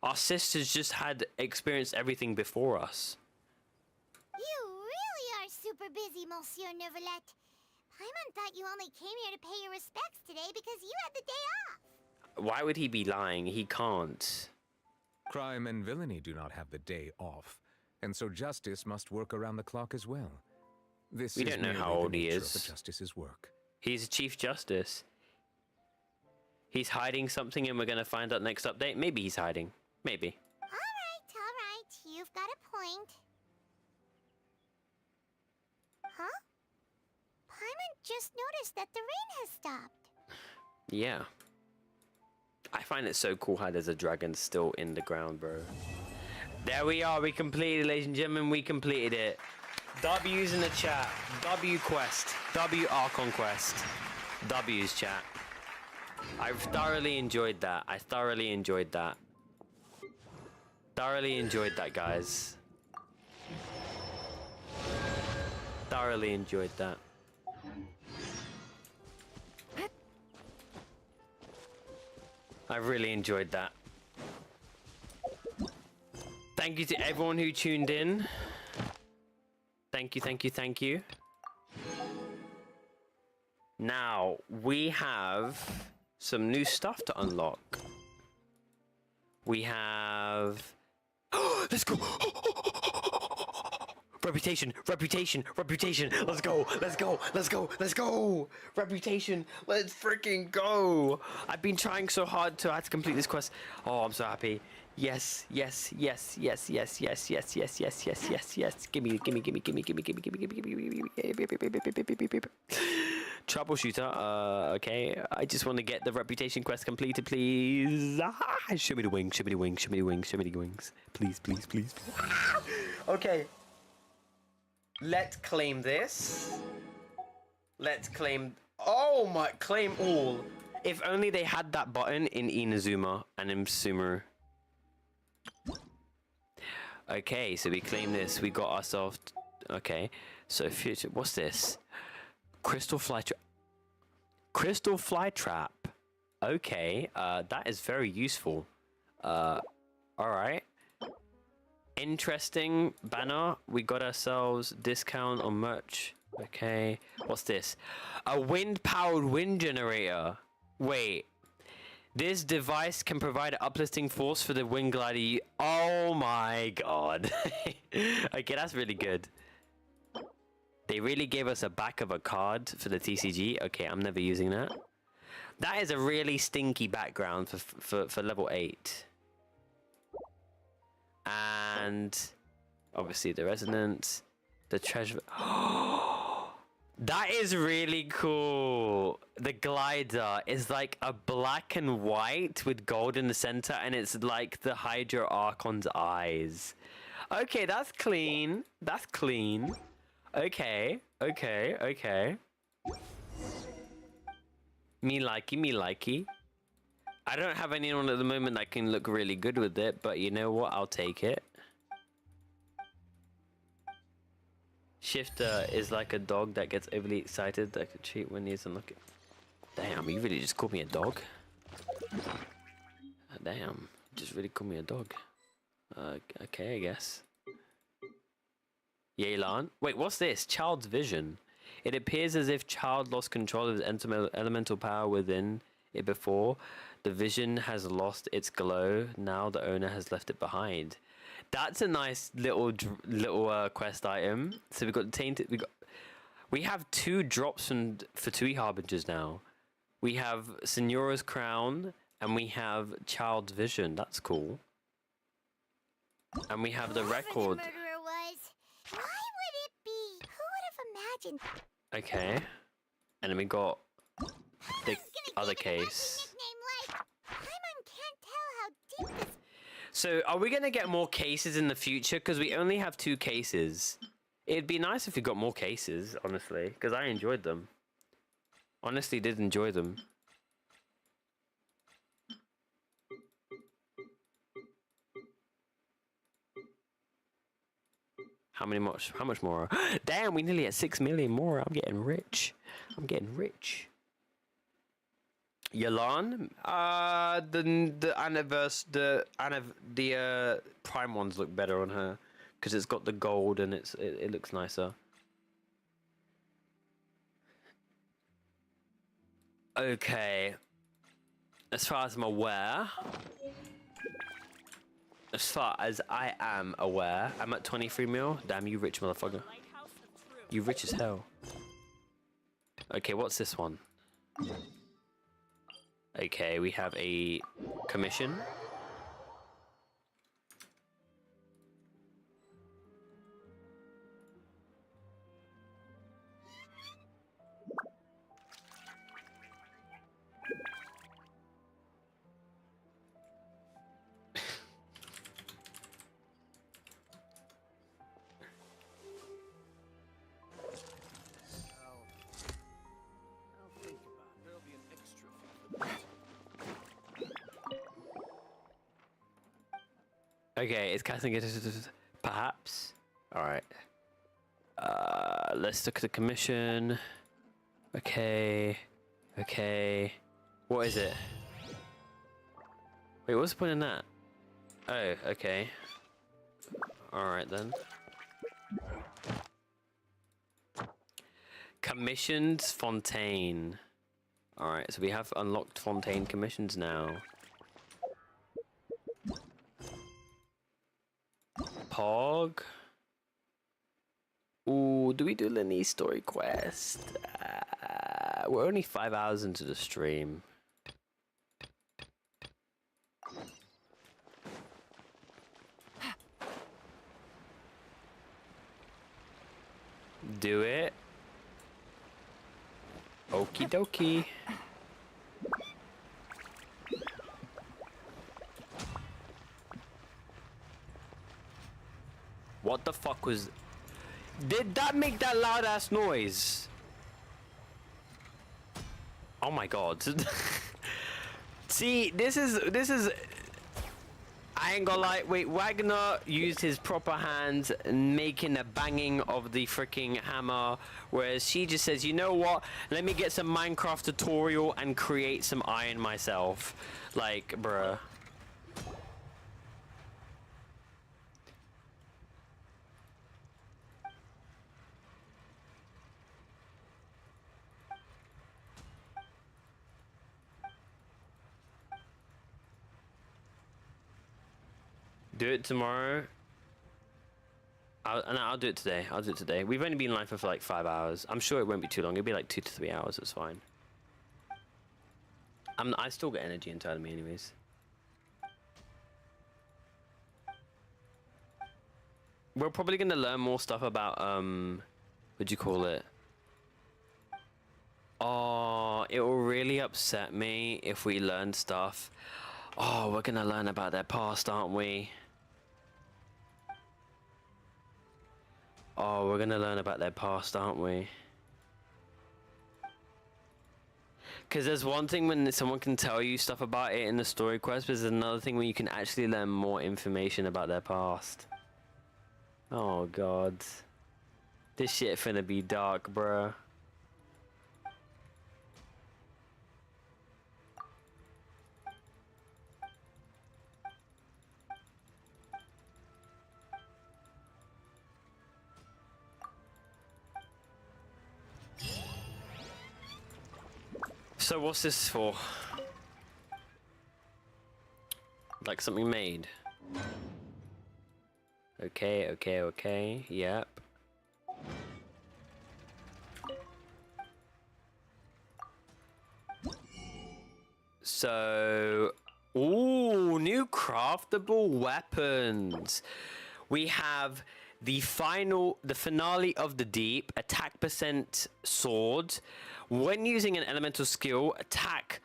Speaker 4: Our sisters just had experienced everything before us.
Speaker 5: You really are super busy, Monsieur Neuvillette. Paimon thought you only came here to pay your respects today because you had the day off.
Speaker 4: Why would he be lying? He can't.
Speaker 15: Crime and villainy do not have the day off, and so justice must work around the clock as well. This
Speaker 4: We
Speaker 15: is
Speaker 4: don't know
Speaker 15: merely
Speaker 4: how
Speaker 15: the
Speaker 4: old he
Speaker 15: nature
Speaker 4: is.
Speaker 15: of the justice's work.
Speaker 4: He's a Chief Justice. He's hiding something and we're gonna find out next update. Maybe he's hiding. Maybe.
Speaker 5: All right. You've got a point. Huh? Paimon just noticed that the rain has stopped.
Speaker 4: Yeah. I find it so cool how there's a dragon still in the ground, bro. There we are. We completed, ladies and gentlemen. We completed it. W's in the chat. W quest. W Archon quest. W's chat. I've thoroughly enjoyed that. I thoroughly enjoyed that. Thoroughly enjoyed that, guys. Thoroughly enjoyed that. I really enjoyed that. Thank you to everyone who tuned in. Thank you, thank you, thank you. Now, we have some new stuff to unlock. We have... Let's go! Reputation, reputation, reputation. Let's go, let's go, let's go, let's go. Reputation, let's freaking go. I've been trying so hard to complete this quest. Oh, I'm so happy. Yes, yes, yes, yes, yes, yes, yes, yes, yes, yes, yes, yes. Gimme. Troubleshooter, okay. I just want to get the reputation quest completed, please. Show me the wings, show me the wings, show me the wings, show me the wings. Please, please, please. Okay. Let's claim this. Let's claim... Oh my... Claim all. If only they had that button in Inazuma and in Sumeru. Okay, so we claim this. We got ourselves... Okay. So future... What's this? Crystal Fly Trap. Crystal Fly Trap. Okay. That is very useful. Alright. Interesting banner. We got ourselves discount on merch. Okay. What's this? A wind-powered wind generator. Wait. This device can provide uplifting force for the wind glider. Oh my god. Okay, that's really good. They really gave us a back of a card for the TCG. Okay, I'm never using that. That is a really stinky background for level 8. And obviously the resonance, the treasure. That is really cool. The glider is like a black and white with gold in the center, and it's like the Hydro Archon's eyes. Okay, that's clean. That's clean. Okay, okay, okay. Me likey, me likey. I don't have anyone at the moment that can look really good with it, but you know what? I'll take it. Shifter is like a dog that gets overly excited that could treat when he's unlucky. Damn, you really just called me a dog? Damn, just really called me a dog. Okay, I guess. Yelan. Wait, what's this? Child's vision. It appears as if child lost control of his elemental power within it before. The vision has lost its glow. Now the owner has left it behind. That's a nice little quest item. So we got tainted. We have 2 drops from Fatui Harbingers now. We have Signora's Crown and we have Child's Vision. That's cool. And we have the record.
Speaker 5: The murderer was. Why would it be? Who would have imagined?
Speaker 4: Okay. And then we got the other case.
Speaker 5: Paimon can't tell how deep this.
Speaker 4: So, are we going to get more cases in the future? Because we only have 2 cases. It'd be nice if we got more cases, honestly, because I enjoyed them. Honestly, did enjoy them. How much more? Damn, we nearly at 6 million more. I'm getting rich. I'm getting rich. Yalan? The prime ones look better on her because it's got the gold and it looks nicer. Okay. As far as I'm aware, as far as I am aware, I'm at 23 mil. Damn, you rich motherfucker. You rich as hell. Okay, what's this one? Okay, we have a commission. Okay, it's casting it perhaps. Alright. Let's look at the commission. Okay. Okay. What is it? Wait, what's the point in that? Oh, okay. Alright then. Commissions Fontaine. Alright, so we have unlocked Fontaine commissions now. Pog. Ooh, do we do Lenny's story quest? We're only 5 hours into the stream. Do it. Okie dokie. What the fuck was... Did that make that loud ass noise? Oh my god. See, this is... I ain't gonna lie, wait, Wagner used his proper hands making a banging of the freaking hammer, whereas she just says, you know what, let me get some Minecraft tutorial and create some iron myself. Like, bruh. Do it tomorrow. I'll do it today. I'll do it today. We've only been live for like 5 hours. I'm sure it won't be too long. It'll be like 2 to 3 hours. It's fine. I still get energy inside of me, anyways. We're probably gonna learn more stuff about what'd you call it? Oh, it will really upset me if we learn stuff. Oh, we're gonna learn about their past, aren't we? Oh, we're gonna learn about their past, aren't we? Because there's one thing when someone can tell you stuff about it in the story quest, but there's another thing when you can actually learn more information about their past. Oh god. This shit finna be dark, bruh. So what's this for? Like something made? Okay, okay, okay. Yep. So, ooh, new craftable weapons. We have the finale of the deep, attack percent sword. When using an elemental skill, attack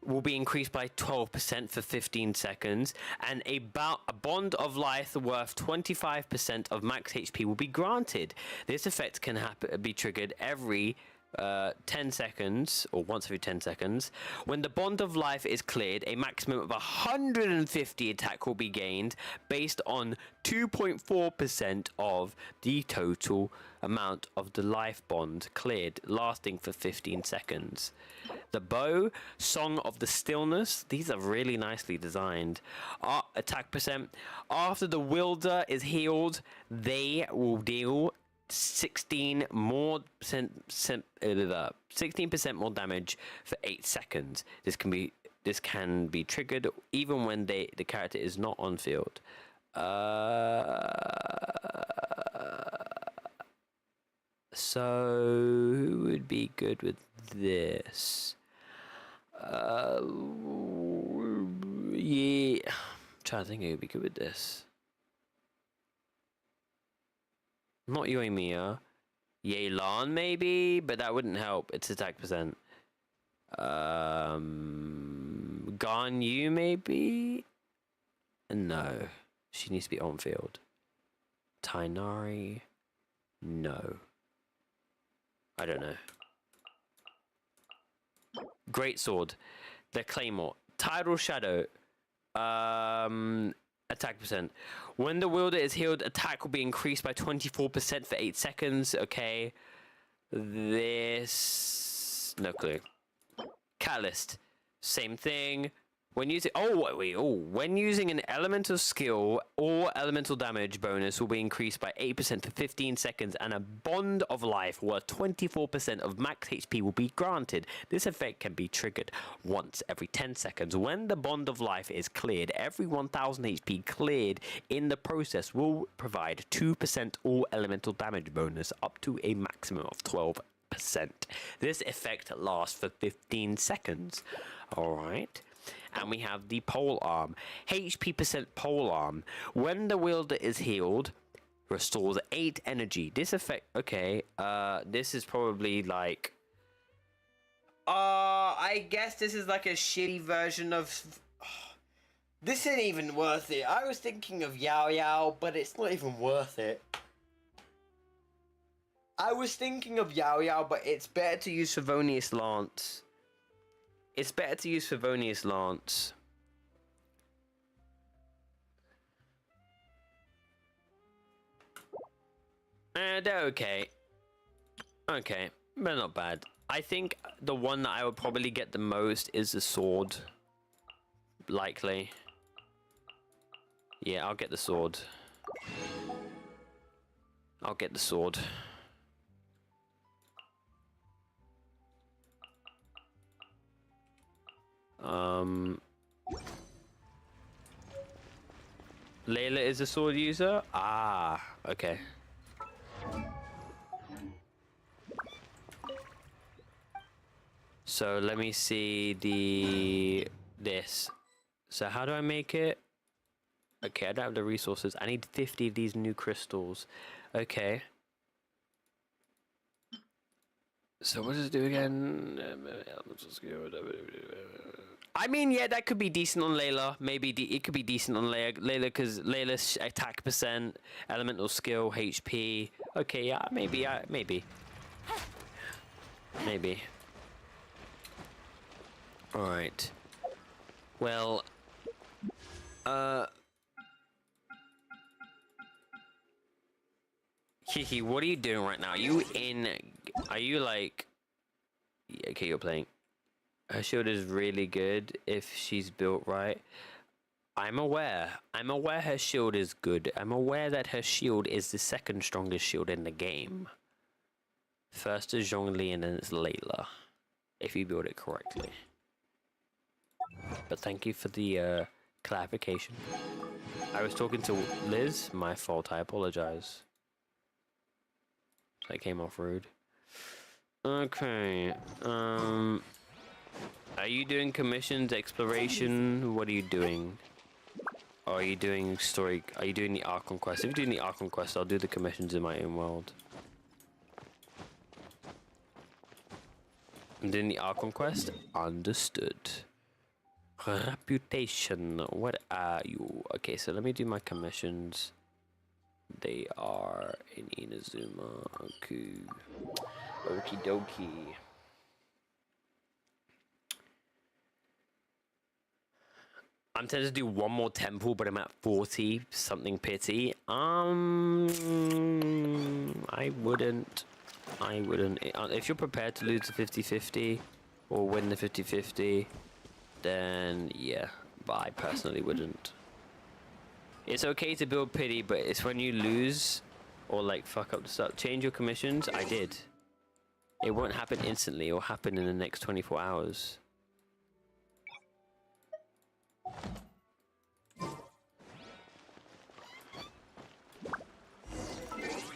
Speaker 4: will be increased by 12% for 15 seconds, and a bond of life worth 25% of max HP will be granted. This effect can be triggered every 10 seconds, or once every 10 seconds. When the bond of life is cleared, a maximum of 150 attack will be gained based on 2.4% of the total amount of the life bond cleared, lasting for 15 seconds. The bow, Song of the Stillness, these are really nicely designed. Attack percent, after the wielder is healed, they will deal 16% more damage for 8 seconds. This can be triggered even when the character is not on field. So who would be good with this? Yeah, I'm trying to think who would be good with this. Not Yoimiya. Yelan maybe, but that wouldn't help. It's attack percent. Ganyu maybe? No. She needs to be on field. Tainari? No. I don't know. Great Sword. The Claymore. Tidal Shadow. Attack percent. When the wielder is healed, attack will be increased by 24% for 8 seconds. Okay. This... no clue. Catalyst. Same thing. When using... when using an elemental skill, all elemental damage bonus will be increased by 8% for 15 seconds, and a bond of life worth 24% of max HP will be granted. This effect can be triggered once every 10 seconds. When the bond of life is cleared, every 1000 HP cleared in the process will provide 2% all elemental damage bonus, up to a maximum of 12%. This effect lasts for 15 seconds. Alright. And we have the pole arm. HP percent pole arm. When the wielder is healed, restores 8 energy. This effect... okay. This is probably like... I guess this is like a shitty version of... this isn't even worth it. I was thinking of Yao Yao, but it's not even worth it. I was thinking of Yao Yao, but it's better to use Favonius Lance. It's better to use Favonius Lance. They're okay. Okay, but not bad. I think the one that I would probably get the most is the sword. Likely. Yeah, I'll get the sword. I'll get the sword. Layla is a sword user? Ah, okay. So let me see this. So how do I make it? Okay, I don't have the resources. I need 50 of these new crystals. Okay. So what does it do again? I mean, yeah, that could be decent on Layla. Maybe it could be decent on Layla because Layla's attack percent, elemental skill, HP. Okay, yeah, maybe. All right. Well, Kiki, what are you doing right now? Are you like... okay, you're playing. Her shield is really good if she's built right. I'm aware her shield is good. I'm aware that her shield is the second strongest shield in the game. First is Zhongli and then it's Layla, if you build it correctly. But thank you for the clarification. I was talking to Liz. My fault. I apologize. That came off rude. Okay. Are you doing commissions, exploration? What are you doing? Or are you doing story? Are you doing the Archon quest? If you're doing the Archon quest, I'll do the commissions in my own world. I'm doing the Archon quest? Understood. Reputation. What are you? Okay, so let me do my commissions. they are in Inazuma. Okay. Okie dokie. I'm tempted to do one more temple, but I'm at 40 something pity. I wouldn't. If you're prepared to lose the 50-50 or win the 50-50, then yeah. But I personally wouldn't. It's okay to build pity, but it's when you lose or like fuck up the stuff. Change your commissions. I did. It won't happen instantly. It will happen in the next 24 hours.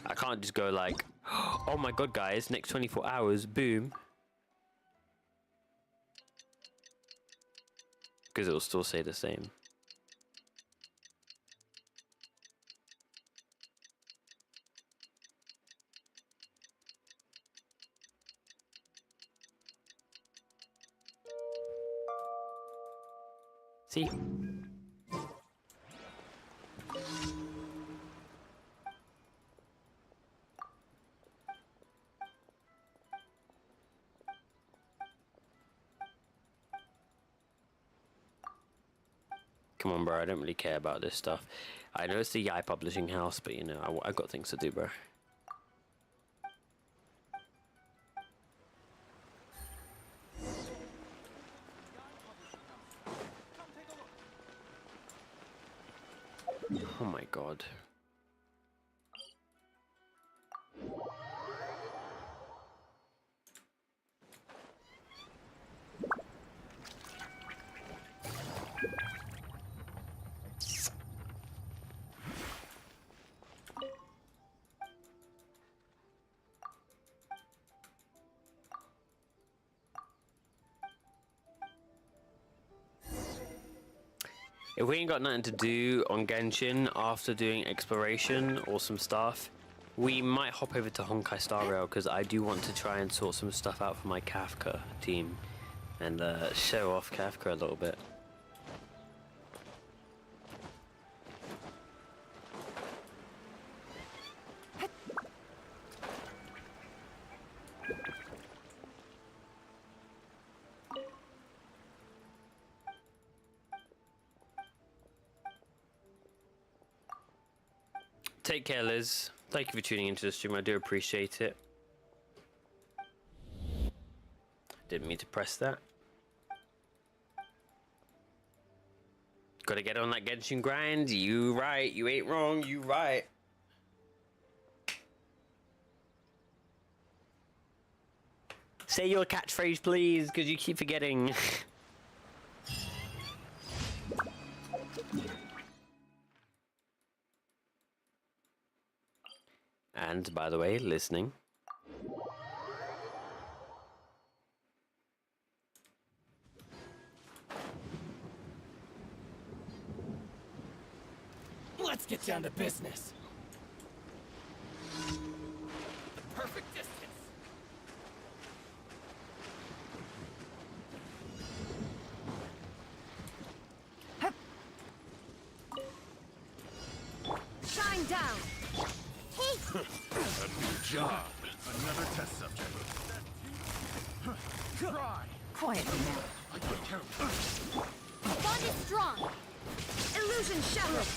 Speaker 4: I can't just go like, oh my god, guys, next 24 hours, boom. Because it will still say the same. See? Come on, bro, I don't really care about this stuff. I know it's the Yai publishing house, but you know, I got things to do, bro. Oh my god. If we ain't got nothing to do on Genshin after doing exploration or some stuff, we might hop over to Honkai Star Rail, because I do want to try and sort some stuff out for my Kafka team and show off Kafka a little bit. Take care, Liz. Thank you for tuning into the stream. I do appreciate it. Didn't mean to press that. Gotta get on that Genshin grind. You right. You ain't wrong. You right. Say your catchphrase, please, because you keep forgetting. And, by the way, listening.
Speaker 20: Let's get down to business. The perfect distance.
Speaker 6: Shine down.
Speaker 10: A new job. Another test subject. Try.
Speaker 9: Quietly now.
Speaker 14: Bond is strong. Illusion shattered.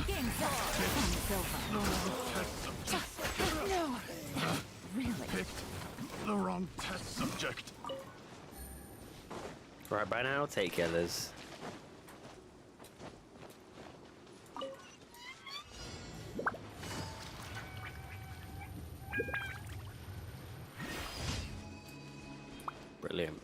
Speaker 9: Game No. Really?
Speaker 10: Picked the wrong test subject.
Speaker 4: Right, by now, take care, Liz. Brilliant.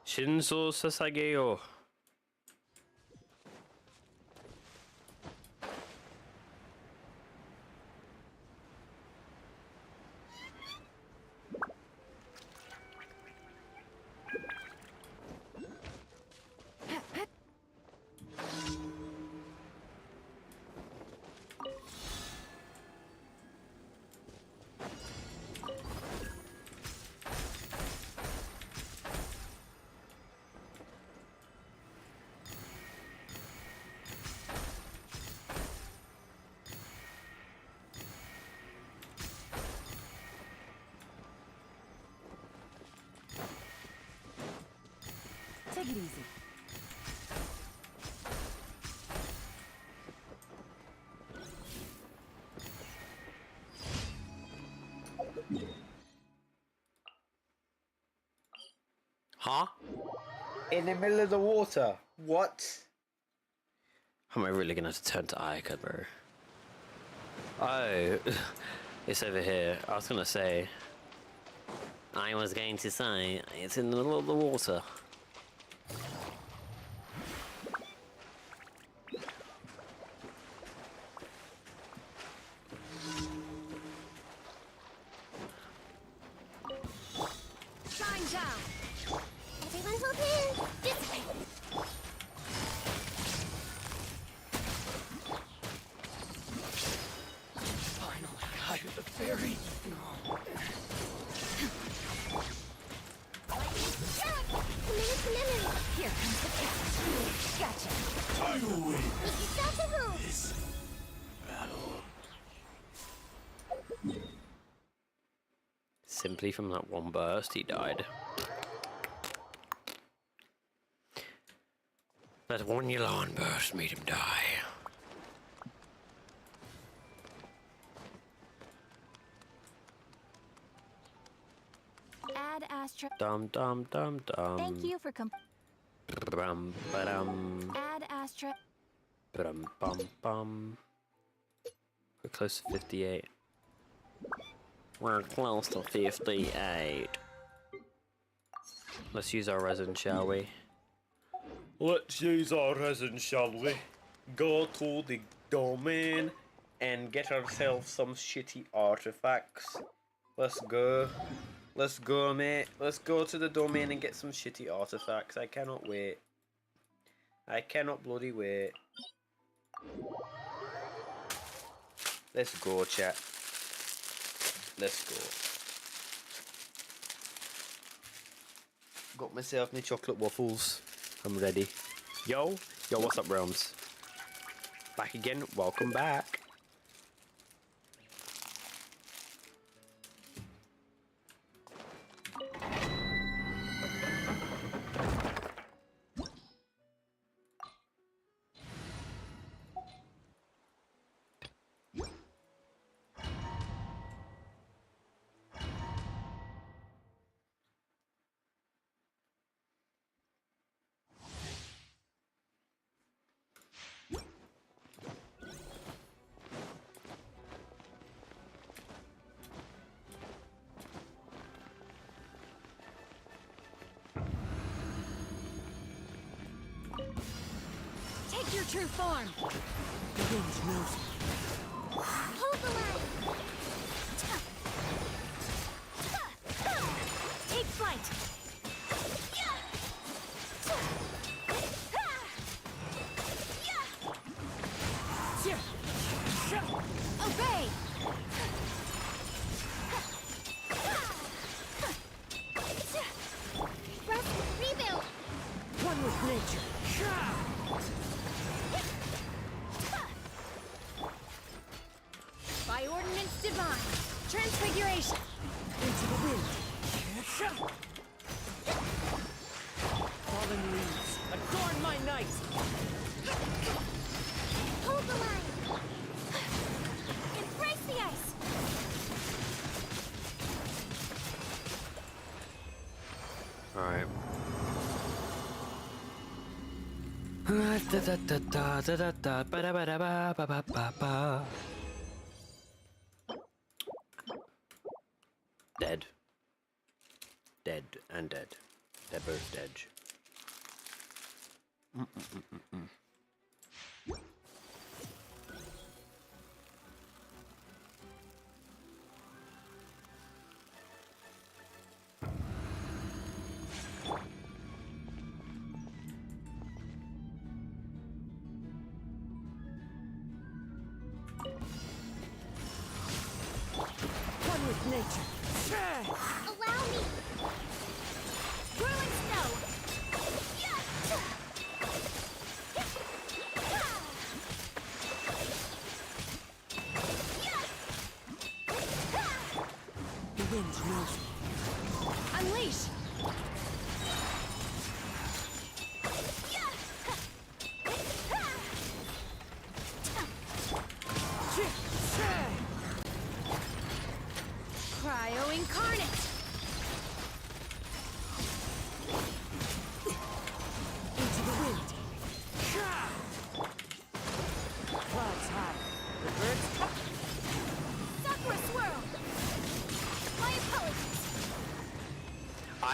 Speaker 4: Shinzo Sasageo.
Speaker 9: Take it easy.
Speaker 4: Huh? In the middle of the water? What? Am I really gonna have to turn to Ica, bro? Oh, it's over here. I was going to say, it's in the middle of the water.
Speaker 5: Shine down. Everyone hold hands. This way.
Speaker 3: Finally, I hit the ferry.
Speaker 5: Here comes the cat. Gotcha.
Speaker 11: Tidal wave.
Speaker 5: Yourself a room.
Speaker 11: This battle.
Speaker 4: Simply from that one burst, he died. That one Yelan burst made him die.
Speaker 7: Add Astra.
Speaker 4: Dum dum dum dum.
Speaker 7: Thank you for
Speaker 4: Bum ba-dum.
Speaker 7: Add Astra.
Speaker 4: Bum bum bum. We're close to 58. We're close to 58. Let's use our resin, shall we? Let's use our resin, shall we? Go to the domain and get ourselves some shitty artifacts. Let's go. Let's go, mate. Let's go to the domain and get some shitty artifacts. I cannot wait. I cannot bloody wait. Let's go, chat. Let's go. Got myself my chocolate waffles. I'm ready. Yo, what's up, Realms? Back again. Welcome back.
Speaker 5: Take your true form.
Speaker 3: The wind's nosy.
Speaker 5: Hold the line. Take flight. Obey. Rest, rebuild.
Speaker 3: One with nature.
Speaker 5: By ordinance divine. Transfiguration.
Speaker 3: Into the wind. Fallen leaves, adorn my night.
Speaker 5: Hold the line. Embrace the ice.
Speaker 4: Alright. Dead. Dead and dead. They're both dead.
Speaker 3: One with nature.
Speaker 5: Allow me. Whirling snow.
Speaker 3: The wind's nosy.
Speaker 5: Unleash.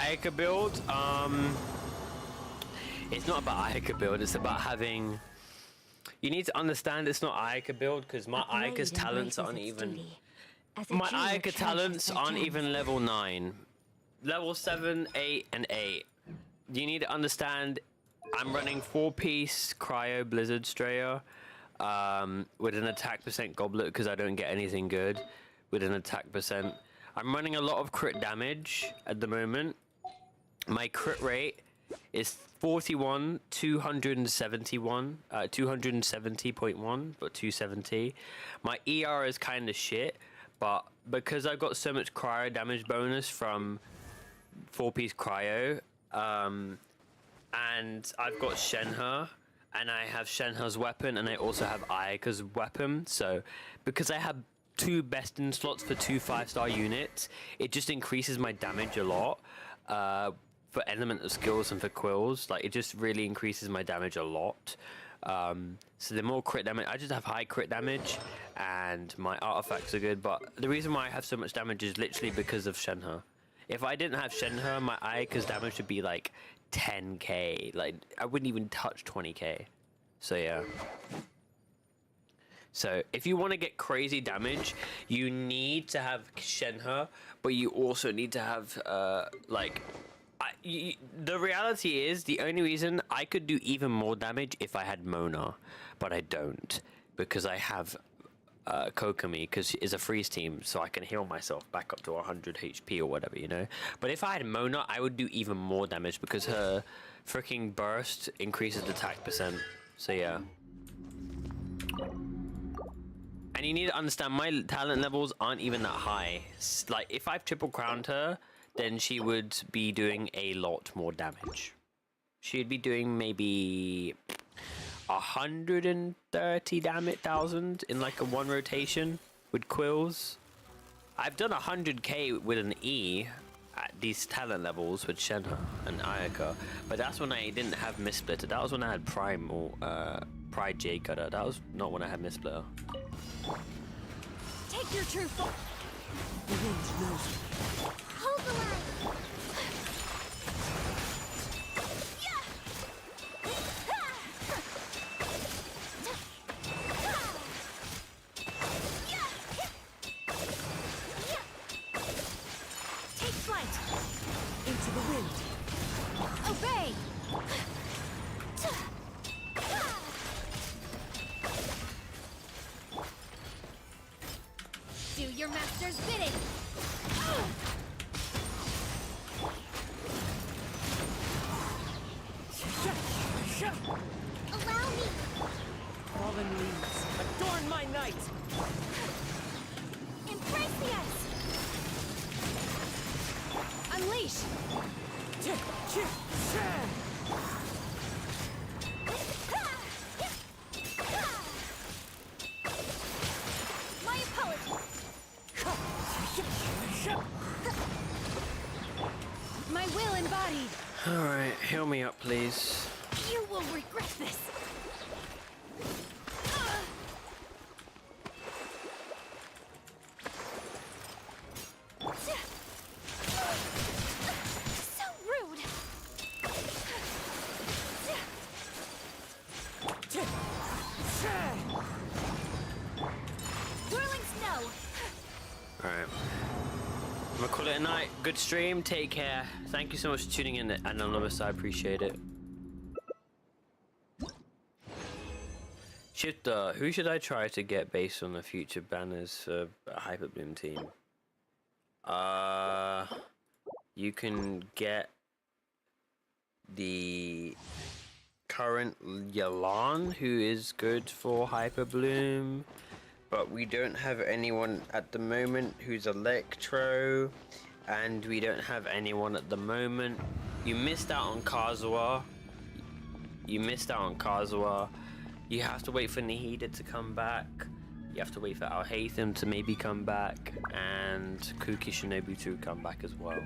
Speaker 4: Ayaka build, it's not about Ayaka build, it's about having... You need to understand it's not Ayaka build, because my Ayaka's talents aren't even... My Ayaka talents aren't even level 9. Level 7, 8, and 8. You need to understand, I'm running 4-piece Cryo Blizzard Strayer with an attack percent Goblet, because I don't get anything good with an attack percent. I'm running a lot of crit damage at the moment. My crit rate is 41, 271, 270.1, but 270. My ER is kind of shit, but because I've got so much cryo damage bonus from 4-piece cryo, and I've got Shenhe, and I have Shenhe's weapon, and I also have Ayaka's weapon, so because I have 2 best in slots for 2 5-star units, it just increases my damage a lot. For elemental skills and for quills, like it just really increases my damage a lot. So the more crit damage, I just have high crit damage, and my artifacts are good. But the reason why I have so much damage is literally because of Shenhe. If I didn't have Shenhe, my Ayaka's damage would be like 10k. Like I wouldn't even touch 20k. So yeah. So if you want to get crazy damage, you need to have Shenhe, but you also need to have the reality is the only reason I could do even more damage if I had Mona, but I don't, because I have Kokomi, because it's a freeze team, so I can heal myself back up to 100 HP or whatever, you know. But if I had Mona, I would do even more damage because her freaking burst increases the attack percent. So yeah. And you need to understand, my talent levels aren't even that high. Like, if I've triple crowned her, then she would be doing a lot more damage. She'd be doing maybe 130,000 in like a 1 rotation with quills. I've done 100k with an E at these talent levels with Shenhe and Ayaka, but that's when I didn't have Mistsplitter. That was when I had Prime or Pride J Cutter. That was not when I had Mistsplitter.
Speaker 14: Take your true form.
Speaker 5: The wind knows me. Hold the line.
Speaker 14: Take flight. Into the wind. Obey. Do your master's bidding.
Speaker 5: Allow me.
Speaker 20: Fallen leaves, adorn my night.
Speaker 14: Impressious. Unleash. My apologies. My will embodied.
Speaker 4: Alright, heal me up, please.
Speaker 14: You will regret this. So rude. Whirling snow.
Speaker 4: Alright. I'm gonna call it a night. Good stream. Take care. Thank you so much for tuning in, Anonymous. I appreciate it. Who should I try to get based on the future banners for a Hyperbloom team? You can get the current Yalan, who is good for Hyperbloom, but we don't have anyone at the moment who's Electro, and we don't have anyone at the moment. You missed out on Kazuha. You have to wait for Nahida to come back. You have to wait for Al-Haytham to maybe come back, and Kuki Shinobu to come back as well.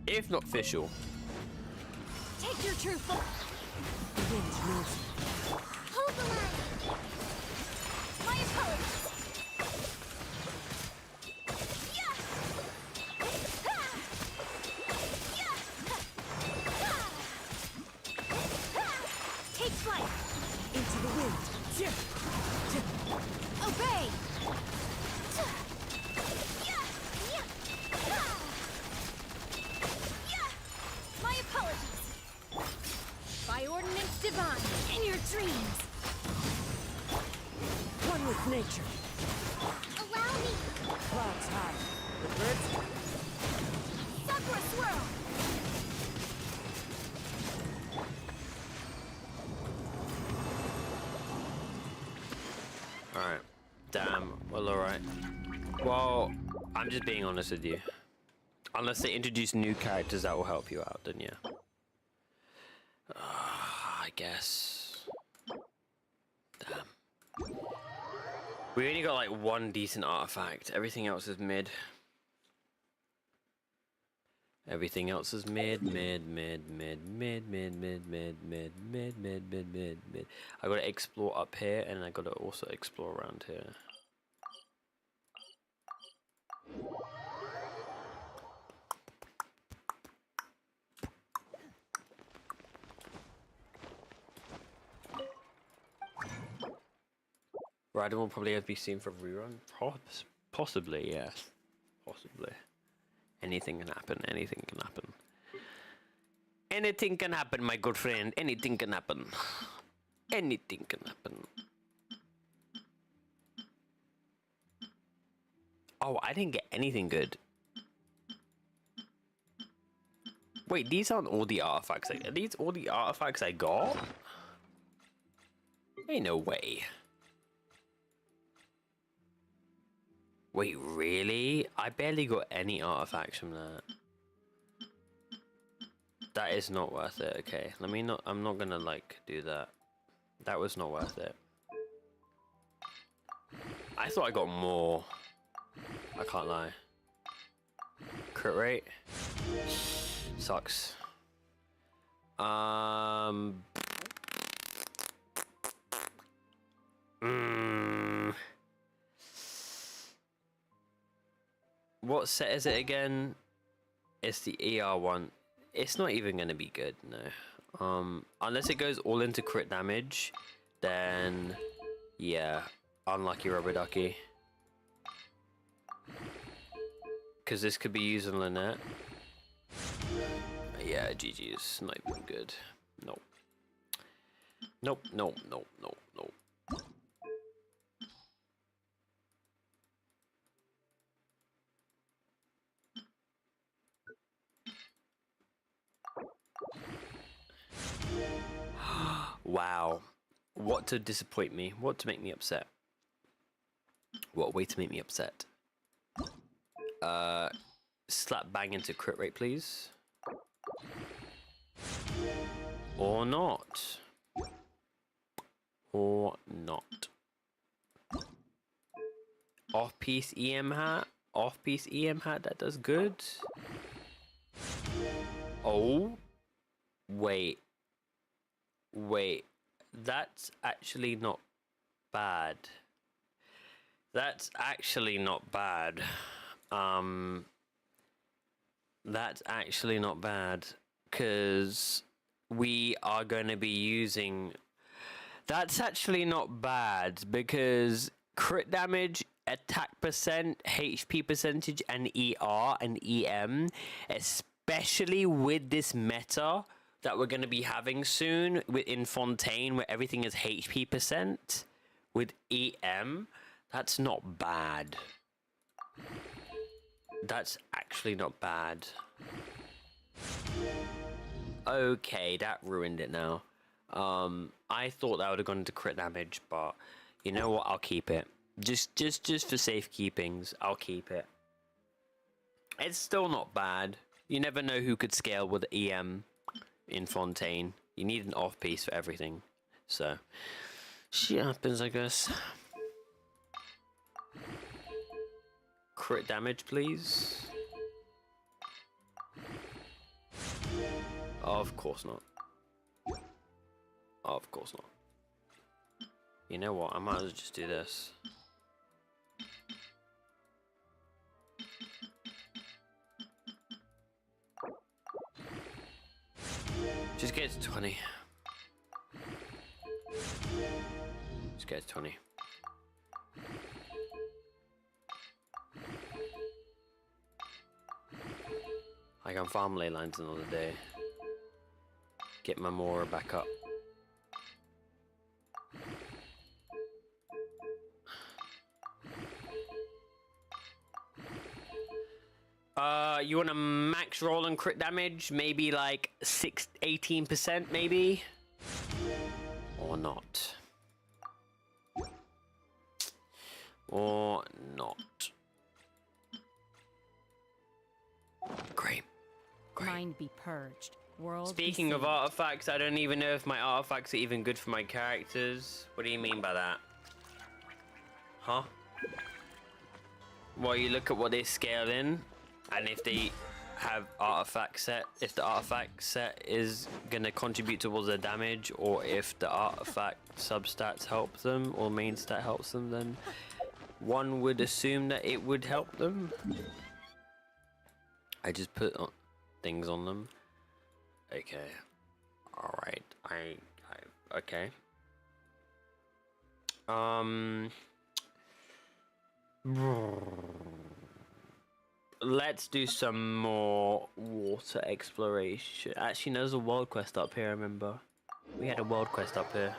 Speaker 4: If not official.
Speaker 14: Take your true form.
Speaker 5: The wind knows me. Hold the line.
Speaker 14: My apologies. apologies. By ordinance divine, in your dreams.
Speaker 16: One with nature.
Speaker 5: Allow me.
Speaker 16: Clouds high. The birds.
Speaker 14: Sakura swirl.
Speaker 4: Alright. Damn. Well, alright. Well, I'm just being honest with you. Unless they introduce new characters that will help you out, then yeah. I guess. Damn. We only got like one decent artifact. Everything else is mid. Everything else is mid. I gotta explore up here, and I gotta also explore around here. Raiden will probably have to be seen for a rerun. Possibly, yes. Possibly. Anything can happen. Anything can happen. Anything can happen, my good friend. Anything can happen. Anything can happen. Oh, I didn't get anything good. Wait, these aren't all the artifacts. Are these all the artifacts I got? Ain't no way. Wait, really? I barely got any artifacts from that. That is not worth it. Okay, let me not. I'm not gonna like do that. That was not worth it. I thought I got more. I can't lie. Crit rate sucks. What set is it again? It's the ER one. It's not even gonna be good, no. Unless it goes all into crit damage, then yeah, unlucky rubber ducky. Because this could be used on Lynette. Yeah, GG is not even good. Nope. Nope, nope, nope, nope, nope. Wow. What to disappoint me? What to make me upset? What way to make me upset? Slap bang into crit rate, please. Or not. Or not. Off-piece EM hat. Off-piece EM hat, that does good. Oh. Wait. Wait. That's actually not bad. That's actually not bad. That's actually not bad. Because we are going to be using... That's actually not bad. Because crit damage, attack percent, HP percentage, and ER and EM, especially with this meta that we're going to be having soon in Fontaine, where everything is HP percent, with EM, that's not bad. That's actually not bad. Okay, that ruined it now. I thought that would have gone into crit damage, but you know what? I'll keep it. Just for safekeepings, I'll keep it. It's still not bad. You never know who could scale with EM in Fontaine. You need an off-piece for everything. So, shit happens, I guess. Crit damage, please. Of course not. Of course not. You know what? I might as well just do this. Just get to 20. Just get to 20. I can farm ley lines another day. get my Mora back up. You want a max roll and crit damage? Maybe like 18%, maybe? Or not. Or not. Great.
Speaker 2: Mind be purged. World
Speaker 4: Speaking of artifacts, I don't even know if my artifacts are even good for my characters. What do you mean by that? Huh? Well, you look at what they scale in, and if they have artifact set, if the artifact set is gonna contribute towards their damage, or if the artifact substats help them, or main stat helps them, then one would assume that it would help them. I just put things on them. Okay. Alright. Okay. Let's do some more water exploration. Actually, no, there's a world quest up here, I remember. We had a world quest up here.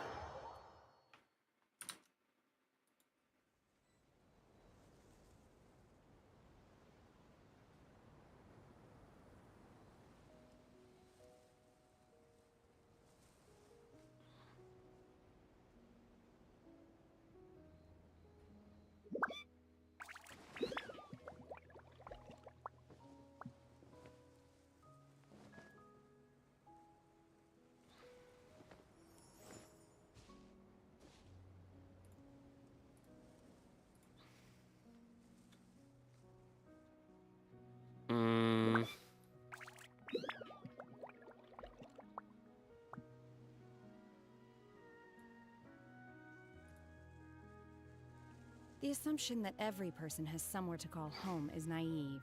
Speaker 2: The assumption that every person has somewhere to call home is naive.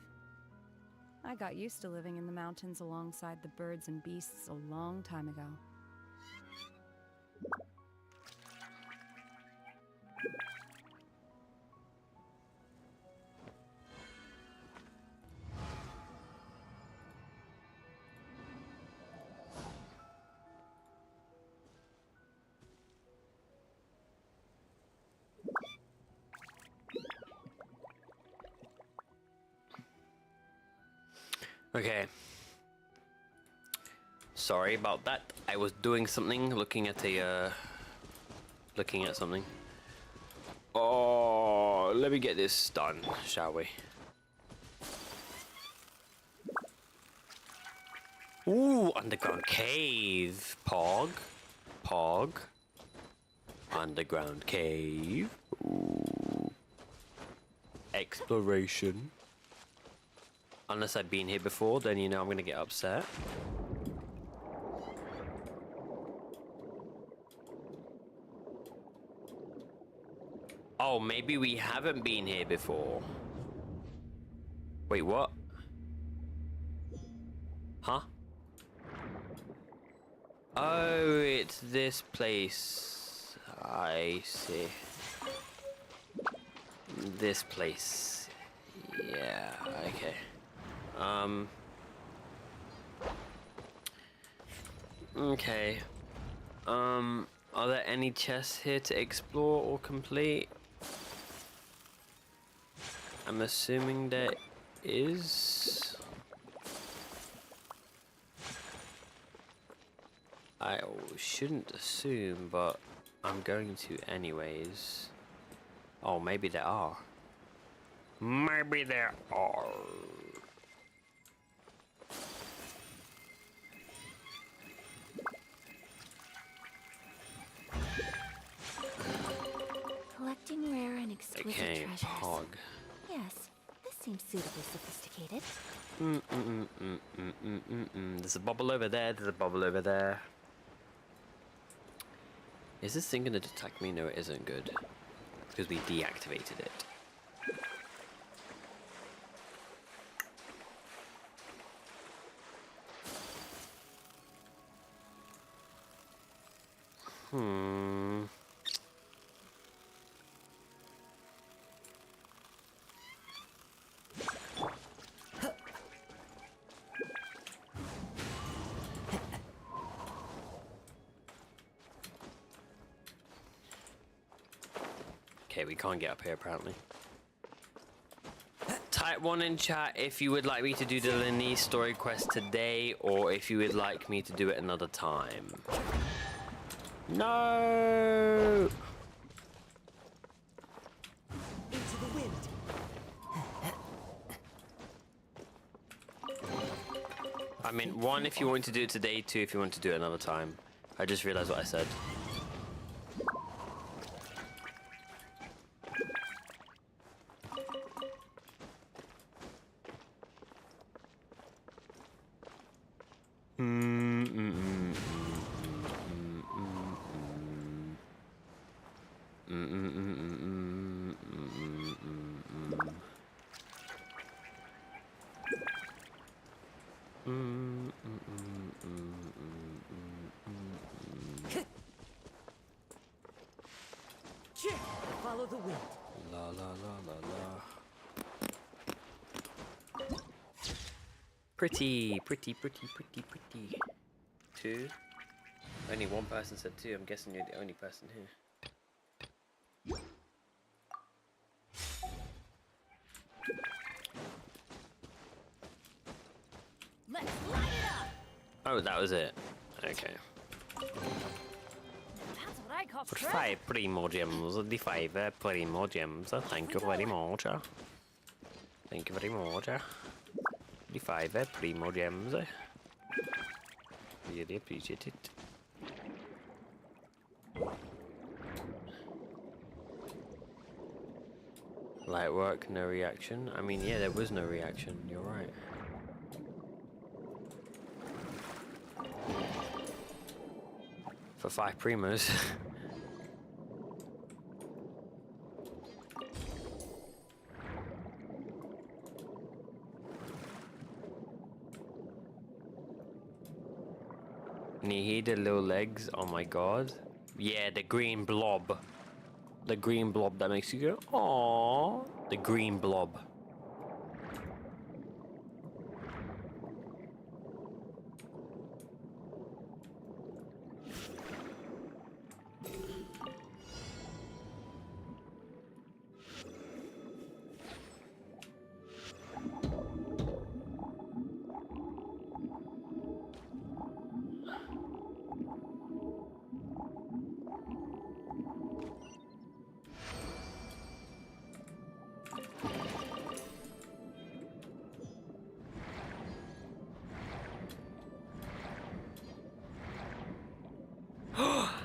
Speaker 2: I got used to living in the mountains alongside the birds and beasts a long time ago.
Speaker 4: Okay. Sorry about that. I was doing something, looking at something. Oh, let me get this done, shall we? Ooh, underground cave. Pog. Underground cave. Ooh. Exploration. Unless I've been here before, then you know I'm gonna get upset. Oh, maybe we haven't been here before. Wait, what? Huh? Oh, it's this place. I see. This place. Yeah, okay. Okay. Are there any chests here to explore or complete? I'm assuming there is. I shouldn't assume, but I'm going to anyways. Oh, maybe there are. Maybe there are.
Speaker 5: Collecting rare and exquisite
Speaker 4: Okay,
Speaker 5: treasures.
Speaker 4: Pog.
Speaker 5: Yes, this seems suitably sophisticated.
Speaker 4: There's a bubble over there, there's a bubble over there. Is this thing gonna attack me? No, it isn't. Good. Because we deactivated it. Okay, we can't get up here apparently. Type 1 in chat if you would like me to do the Linny story quest today, or if you would like me to do it another time. No!
Speaker 16: Into the wind.
Speaker 4: I mean, 1 if you want to do it today, 2 if you want to do it another time. I just realized what I said.
Speaker 16: Follow the wind.
Speaker 4: La la la la la. Pretty. 2. Only one person said 2. I'm guessing you're the only person here.
Speaker 14: Let's light it up.
Speaker 4: Oh, that was it. Okay.
Speaker 14: That's what I call
Speaker 4: For
Speaker 14: fresh.
Speaker 4: 5 primo gems, the 5 primo gems. Thank you very much. Thank you very much. The 5 primo gems. Really appreciate it. Light work, no reaction. I mean, yeah, there was no reaction. You're right. For 5 primos. Need the little legs. Oh my god. Yeah, the green blob. The green blob that makes you go, aww. The green blob.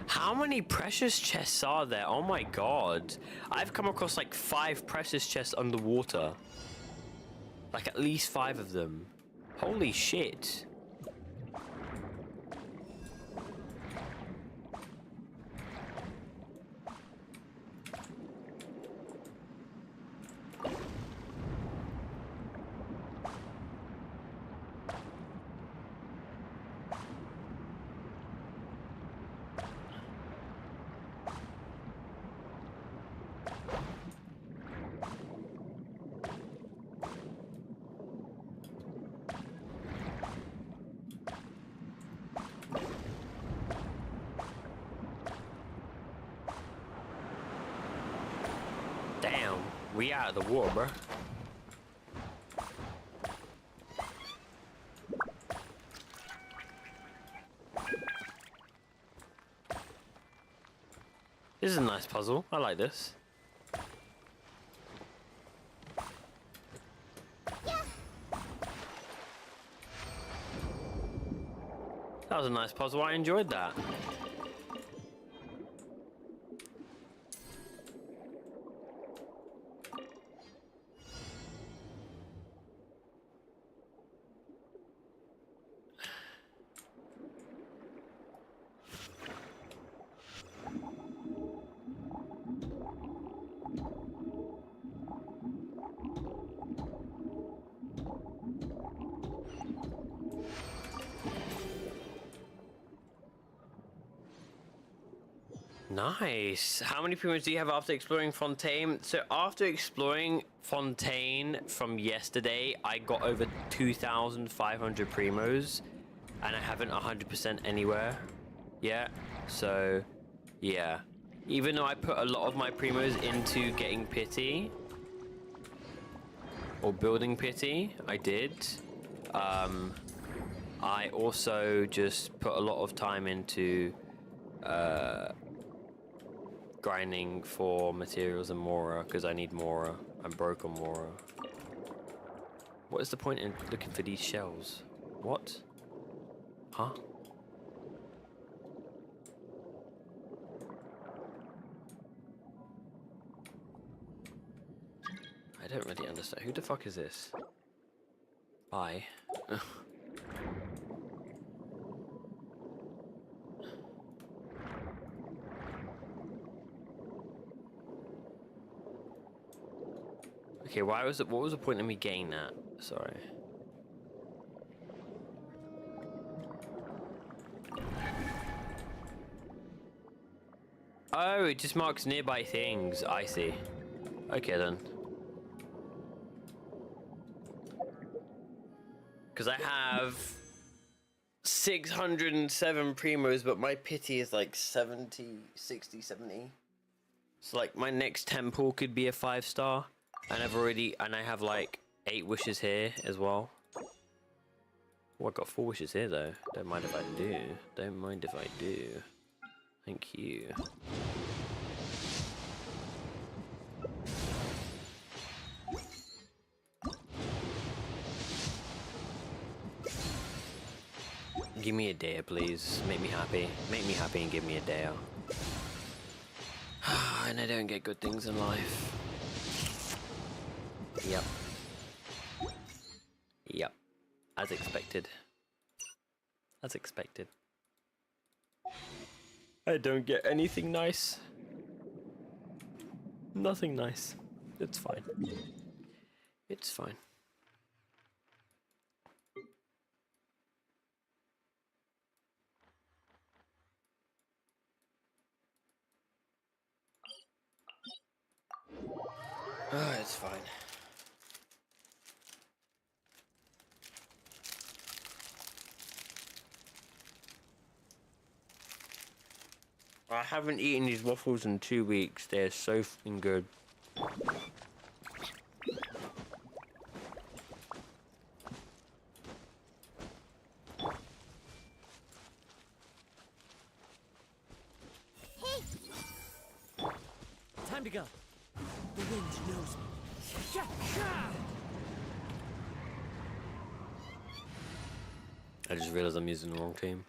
Speaker 4: How many precious chests are there? Oh my god. I've come across like 5 precious chests underwater. Like at least 5 of them. Holy shit. Damn, we out of the water, bro. This is a nice puzzle. I like this. That was a nice puzzle. I enjoyed that. Nice. How many primos do you have after exploring Fontaine? So after exploring Fontaine from yesterday, I got over 2,500 primos, and I haven't 100% anywhere yet. So, yeah. Even though I put a lot of my primos into getting pity or building pity, I did. I also just put a lot of time into grinding for materials and Mora because I need Mora. I'm broke on Mora. What is the point in looking for these shells? What? Huh? I don't really understand. Who the fuck is this? Bye. Okay, why was it? What was the point of me getting that? Sorry. Oh, it just marks nearby things. I see. Okay then. Because I have 607 primos, but my pity is like 70, 60, 70. So like my next temple could be a 5-star. And I have like 8 wishes here as well. Oh, I got 4 wishes here though. Don't mind if I do. Don't mind if I do. Thank you. Give me a dare, please. Make me happy. Make me happy and give me a dare. And I don't get good things in life. Yep. Yep. As expected. As expected. I don't get anything nice. Nothing nice. It's fine. It's fine. Oh, it's fine. I haven't eaten these waffles in 2 weeks. They're so fucking good.
Speaker 16: Time to go. The wind knows me.
Speaker 4: I just realized I'm using the wrong team.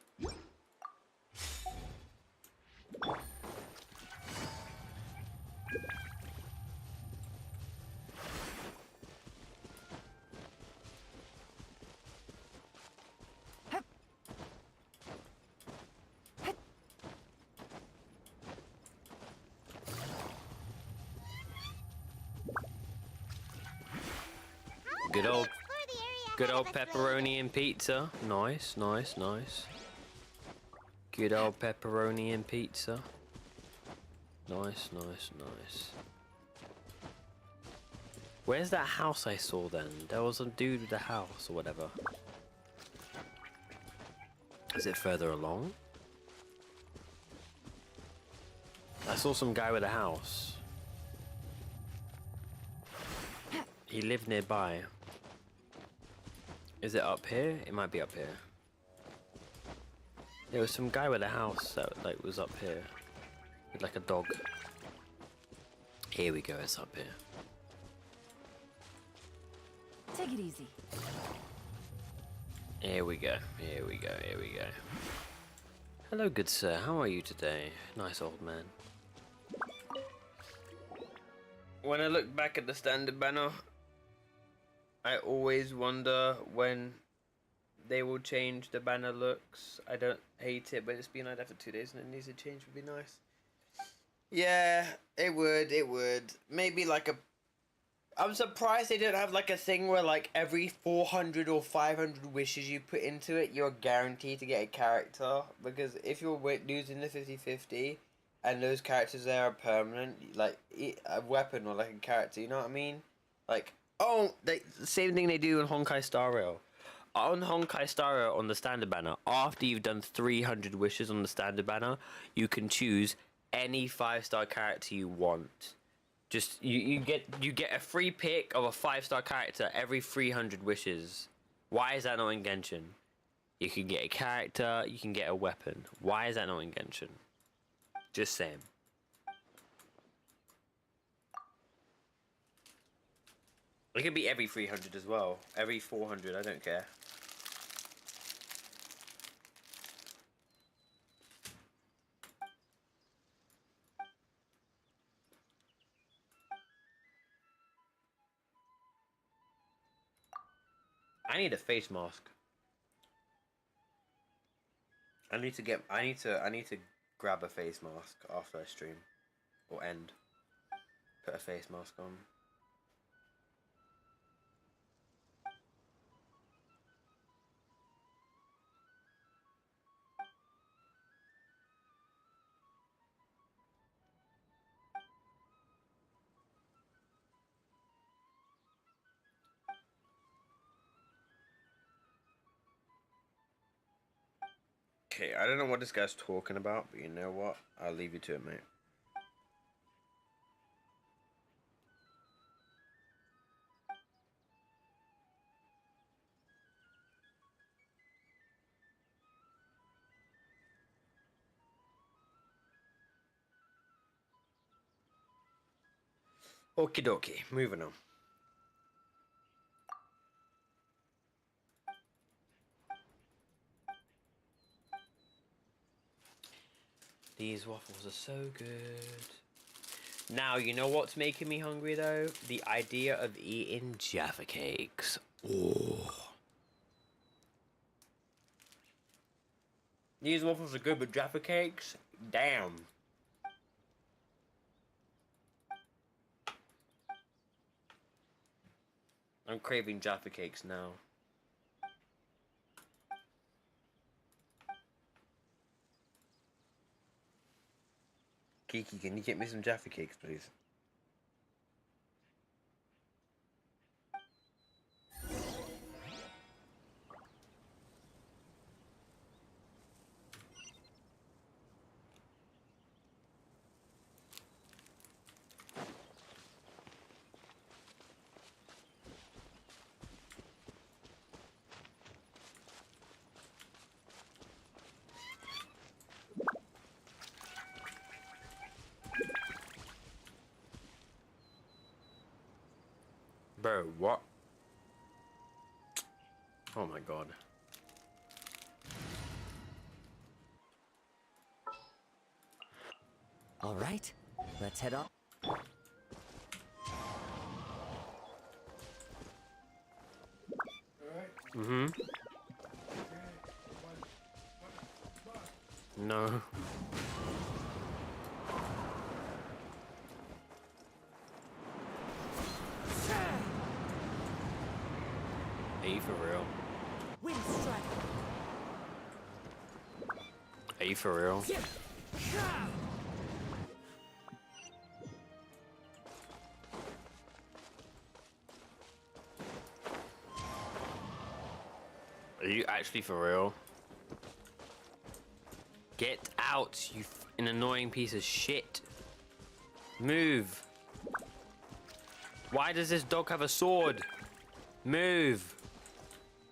Speaker 4: Good old pepperoni and pizza. Nice, nice, nice. Good old pepperoni and pizza. Nice, nice, nice. Where's that house I saw then? There was a dude with a house or whatever. Is it further along? I saw some guy with a house. He lived nearby. Is it up here? It might be up here. There was some guy with a house that like was up here. With like a dog. Here we go, it's up here.
Speaker 9: Take it easy.
Speaker 4: Here we go, here we go, here we go. Hello, good sir. How are you today? Nice old man. When I look back at the standard banner, I always wonder when they will change the banner looks. I don't hate it, but it's been like that for 2 days and it needs to change would be nice. Yeah, it would. Maybe like a... I'm surprised they don't have like a thing where like every 400 or 500 wishes you put into it, you're guaranteed to get a character. Because if you're losing the 50-50 and those characters there are permanent, like a weapon or like a character, you know what I mean? Like... Oh, the same thing they do on Honkai Star Rail. On Honkai Star Rail on the standard banner, after you've done 300 wishes on the standard banner, you can choose any 5-star character you want. Just you get a free pick of a 5-star character every 300 wishes. Why is that not in Genshin? You can get a character, you can get a weapon. Why is that not in Genshin? Just saying. It could be every 300 as well. Every 400, I don't care. I need a face mask. I need to grab a face mask after I stream or end. Put a face mask on. Okay, I don't know what this guy's talking about, but you know what? I'll leave you to it, mate. Okie dokie, moving on. These waffles are so good. Now, you know what's making me hungry though? The idea of eating Jaffa cakes. Oh. These waffles are good, but Jaffa cakes? Damn. I'm craving Jaffa cakes now. Kiki, can you get me some Jaffa cakes, please? Bro, what? Oh my god.
Speaker 8: All right, let's head on.
Speaker 4: Mm-hmm. No. Are you for real?
Speaker 8: Wind strike.
Speaker 4: Are you for real? Are you actually for real? Get out, you an annoying piece of shit. Move. Why does this dog have a sword? Move.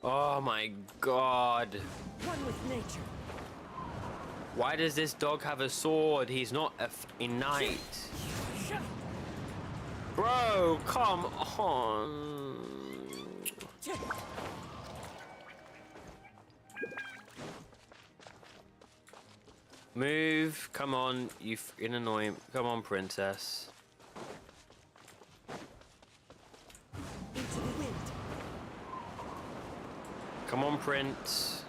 Speaker 4: Oh my god.
Speaker 8: One with nature.
Speaker 4: Why does this dog have a sword? He's not a knight. Bro, come on. Move. Come on, you f***ing annoying. Come on, princess.
Speaker 8: Into the wind.
Speaker 4: Come on, prince.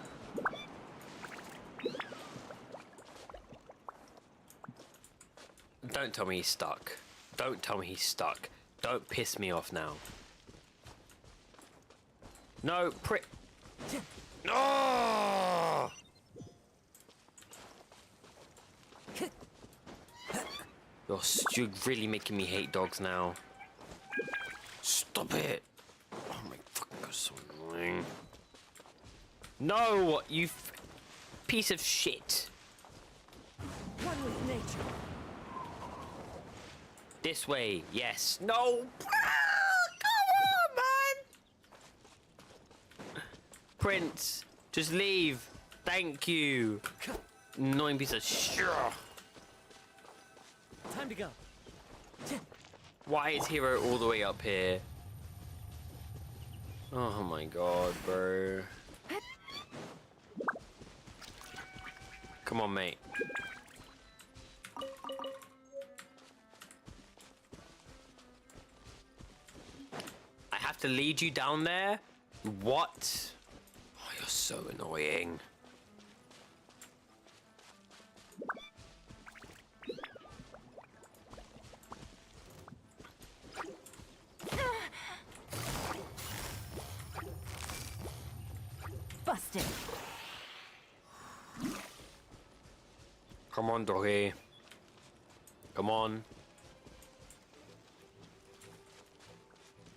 Speaker 4: Don't tell me he's stuck. Don't tell me he's stuck. Don't piss me off now. No, No! You're really making me hate dogs now. Stop it! Oh my fucking god, so annoying. No, you piece of shit.
Speaker 8: One with nature.
Speaker 4: This way. Yes. No. Come on, man. Prince, just leave. Thank you. Annoying piece of shit.
Speaker 16: Time to go.
Speaker 4: Why is Hero all the way up here? Oh my god, bro. Come on, mate. I have to lead you down there? What? Oh, you're so annoying.
Speaker 18: Busted.
Speaker 4: Come on, doggy. Come on.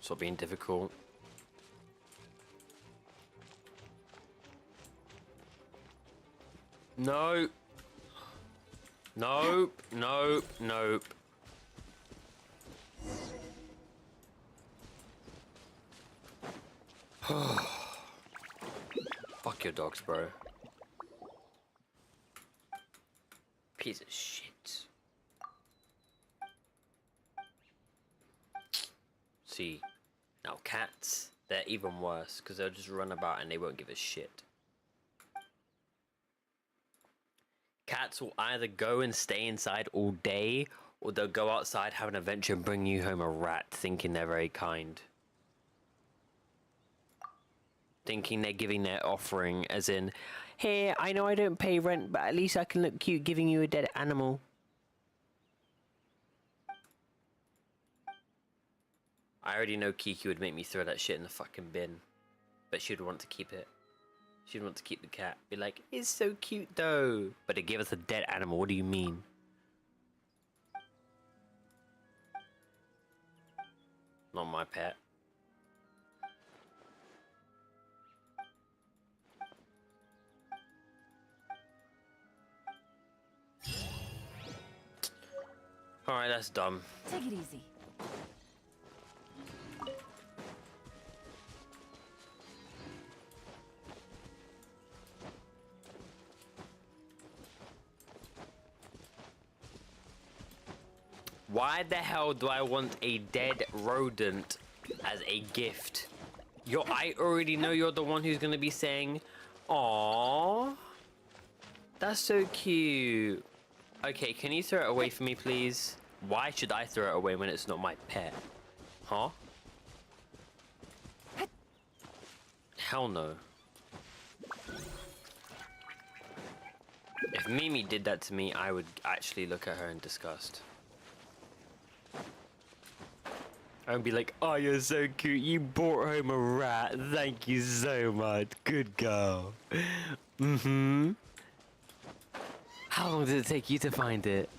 Speaker 4: Stop being difficult. No. Nope. Nope. Nope. Fuck your dogs, bro. Piece of shit. See, now cats, they're even worse because they'll just run about and they won't give a shit. Cats will either go and stay inside all day, or they'll go outside, have an adventure, and bring you home a rat, thinking they're very kind. Thinking they're giving their offering, as in, here, I know I don't pay rent, but at least I can look cute giving you a dead animal. I already know Kiki would make me throw that shit in the fucking bin, but she'd want to keep it. She'd want to keep the cat. Be like, it's so cute though. But to give us a dead animal, what do you mean? Not my pet. Alright, that's dumb.
Speaker 18: Take it easy.
Speaker 4: Why the hell do I want a dead rodent as a gift? I already know you're the one who's gonna be saying, "Aww, that's so cute." Okay, can you throw it away for me, please? Why should I throw it away when it's not my pet? Huh? Hell no. If Mimi did that to me, I would actually look at her in disgust. I'd be like, oh, you're so cute. You brought home a rat. Thank you so much. Good girl. Mm-hmm. How long did it take you to find it?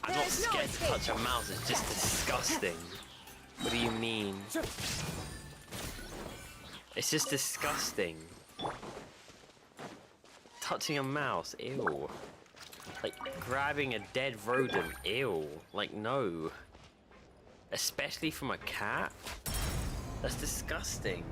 Speaker 4: I'm not scared to touch a mouse. It's just disgusting. What do you mean? It's just disgusting. Touching a mouse, ew. Like grabbing a dead rodent, ew. Like no. Especially from a cat? That's disgusting.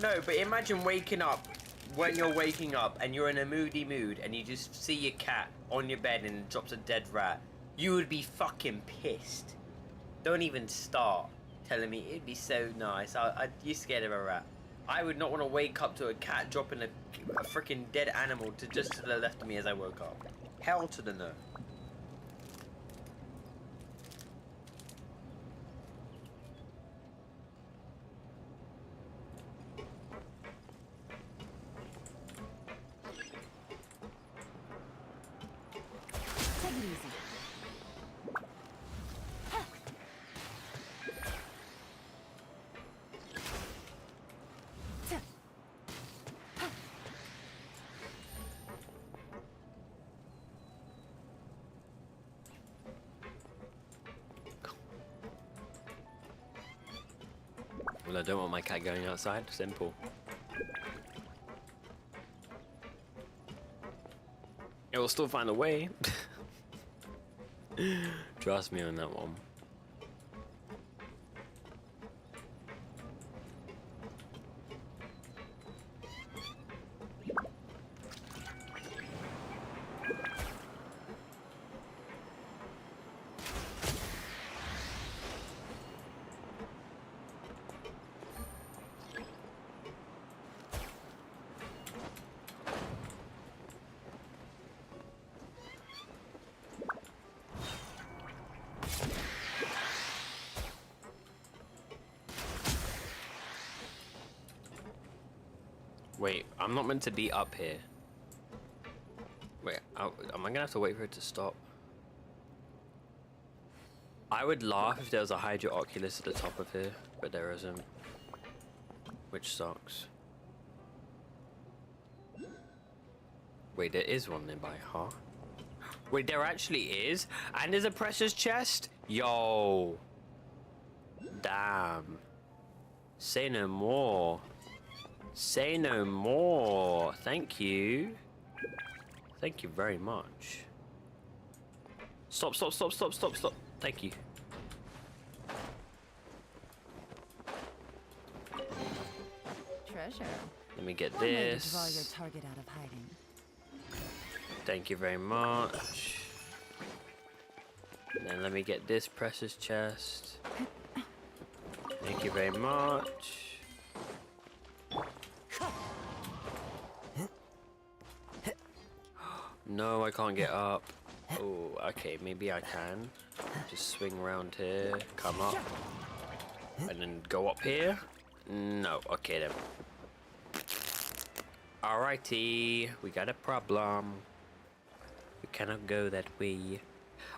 Speaker 4: No, but imagine waking up, when you're waking up and you're in a moody mood and you just see your cat on your bed and it drops a dead rat. You would be fucking pissed. Don't even start telling me it'd be so nice. You're scared of a rat. I would not want to wake up to a cat dropping a freaking dead animal just to the left of me as I woke up. Hell to the no.
Speaker 18: Take it easy.
Speaker 4: Well, I don't want my cat going outside. Simple. It will still find a way. Trust me on that one. Wait, I'm not meant to be up here. Wait, am I gonna have to wait for it to stop? I would laugh if there was a Hydra Oculus at the top of here, but there isn't. Which sucks. Wait, there is one nearby, huh? Wait, there actually is? And there's a precious chest? Yo. Damn. Say no more. Say no more. Thank you. Thank you very much. Stop, stop, stop, stop, stop, stop. Thank you.
Speaker 2: Treasure.
Speaker 4: Let me get
Speaker 2: One way to
Speaker 4: this.
Speaker 2: draw your target out of hiding.
Speaker 4: Thank you very much. And then let me get this precious chest. Thank you very much. No, I can't get up. Oh, okay, maybe I can. Just swing around here, come up, and then go up here. No, okay then. Alrighty, we got a problem. We cannot go that way.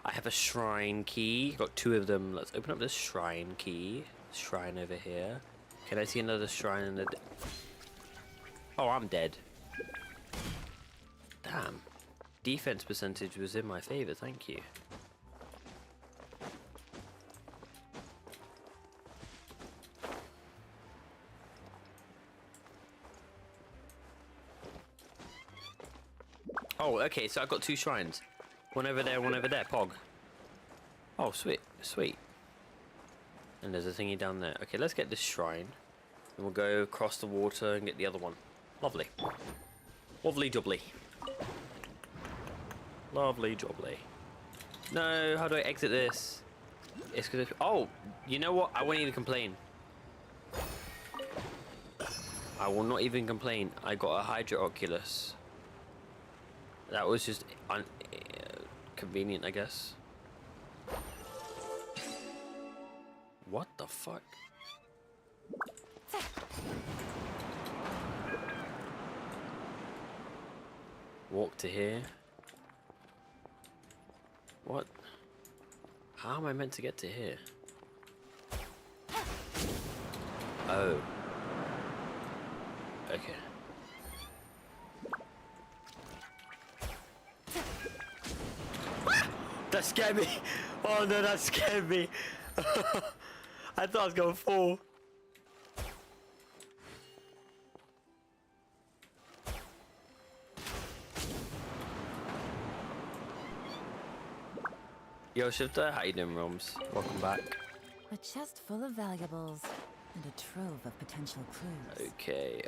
Speaker 4: I have a shrine key. Got 2 of them. Let's open up this shrine key. Shrine over here. Can I see another shrine in the... Oh, I'm dead. Damn. Defense percentage was in my favor, thank you. Oh, okay, so I've got 2 shrines. One over there, Pog. Oh, sweet, sweet. And there's a thingy down there. Okay, let's get this shrine. And we'll go across the water and get the other one. Lovely. Lovely jubbly. Lovely jubbly. No, how do I exit this? It's gonna... Oh, you know what? I won't even complain. I will not even complain. I got a Hydra Oculus. That was just convenient, I guess. What the fuck? Walk to here. What? How am I meant to get to here? Oh. Okay. That scared me! Oh no, that scared me! I thought I was gonna fall. Yo, Shifter, how you doing, Roms? Welcome back.
Speaker 2: A chest full of valuables and a trove of potential clues.
Speaker 4: Okay,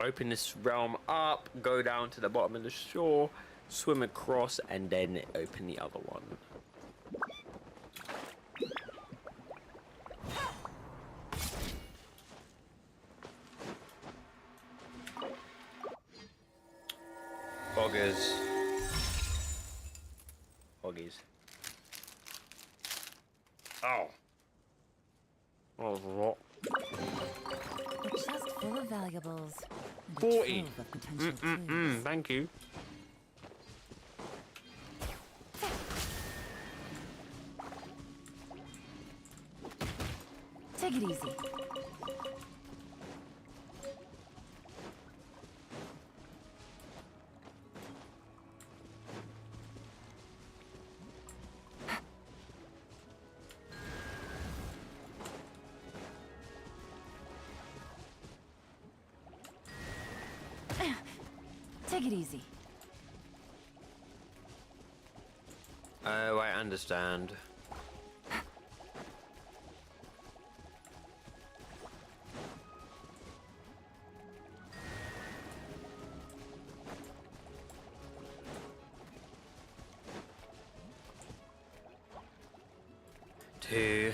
Speaker 4: open this realm up, go down to the bottom of the shore, swim across, and then open the other one. Boggers. Boggies. Oh. Oh, what?
Speaker 2: A chest full of valuables and a
Speaker 4: 40.
Speaker 2: trove of potential clues.
Speaker 4: Thank you.
Speaker 2: Take it easy.
Speaker 18: Take it easy.
Speaker 4: Oh, I understand. Two.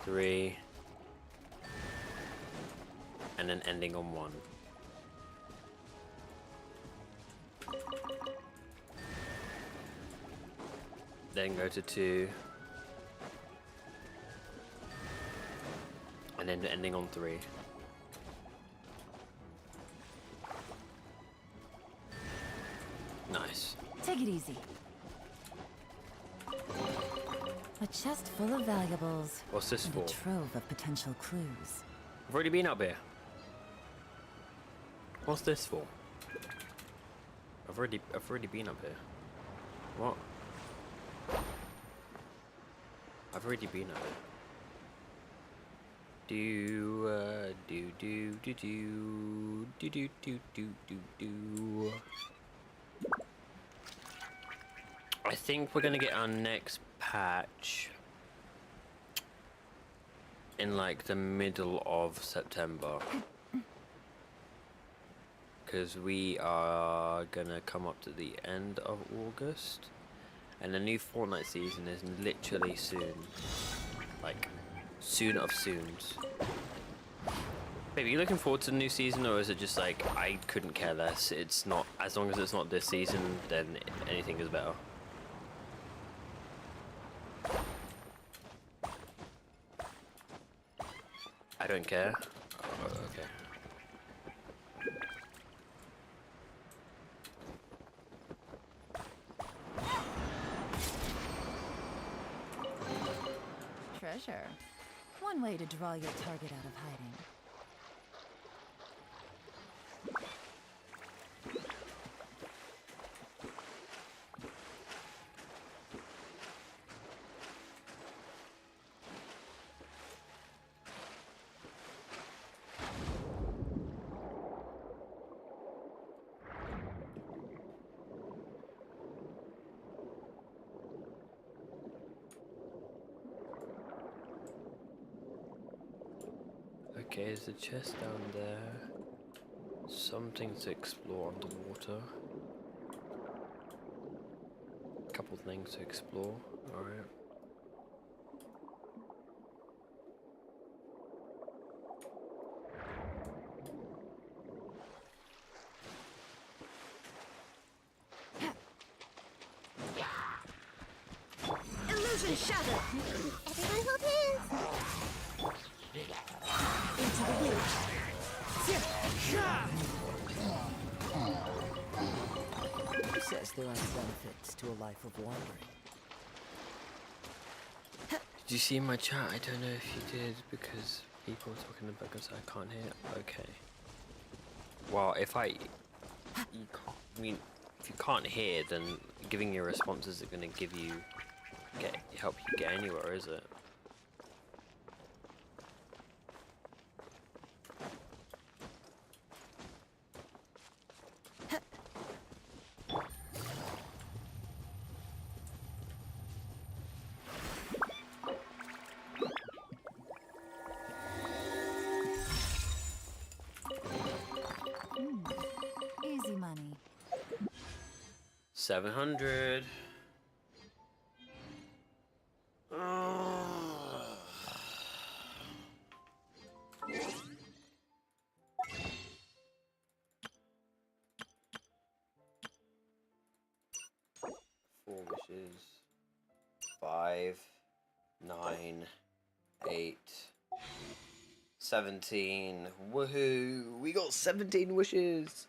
Speaker 4: Three. And then ending on 1. Then go to 2. And then ending on 3. Nice.
Speaker 18: Take it easy. A chest full of valuables.
Speaker 4: What's this
Speaker 18: and
Speaker 4: for?
Speaker 18: A trove of potential clues.
Speaker 4: I've already been up here. What's this for? I've already been up here. What? I've already been up here. Do. I think we're gonna get our next patch in like the middle of September, because we are gonna come up to the end of August, and the new Fortnite season is literally soon, like soon of soons. Babe, are you looking forward to the new season, or is it just like I couldn't care less? It's not, as long as it's not this season, then anything is better. I don't care. Oh, okay.
Speaker 18: Treasure. One way to draw your target out of hiding.
Speaker 4: Okay, there's a chest down there. Something to explore underwater. A couple things to explore. Alright.
Speaker 5: Illusion shattered! Everyone hold hands! Into the wind!
Speaker 16: Who says there aren't benefits to a life of wandering?
Speaker 4: Did you see my chat? I don't know if you did, because people were talking about because I can't hear. Okay. Well, if I mean, if you can't hear, then giving your responses isn't going to give you, help you get anywhere, is it?
Speaker 18: Easy money.
Speaker 4: 700. Four wishes. 5, 9, 8, 17. Woohoo! We got 17 wishes.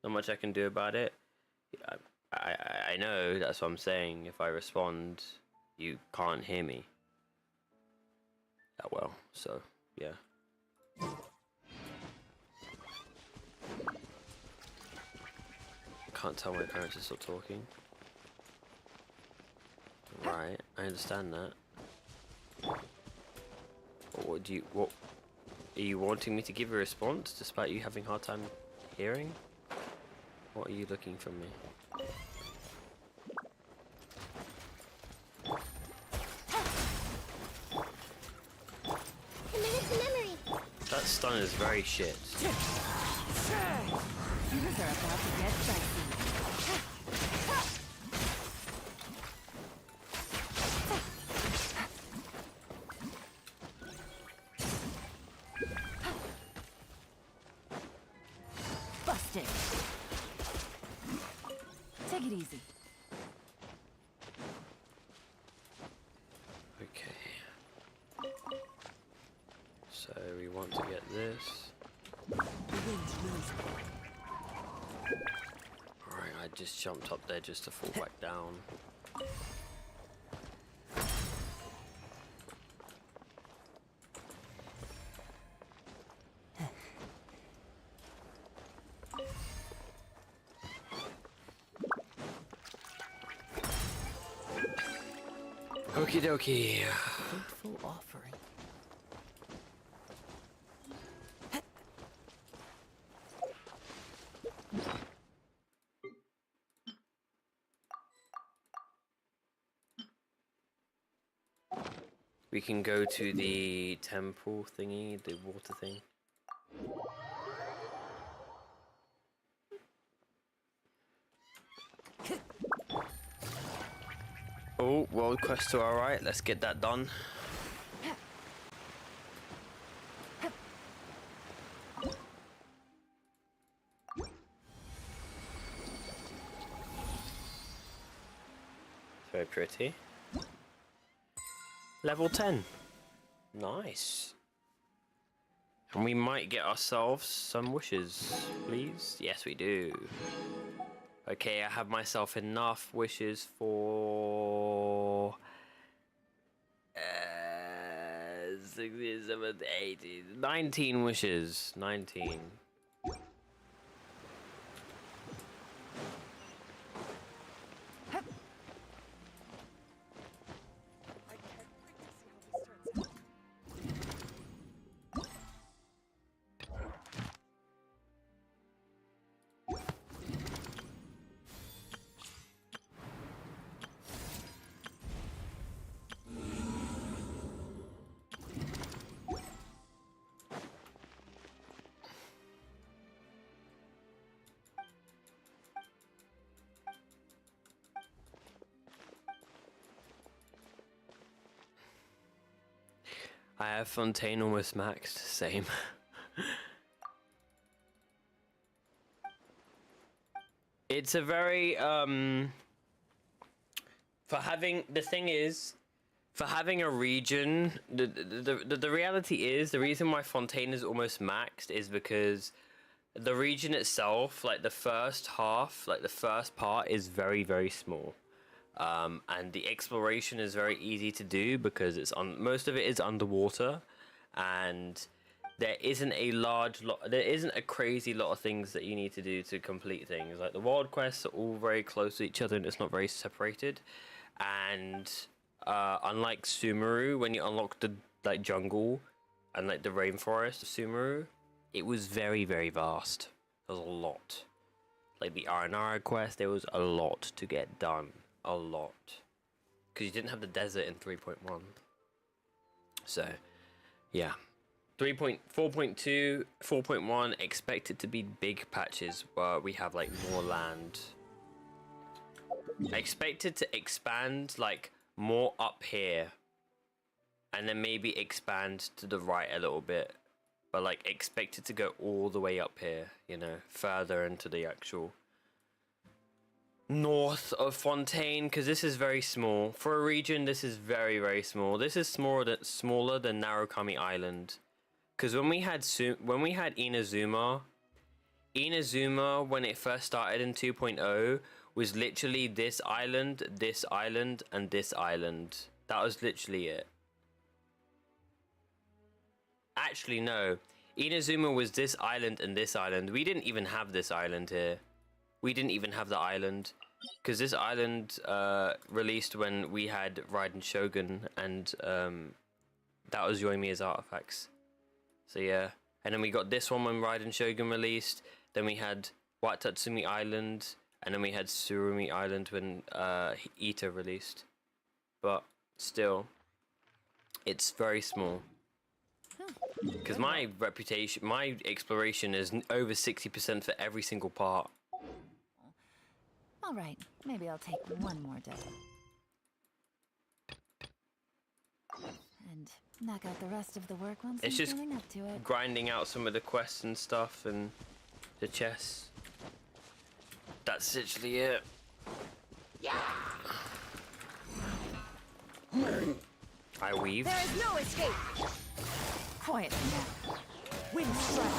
Speaker 4: Not much I can do about it. I know, that's what I'm saying. If I respond, you can't hear me that well, so yeah. Can't tell my parents to stop talking. Right, I understand that. But what are you wanting me to give a response despite you having a hard time hearing? What are you looking from me?
Speaker 5: Committed to memory.
Speaker 4: That stun is very shit.
Speaker 18: Shooters are about to get dicey. Busted. Take it easy.
Speaker 4: Okay. So we want to get this. Alright, I just jumped up there just to fall back down. Okie dokie.
Speaker 16: Fateful offering.
Speaker 4: We can go to the temple thingy, the water thing. Oh, world quest to our right. Let's get that done. Very pretty. Level 10. Nice. And we might get ourselves some wishes, please. Yes, we do. Okay, I have myself enough wishes for 16, 17, 18, 19 wishes. 19. I have Fontaine almost maxed, same. It's a very, for having, the thing is, for having a region, the reality is, the reason why Fontaine is almost maxed is because the region itself, like the first half, like the first part is very, very small. And the exploration is very easy to do because it's most of it is underwater, and there isn't a crazy lot of things that you need to do to complete things. Like the world quests are all very close to each other and it's not very separated. And unlike Sumeru, when you unlock the like jungle and like the rainforest of Sumeru, it was very, very vast. There was a lot. Like the Aranara quest, there was a lot to get done. A lot, because you didn't have the desert in 3.1. So yeah, 3.4.2 4.1 expected to be big patches where we have like more land. Expected to expand like more up here and then maybe expand to the right a little bit, but like expected to go all the way up here, you know, further into the actual north of Fontaine, because this is very small. For a region, this is very, very small. This is smaller than Narukami Island. Because when we had Inazuma, when it first started in 2.0, was literally this island, and this island. That was literally it. Actually, no. Inazuma was this island and this island. We didn't even have this island here. We didn't even have the island. because this island released when we had Raiden Shogun, and that was Yoimiya's artifacts. So yeah, and then we got this one when Raiden Shogun released. Then we had White Tatsumi Island, and then we had Surumi Island when Ita released. But still, it's very small. Because my reputation, my exploration is over 60% for every single part.
Speaker 18: All right, maybe I'll take one more day. And knock out the rest of the work once
Speaker 4: It's
Speaker 18: I'm
Speaker 4: just
Speaker 18: feeling up to it.
Speaker 4: grinding out some of the quests and stuff and the chests. That's literally it. I weave.
Speaker 18: There is no escape! Quiet now. Wind strike.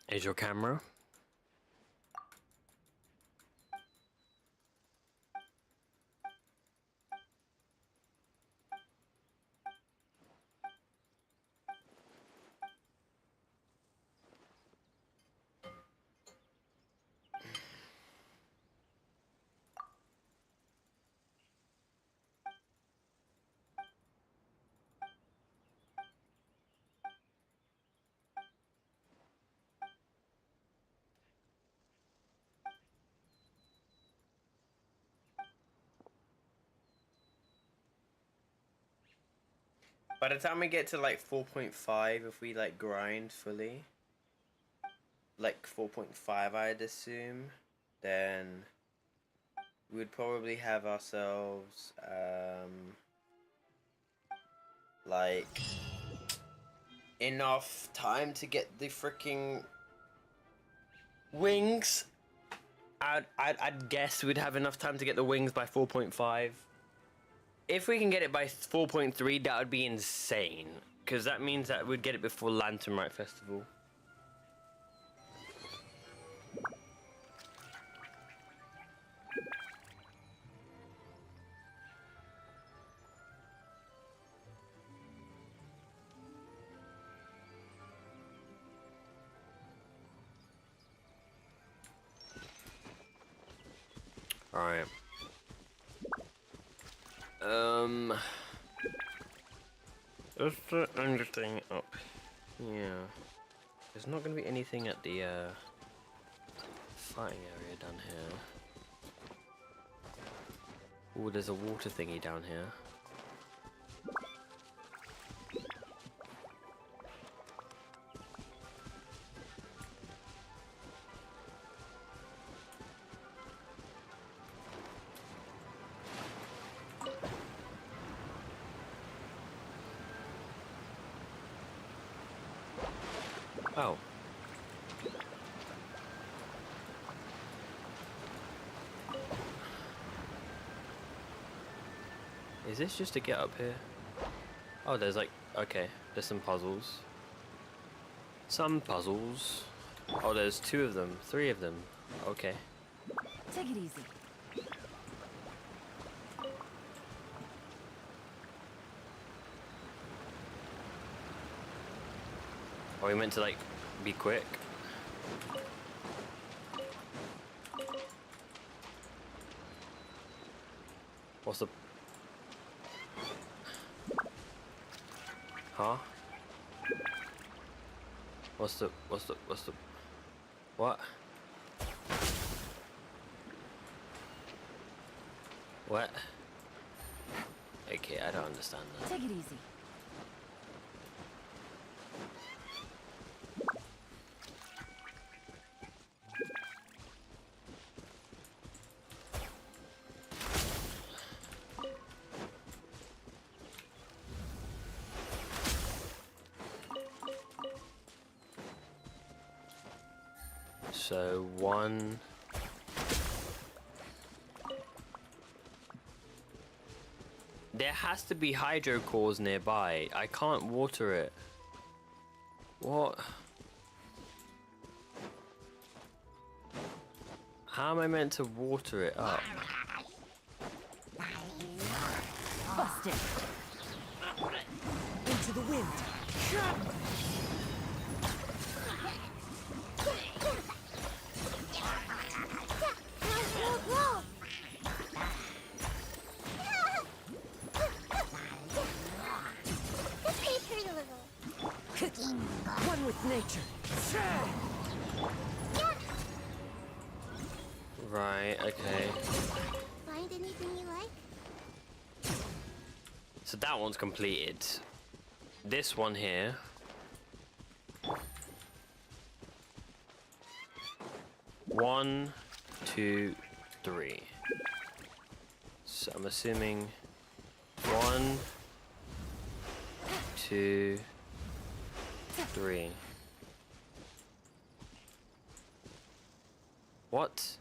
Speaker 4: Is your camera? By the time we get to like 4.5, if we like grind fully, like 4.5 I'd assume, then we'd probably have ourselves like enough time to get the freaking wings. I'd guess we'd have enough time to get the wings by 4.5. If we can get it by 4.3, that would be insane. Because that means that we'd get it before Lantern Rite Festival. Alright. Let's put anything up here. There's not going to be anything at the fighting area down here. Oh, there's a water thingy down here. Oh. Is this just to get up here? Oh, there's like, okay, there's some puzzles. Some puzzles. Oh, there's 2 of them, 3 of them. Okay.
Speaker 18: Take it easy.
Speaker 4: Are we meant to like be quick? What's the... Huh? What's the... What? What? Okay, I don't understand that.
Speaker 18: Take it easy.
Speaker 4: So 1... There has to be hydro cores nearby. I can't water it. What? How am I meant to water it up?
Speaker 8: Busted. Into the wind.
Speaker 4: Right, okay.
Speaker 5: Find anything you like?
Speaker 4: So that one's completed. This one here. One, two, three. So I'm assuming 1, 2, 3. What?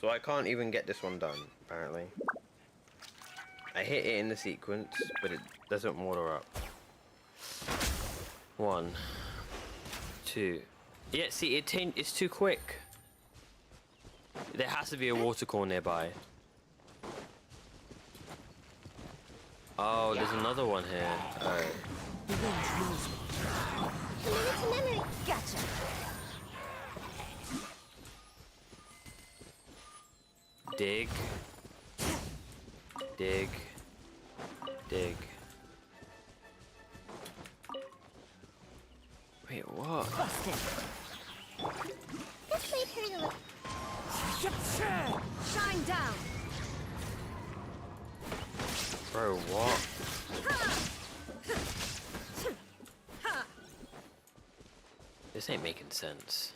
Speaker 4: So I can't even get this one done, apparently. I hit it in the sequence, but it doesn't water up. 1, 2. Yeah, see, it's too quick. There has to be a watercore nearby. Oh, there's another one here. Alright.
Speaker 5: Memory.
Speaker 14: Gotcha.
Speaker 4: Dig. Dig. Dig. Wait, what?
Speaker 5: This might hurt a little.
Speaker 14: Shine down.
Speaker 4: Bro, what? This ain't making sense.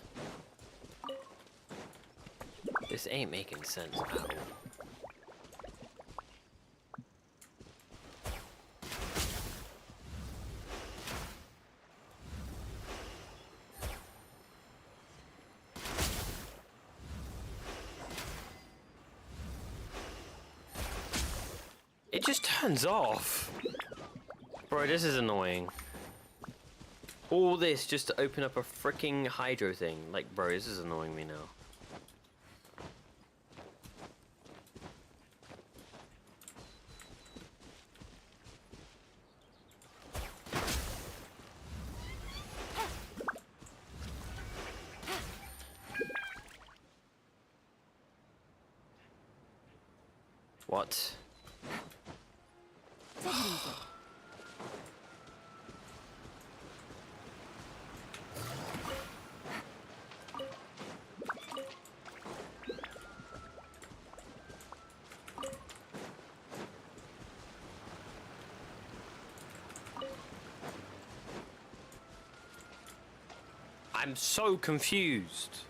Speaker 4: This ain't making sense at all. It just turns off. Bro, this is annoying. All this just to open up a freaking hydro thing. Like, bro, this is annoying me now. What? I'm so confused.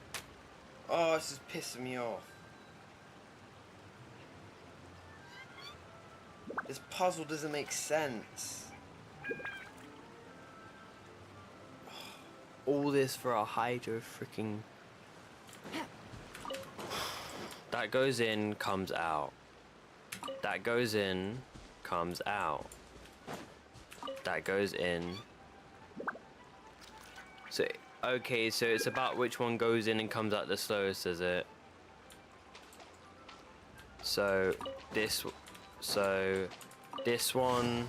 Speaker 4: Oh, this is pissing me off. This puzzle doesn't make sense. All this for a hydro freaking... That goes in, comes out. That goes in, comes out. That goes in. So, okay, so it's about which one goes in and comes out the slowest, is it? So, this one,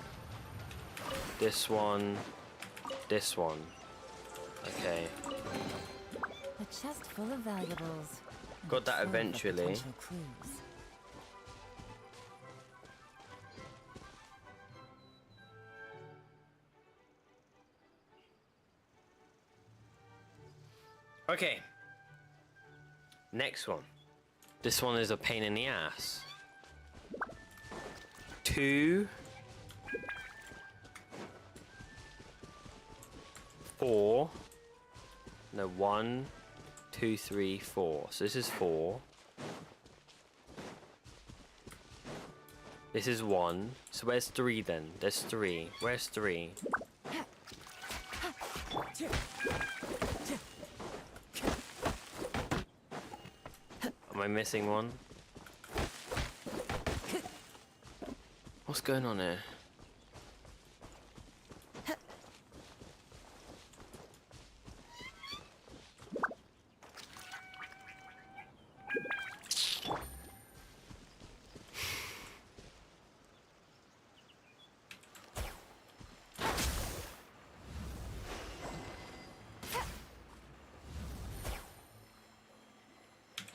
Speaker 4: this one, this one. Okay.
Speaker 1: A chest full of valuables.
Speaker 4: Got that eventually.
Speaker 1: Potential clues.
Speaker 4: Okay. Next one. This one is a pain in the ass. 2, 4. No, 1, 2, 3, 4. So this is 4. This is 1. So where's 3 then? There's 3. Where's 3? Am I missing one? What's going on here?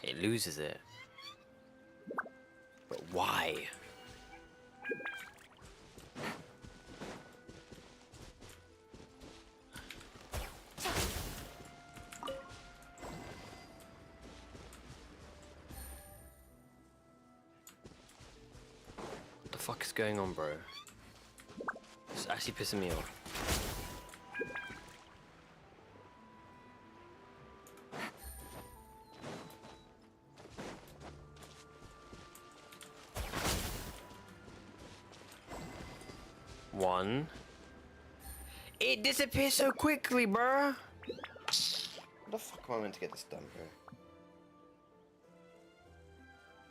Speaker 4: It loses it. But why? fuck is going on, bro? It's actually pissing me off. One. It disappears so quickly, bro. What the fuck am I meant to get this done, bro?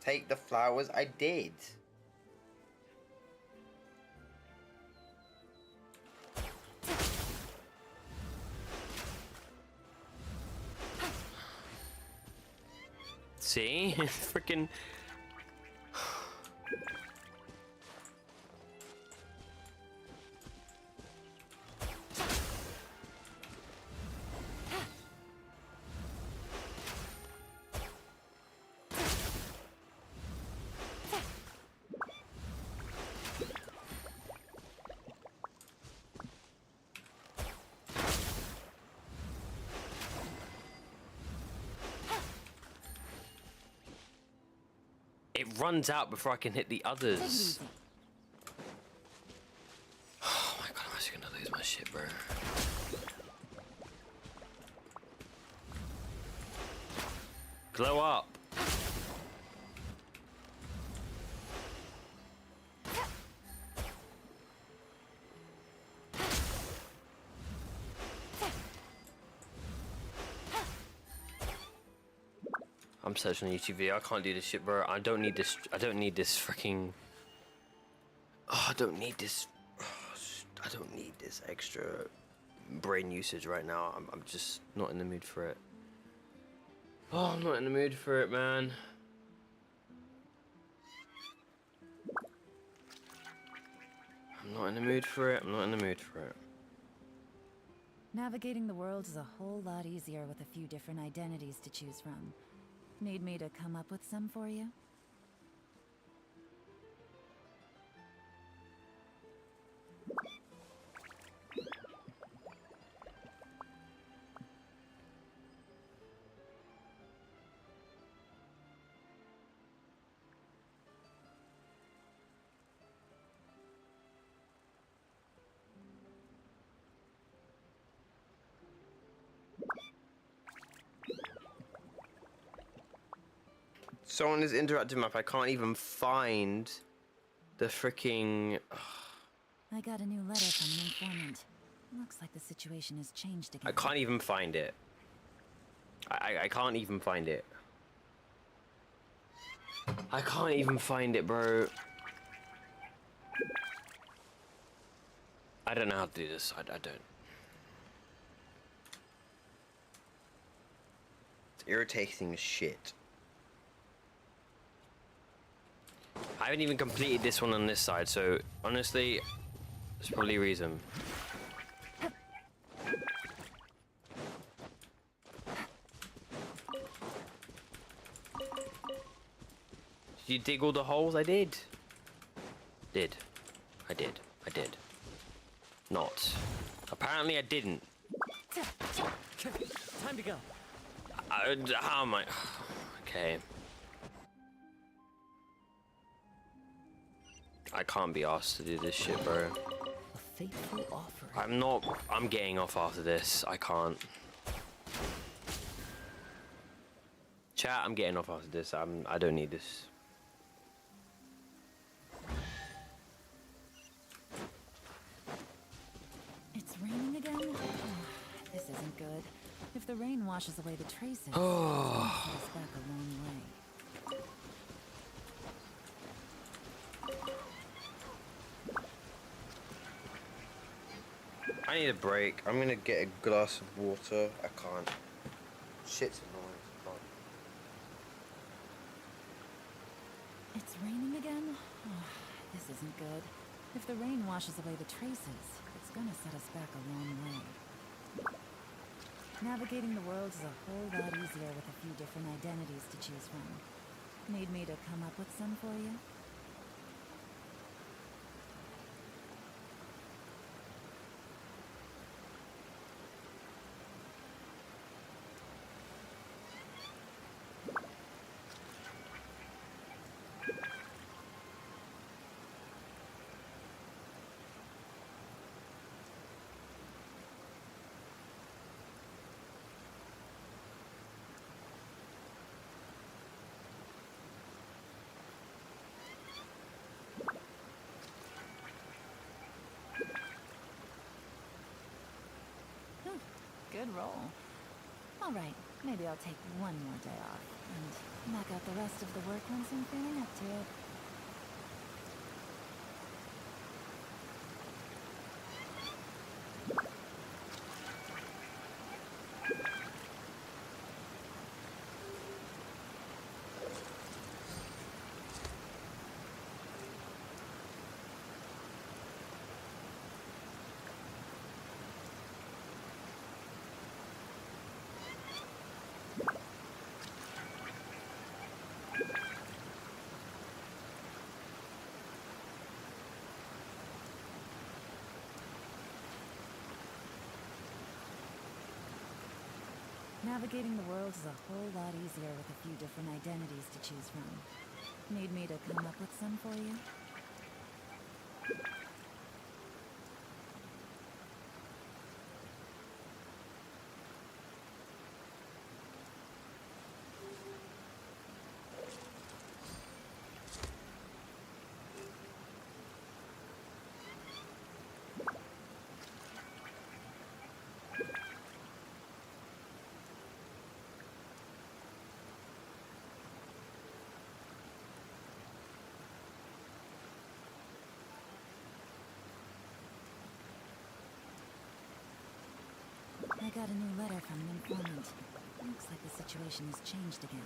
Speaker 4: Take the flowers. I did. See? Freaking. It runs out before I can hit the others. Oh my god, I'm actually gonna lose my shit, bro. Glow up. I'm searching on YouTube video. I can't do this shit, bro. I don't need this. I don't need this freaking. Oh, I don't need this. I don't need this extra brain usage right now. I'm just not in the mood for it. Oh, I'm not in the mood for it, man. I'm not in the mood for it. I'm not in the mood for it.
Speaker 1: Navigating the world is a whole lot easier with a few different identities to choose from. Need me to come up with some for you?
Speaker 4: Someone is interactive map. I can't even find the freaking.
Speaker 1: I got a new letter from an informant. Looks like the situation has changed again.
Speaker 4: I can't even find it. I can't even find it. I can't even find it, bro. I don't know how to do this. I don't. It's irritating as shit. I haven't even completed this one on this side, so honestly, there's probably a reason. Did you dig all the holes? I did. I did. Not. Apparently I didn't.
Speaker 20: Time to go.
Speaker 4: How am I? Okay. I can't be asked to do this shit, bro.
Speaker 16: A fateful offer.
Speaker 4: I'm not. I'm getting off after this. I can't. Chat, I'm getting off after this. I don't need this.
Speaker 1: It's raining again? Oh, this isn't good. If the rain washes away the traces, it's
Speaker 4: Oh.
Speaker 1: gonna set us back a long way.
Speaker 4: I need a break. I'm gonna get a glass of water. I can't. Shit's annoying.
Speaker 1: It's raining again? Oh, this isn't good. If the rain washes away the traces, it's gonna set us back a long way. Navigating the world is a whole lot easier with a few different identities to choose from. Need me to come up with some for you? Good roll. All right, maybe I'll take one more day off and knock out the rest of the work once I'm feeling up to it. Navigating the world is a whole lot easier with a few different identities to choose from. Need me to come up with some for you? I got a new letter from an informant. Looks like the situation has changed again.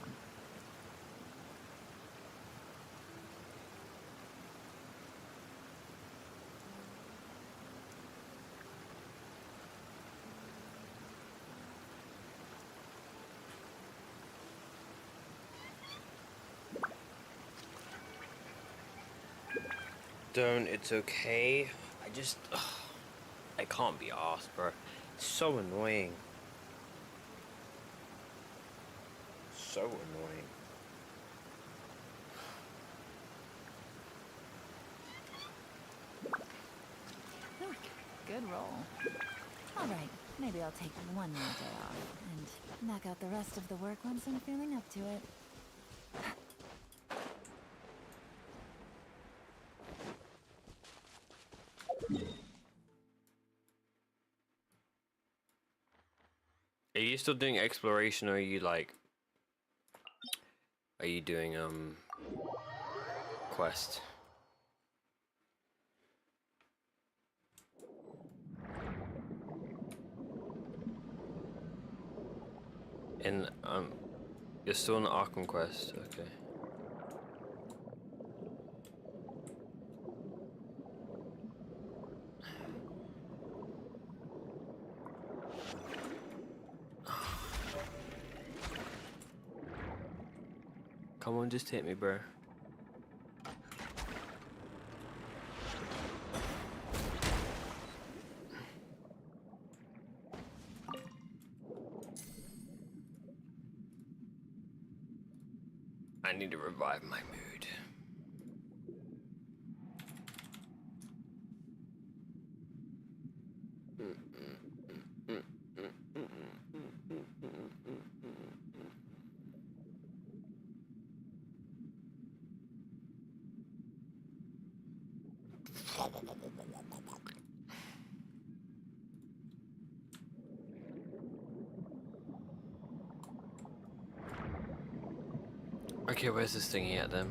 Speaker 4: Don't, it's okay. I can't be arsed, bro. It's so annoying. So annoying.
Speaker 1: Oh, good roll. All right, maybe I'll take one more day off and knock out the rest of the work once I'm feeling up to it.
Speaker 4: Are you still doing exploration, or are you like... Are you doing, quest? And, you're still on the Archon quest, okay. Come on, just hit me, bro. I need to revive my mood. Okay, where's this thingy at then?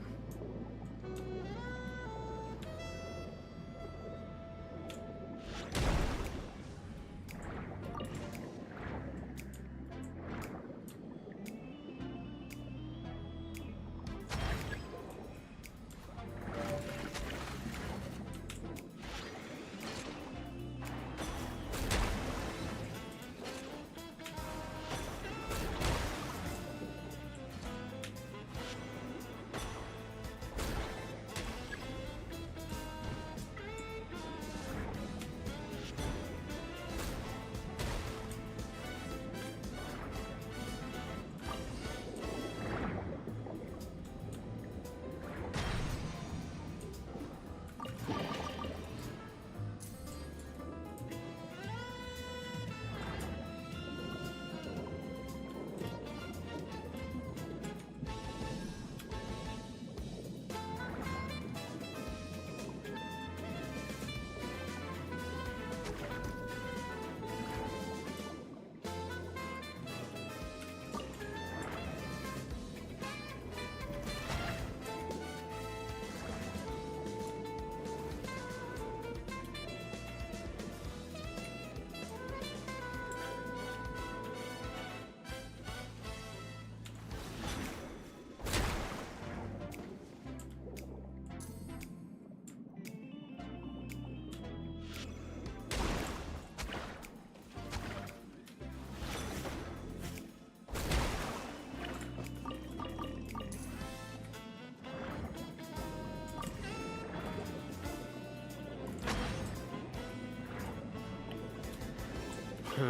Speaker 4: Do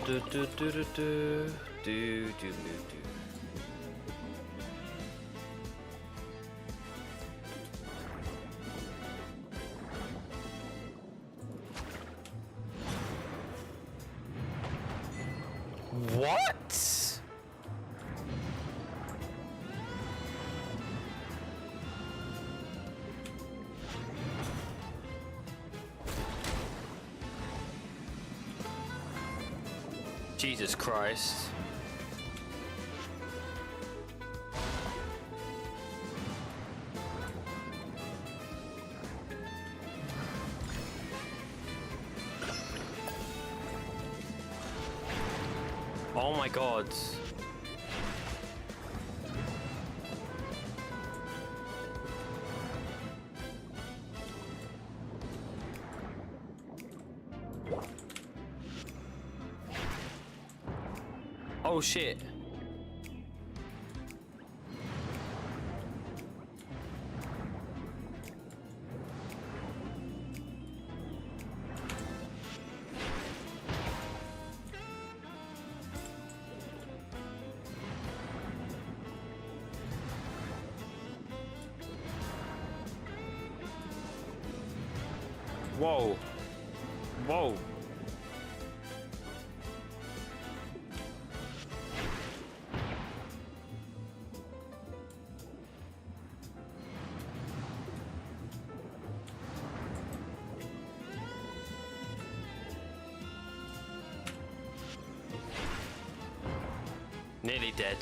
Speaker 4: do do do do do do do. What? Jesus Christ. Oh my God. Oh shit. Whoa. Whoa. Nearly dead.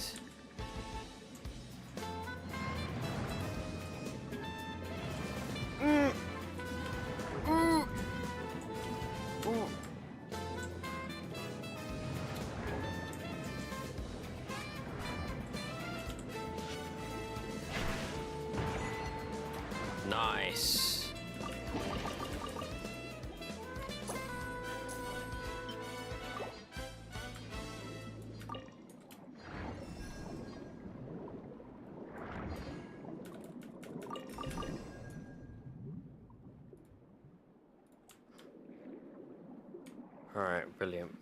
Speaker 4: Nice. All right, brilliant.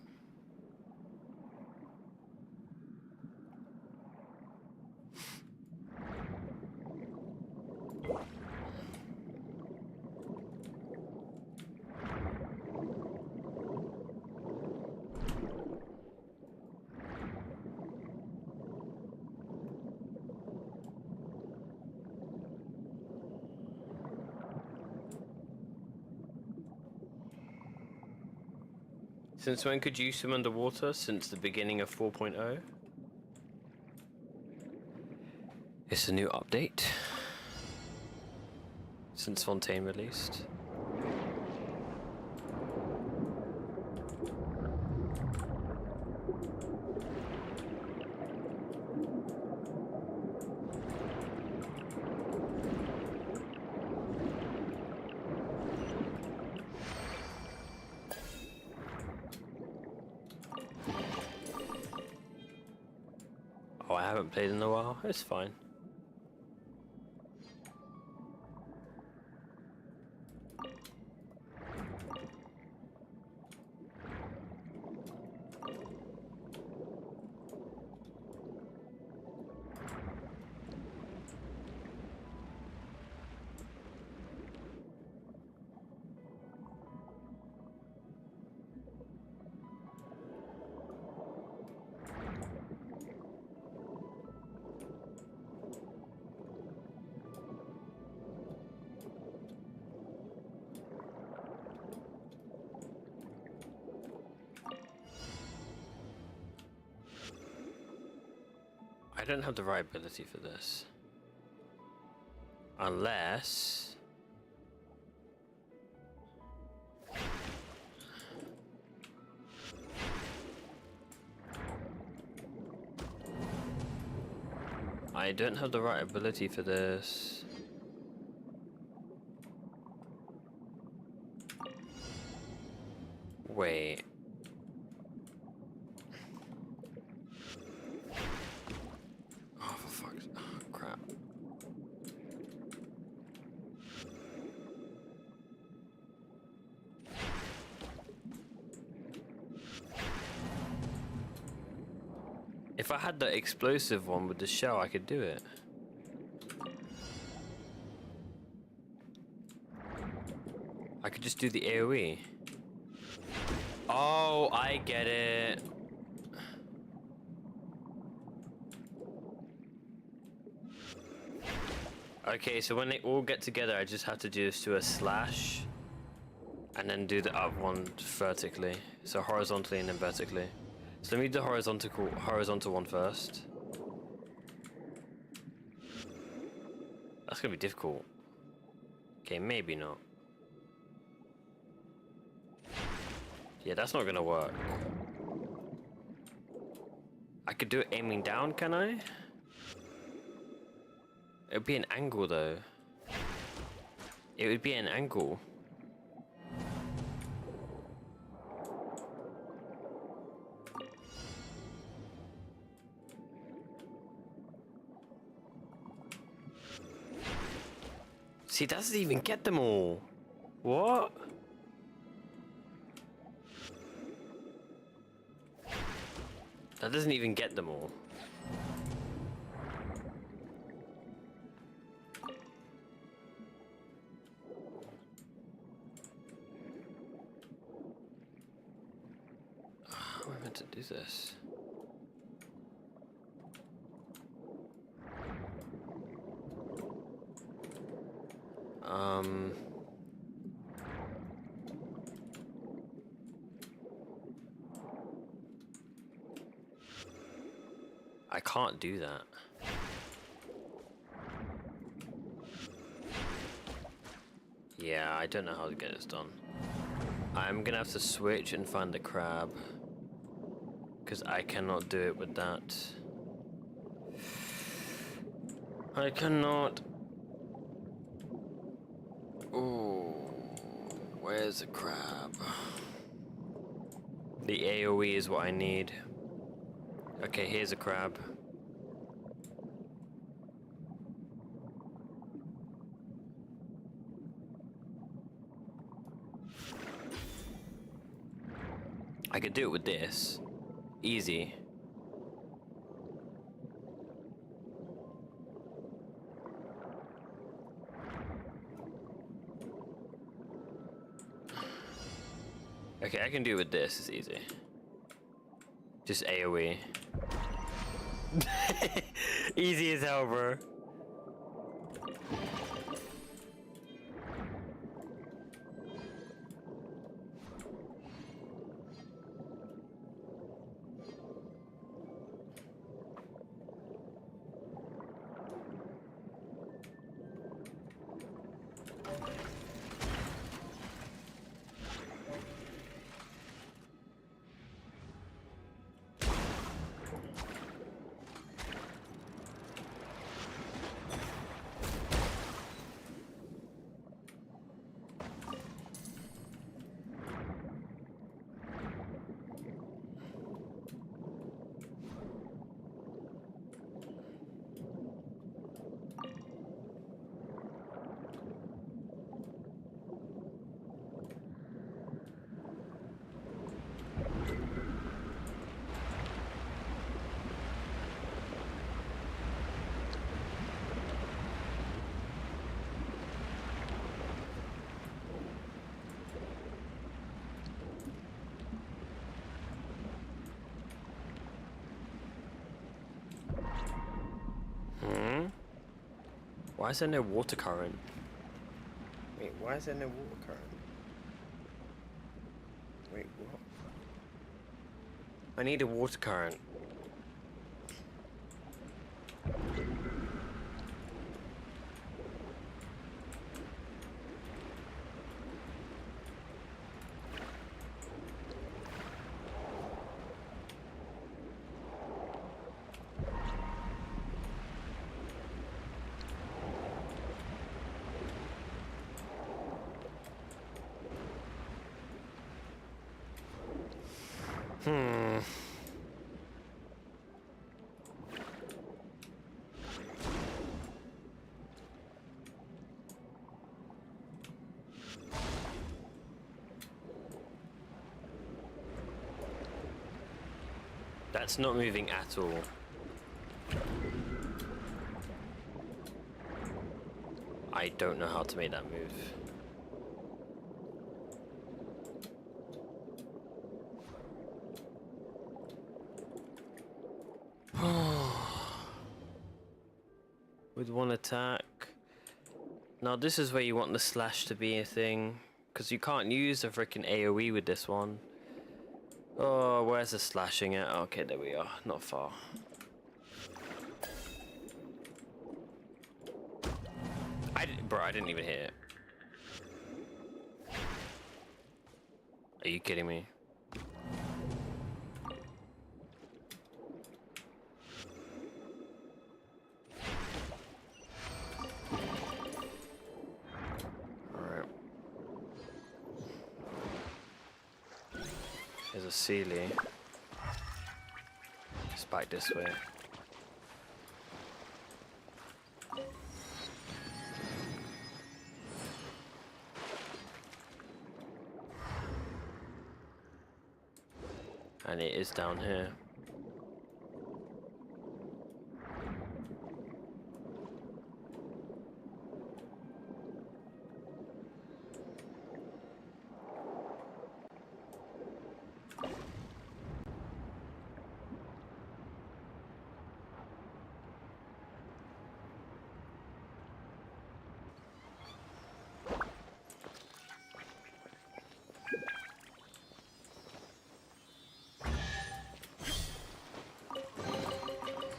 Speaker 4: Since when could you swim underwater? Since the beginning of 4.0? It's a new update. Since Fontaine released. Oh, I haven't played in a while. It's fine. I don't have the right ability for this. Unless... I don't have the right ability for this. Wait. Oh, for fuck's... Oh, crap. If I had the explosive one with the shell, I could do it. I could just do the AoE. Oh, I get it. Okay, so when they all get together, I just have to just do a slash and then do the up one vertically. So horizontally and then vertically. So let me do the horizontal one first. That's gonna be difficult. Okay, maybe not. Yeah, that's not gonna work. I could do it aiming down, can I? It would be an angle though. It would be an angle. See, that doesn't even get them all. What? That doesn't even get them all. How am I meant to do this? I can't do that. Yeah, I don't know how to get this done. I'm gonna have to switch and find the crab. Because I cannot do it with that. I cannot. Oh, where's the crab? The AoE is what I need. Okay, here's a crab. I could do it with this. Easy. Okay, I can do it with this. It's easy. Just AoE. Easy as hell, bro. Why is there no water current? Wait, why is there no water current? Wait, what? I need a water current. That's not moving at all. I don't know how to make that move. With one attack. Now this is where you want the slash to be a thing, because you can't use a freaking AoE with this one. Oh, where's the slashing at? Okay, there we are. Not far. Bro, I didn't even hit it. Are you kidding me? Alright. There's a Sealy. Spike this way. And it is down here.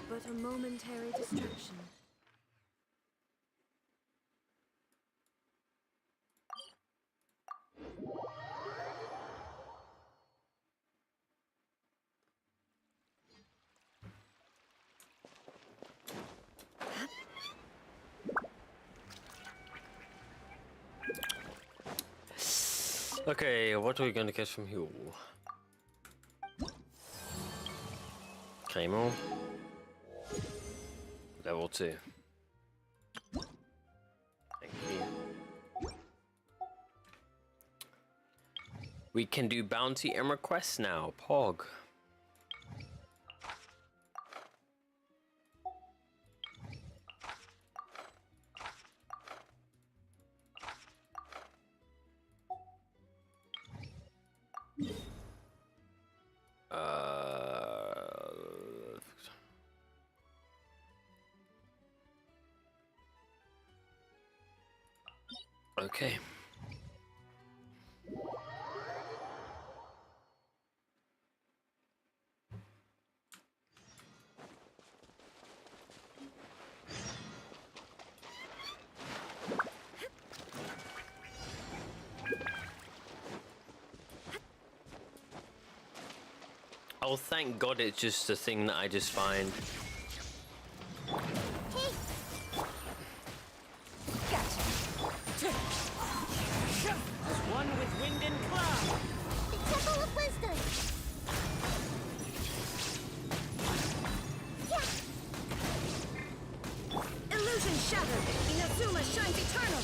Speaker 6: But a momentary distraction.
Speaker 4: Okay, what are we gonna get from here? Claymore. Level 2. Thank you. We can do bounty and requests now. Pog. Okay. Oh, thank God it's just a thing that I just find.
Speaker 3: One with wind and cloud.
Speaker 5: The Temple of Wisdom. Yeah.
Speaker 6: Illusion shattered. Inazuma shines eternal.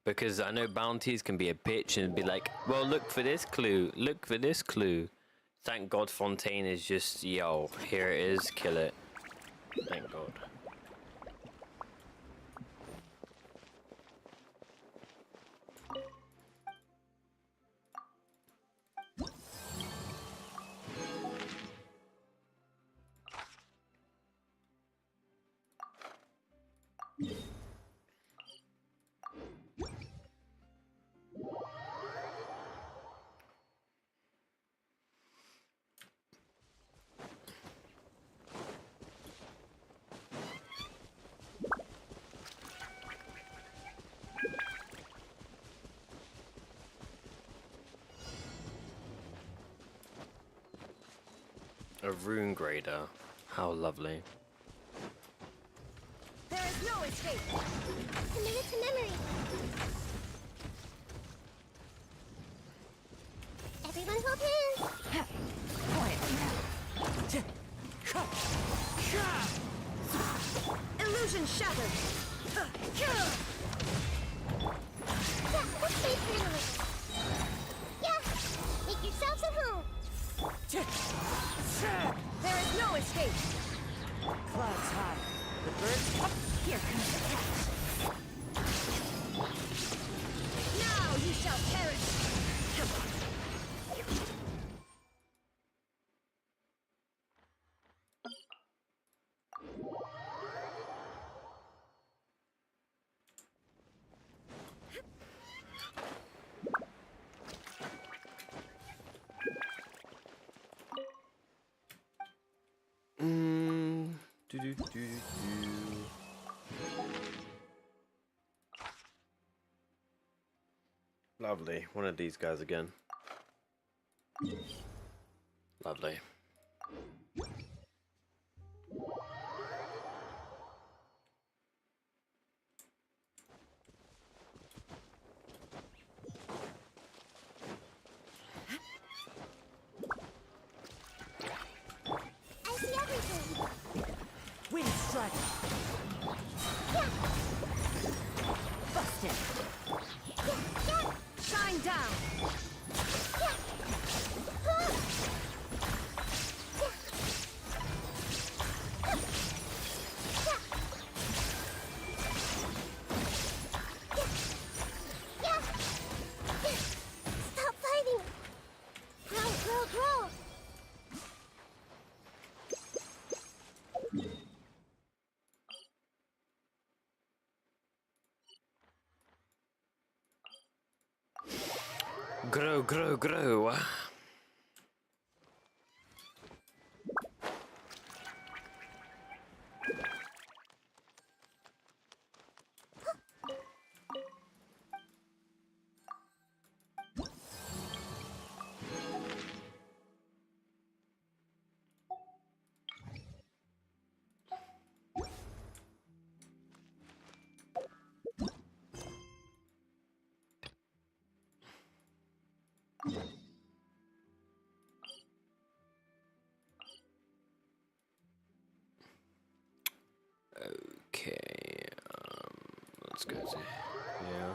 Speaker 4: Because I know bounties can be a bitch and be like, well, look for this clue. Look for this clue. Thank God Fontaine is just, yo, here it is, kill it. Thank God. A rune grader. How lovely.
Speaker 5: There is no escape. Commit it to memory. Everyone hold hands.
Speaker 6: Illusion shattered.
Speaker 5: Yeah, let's stay friendly. Yeah, make yourselves at home.
Speaker 6: There is no escape!
Speaker 16: Clouds high. The birds up.
Speaker 1: Here comes the catch.
Speaker 6: Now you shall perish!
Speaker 4: Lovely. One of these guys again. Lovely.
Speaker 5: I see everything.
Speaker 16: Wind strike.
Speaker 1: Busted.
Speaker 6: Shine down!
Speaker 5: Stop fighting! Grow!
Speaker 4: Grow. Okay, let's go to here.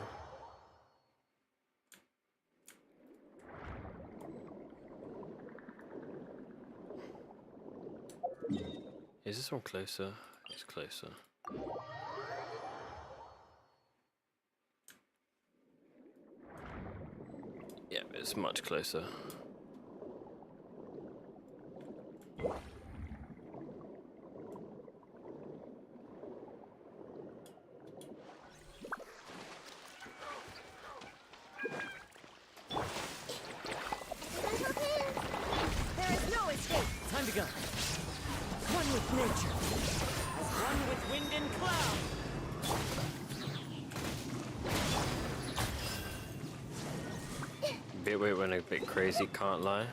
Speaker 4: Is this one closer? It's closer. Yeah, it's much closer.
Speaker 6: There is no escape!
Speaker 16: Time to go. One with nature. As one with wind and cloud.
Speaker 4: Bit went a bit crazy, can't lie.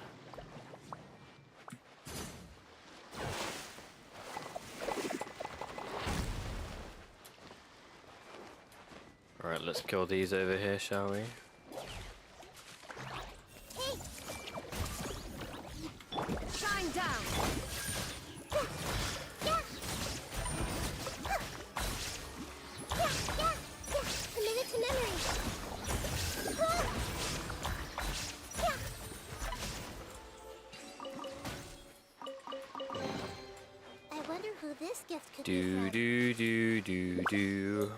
Speaker 4: Alright, let's kill these over here, shall we?
Speaker 6: Shine down!
Speaker 5: Commit it to memory. I wonder who this gift could be
Speaker 4: Do. for.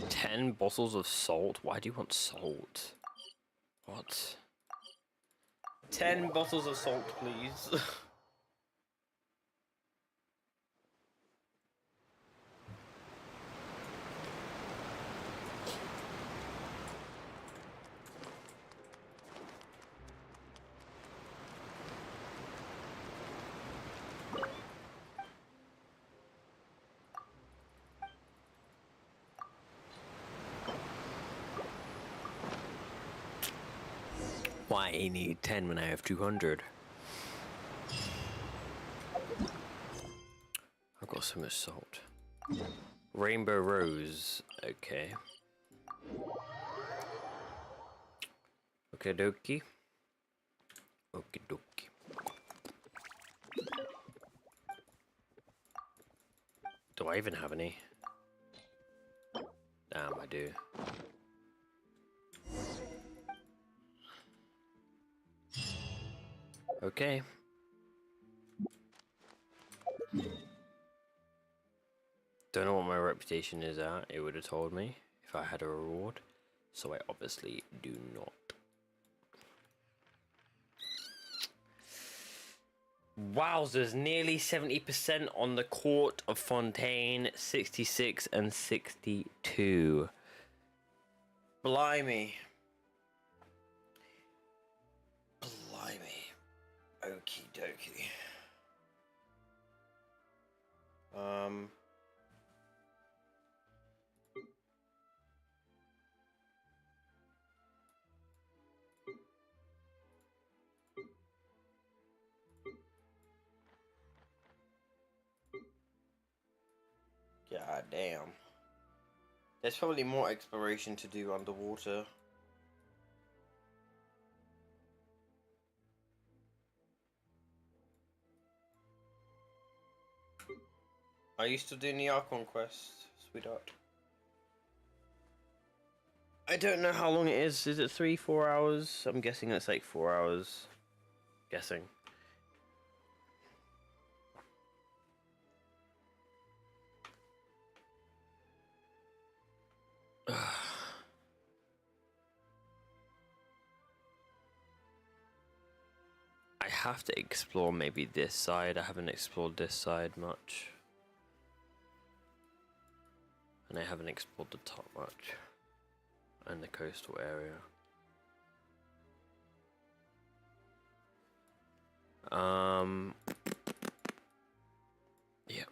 Speaker 4: 10 bottles of salt? Why do you want salt? What? 10 bottles of salt, please. Why I need 10 when I have 200? I've got so much salt. Rainbow Rose. Okay. Okie dokie. Okie dokie. Do I even have any? Damn, I do. Okay. Don't know what my reputation is at. It would have told me if I had a reward. So I obviously do not. Wowzers, nearly 70% on the court of Fontaine, 66 and 62. Blimey. Blimey. Okie dokie. God damn. There's probably more exploration to do underwater. Are you still doing the Archon quest, sweetheart? I don't know how long it is. Is it 3-4 hours? I'm guessing it's like 4 hours. Guessing. I have to explore maybe this side. I haven't explored this side much. And I haven't explored the top much. And the coastal area. Yeah.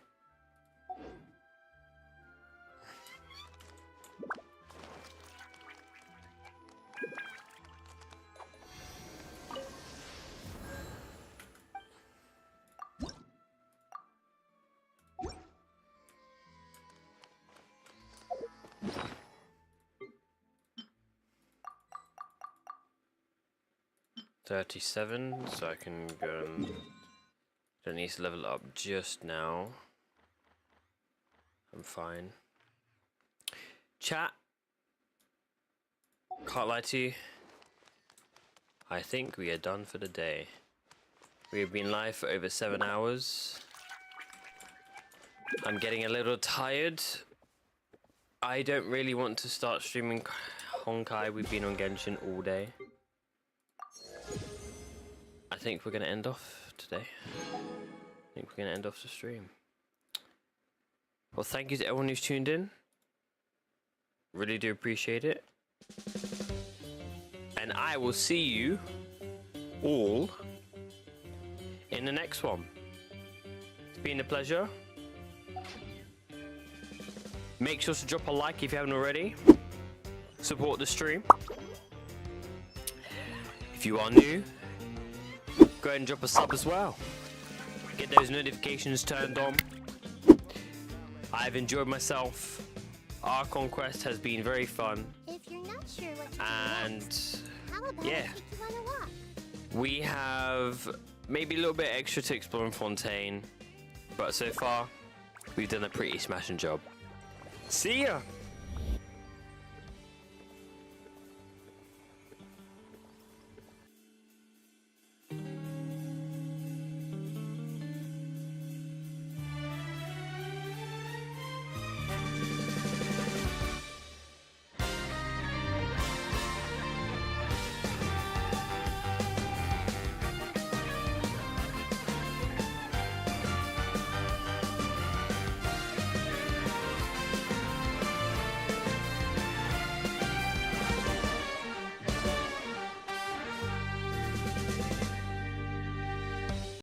Speaker 4: $37, so I can go and don't need to level up just now. I'm fine. Chat, can't lie to you, I think we are done for the day. We have been live for over 7 hours. I'm getting a little tired. I don't really want to start streaming Honkai. We've been on Genshin all day. I think we're going to end off today. I think we're going to end off the stream. Well, thank you to everyone who's tuned in. Really do appreciate it. And I will see you all in the next one. It's been a pleasure. Make sure to drop a like if you haven't already. Support the stream. If you are new, go ahead and drop a sub as well. Get those notifications turned on. I've enjoyed myself. Archon quest has been very fun.
Speaker 5: If you're not sure what to
Speaker 4: do,
Speaker 5: how about
Speaker 4: yeah,
Speaker 5: I take you on a walk?
Speaker 4: we have maybe a little bit extra to explore in Fontaine, but so far we've done a pretty smashing job. See ya!